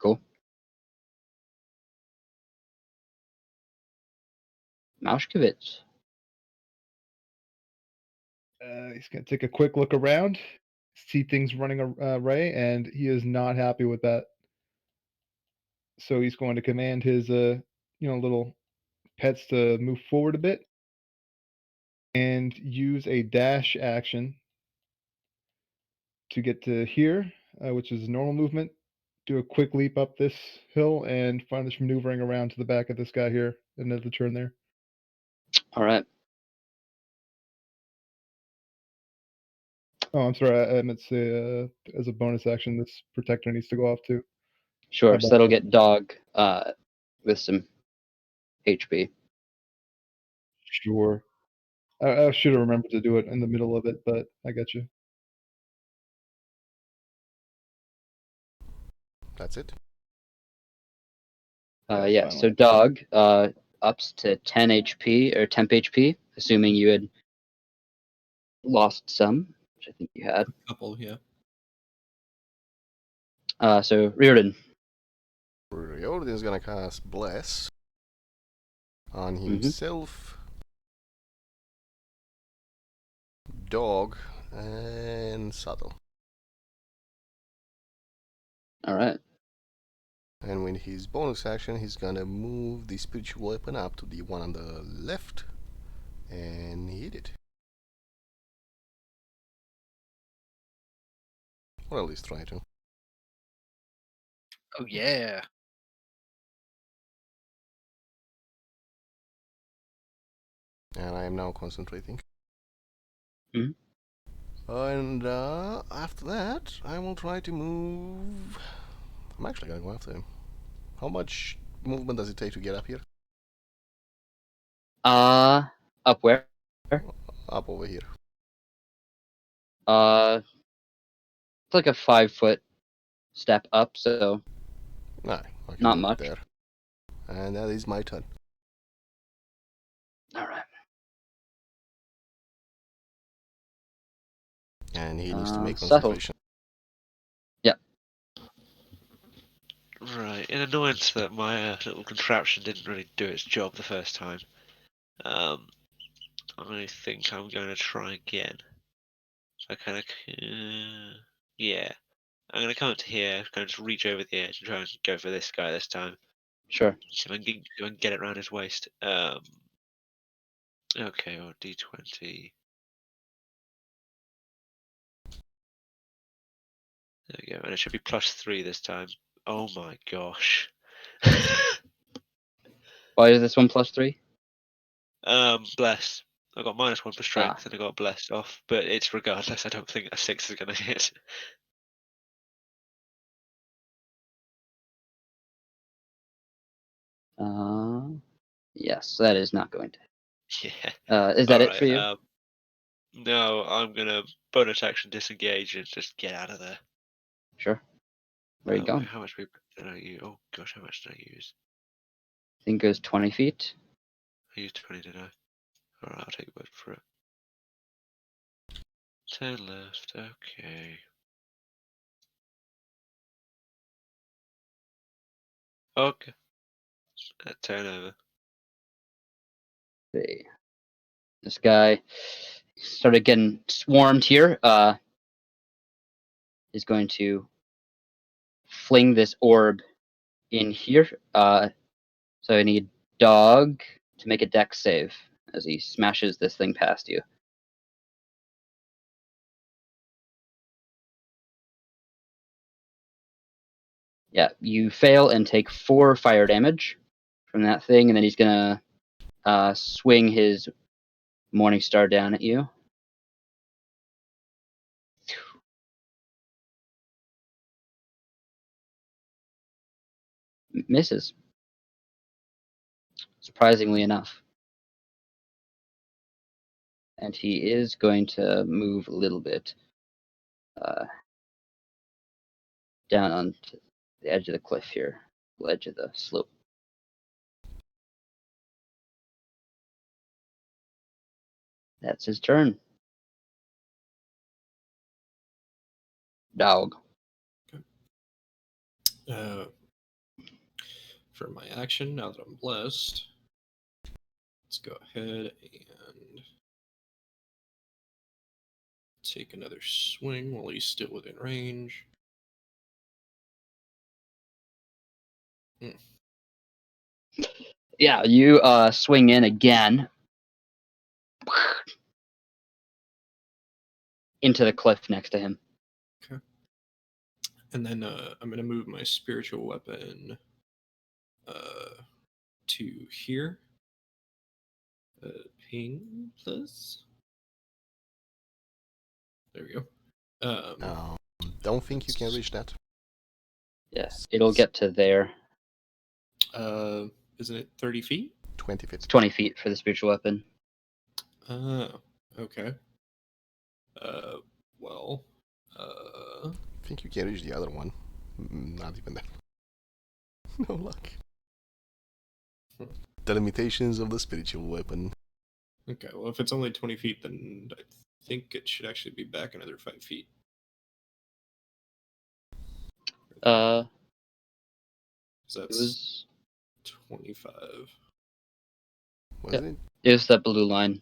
Speaker 1: Cool. Maushkovitz.
Speaker 3: He's going to take a quick look around, see things running right, and he is not happy with that. So he's going to command his, little pets to move forward a bit and use a dash action to get to here, which is normal movement. Do a quick leap up this hill and find this maneuvering around to the back of this guy here, and the turn there.
Speaker 1: All right.
Speaker 3: Oh, I'm sorry. I meant to say, as a bonus action, this protector needs to go off too.
Speaker 1: Sure.
Speaker 3: How
Speaker 1: So
Speaker 3: about
Speaker 1: that'll
Speaker 3: that?
Speaker 1: get Dog with some HP.
Speaker 3: Sure. I should have remembered to do it in the middle of it, but I got you.
Speaker 4: That's it.
Speaker 1: Yeah. So Dog ups to 10 HP or temp HP, assuming you had lost some, which I think you had.
Speaker 6: Couple, yeah.
Speaker 1: So Riordin.
Speaker 4: Riordin is gonna cast Bless on himself, Dog, and Subtle.
Speaker 1: All right.
Speaker 4: And with his bonus action, he's gonna move the spiritual weapon up to the one on the left and hit it. Or at least try to.
Speaker 7: Oh, yeah.
Speaker 4: And I am now concentrating.
Speaker 1: Mhm.
Speaker 4: And after that, I will try to move. I'm actually gonna go after him. How much movement does it take to get up here?
Speaker 1: Up where?
Speaker 4: Up over here.
Speaker 1: It's like a 5-foot step up, so
Speaker 4: Nah, I can
Speaker 1: not
Speaker 4: move it
Speaker 1: much.
Speaker 4: there. And that is my turn.
Speaker 1: All right.
Speaker 4: And he needs to make
Speaker 1: Subtle.
Speaker 4: concentration.
Speaker 1: Yep.
Speaker 5: Right. In annoyance that my little contraption didn't really do its job the first time, I think I'm going to try again. So I kind of, yeah. I'm going to come up to here, kind of just reach over the edge and try and go for this guy this time.
Speaker 1: Sure.
Speaker 5: See if I can get it around his waist. Okay, or D20. There we go, and it should be +3 this time. Oh my gosh.
Speaker 1: Why is this one +3?
Speaker 5: Bless. I got -1 for strength and I got blessed off, but it's regardless. I don't think a 6 is going to hit.
Speaker 1: Yes, that is not going to.
Speaker 5: Yeah.
Speaker 1: Is that it for you?
Speaker 5: No, I'm gonna bonus action disengage and just get out of there.
Speaker 1: Sure. Where are you going?
Speaker 5: How much did I use? Oh gosh, how much did I use?
Speaker 1: I think it goes 20 feet.
Speaker 5: I used 20, did I? Alright, I'll take your word for it. 10 left, okay. Okay. Turn over.
Speaker 1: See. This guy started getting swarmed here. Is going to fling this orb in here. So I need Dog to make a dex save as he smashes this thing past you. Yeah, you fail and take 4 fire damage from that thing, and then he's gonna swing his Morning Star down at you. Misses. Surprisingly enough. and he is going to move a little bit down onto the edge of the cliff here, the edge of the slope. That's his turn. Dog.
Speaker 6: For my action, now that I'm blessed, let's go ahead and take another swing while he's still within range.
Speaker 1: Yeah, you swing in again into the cliff next to him.
Speaker 6: Okay. And then I'm going to move my spiritual weapon to here. Ping plus. There we go.
Speaker 4: Don't think you can reach that.
Speaker 1: Yeah, it'll get to there.
Speaker 6: Isn't it 30 feet?
Speaker 4: 20 feet.
Speaker 1: It's 20 feet for the spiritual weapon.
Speaker 6: Oh, okay. Well,
Speaker 4: I think you can reach the other one. Not even that. No luck. The limitations of the spiritual weapon.
Speaker 6: okay. Well, if it's only 20 feet, then I think it should actually be back another 5 feet.
Speaker 1: It
Speaker 6: So that's
Speaker 1: was
Speaker 6: 25.
Speaker 4: Was
Speaker 1: Yep.
Speaker 4: it?
Speaker 1: it was that blue line.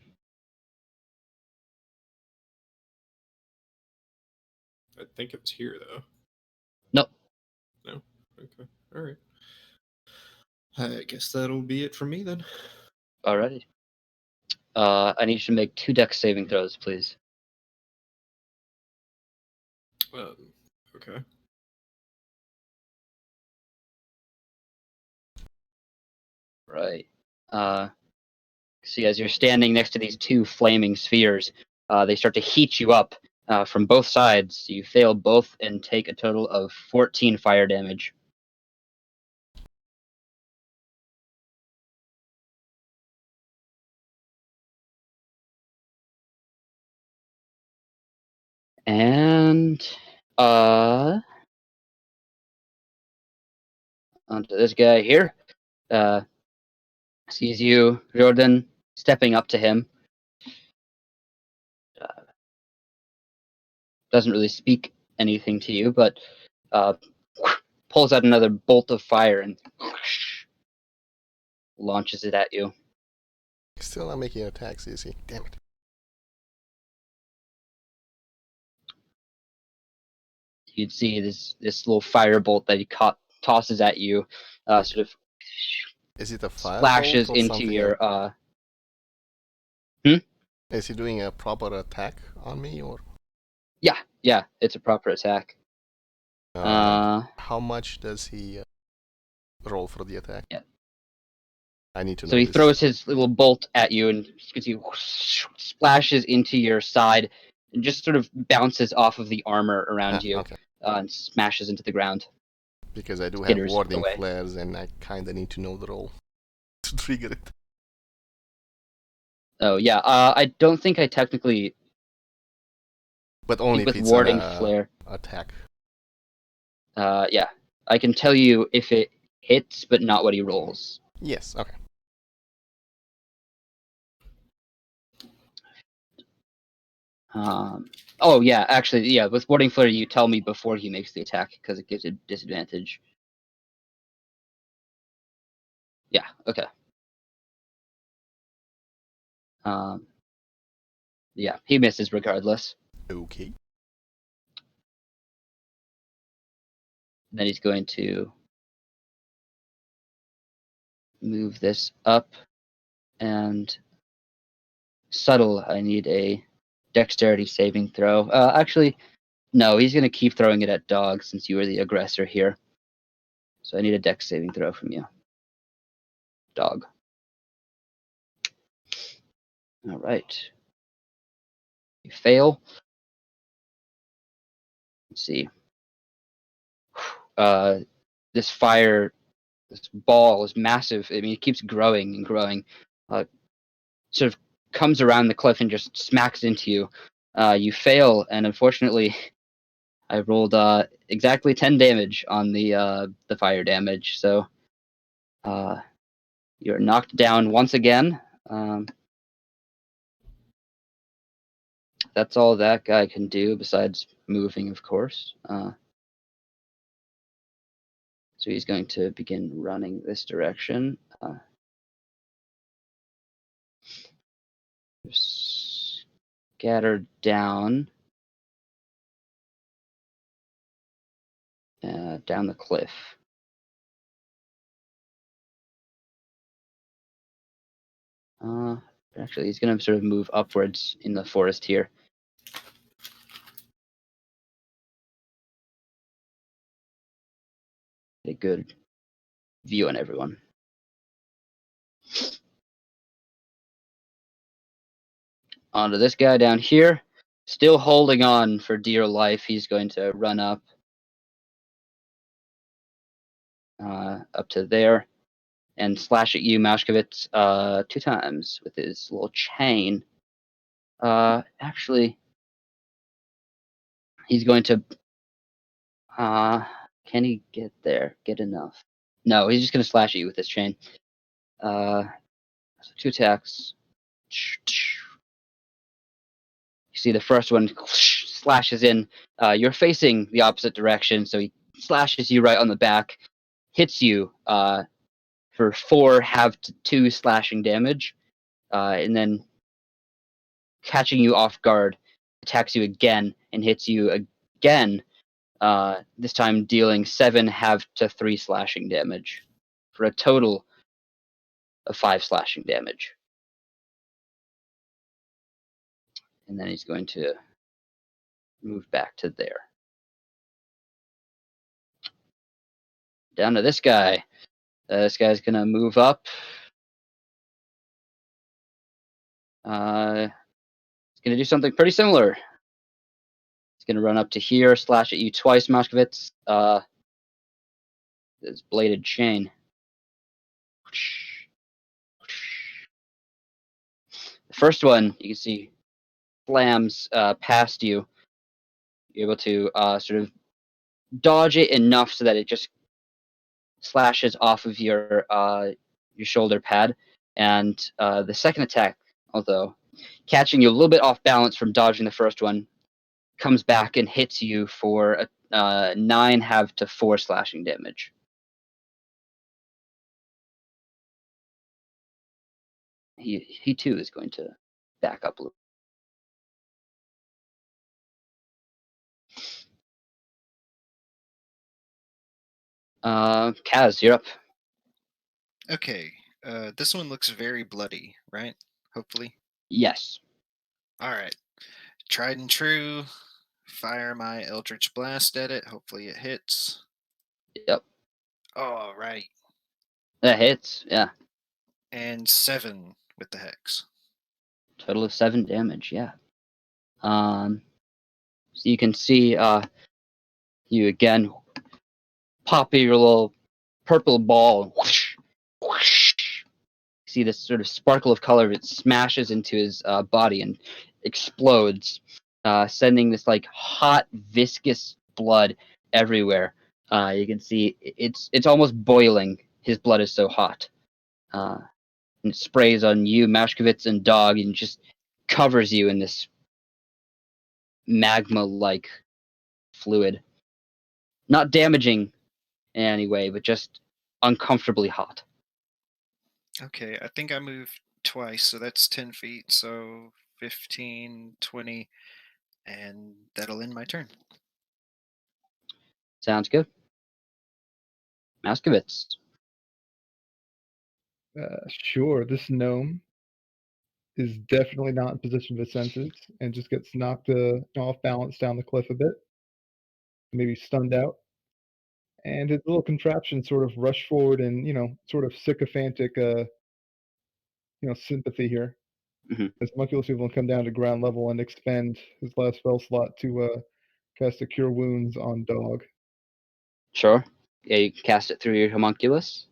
Speaker 6: I think it was here, though.
Speaker 1: Nope.
Speaker 6: No? Okay. All right. I guess that'll be it for me then.
Speaker 1: Alrighty. I need you to make 2 dex saving throws, please.
Speaker 6: Okay.
Speaker 1: Right. See, as you're standing next to these 2 flaming spheres, they start to heat you up from both sides. You fail both and take a total of 14 fire damage. And onto this guy here. Sees you, Riordin, stepping up to him. Doesn't really speak anything to you, but pulls out another bolt of fire and launches it at you.
Speaker 4: Still not making attacks, is he? Damn it.
Speaker 1: You'd see this little fire bolt that he tosses at you, sort of
Speaker 4: Is it a fire
Speaker 1: splashes
Speaker 4: bolt or
Speaker 1: into
Speaker 4: something
Speaker 1: your.
Speaker 4: else? Is he doing a proper attack on me, or?
Speaker 1: Yeah, it's a proper attack.
Speaker 4: How much does he roll for the attack?
Speaker 1: Yeah.
Speaker 4: I need to know.
Speaker 1: So he
Speaker 4: this.
Speaker 1: throws his little bolt at you, and he splashes into your side, and just sort of bounces off of the armor around you,
Speaker 4: Okay.
Speaker 1: and smashes into the ground.
Speaker 4: Because I do have
Speaker 1: Skitters
Speaker 4: warding
Speaker 1: away.
Speaker 4: flares, and I kind of need to know the roll to trigger it.
Speaker 1: Oh yeah, I don't think I technically.
Speaker 4: But only if
Speaker 1: with
Speaker 4: it's
Speaker 1: warding
Speaker 4: an
Speaker 1: flare.
Speaker 4: attack.
Speaker 1: Yeah, I can tell you if it hits, but not what he rolls.
Speaker 4: Yes, okay.
Speaker 1: Oh yeah, actually, yeah. With warding flare, you tell me before he makes the attack because it gives a disadvantage. Yeah. Okay. Yeah, he misses regardless.
Speaker 4: Okay.
Speaker 1: Then he's going to move this up and subtle. I need a dexterity saving throw. Actually, no, he's going to keep throwing it at dog since you were the aggressor here. So I need a dex saving throw from you. Dog. All right. You fail. Let's see. This fire, this ball is massive. I mean, it keeps growing and growing. Sort of comes around the cliff and just smacks into you. You fail, and unfortunately, I rolled exactly 10 damage on the fire damage. So you're knocked down once again. That's all that guy can do besides moving, of course. So he's going to begin running this direction. Scattered down down the cliff. Actually, he's going to sort of move upwards in the forest here. A good view on everyone. Onto this guy down here, still holding on for dear life. He's going to run up to there and slash at you, Mashkovitz, 2 times with his little chain. Actually, he's going to. Can he get there? Get enough? No, he's just going to slash at you with his chain. So 2 attacks. You see the first one slashes in. You're facing the opposite direction, so he slashes you right on the back, hits you for 4 half to 2 slashing damage, and then catching you off guard, attacks you again and hits you again. This time dealing 7 half to 3 slashing damage, for a total of 5 slashing damage. And then he's going to move back to there. Down to this guy. This guy's going to move up. He's going to do something pretty similar. He's going to run up to here, slash at you twice, Mashkovitz. His bladed chain. The first one, you can see, slams past you. You're able to sort of dodge it enough so that it just slashes off of your shoulder pad. And the second attack, although catching you a little bit off balance from dodging the first one, comes back and hits you for a 9 half to 4 slashing damage. He too is going to back up a little. Kaz, you're up.
Speaker 7: Okay, this one looks very bloody, right? Hopefully.
Speaker 1: Yes.
Speaker 7: All right. Tried and true. Fire my Eldritch Blast at it. Hopefully it hits.
Speaker 1: Yep.
Speaker 7: All right.
Speaker 1: That hits. Yeah.
Speaker 7: And 7 with the hex.
Speaker 1: Total of 7 damage. Yeah. So you can see you again pop your little purple ball. Whoosh, whoosh. See this sort of sparkle of color. It smashes into his body and explodes, sending this like hot, viscous blood everywhere. You can see it's almost boiling. His blood is so hot. And it sprays on you, Mashkovitz, and Dog, and just covers you in this magma-like fluid. Not damaging in any way, but just uncomfortably hot.
Speaker 7: Okay, I think I moved twice, so that's 10 feet, so 15, 20, and that'll end my turn.
Speaker 1: Sounds good. Mashkovitz.
Speaker 3: Sure, this gnome is definitely not in position of his senses and just gets knocked off balance down the cliff a bit, maybe stunned out. And his little contraption sort of rush forward and, sort of sycophantic, sympathy here.
Speaker 1: Mhm.
Speaker 3: As Homunculus will come down to ground level and expend his last spell slot to cast a Cure Wounds on Dog.
Speaker 1: Sure. Yeah, you can cast it through your homunculus.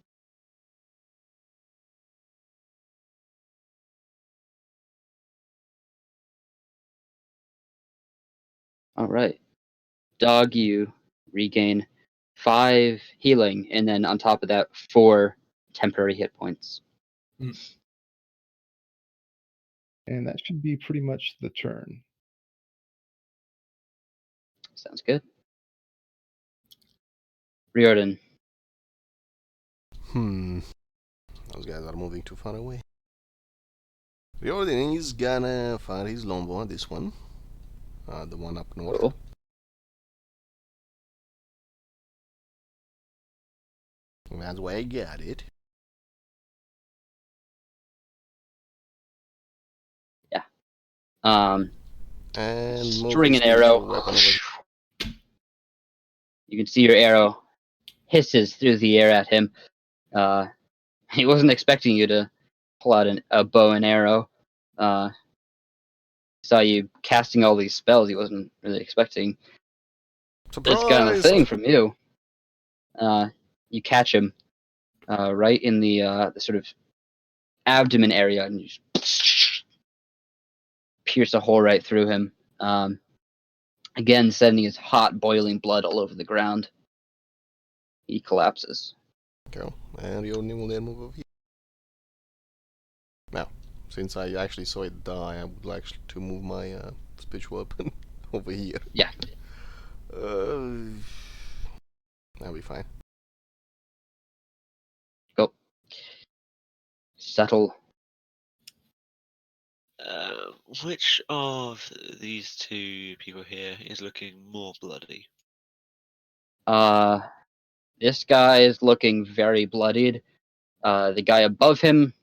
Speaker 1: All right. Dog, you regain 5 healing, and then on top of that, 4 temporary hit points.
Speaker 3: And that should be pretty much the turn.
Speaker 1: Sounds good. Riordin.
Speaker 4: Those guys are moving too far away. Riordin is gonna fire his longbow at this one. The one up north.
Speaker 1: Cool.
Speaker 4: That's why I got it.
Speaker 1: Yeah.
Speaker 4: And
Speaker 1: String an arrow. You can see your arrow hisses through the air at him. He wasn't expecting you to pull out a bow and arrow. Saw you casting all these spells. He wasn't really expecting this kind of thing from you. You catch him right in the sort of abdomen area, and you just pierce a hole right through him. Again, sending his hot, boiling blood all over the ground. He collapses.
Speaker 4: Go. And Riordin will then move over here. Now, since I actually saw it die, I would like to move my speech weapon over here.
Speaker 1: Yeah.
Speaker 4: That'll be fine.
Speaker 1: Go. Settle.
Speaker 5: Which of these two people here is looking more bloody?
Speaker 1: This guy is looking very bloodied. The guy above him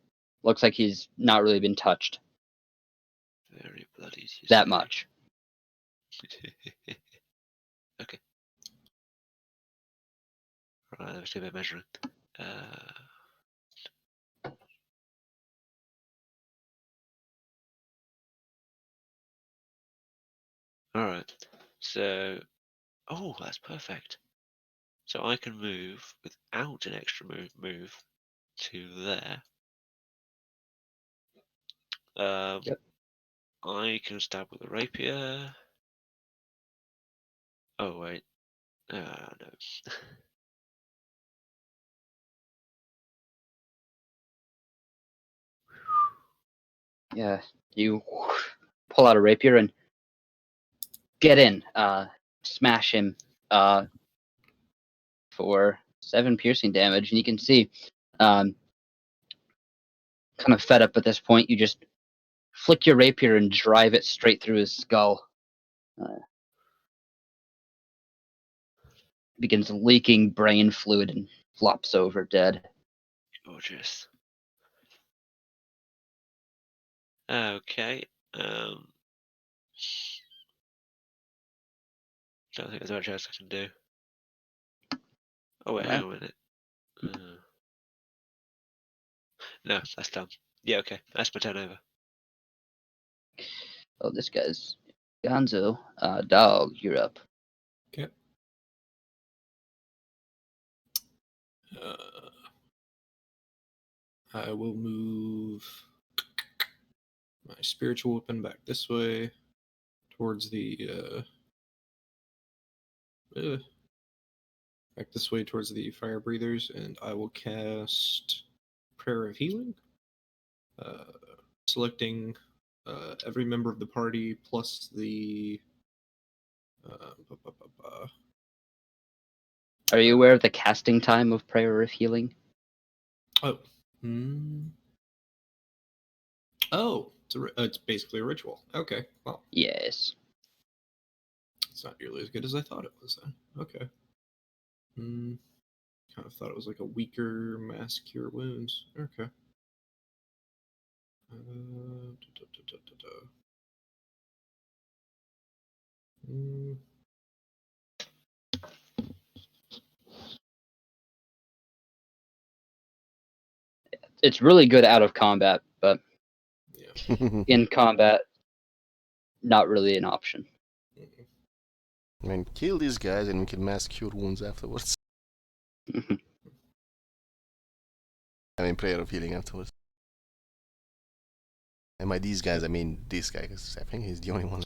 Speaker 1: looks like he's not really been touched
Speaker 5: Very bloody.
Speaker 1: that much.
Speaker 5: Okay. Right, let's do a bit of measuring. Alright, so... Oh, that's perfect. So I can move without an extra move to there.
Speaker 1: Yep.
Speaker 5: I can stab with a rapier. Oh, wait. No.
Speaker 1: Yeah, you pull out a rapier and get in, smash him for 7 piercing damage, and you can see, kind of fed up at this point, you just flick your rapier and drive it straight through his skull. Begins leaking brain fluid and flops over dead.
Speaker 5: Gorgeous. Okay. Don't think there's much else I can do. Oh wait, hang on a minute. No, that's done. Yeah, okay. That's my turn over.
Speaker 1: Oh, this guy's Gonzo. Dog, you're up.
Speaker 6: Okay. I will move my spiritual weapon back this way towards the back this way towards the fire breathers, and I will cast Prayer of Healing, selecting every member of the party plus the
Speaker 1: Are you aware of the casting time of Prayer of Healing?
Speaker 6: oh it's basically a ritual. Okay, well,
Speaker 1: Yes.
Speaker 6: it's not nearly as good as I thought it was then. Okay. Kind of thought it was like a weaker mass cure wounds. Okay.
Speaker 1: It's really good out of combat, but
Speaker 6: Yeah.
Speaker 1: in combat, not really an option.
Speaker 4: I mean, kill these guys and we can mass cure wounds afterwards. I mean, prayer of healing afterwards. And by these guys, I mean this guy, because I think he's the only one.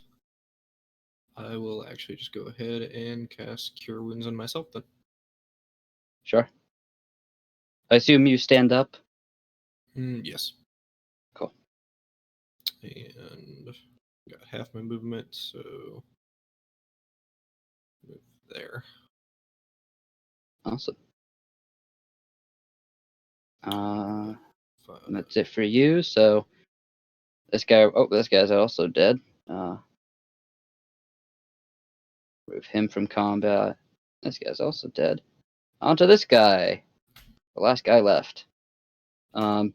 Speaker 6: I will actually just go ahead and cast Cure Wounds on myself then.
Speaker 1: Sure. I assume you stand up.
Speaker 6: Yes.
Speaker 1: Cool.
Speaker 6: And got half my movement, so move there.
Speaker 1: Awesome.
Speaker 6: Five.
Speaker 1: That's it for you. So this guy. Oh, this guy's also dead. Remove him from combat. This guy's also dead. On to this guy. The last guy left. So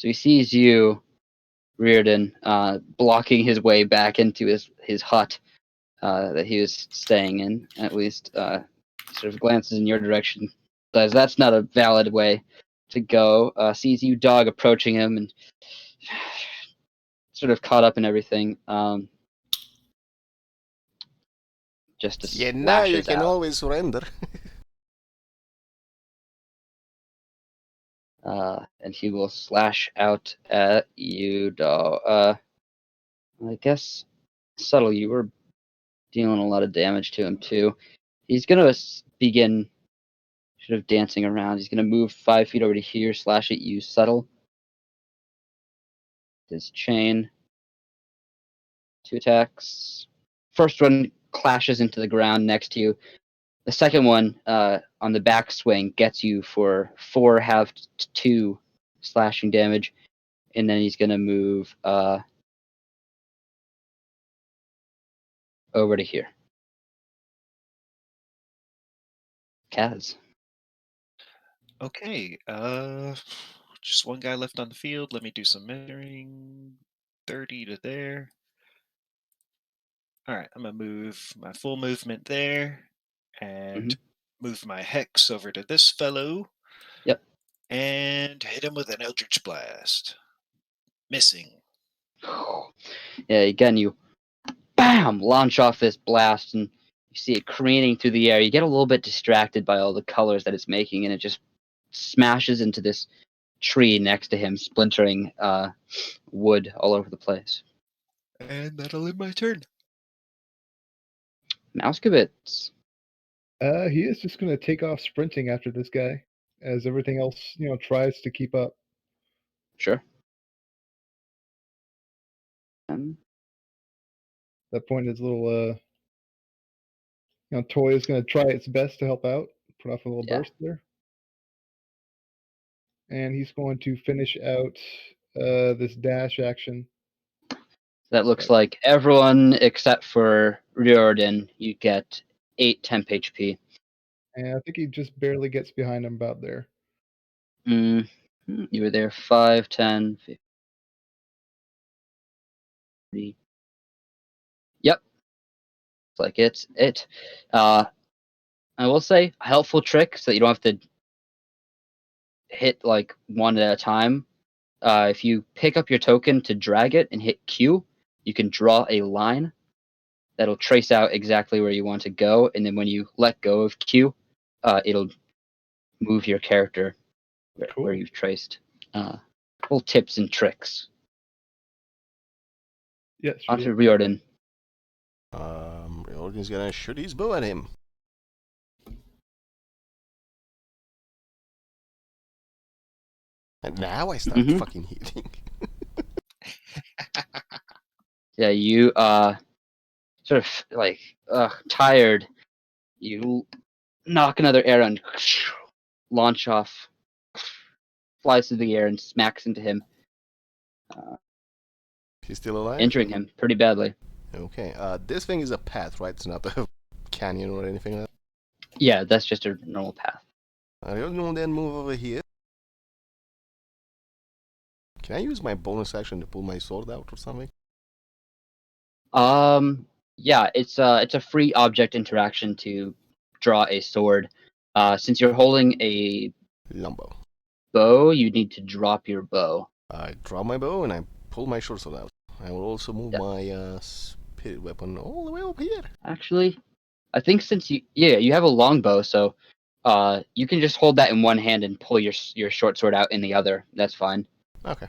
Speaker 1: he sees you, Riordin, blocking his way back into his hut that he was staying in. At least, sort of glances in your direction. Says that's not a valid way to go. Sees you, dog, approaching him, and sort of caught up in everything. Just
Speaker 4: Yeah, now you
Speaker 1: lashes
Speaker 4: can
Speaker 1: out.
Speaker 4: always surrender.
Speaker 1: And he will slash out at you, dog. I guess subtle. You were dealing a lot of damage to him too. He's gonna begin sort of dancing around. He's gonna move 5 feet over to here, slash at you, subtle. His chain. 2 attacks. First one clashes into the ground next to you. The second one, on the backswing, gets you for 4 halved 2 slashing damage, and then he's gonna move over to here. Kaz.
Speaker 2: Okay. Just one guy left on the field. Let me do some measuring. 30 to there. All right, I'm gonna move my full movement there, and move my hex over to this fellow.
Speaker 1: Yep.
Speaker 2: And hit him with an Eldritch Blast. Missing.
Speaker 1: Yeah, again, you bam launch off this blast, and you see it careening through the air. You get a little bit distracted by all the colors that it's making, and it just smashes into this tree next to him, splintering wood all over the place.
Speaker 2: And that'll end my turn.
Speaker 1: Mousekevitz.
Speaker 3: He is just going to take off sprinting after this guy, as everything else, tries to keep up.
Speaker 1: Sure.
Speaker 3: At that point, his little, toy is going to try its best to help out, put off a little burst there. And he's going to finish out this dash action.
Speaker 1: That looks like everyone except for Riordin, you get 8 temp HP.
Speaker 3: And I think he just barely gets behind him about there.
Speaker 1: You were there 5, 10, 50. Yep. It's like it's it. I will say a helpful trick so that you don't have to hit like one at a time. If you pick up your token to drag it and hit Q, you can draw a line that'll trace out exactly where you want to go, and then when you let go of Q, it'll move your character where you've traced. Little tips and tricks.
Speaker 3: Yes.
Speaker 1: On to Riordin.
Speaker 4: Riordin's gonna shoot his bow at him. And now I start fucking hitting.
Speaker 1: Yeah, you sort of like tired. You knock another arrow and launch off, flies through the air and smacks into him.
Speaker 4: He's still alive?
Speaker 1: Injuring him pretty badly.
Speaker 4: Okay, this thing is a path, right? It's not a canyon or anything like that?
Speaker 1: Yeah, that's just a normal path.
Speaker 4: Riordin will then move over here. Can I use my bonus action to pull my sword out or something?
Speaker 1: Yeah, it's a free object interaction to draw a sword. Since you're holding a
Speaker 4: longbow
Speaker 1: bow, you need to drop your bow.
Speaker 4: I draw my bow and I pull my short sword out. I will also move my spirit weapon all the way up here.
Speaker 1: Actually, I think since you have a longbow, so you can just hold that in one hand and pull your short sword out in the other. That's fine.
Speaker 4: Okay.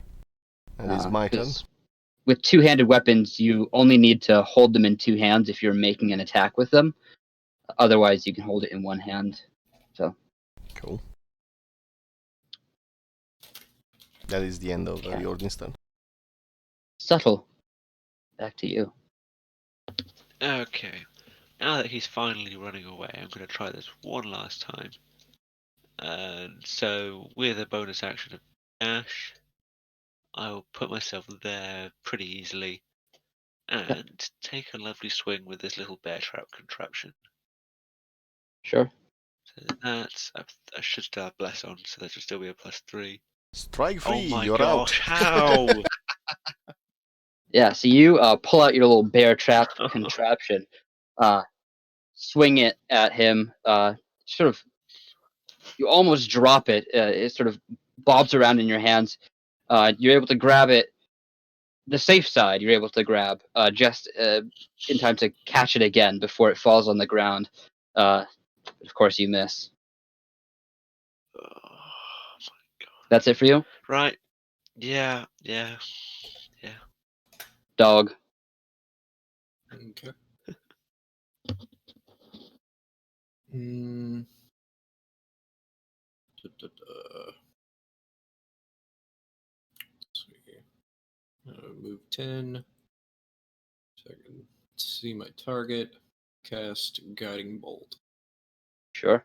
Speaker 4: And it's my turn?
Speaker 1: with two-handed weapons, you only need to hold them in two hands if you're making an attack with them. Otherwise, you can hold it in one hand. So
Speaker 4: Cool. That is the end of
Speaker 1: Okay.
Speaker 4: Riordin's turn.
Speaker 1: subtle. Back to you.
Speaker 5: Okay. Now that he's finally running away, I'm going to try this one last time. And so, with a bonus action of dash, I'll put myself there pretty easily and take a lovely swing with this little bear trap contraption.
Speaker 1: Sure.
Speaker 5: So that's, I should still have bless on, so that should still be a +3.
Speaker 4: Strike
Speaker 5: Oh
Speaker 4: free,
Speaker 5: my
Speaker 4: you're
Speaker 5: gosh,
Speaker 4: out.
Speaker 5: how?
Speaker 1: Yeah. So you pull out your little bear trap contraption, swing it at him. Sort of, you almost drop it. It sort of bobs around in your hands. You're able to grab it. The safe side, you're able to grab just in time to catch it again before it falls on the ground. Of course, you miss.
Speaker 5: Oh my god.
Speaker 1: That's it for you,
Speaker 5: Right. Yeah.
Speaker 1: dog.
Speaker 6: Okay. Hmm. Let's see. Move 10. So I can see my target. Cast Guiding Bolt.
Speaker 1: Sure.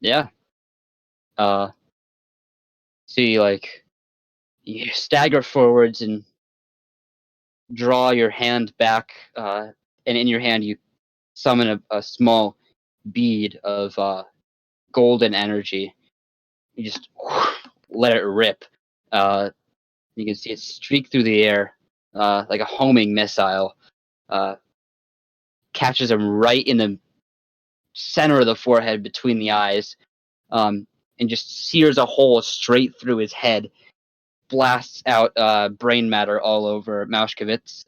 Speaker 1: Yeah. See, like, you stagger forwards and draw your hand back, and in your hand you summon a small bead of golden energy. You just let it rip. You can see it streak through the air like a homing missile. Catches him right in the center of the forehead between the eyes, and just sears a hole straight through his head. Blasts out brain matter all over Mauschwitz.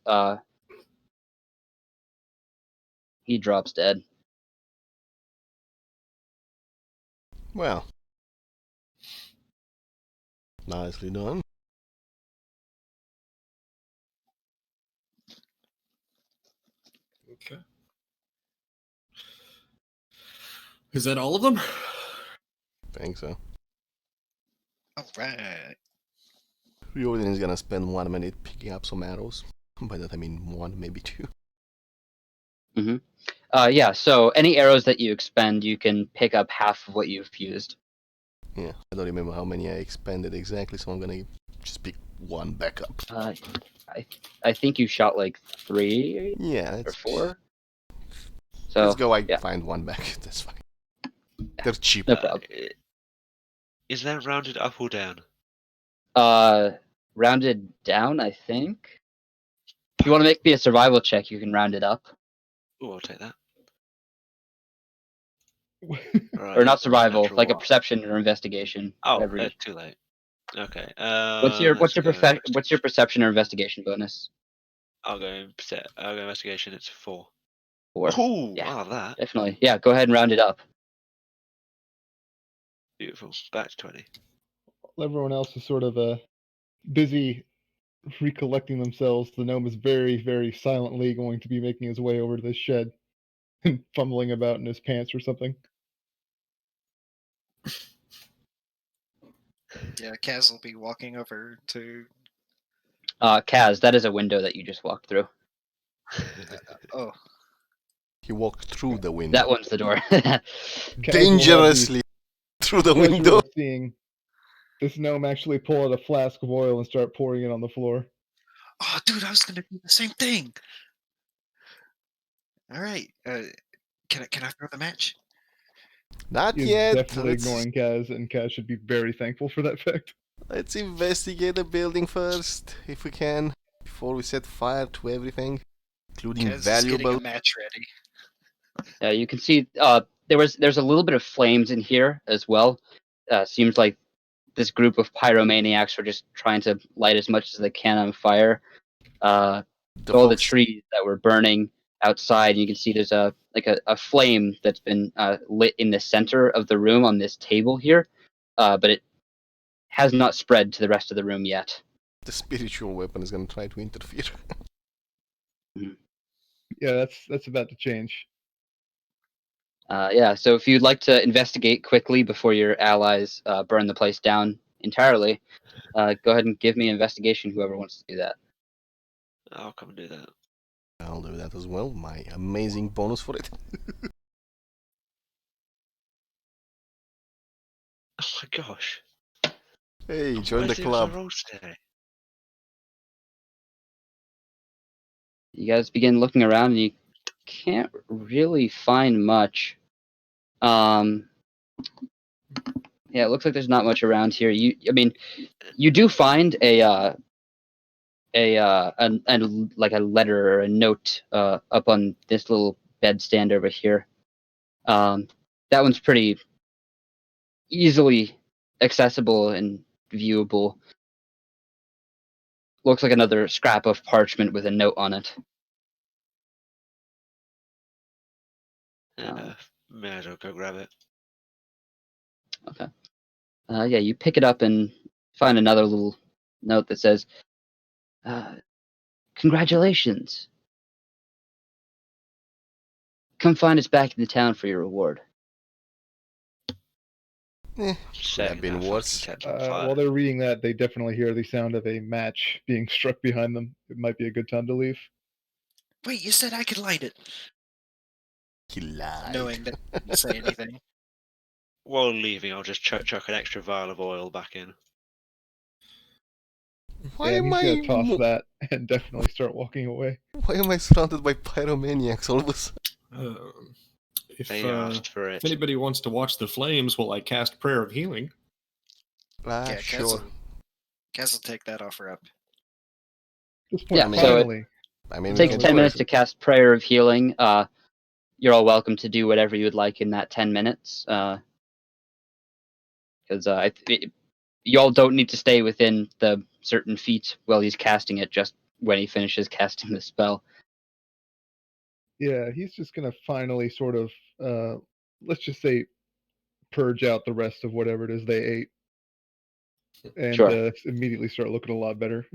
Speaker 1: He drops dead.
Speaker 4: Well, nicely done.
Speaker 6: Okay. Is that all of them?
Speaker 4: Think so.
Speaker 7: All right.
Speaker 4: Riordin is gonna spend 1 minute picking up some arrows. By that I mean 1, maybe 2.
Speaker 1: Yeah, so any arrows that you expend, you can pick up half of what you've used.
Speaker 4: Yeah, I don't remember how many I expended exactly, so I'm gonna just pick 1 back up.
Speaker 1: I think you shot like 3
Speaker 4: Yeah,
Speaker 1: or 4. So
Speaker 4: let's go.
Speaker 1: yeah,
Speaker 4: Find 1 back. That's fine. They're cheap.
Speaker 1: no problem.
Speaker 5: Is that rounded up or down?
Speaker 1: Rounded down, I think. If you want to make me a survival check, you can round it up.
Speaker 5: Oh, I'll take that.
Speaker 1: Or not survival,
Speaker 5: natural
Speaker 1: like a
Speaker 5: one.
Speaker 1: perception or investigation.
Speaker 5: Oh,
Speaker 1: whatever you-
Speaker 5: too late. Okay.
Speaker 1: What's your
Speaker 5: let's go
Speaker 1: what's your perception or investigation bonus?
Speaker 5: I'll go investigation. It's 4.
Speaker 1: 4.
Speaker 5: Oh,
Speaker 1: Yeah.
Speaker 5: wow, that
Speaker 1: Definitely. Yeah, go ahead and round it up.
Speaker 5: beautiful. Back to 20.
Speaker 3: Everyone else is sort of busy recollecting themselves. The gnome is very, very silently going to be making his way over to this shed and fumbling about in his pants or something.
Speaker 7: Yeah, Kaz will be walking over to.
Speaker 1: Kaz, that is a window that you just walked through.
Speaker 7: Oh,
Speaker 4: He walked through the window.
Speaker 1: That one's the door.
Speaker 3: Kaz will have the
Speaker 4: Dangerously through the
Speaker 3: pleasure
Speaker 4: window.
Speaker 3: of seeing this gnome actually pull out a flask of oil and start pouring it on the floor.
Speaker 7: oh, dude, I was gonna do the same thing. All right, can I throw the match?
Speaker 4: Not
Speaker 3: He's
Speaker 4: yet.
Speaker 3: definitely
Speaker 4: Let's,
Speaker 3: ignoring Kaz, and Kaz should be very thankful for that fact.
Speaker 4: let's investigate the building first, if we can, before we set fire to everything, including
Speaker 7: Kaz is getting
Speaker 4: valuable.
Speaker 7: a match ready.
Speaker 1: You can see there's a little bit of flames in here as well. Seems like this group of pyromaniacs were just trying to light as much as they can on fire.
Speaker 4: The
Speaker 1: All the
Speaker 4: folks,
Speaker 1: trees that were burning outside, and you can see there's a flame that's been lit in the center of the room on this table here, but it has not spread to the rest of the room yet.
Speaker 4: The spiritual weapon is going to try to interfere.
Speaker 3: Yeah, that's about to change.
Speaker 1: Yeah, so if you'd like to investigate quickly before your allies burn the place down entirely, go ahead and give me an investigation, whoever wants to do that.
Speaker 5: I'll come and do that.
Speaker 4: I'll do that as well. My amazing bonus for it.
Speaker 5: Oh my gosh.
Speaker 4: Hey,
Speaker 5: I'm
Speaker 4: join the
Speaker 5: surprised it was
Speaker 4: club.
Speaker 5: a roll today.
Speaker 1: You guys begin looking around, and you can't really find much. Yeah, it looks like there's not much around here. You do find a like a letter or a note up on this little bedstand over here. That one's pretty easily accessible and viewable. Looks like another scrap of parchment with a note on it.
Speaker 5: May as well go grab it.
Speaker 1: Okay. Yeah, you pick it up and find another little note that says, "Congratulations. Come find us back in the town for your reward."
Speaker 4: Could have
Speaker 5: Setting
Speaker 4: been
Speaker 5: that
Speaker 4: worse.
Speaker 5: fucking tent on fire.
Speaker 3: While they're reading that, they definitely hear the sound of a match being struck behind them. It might be a good time to leave.
Speaker 7: Wait, you said I could light it.
Speaker 4: He lied.
Speaker 7: Knowing that I didn't say anything.
Speaker 5: While leaving, I'll just chuck an extra vial of oil back in.
Speaker 4: Why
Speaker 3: Yeah,
Speaker 4: am
Speaker 3: he's
Speaker 4: I
Speaker 3: gonna toss that and definitely start walking away.
Speaker 4: Why am I surrounded by pyromaniacs all of a sudden?
Speaker 6: If
Speaker 5: They asked for it.
Speaker 6: anybody wants to watch the flames while I cast Prayer of Healing,
Speaker 7: Yeah,
Speaker 4: Sure.
Speaker 7: Kaz will take that offer up.
Speaker 3: At this point,
Speaker 1: Yeah, so
Speaker 3: finally.
Speaker 4: I mean,
Speaker 1: It
Speaker 4: we
Speaker 1: takes
Speaker 4: can
Speaker 1: 10
Speaker 4: do
Speaker 1: minutes
Speaker 4: it.
Speaker 1: to cast Prayer of Healing. You're all welcome to do whatever you would like in that 10 minutes. Because you all don't need to stay within the certain feet while he's casting it, just when he finishes casting the spell.
Speaker 3: Yeah, he's just gonna finally sort of, let's just say, purge out the rest of whatever it is they ate, and
Speaker 1: Sure.
Speaker 3: immediately start looking a lot better.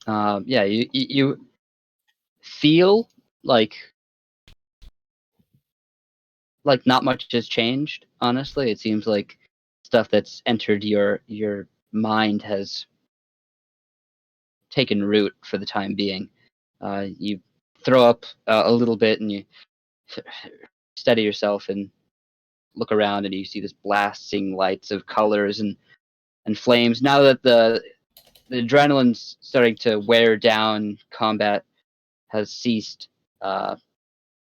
Speaker 1: Yeah, you feel like not much has changed. Honestly, it seems like stuff that's entered your mind has taken root for the time being. You throw up a little bit, and you steady yourself and look around, and you see this blasting lights of colors and flames. Now that the adrenaline's starting to wear down, combat has ceased. You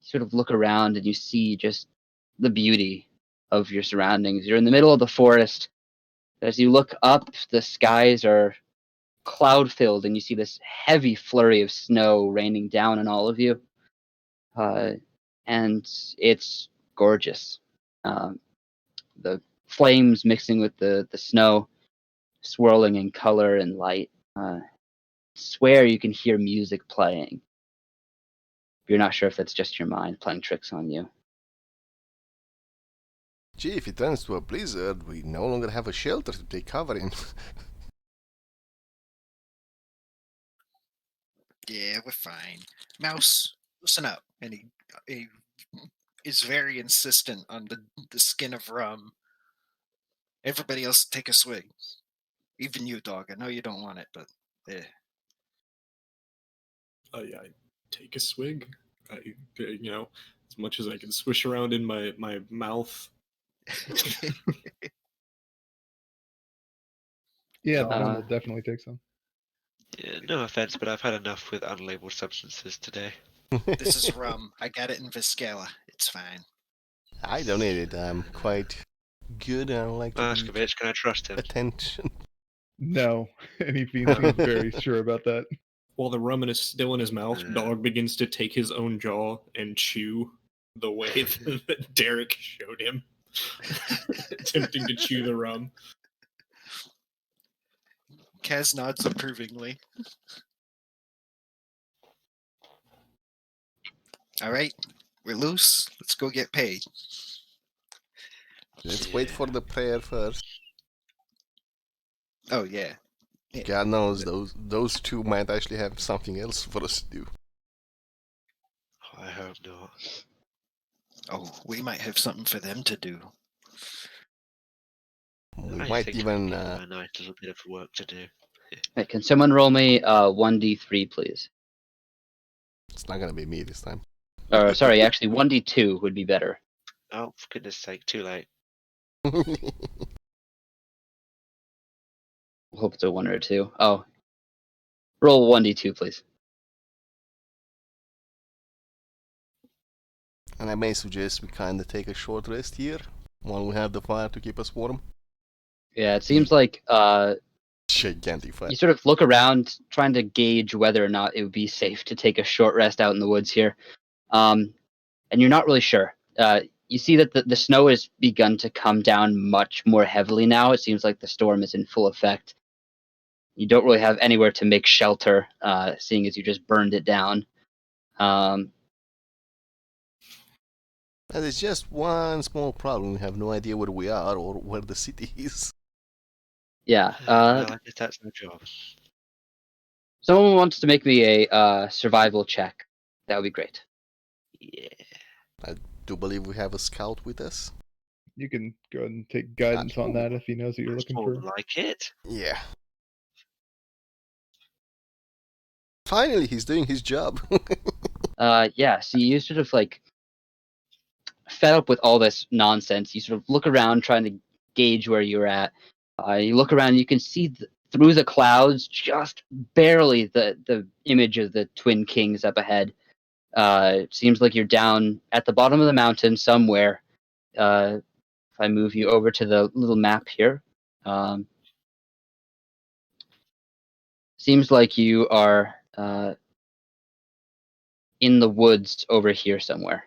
Speaker 1: sort of look around, and you see just the beauty of your surroundings. You're in the middle of the forest. As you look up, the skies are cloud filled, and you see this heavy flurry of snow raining down on all of you. And it's gorgeous. The flames mixing with the snow, swirling in color and light. Swear you can hear music playing. You're not sure if that's just your mind playing tricks on you.
Speaker 4: Gee, if it turns to a blizzard, we no longer have a shelter to take cover in.
Speaker 7: Yeah, we're fine. Mouse, listen up. And he is very insistent on the skin of rum. Everybody else take a swig. Even you, dog. I know you don't want it, but
Speaker 6: I take a swig. As much as I can swish around in my mouth.
Speaker 3: Yeah, the rum
Speaker 1: Uh,
Speaker 3: will definitely take some.
Speaker 5: Yeah, no offense, but I've had enough with unlabeled substances today.
Speaker 7: This is rum. I got it in Vizcala. It's fine.
Speaker 4: I don't need it. I'm quite good and I like to be
Speaker 5: Maskovich, can I trust him?
Speaker 4: attention.
Speaker 3: No, and he seems very sure about that.
Speaker 6: While the rum is still in his mouth,
Speaker 5: Yeah.
Speaker 6: Dog begins to take his own jaw and chew the way that Derek showed him, attempting to chew the rum.
Speaker 7: Kaz nods approvingly. All right, we're loose. Let's go get paid.
Speaker 4: Let's wait for the prayer first.
Speaker 7: Oh yeah.
Speaker 4: God knows those two might actually have something else for us to do.
Speaker 5: I hope not.
Speaker 7: Oh, we might have something for them to do.
Speaker 4: We
Speaker 5: I
Speaker 4: might
Speaker 5: think
Speaker 4: even.
Speaker 5: we give them a nice little bit of work to do.
Speaker 1: Hey, can someone roll me 1d3, please?
Speaker 4: It's not gonna be me this time.
Speaker 1: Or sorry, actually 1d2 would be better.
Speaker 5: Oh, for goodness sake, too late.
Speaker 1: Hope it's a 1 or a 2. Oh. Roll 1d2, please.
Speaker 4: And I may suggest we kind of take a short rest here while we have the fire to keep us warm.
Speaker 1: Yeah, it seems like
Speaker 4: Gigantic fire.
Speaker 1: you sort of look around trying to gauge whether or not it would be safe to take a short rest out in the woods here. And you're not really sure. You see that the snow has begun to come down much more heavily now. It seems like the storm is in full effect. You don't really have anywhere to make shelter, seeing as you just burned it down.
Speaker 4: And it's just one small problem. We have no idea where we are or where the city is.
Speaker 1: Yeah.
Speaker 5: Well, I guess that's no job.
Speaker 1: Someone wants to make me a survival check. That would be great.
Speaker 5: Yeah.
Speaker 4: I do believe we have a scout with us.
Speaker 3: You can go ahead and take guidance on that if he knows what you're looking
Speaker 5: More
Speaker 3: for.
Speaker 5: like it.
Speaker 4: Yeah. Finally, he's doing his job.
Speaker 1: Yeah. So you sort of like fed up with all this nonsense. You sort of look around trying to gauge where you're at. You look around, you can see through the clouds just barely the image of the Twin Kings up ahead. It seems like you're down at the bottom of the mountain somewhere. If I move you over to the little map here, seems like you are in the woods over here somewhere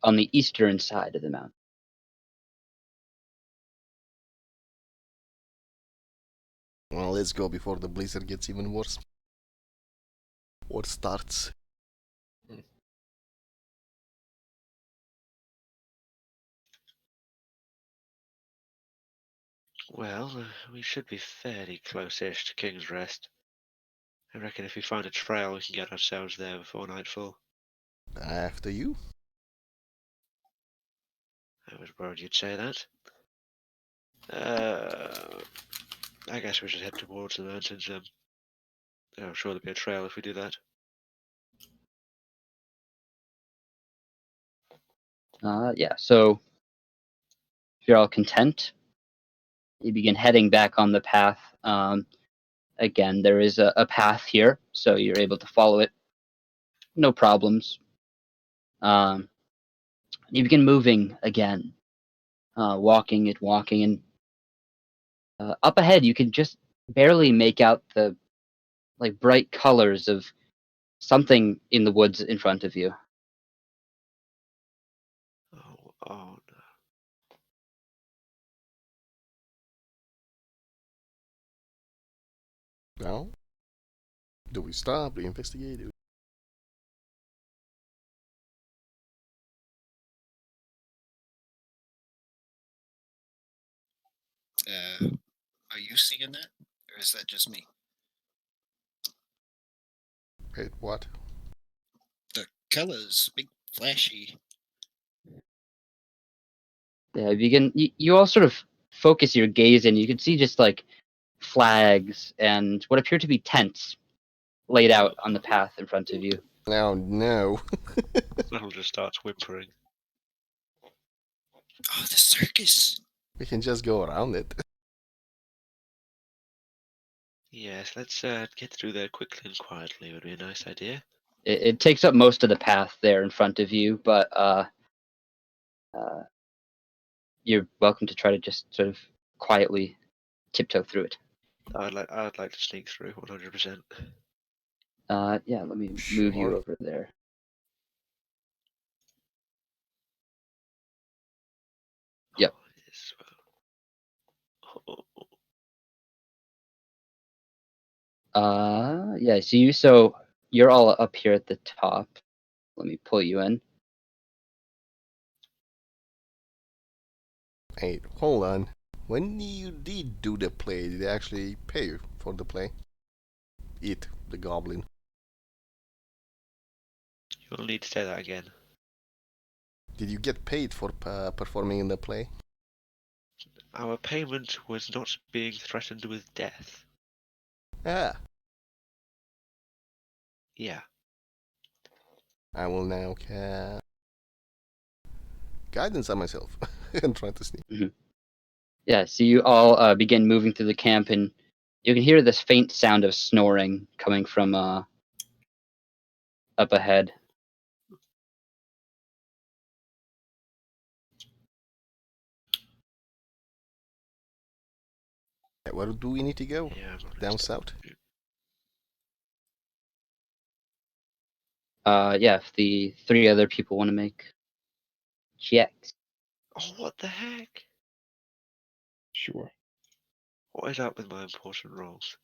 Speaker 1: on the eastern side of the mountain.
Speaker 4: Well, let's go before the blizzard gets even worse. Or starts.
Speaker 5: Well, we should be fairly close-ish to King's Rest. I reckon if we find a trail, we can get ourselves there before nightfall.
Speaker 4: After you.
Speaker 5: I was worried you'd say that. I guess we should head towards the mountains then. I'm sure there'll be a trail if we do that.
Speaker 1: Yeah, so if you're all content, you begin heading back on the path. Again, there is a path here, so you're able to follow it. No problems. You begin moving again, walking and up ahead you can just barely make out the like bright colors of something in the woods in front of you.
Speaker 5: Oh no.
Speaker 4: Now, do we stop? Do we investigate?
Speaker 7: Are you seeing that, or is that just me?
Speaker 4: Wait, what?
Speaker 7: The colors, big, flashy.
Speaker 1: Yeah, you all sort of focus your gaze and you can see just like flags and what appear to be tents laid out on the path in front of you.
Speaker 4: Oh no.
Speaker 5: That'll just start whimpering.
Speaker 7: Oh, the circus.
Speaker 4: We can just go around it.
Speaker 5: Yes, let's get through there quickly and quietly would be a nice idea.
Speaker 1: It takes up most of the path there in front of you, but you're welcome to try to just sort of quietly tiptoe through it.
Speaker 5: I'd like to sneak through 100%.
Speaker 1: Yeah, let me move you
Speaker 4: Sure.
Speaker 1: over there. Yep.
Speaker 5: Oh, yes, well.
Speaker 1: Yeah, so you're all up here at the top. Let me pull you in.
Speaker 4: Hey, hold on. When you did do the play, did they actually pay you for the play? It, the goblin.
Speaker 5: You'll need to say that again.
Speaker 4: Did you get paid for performing in the play?
Speaker 5: Our payment was not being threatened with death.
Speaker 4: Ah,
Speaker 5: Yeah.
Speaker 4: I will now cast guidance on myself and try to sneak.
Speaker 1: Yeah, so you all begin moving through the camp, and you can hear this faint sound of snoring coming from up ahead.
Speaker 4: Where do we need to go?
Speaker 5: Yeah.
Speaker 4: Down south?
Speaker 1: Yeah, if the 3 other people want to make checks.
Speaker 5: Oh, what the heck?
Speaker 3: Sure.
Speaker 5: What is up with my important roles?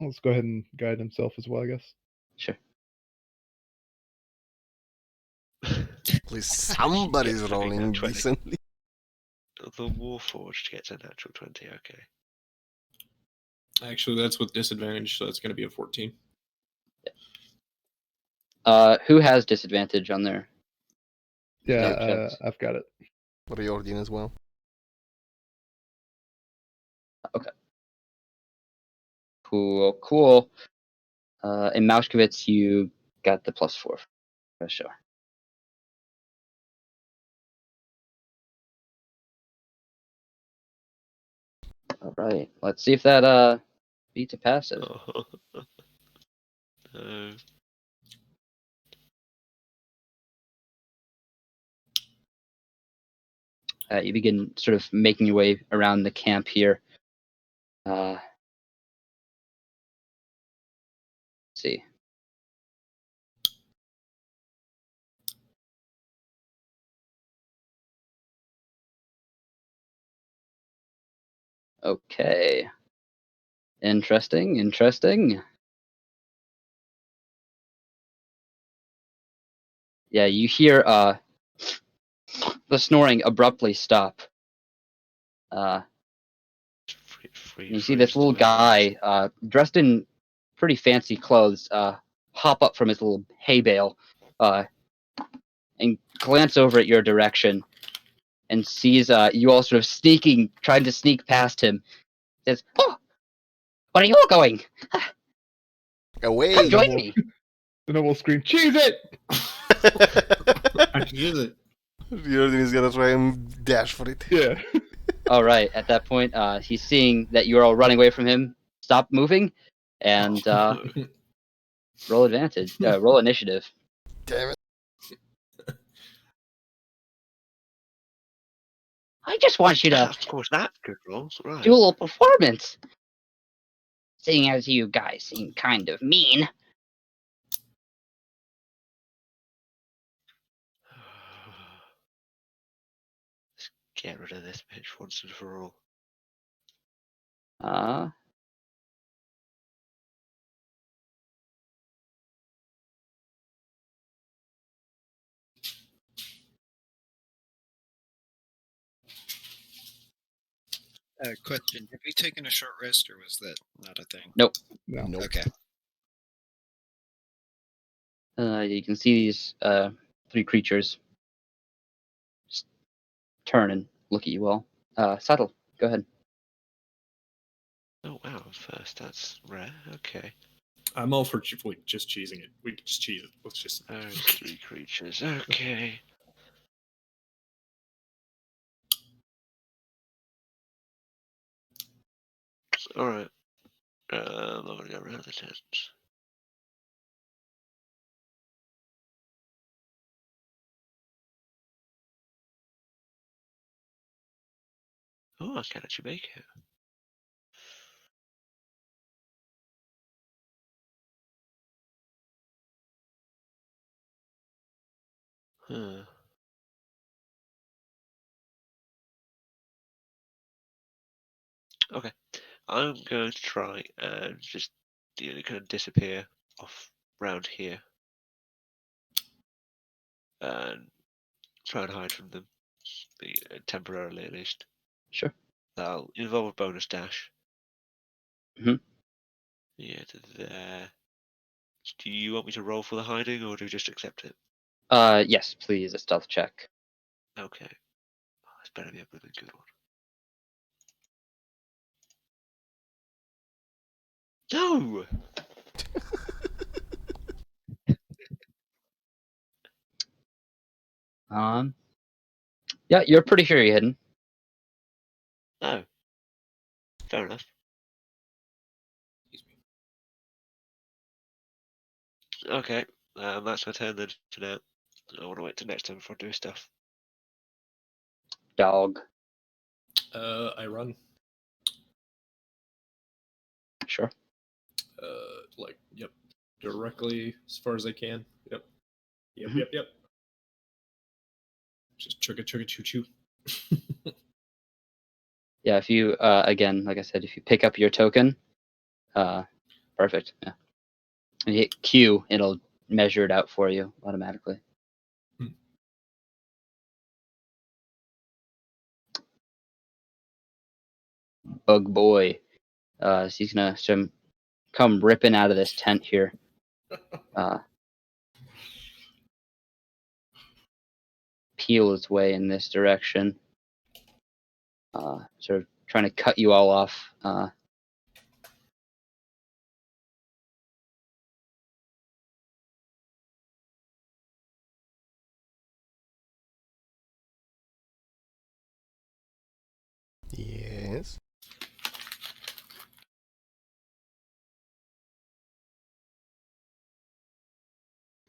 Speaker 3: Let's go ahead and guide himself as well, I guess.
Speaker 1: Sure.
Speaker 4: Please, somebody's
Speaker 5: Get flipping
Speaker 4: rolling
Speaker 5: that 20.
Speaker 4: decently.
Speaker 5: The Warforged gets a natural 20, okay.
Speaker 6: Actually, that's with disadvantage, so that's going to be a 14.
Speaker 1: Who has disadvantage on their
Speaker 3: Yeah,
Speaker 1: checks?
Speaker 3: I've got it.
Speaker 4: Riordin as well.
Speaker 1: Cool. In Mauschwitz, you got the +4 for sure. All right, let's see if that beats a passive.
Speaker 5: Oh. No.
Speaker 1: You begin sort of making your way around the camp here. Let's see. Okay. Interesting. Yeah, you hear the snoring abruptly stop. You see this little guy dressed in pretty fancy clothes hop up from his little hay bale and glance over at your direction and sees you all sort of trying to sneak past him. Says, "Oh, where are you all going?
Speaker 4: Away!
Speaker 1: Come join me."
Speaker 3: The noble scream, "Cheese it!"
Speaker 6: I can use it.
Speaker 4: Riordin is gonna try and dash for it.
Speaker 3: Yeah.
Speaker 1: All right. At that point, he's seeing that you're all running away from him. Stop moving, and roll advantage. Roll initiative.
Speaker 4: Damn it.
Speaker 1: I just want you to
Speaker 5: Of course, that's good rolls, right?
Speaker 1: do a little performance. Seeing as you guys seem kind of mean.
Speaker 5: Let's get rid of this bitch once and for all.
Speaker 7: Question: have we taken a short rest, or was that not a thing?
Speaker 1: Nope.
Speaker 3: No.
Speaker 4: Nope.
Speaker 7: Okay.
Speaker 1: You can see these 3 creatures just turn and look at you all. Subtle, go ahead.
Speaker 5: Oh wow, first, that's rare, okay.
Speaker 6: I'm all for just cheesing it. We can just cheese it. Let's just.
Speaker 5: There's 3 creatures, okay. Alright. I'm gonna get rid of the tents. Oh, I can actually make it. Huh. Okay. I'm going to try and just kind of disappear off round here. and try and hide from them, temporarily at least.
Speaker 1: Sure.
Speaker 5: That'll involve a bonus dash.
Speaker 1: Mhm.
Speaker 5: Yeah, to there. Do you want me to roll for the hiding, or do you just accept it?
Speaker 1: Yes, please, a stealth check.
Speaker 5: Okay. Oh, this better be a really good one. No!
Speaker 1: Yeah, you're pretty sure you're hidden.
Speaker 5: Oh. Fair enough. Okay. That's my turn then for now. I want to wait till next time before I do stuff.
Speaker 1: Dog.
Speaker 6: I run.
Speaker 1: Sure.
Speaker 6: Yep, directly as far as I can. Yep.
Speaker 1: Mhm.
Speaker 6: Yep. Just chugga choo choo.
Speaker 1: Yeah, if you again, like I said, if you pick up your token, perfect. Yeah. And you hit Q, it'll measure it out for you automatically. Bug boy. So he's gonna come ripping out of this tent here. Peel his way in this direction. Sort of trying to cut you all off.
Speaker 4: Yes.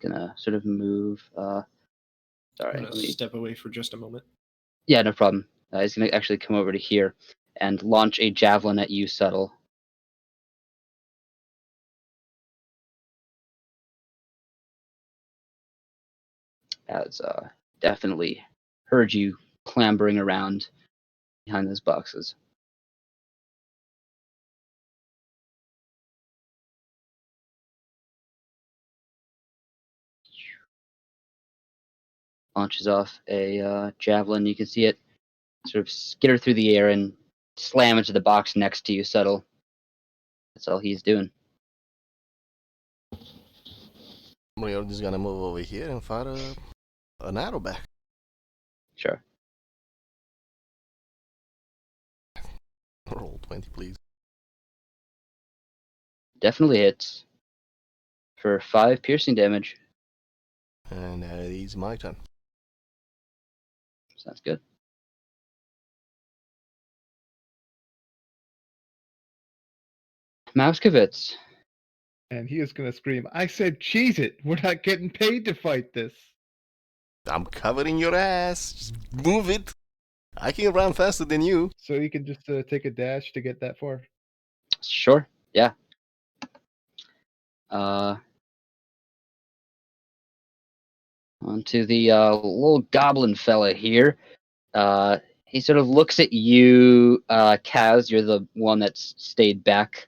Speaker 1: Gonna sort of move.
Speaker 6: I'm
Speaker 1: Sorry.
Speaker 6: gonna step away for just a moment.
Speaker 1: Yeah, no problem. He's gonna actually come over to here and launch a javelin at you, Subtle. Has definitely heard you clambering around behind those boxes. Launches off a javelin. You can see it sort of skitter through the air and slam into the box next to you, Subtle. That's all he's doing.
Speaker 4: Riordin's gonna move over here and fire an arrow back.
Speaker 1: Sure.
Speaker 4: Roll 20, please.
Speaker 1: Definitely hits. For 5 piercing damage.
Speaker 4: And that is my turn.
Speaker 1: Sounds good. Mouskevitz.
Speaker 3: And he is going to scream, I said cheese it! We're not getting paid to fight this!
Speaker 4: I'm covering your ass. Just move it. I can run faster than you.
Speaker 3: So you can just take a dash to get that far.
Speaker 1: Sure. Yeah. Onto the little goblin fella here. He sort of looks at you, Kaz. You're the one that's stayed back,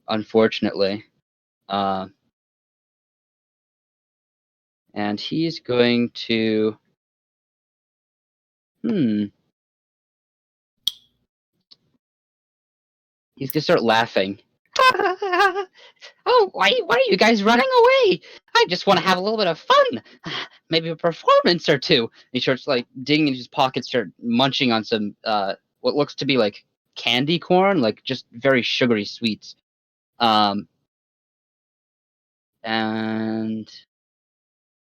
Speaker 1: unfortunately. And he's going to. He's gonna start laughing. Oh, why are you guys running away? I just want to have a little bit of fun. Maybe a performance or two. He starts like digging in his pockets, start munching on some what looks to be like candy corn, like just very sugary sweets. And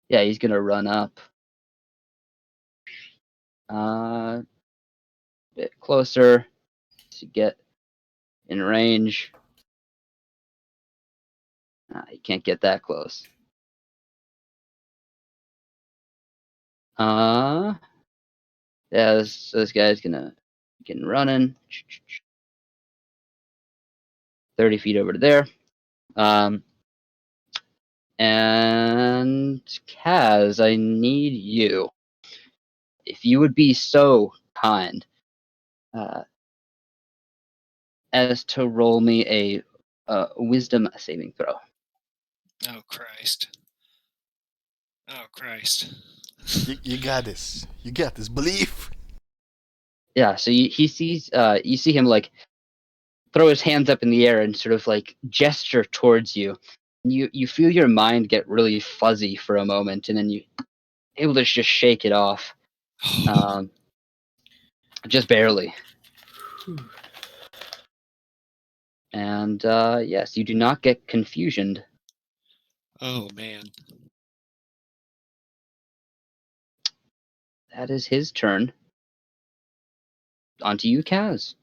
Speaker 1: yeah, he's gonna run up a bit closer to get in range. You can't get that close. Yeah, this guy's gonna get running. 30 feet over to there. And Kaz, I need you. If you would be so kind as to roll me a wisdom saving throw.
Speaker 7: Oh Christ! Oh Christ!
Speaker 4: You got this. You got this. Believe.
Speaker 1: Yeah, so he sees you see him like throw his hands up in the air and sort of like gesture towards you. And you feel your mind get really fuzzy for a moment, and then you able to just shake it off, just barely. And yes, you do not get confusioned.
Speaker 7: Oh man!
Speaker 1: That is his turn. On to you, Kaz.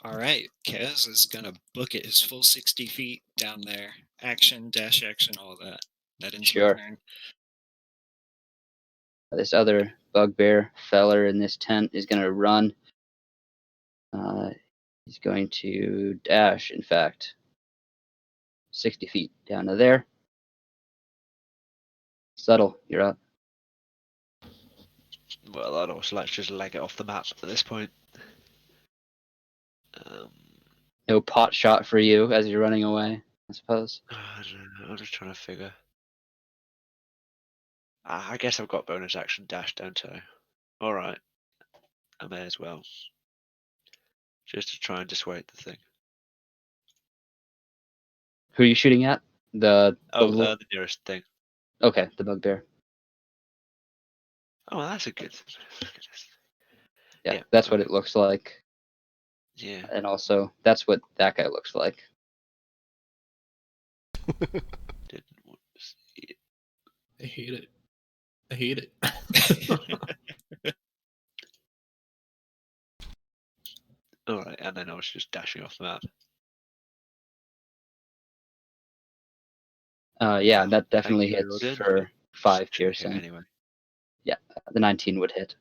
Speaker 7: All right, Kez is gonna book it his full 60 feet down there. Action, dash action, all that. That ends my
Speaker 1: Sure.
Speaker 7: turn.
Speaker 1: This other bugbear feller in this tent is going to run. He's going to dash, in fact, 60 feet down to there. Subtle, you're up.
Speaker 5: Well, I'd also like to just leg it off the map at this point.
Speaker 1: No pot shot for you as you're running away, I suppose.
Speaker 5: I don't know, I'm just trying to figure. I guess I've got bonus action dash, don't I? Alright. I may as well. Just to try and dissuade the thing.
Speaker 1: Who are you shooting at? The
Speaker 5: The nearest thing.
Speaker 1: Okay, the bugbear.
Speaker 5: Oh, well, that's a good.
Speaker 1: Yeah, that's what it looks like.
Speaker 5: Yeah.
Speaker 1: And also, that's what that guy looks like.
Speaker 5: Didn't want to see it.
Speaker 6: I hate it. I hate it.
Speaker 5: Alright, and then I was just dashing off the map.
Speaker 1: Yeah, that definitely
Speaker 5: Thank you,
Speaker 1: hits
Speaker 5: Riordin,
Speaker 1: for 5
Speaker 5: checking
Speaker 1: piercing.
Speaker 5: Anyway,
Speaker 1: Yeah, the 19 would hit.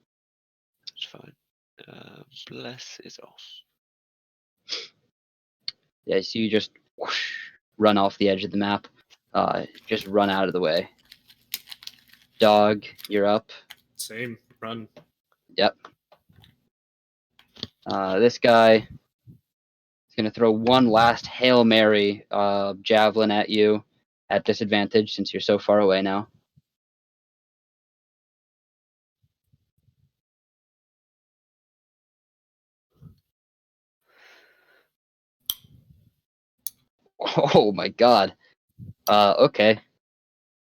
Speaker 5: it's fine. Bless is off.
Speaker 1: Yeah, so you just whoosh, run off the edge of the map. Just run out of the way. Dog, you're up.
Speaker 6: Same. Run.
Speaker 1: Yep. This guy is going to throw one last Hail Mary javelin at you at disadvantage since you're so far away now. Oh my god. Okay.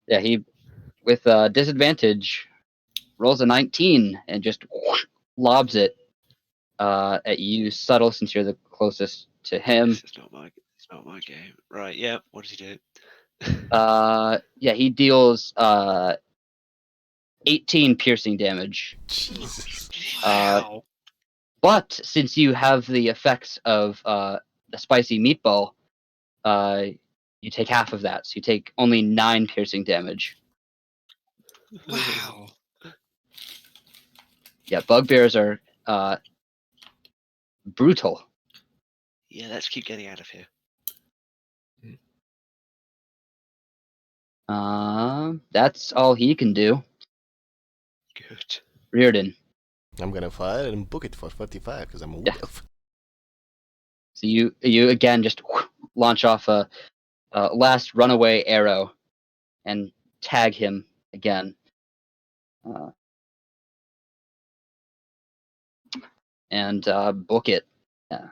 Speaker 1: Yeah, he, with disadvantage, rolls a 19 and just lobs it at you, subtle, since you're the closest to him.
Speaker 5: This is not my game. Right, yeah, what does he do?
Speaker 1: Yeah, he deals 18 piercing damage.
Speaker 4: Jesus.
Speaker 7: Wow!
Speaker 1: But since you have the effects of the spicy meatball, you take half of that. So you take only 9 piercing damage.
Speaker 7: Wow!
Speaker 1: Yeah, bugbears are brutal.
Speaker 5: Yeah, let's keep getting out of here.
Speaker 1: That's all he can do.
Speaker 5: Good.
Speaker 1: Riordin.
Speaker 4: I'm gonna fire and book it for 45 because I'm a wood elf.
Speaker 1: So you again just launch off a last runaway arrow and tag him again. And book it. Yeah.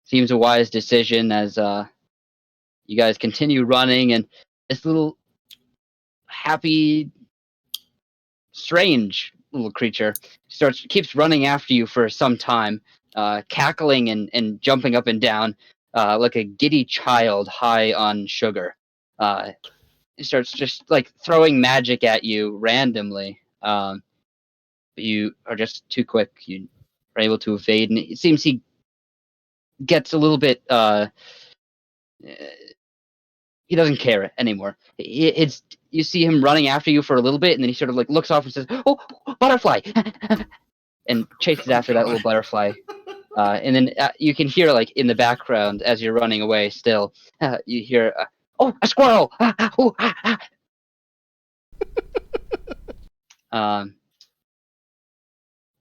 Speaker 1: Seems a wise decision as you guys continue running, and this little happy, strange little creature keeps running after you for some time, cackling and jumping up and down like a giddy child high on sugar. He starts just like throwing magic at you randomly, but you are just too quick. You are able to evade, and it seems he gets a little bit. He doesn't care anymore. It's you see him running after you for a little bit, and then he sort of like looks off and says, "Oh, butterfly!" and chases after that little butterfly. And then you can hear like in the background as you're running away. Still, you hear, "Oh, a squirrel!"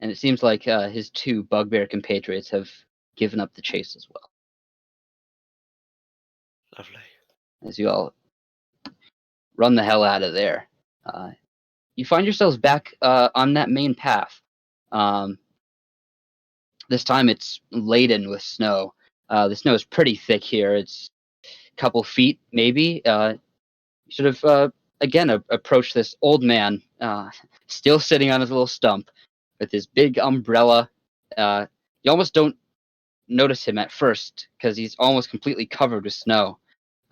Speaker 1: And it seems like his 2 bugbear compatriots have given up the chase as well.
Speaker 5: Lovely.
Speaker 1: As you all run the hell out of there. You find yourselves back on that main path. This time it's laden with snow. The snow is pretty thick here. It's a couple feet, maybe. You sort of, again, approach this old man, still sitting on his little stump with his big umbrella. You almost don't notice him at first because he's almost completely covered with snow.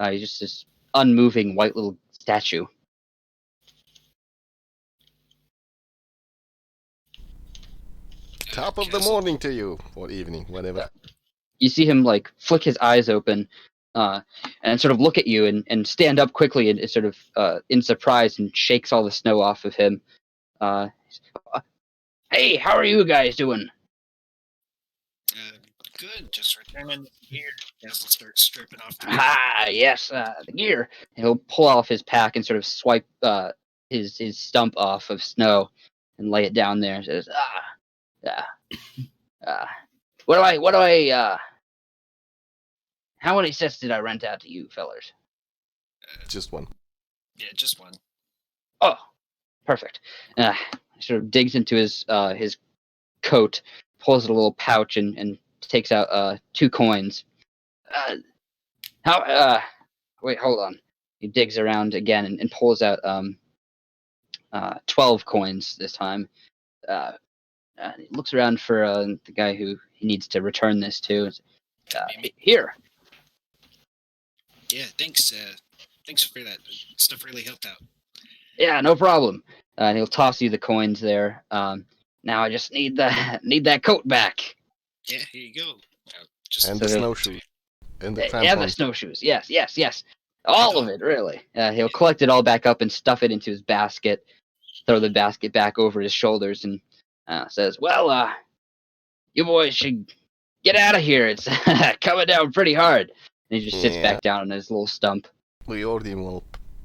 Speaker 1: He's just this unmoving white little statue.
Speaker 4: Top of the morning to you, or evening, whatever.
Speaker 1: You see him like flick his eyes open and sort of look at you and stand up quickly and sort of in surprise and shakes all the snow off of him. Hey, how are you guys doing?
Speaker 7: Good. Just returning the gear. Guess we'll start stripping off the
Speaker 1: Yes, the gear. He'll pull off his pack and sort of swipe his stump off of snow and lay it down there. And says, what do I, how many sets did I rent out to you fellers?
Speaker 4: Just one.
Speaker 7: Yeah, just one.
Speaker 1: Oh, perfect. He sort of digs into his coat, pulls out a little pouch and takes out 2 coins. Wait, hold on. He digs around again and pulls out 12 coins this time. He looks around for the guy who he needs to return this to. Here.
Speaker 7: Yeah, thanks. Thanks for that. Stuff really helped out.
Speaker 1: Yeah, no problem. And he'll toss you the coins there. Now I just need that coat back.
Speaker 7: Yeah, here you go.
Speaker 4: And the snowshoes. And the
Speaker 1: Yeah, the
Speaker 4: crampons.
Speaker 1: snowshoes. Yes. All of it, really. He'll collect it all back up and stuff it into his basket, throw the basket back over his shoulders, and says, well, you boys should get out of here. It's coming down pretty hard. And he just sits back down on his little stump.
Speaker 4: Riordin will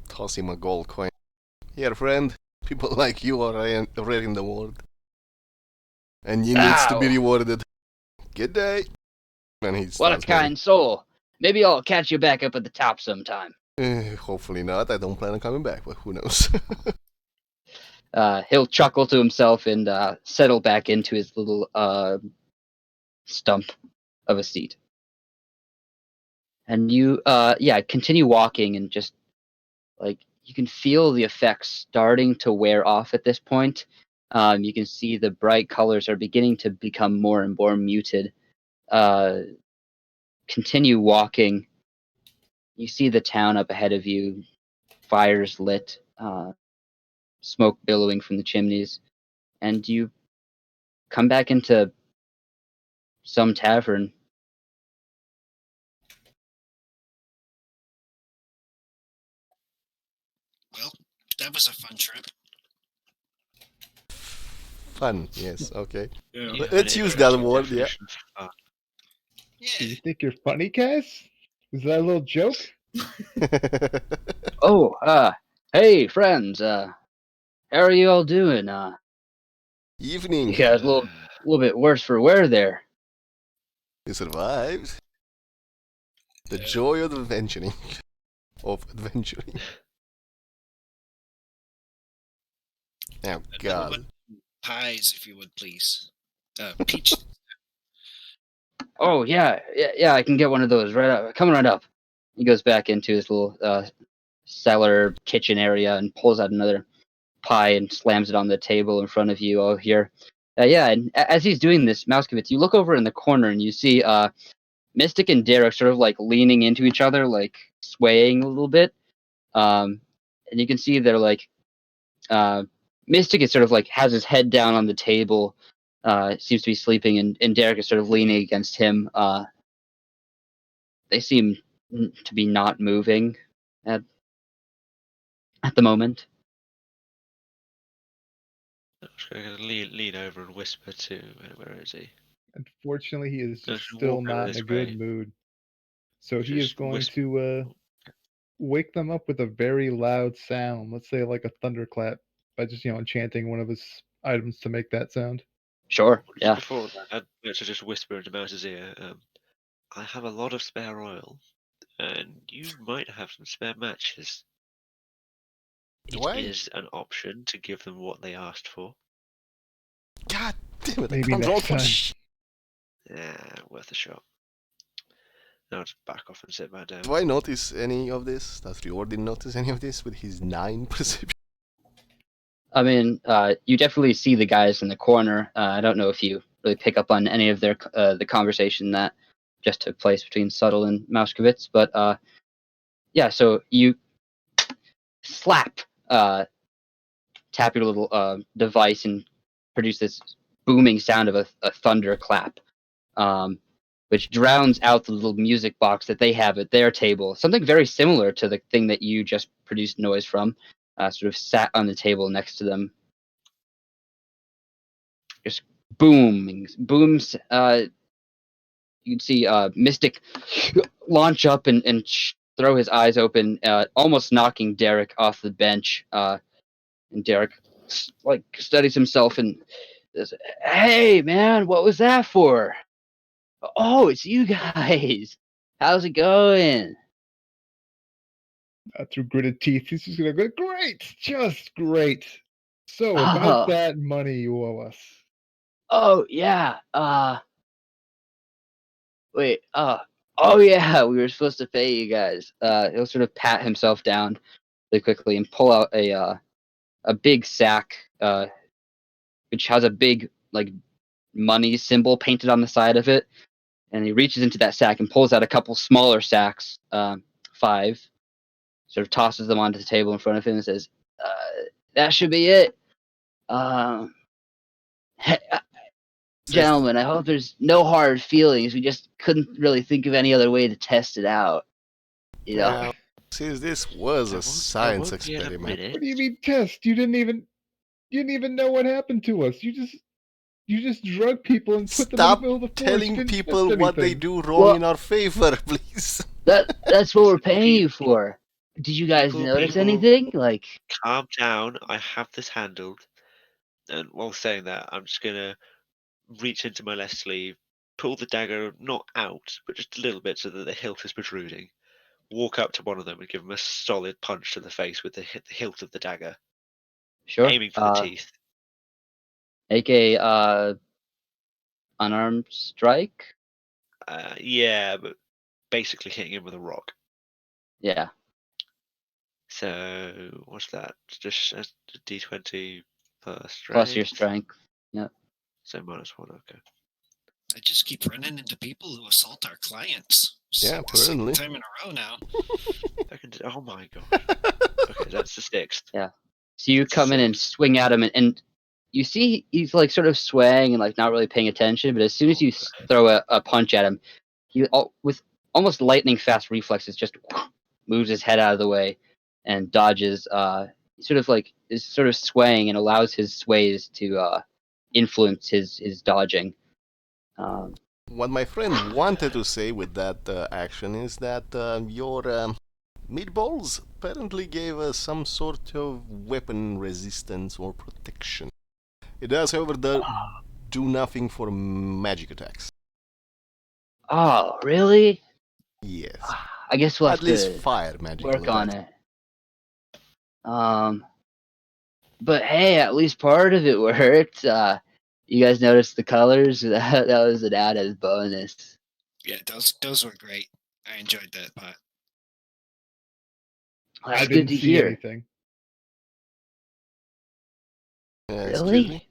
Speaker 4: toss him a gold coin. Here, friend. People like you are rare in the world. And you needs to be rewarded. Good day. And he
Speaker 1: What a kind soul. Maybe I'll catch you back up at the top sometime.
Speaker 4: Hopefully not. I don't plan on coming back, but who knows?
Speaker 1: He'll chuckle to himself and settle back into his little stump of a seat. And you, continue walking and just, like, you can feel the effects starting to wear off at this point. You can see the bright colors are beginning to become more and more muted. Continue walking. You see the town up ahead of you, fires lit, smoke billowing from the chimneys, and you come back into some tavern.
Speaker 7: Well, that was a fun trip.
Speaker 4: Fun, yes, okay.
Speaker 6: Yeah.
Speaker 4: Let's use that word, yeah.
Speaker 3: Do you think you're funny, Cass? Was that a little joke?
Speaker 1: Oh, hey friends, how are you all doing?
Speaker 4: Evening.
Speaker 1: You guys a little bit worse for wear there.
Speaker 4: You survived. The joy of adventuring. Of adventuring. Oh, God.
Speaker 7: Pies, if you would, please. Peach.
Speaker 1: Oh yeah, I can get one of those right up. Coming right up. He goes back into his little cellar kitchen area and pulls out another pie and slams it on the table in front of you all here. And as he's doing this, Mouskevitz, you look over in the corner and you see Mystic and Derek sort of like leaning into each other, like swaying a little bit. And you can see they're like Mystic is sort of like has his head down on the table, seems to be sleeping, and Derek is sort of leaning against him. They seem to be not moving at the moment.
Speaker 5: I'm just going to lean over and whisper to where is he?
Speaker 3: Unfortunately, he is
Speaker 5: Just
Speaker 3: still
Speaker 5: walk over
Speaker 3: not in
Speaker 5: this
Speaker 3: a good
Speaker 5: way.
Speaker 3: mood. So he is
Speaker 5: Just
Speaker 3: going
Speaker 5: whisper.
Speaker 3: to wake them up with a very loud sound. Let's say like a thunderclap by just, enchanting one of his items to make that sound.
Speaker 1: Sure, yeah.
Speaker 5: Before that, I'd like to just whisper into Mouse's ear. I have a lot of spare oil, and you might have some spare matches.
Speaker 4: Why?
Speaker 5: It is an option to give them what they asked for.
Speaker 4: God damn it! I
Speaker 3: Maybe
Speaker 4: can't roll
Speaker 3: next
Speaker 4: for
Speaker 3: time.
Speaker 4: shit.
Speaker 5: Yeah, worth a shot. Now just back off and sit back down.
Speaker 4: Do I notice any of this? Does Riordin notice any of this with his 9 perception?
Speaker 1: I mean, you definitely see the guys in the corner. I don't know if you really pick up on any of their the conversation that just took place between Subtle and Mauskowitz, but yeah. So you slap, tap your little device and produce this booming sound of a thunderclap, which drowns out the little music box that they have at their table. Something very similar to the thing that you just produced noise from, sort of sat on the table next to them. Just booms. You can see Mystic launch up and throw his eyes open, almost knocking Derek off the bench. And Derek studies himself and says, "Hey, man, what was that for? Oh, it's you guys. How's it going?"
Speaker 3: Through gritted teeth, he's just gonna go, great, just great. So about
Speaker 1: Oh.
Speaker 3: that money you owe us.
Speaker 1: Oh yeah. Wait. Oh yeah. We were supposed to pay you guys. He'll sort of pat himself down really quickly and pull out a big sack, which has a big money symbol painted on the side of it. And he reaches into that sack and pulls out a couple smaller sacks, 5. Sort of tosses them onto the table in front of him and says, "That should be it. Hey, gentlemen, I hope there's no hard feelings. We just couldn't really think of any other way to test it out. You know."
Speaker 4: Well, since this was
Speaker 5: There
Speaker 4: a
Speaker 5: won't- there
Speaker 4: science
Speaker 5: won't be in a
Speaker 4: experiment,
Speaker 5: minute.
Speaker 3: What do you mean test? You didn't even know what happened to us. You just drug people and put them in the
Speaker 4: stop
Speaker 3: middle of the forest.
Speaker 4: telling
Speaker 3: Didn't
Speaker 4: people
Speaker 3: test
Speaker 4: what they
Speaker 3: anything.
Speaker 4: do wrong
Speaker 1: Well-
Speaker 4: in our favor, please.
Speaker 1: That's what we're paying you for. Did you guys
Speaker 5: People-
Speaker 1: notice
Speaker 5: people-
Speaker 1: anything? Like,
Speaker 5: Calm down. I have this handled. And while saying that, I'm just gonna reach into my left sleeve, pull the dagger not out, but just a little bit so that the hilt is protruding. Walk up to one of them and give him a solid punch to the face with the hilt of the dagger,
Speaker 1: sure.
Speaker 5: aiming for the teeth.
Speaker 1: Make a unarmed strike.
Speaker 5: Yeah, but basically hitting him with a rock.
Speaker 1: Yeah.
Speaker 5: So what's that? Just a d20 plus strength.
Speaker 1: Plus your strength.
Speaker 5: So -1. Okay.
Speaker 7: I just keep running into people who assault our clients. It's
Speaker 4: Yeah,
Speaker 7: like the second
Speaker 4: apparently.
Speaker 7: time in a row now.
Speaker 5: Oh my god. Okay, that's the 6th.
Speaker 1: So you come in and swing at him, and you see he's sort of swaying and not really paying attention. But as soon as you throw a punch at him, he with almost lightning fast reflexes just moves his head out of the way and dodges. Is sort of swaying and allows his sways to influence his dodging.
Speaker 4: What my friend wanted to say with that action is that your meatballs apparently gave us some sort of weapon resistance or protection. It does, however, do nothing for magic attacks.
Speaker 1: Oh, really?
Speaker 4: Yes.
Speaker 1: I guess we'll have
Speaker 4: At least
Speaker 1: to
Speaker 4: fire magical
Speaker 1: work on
Speaker 4: attacks.
Speaker 1: it. But hey, at least part of it worked. You guys noticed the colors? That was an added bonus.
Speaker 7: Yeah, those were great. I enjoyed that part.
Speaker 1: Well, that's
Speaker 3: I
Speaker 1: good
Speaker 3: didn't
Speaker 1: to
Speaker 3: see
Speaker 1: hear.
Speaker 3: anything.
Speaker 4: Excuse
Speaker 1: Really?
Speaker 4: me?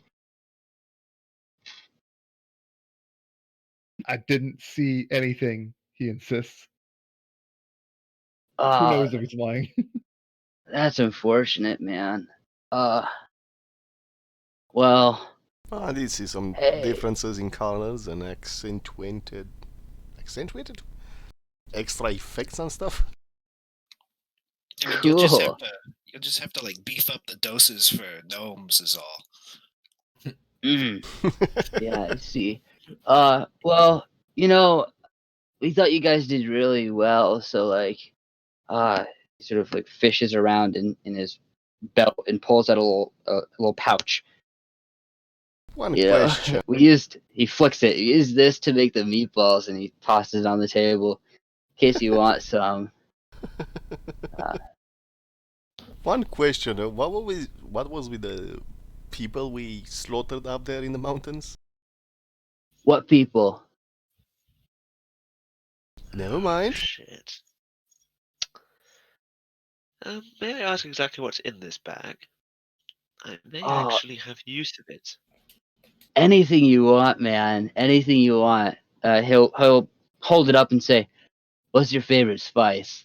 Speaker 3: I didn't see anything, he insists. Who
Speaker 1: Uh,
Speaker 3: knows if he's lying?
Speaker 1: that's unfortunate, man. Well,
Speaker 4: I did see some
Speaker 1: Hey.
Speaker 4: differences in colors and accentuated extra effects and stuff.
Speaker 7: I mean,
Speaker 1: Cool.
Speaker 7: you'll just have to beef up the doses for gnomes is all.
Speaker 1: Yeah, I see. Well, we thought you guys did really well, so he sort of fishes around in his belt and pulls out a little pouch.
Speaker 4: One
Speaker 1: You know,
Speaker 4: question.
Speaker 1: he flicks it. We used this to make the meatballs, and he tosses it on the table in case you want some.
Speaker 4: One question, what was with the people we slaughtered up there in the mountains?
Speaker 1: What people?
Speaker 4: Never mind.
Speaker 5: Shit. May I ask exactly what's in this bag? I may
Speaker 1: Oh,
Speaker 5: actually have use of it.
Speaker 1: anything you want, man. Anything you want. He'll hold it up and say, "What's your favorite spice?"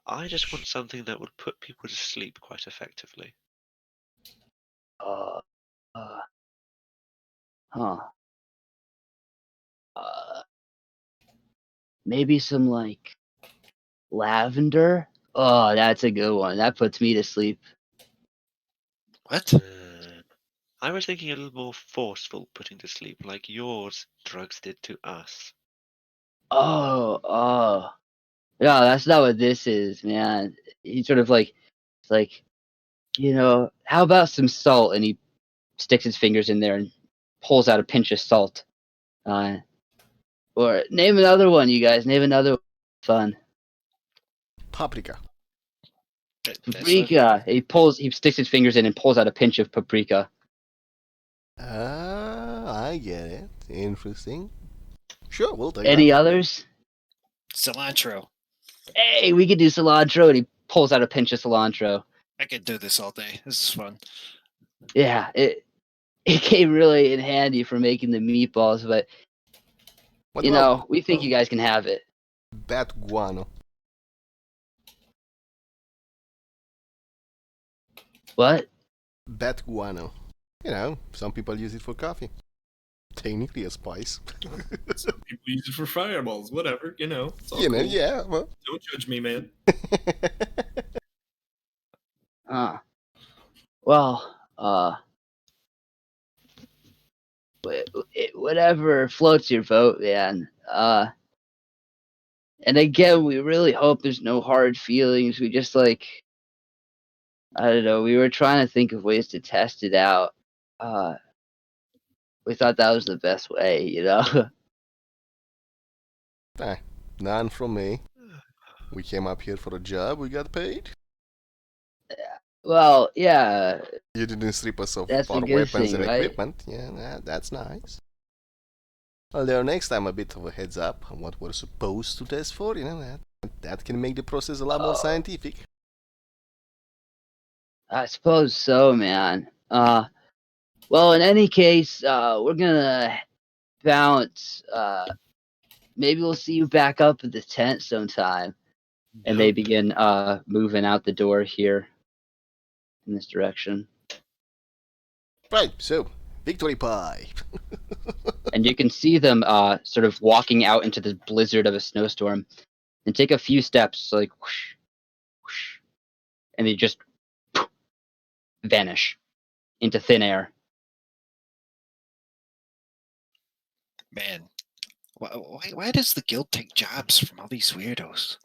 Speaker 5: I just want something that would put people to sleep quite effectively.
Speaker 1: Uh, uh huh. Uh, maybe some like lavender. Oh, that's a good one. That puts me to sleep.
Speaker 7: What?
Speaker 5: I was thinking a little more forceful putting to sleep, like yours drugs did to us.
Speaker 1: Oh. No, that's not what this is, man. He's sort of like, it's like, how about some salt? And he sticks his fingers in there and pulls out a pinch of salt. Or name another one, you guys. Name another one. Fun.
Speaker 4: Paprika.
Speaker 1: Paprika. He sticks his fingers in and pulls out a pinch of paprika.
Speaker 4: I get it. Interesting. Sure, we'll take
Speaker 1: Any
Speaker 4: that.
Speaker 1: others?
Speaker 7: Cilantro.
Speaker 1: Hey, we could do cilantro. And he pulls out a pinch of cilantro.
Speaker 7: I could do this all day. This is fun.
Speaker 1: Yeah, it came really in handy for making the meatballs, but
Speaker 4: What about
Speaker 1: we think you guys can have it.
Speaker 4: bat guano?
Speaker 1: What?
Speaker 4: Bat guano. You know, some people use it for coffee. Technically a spice.
Speaker 6: Some people use it for fireballs. Whatever, It's all
Speaker 4: You know,
Speaker 6: cool.
Speaker 4: yeah. Well.
Speaker 6: Don't judge me, man.
Speaker 1: Well, whatever floats your boat, man. And again, we really hope there's no hard feelings. We just I don't know. We were trying to think of ways to test it out. We thought that was the best way,
Speaker 4: None from me. We came up here for a job, we got paid.
Speaker 1: Well, yeah,
Speaker 4: You didn't strip us of
Speaker 1: that's a
Speaker 4: our
Speaker 1: good
Speaker 4: weapons
Speaker 1: thing,
Speaker 4: and
Speaker 1: right?
Speaker 4: equipment. Yeah, that's nice. Although next time a bit of a heads up on what we're supposed to test for, that can make the process a lot more scientific.
Speaker 1: I suppose so, man. Well, in any case, we're gonna bounce. Maybe we'll see you back up at the tent sometime. And they begin moving out the door here in this direction.
Speaker 4: Right, so, victory pie.
Speaker 1: And you can see them sort of walking out into the blizzard of a snowstorm and take a few steps, like whoosh, whoosh, and they just vanish into thin air.
Speaker 7: Man, why does the guild take jobs from all these weirdos?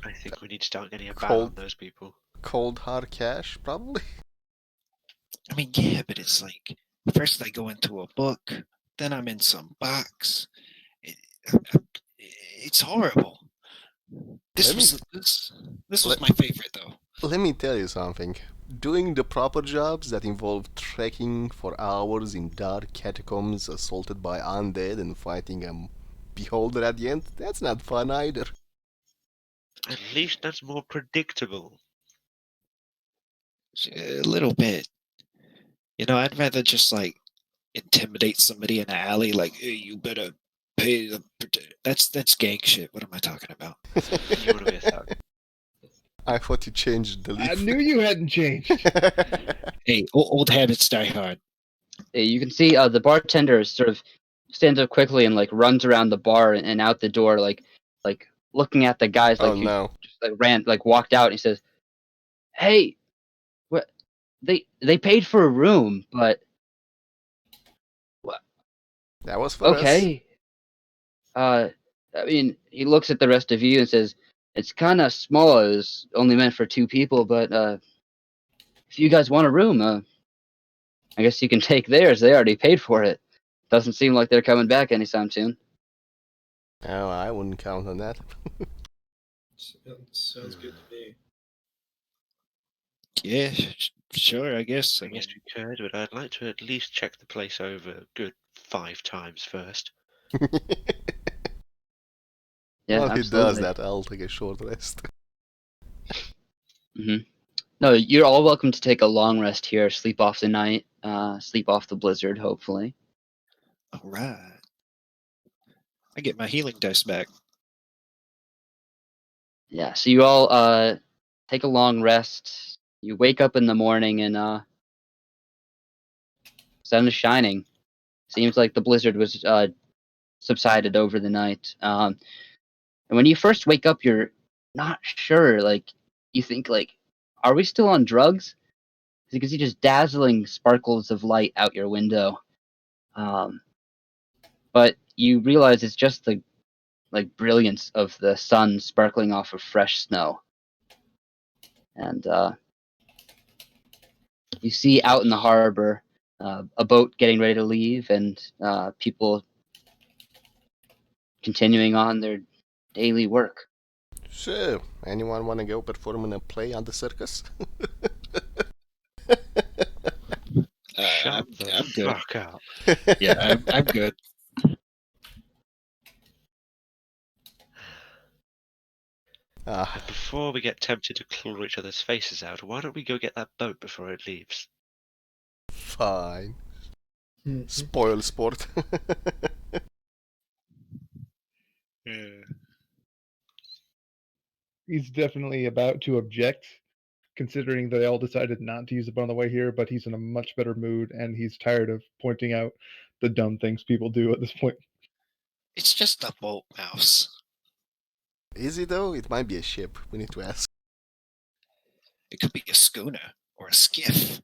Speaker 5: I think we need to start getting a ban
Speaker 4: Cold.
Speaker 5: on those people.
Speaker 4: Cold hard cash, probably.
Speaker 7: I mean, yeah, but it's like first I go into a book, then I'm in some box. It's horrible. This was my favorite though.
Speaker 4: Let me tell you something. Doing the proper jobs that involve trekking for hours in dark catacombs assaulted by undead and fighting a beholder at the end, that's not fun either.
Speaker 5: At least that's more predictable.
Speaker 7: A little bit. I'd rather just intimidate somebody in an alley, like, hey, you better pay the. That's gang shit. What am I talking about?
Speaker 5: You want to be a thug.
Speaker 4: I thought you changed the leaf.
Speaker 3: I knew you hadn't changed.
Speaker 7: Hey, old habits die hard.
Speaker 1: You can see the bartender sort of stands up quickly and runs around the bar and out the door, like looking at the guys
Speaker 4: Oh
Speaker 1: who
Speaker 4: no.
Speaker 1: just walked out. And he says, "Hey, what? They paid for a room, but
Speaker 4: That was for us.
Speaker 1: okay." I mean, he looks at the rest of you and says, "It's kind of small. It was only meant for 2 people, but if you guys want a room, I guess you can take theirs. They already paid for it. Doesn't seem like they're coming back anytime soon."
Speaker 4: Oh, I wouldn't count on that.
Speaker 6: Sounds good to me.
Speaker 2: Yeah, sure, I guess.
Speaker 5: I guess we could, but I'd like to at least check the place over a good 5 times first.
Speaker 1: Yeah,
Speaker 4: While he does
Speaker 1: absolutely.
Speaker 4: that, I'll take a short rest.
Speaker 1: Hmm. No, you're all welcome to take a long rest here, sleep off the night, sleep off the blizzard, hopefully.
Speaker 2: All right. I get my healing dice back.
Speaker 1: Yeah, so you all take a long rest. You wake up in the morning and sun is shining. Seems like the blizzard was subsided over the night. And when you first wake up, you're not sure. Like, you think, like, are we still on drugs? You can see just dazzling sparkles of light out your window. But you realize it's just the brilliance of the sun sparkling off of fresh snow. And you see out in the harbor a boat getting ready to leave, and people continuing on their daily work.
Speaker 4: So, anyone want to go perform a play on the circus?
Speaker 2: I'm
Speaker 5: Shut the
Speaker 2: I'm good.
Speaker 5: fuck up.
Speaker 2: Yeah, I'm good.
Speaker 4: Ah,
Speaker 5: And before we get tempted to claw each other's faces out, why don't we go get that boat before it leaves?
Speaker 4: fine.
Speaker 3: Mhm.
Speaker 4: Spoil sport.
Speaker 3: He's definitely about to object, considering they all decided not to use the boat on the way here, but he's in a much better mood and he's tired of pointing out the dumb things people do at this point.
Speaker 7: It's just a boat, Mouse.
Speaker 4: Is it though? It might be a ship. We need to ask.
Speaker 7: It could be a schooner, or a skiff,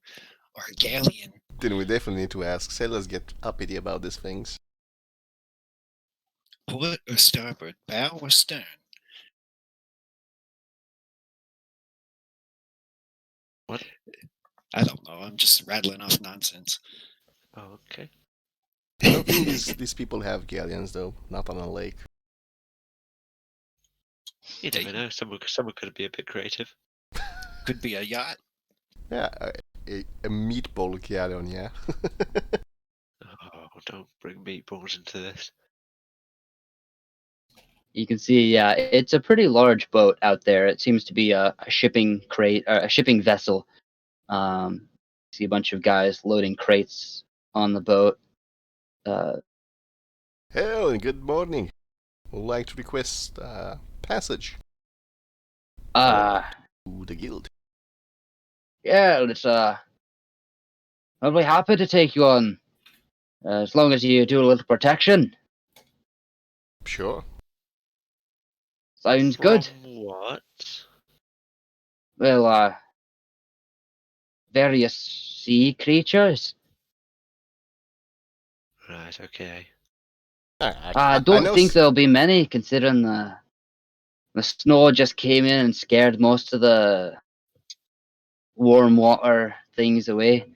Speaker 7: or a galleon.
Speaker 4: Then we definitely need to ask. Sailors get uppity about these things.
Speaker 7: Port or starboard, bow or stern.
Speaker 5: What?
Speaker 7: I don't know. I'm just rattling off nonsense.
Speaker 5: Oh, okay.
Speaker 4: I don't think these people have galleons though. Not on a lake.
Speaker 5: You never know. Someone could be a bit creative.
Speaker 7: Could be a yacht.
Speaker 4: Yeah, a meatball galleon, yeah.
Speaker 5: Oh, don't bring meatballs into this.
Speaker 1: You can see, yeah, it's a pretty large boat out there. It seems to be a shipping crate, or a shipping vessel. See a bunch of guys loading crates on the boat.
Speaker 4: Hell, and good morning. Would like to request passage
Speaker 1: Uh,
Speaker 4: to the guild.
Speaker 1: yeah, it's I'll be happy to take you on, as long as you do a little protection.
Speaker 4: Sure.
Speaker 1: Sounds
Speaker 5: From
Speaker 1: good.
Speaker 5: what?
Speaker 1: Well, various sea creatures.
Speaker 5: Right, okay.
Speaker 1: I don't
Speaker 4: know
Speaker 1: think there'll be many, considering the snow just came in and scared most of the warm water things away.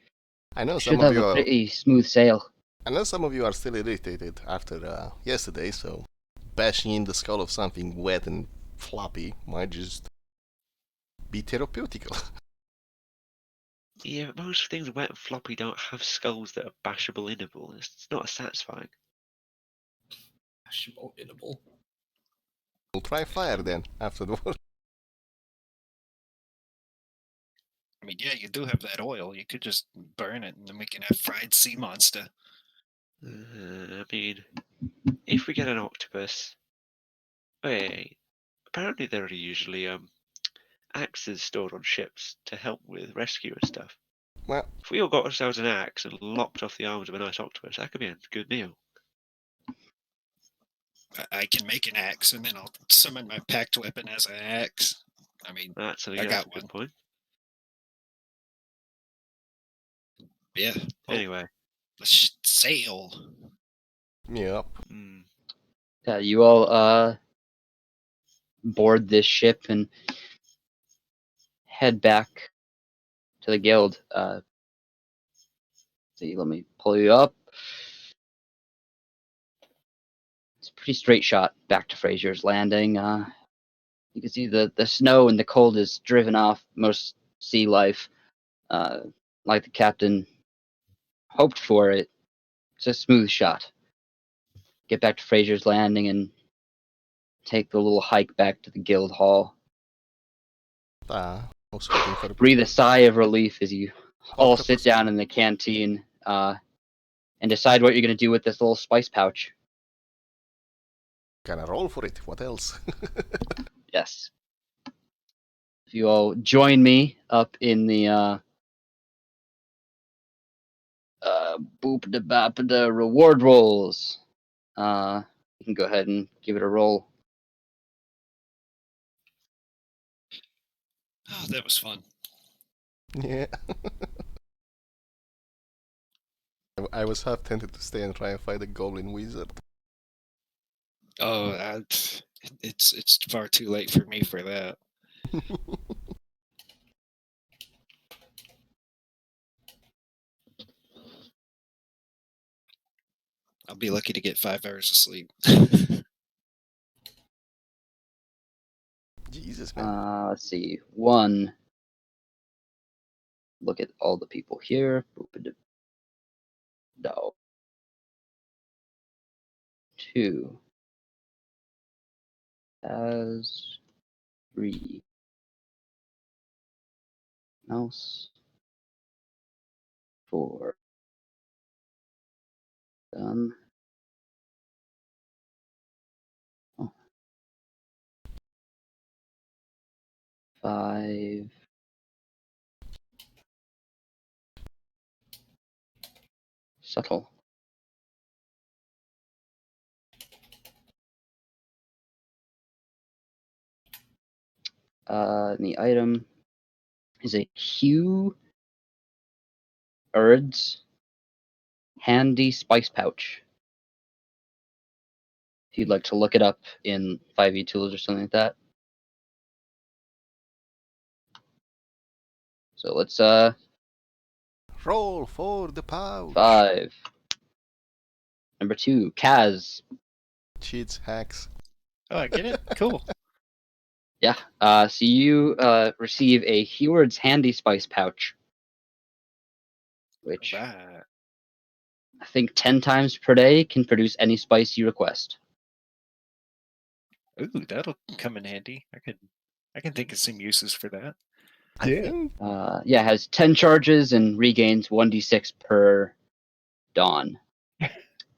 Speaker 4: I know some
Speaker 1: Should
Speaker 4: of
Speaker 1: have
Speaker 4: you
Speaker 1: a
Speaker 4: are.
Speaker 1: pretty smooth sail.
Speaker 4: I know some of you are still irritated after yesterday, so bashing in the skull of something wet and floppy might just be therapeutical.
Speaker 5: Yeah, but most things wet and floppy don't have skulls that are bashable inable. It's not as satisfying.
Speaker 6: Edible.
Speaker 4: We'll try fire then after the war.
Speaker 7: I mean, yeah, you do have that oil. You could just burn it, and then we can have fried sea monster.
Speaker 5: I mean, if we get an octopus, wait. Apparently there are usually axes stored on ships to help with rescue and stuff.
Speaker 4: Well,
Speaker 5: If we all got ourselves an axe and lopped off the arms of a nice octopus, that could be a good meal.
Speaker 7: I can make an axe, and then I'll summon my packed weapon as an axe. I mean,
Speaker 5: That's a
Speaker 7: I got
Speaker 5: good
Speaker 7: one.
Speaker 5: point.
Speaker 7: Yeah. Oh,
Speaker 5: Anyway,
Speaker 7: let's sail.
Speaker 4: yeah.
Speaker 1: Yeah, you all board this ship and head back to the guild. See, let me pull you up. It's a pretty straight shot back to Fraser's Landing. You can see the snow and the cold is driven off most sea life. Like the captain hoped for, it's a smooth shot. Get back to Fraser's Landing and take the little hike back to the guild hall.
Speaker 4: I was hoping for a bit
Speaker 1: Breathe a sigh of relief as you all
Speaker 4: of
Speaker 1: sit down in the canteen and decide what you're going to do with this little spice pouch.
Speaker 4: Gonna roll for it. What else?
Speaker 1: Yes. If you all join me up in the boop-da-bop-da reward rolls, you can go ahead and give it a roll.
Speaker 7: Oh, that was fun.
Speaker 4: Yeah. I was half tempted to stay and try and fight a goblin wizard.
Speaker 7: Oh, it's far too late for me for that. I'll be lucky to get 5 hours of sleep.
Speaker 4: Jesus, man.
Speaker 1: Let's see. 1. Look at all the people here. No. 2. As 3. Mouse. 4. Done. Oh. 5. Subtle. And the item is a Hugh Erd's handy spice pouch. If you'd like to look it up in 5e tools or something like that. So let's
Speaker 4: Roll for the pouch.
Speaker 1: 5. Number 2, Kaz.
Speaker 4: Cheats, hacks.
Speaker 7: Oh, I get it? Cool.
Speaker 1: Yeah. So you receive a Heward's handy spice pouch, which
Speaker 7: Right.
Speaker 1: I think 10 times per day can produce any spice you request.
Speaker 7: Ooh, that'll come in handy. I can think of some uses for that.
Speaker 4: I
Speaker 3: Yeah.
Speaker 4: think
Speaker 1: Yeah, it has 10 charges and regains 1d6 per dawn.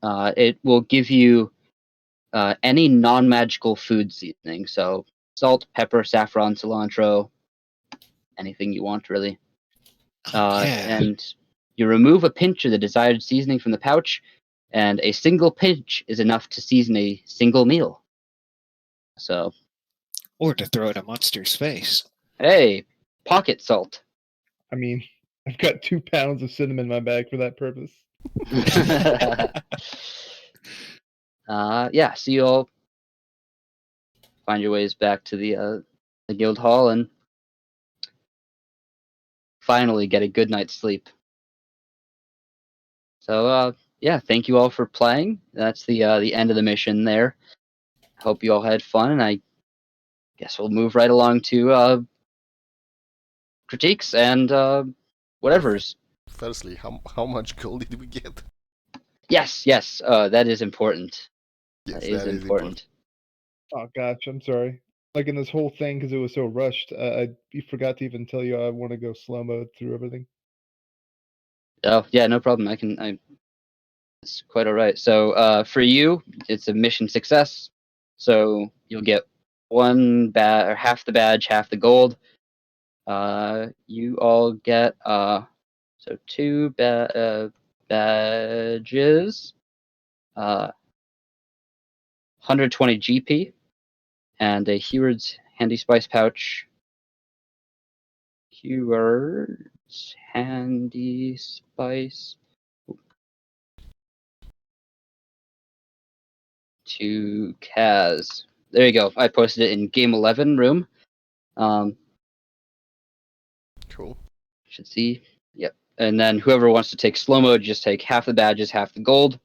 Speaker 1: It will give you any non-magical food seasoning, so salt, pepper, saffron, cilantro, anything you want, really.
Speaker 7: Oh, yeah.
Speaker 1: And you remove a pinch of the desired seasoning from the pouch, and a single pinch is enough to season a single meal. So,
Speaker 7: Or to throw at a monster's face.
Speaker 1: hey, pocket salt.
Speaker 3: I mean, I've got 2 pounds of cinnamon in my bag for that purpose.
Speaker 1: Yeah, so you all find your ways back to the guild hall and finally get a good night's sleep. So, yeah, thank you all for playing. That's the end of the mission there. Hope you all had fun, and I guess we'll move right along to critiques and whatever's.
Speaker 4: firstly, how much gold did we get?
Speaker 1: Yes, that is important.
Speaker 4: Yes,
Speaker 1: That is important.
Speaker 3: Oh gosh, I'm sorry. Like in this whole thing, because it was so rushed, I forgot to even tell you I want to go slow mode through everything.
Speaker 1: Oh, yeah, no problem. It's quite all right. So, for you, it's a mission success. So you'll get half the badge, half the gold. You all get so 2 badges, 120 GP, and a Heward's handy spice pouch. Heward's handy spice. To Kaz. There you go. I posted it in Game 11 room.
Speaker 4: Cool.
Speaker 1: Should see. Yep. And then whoever wants to take slow mode, just take half the badges, half the gold.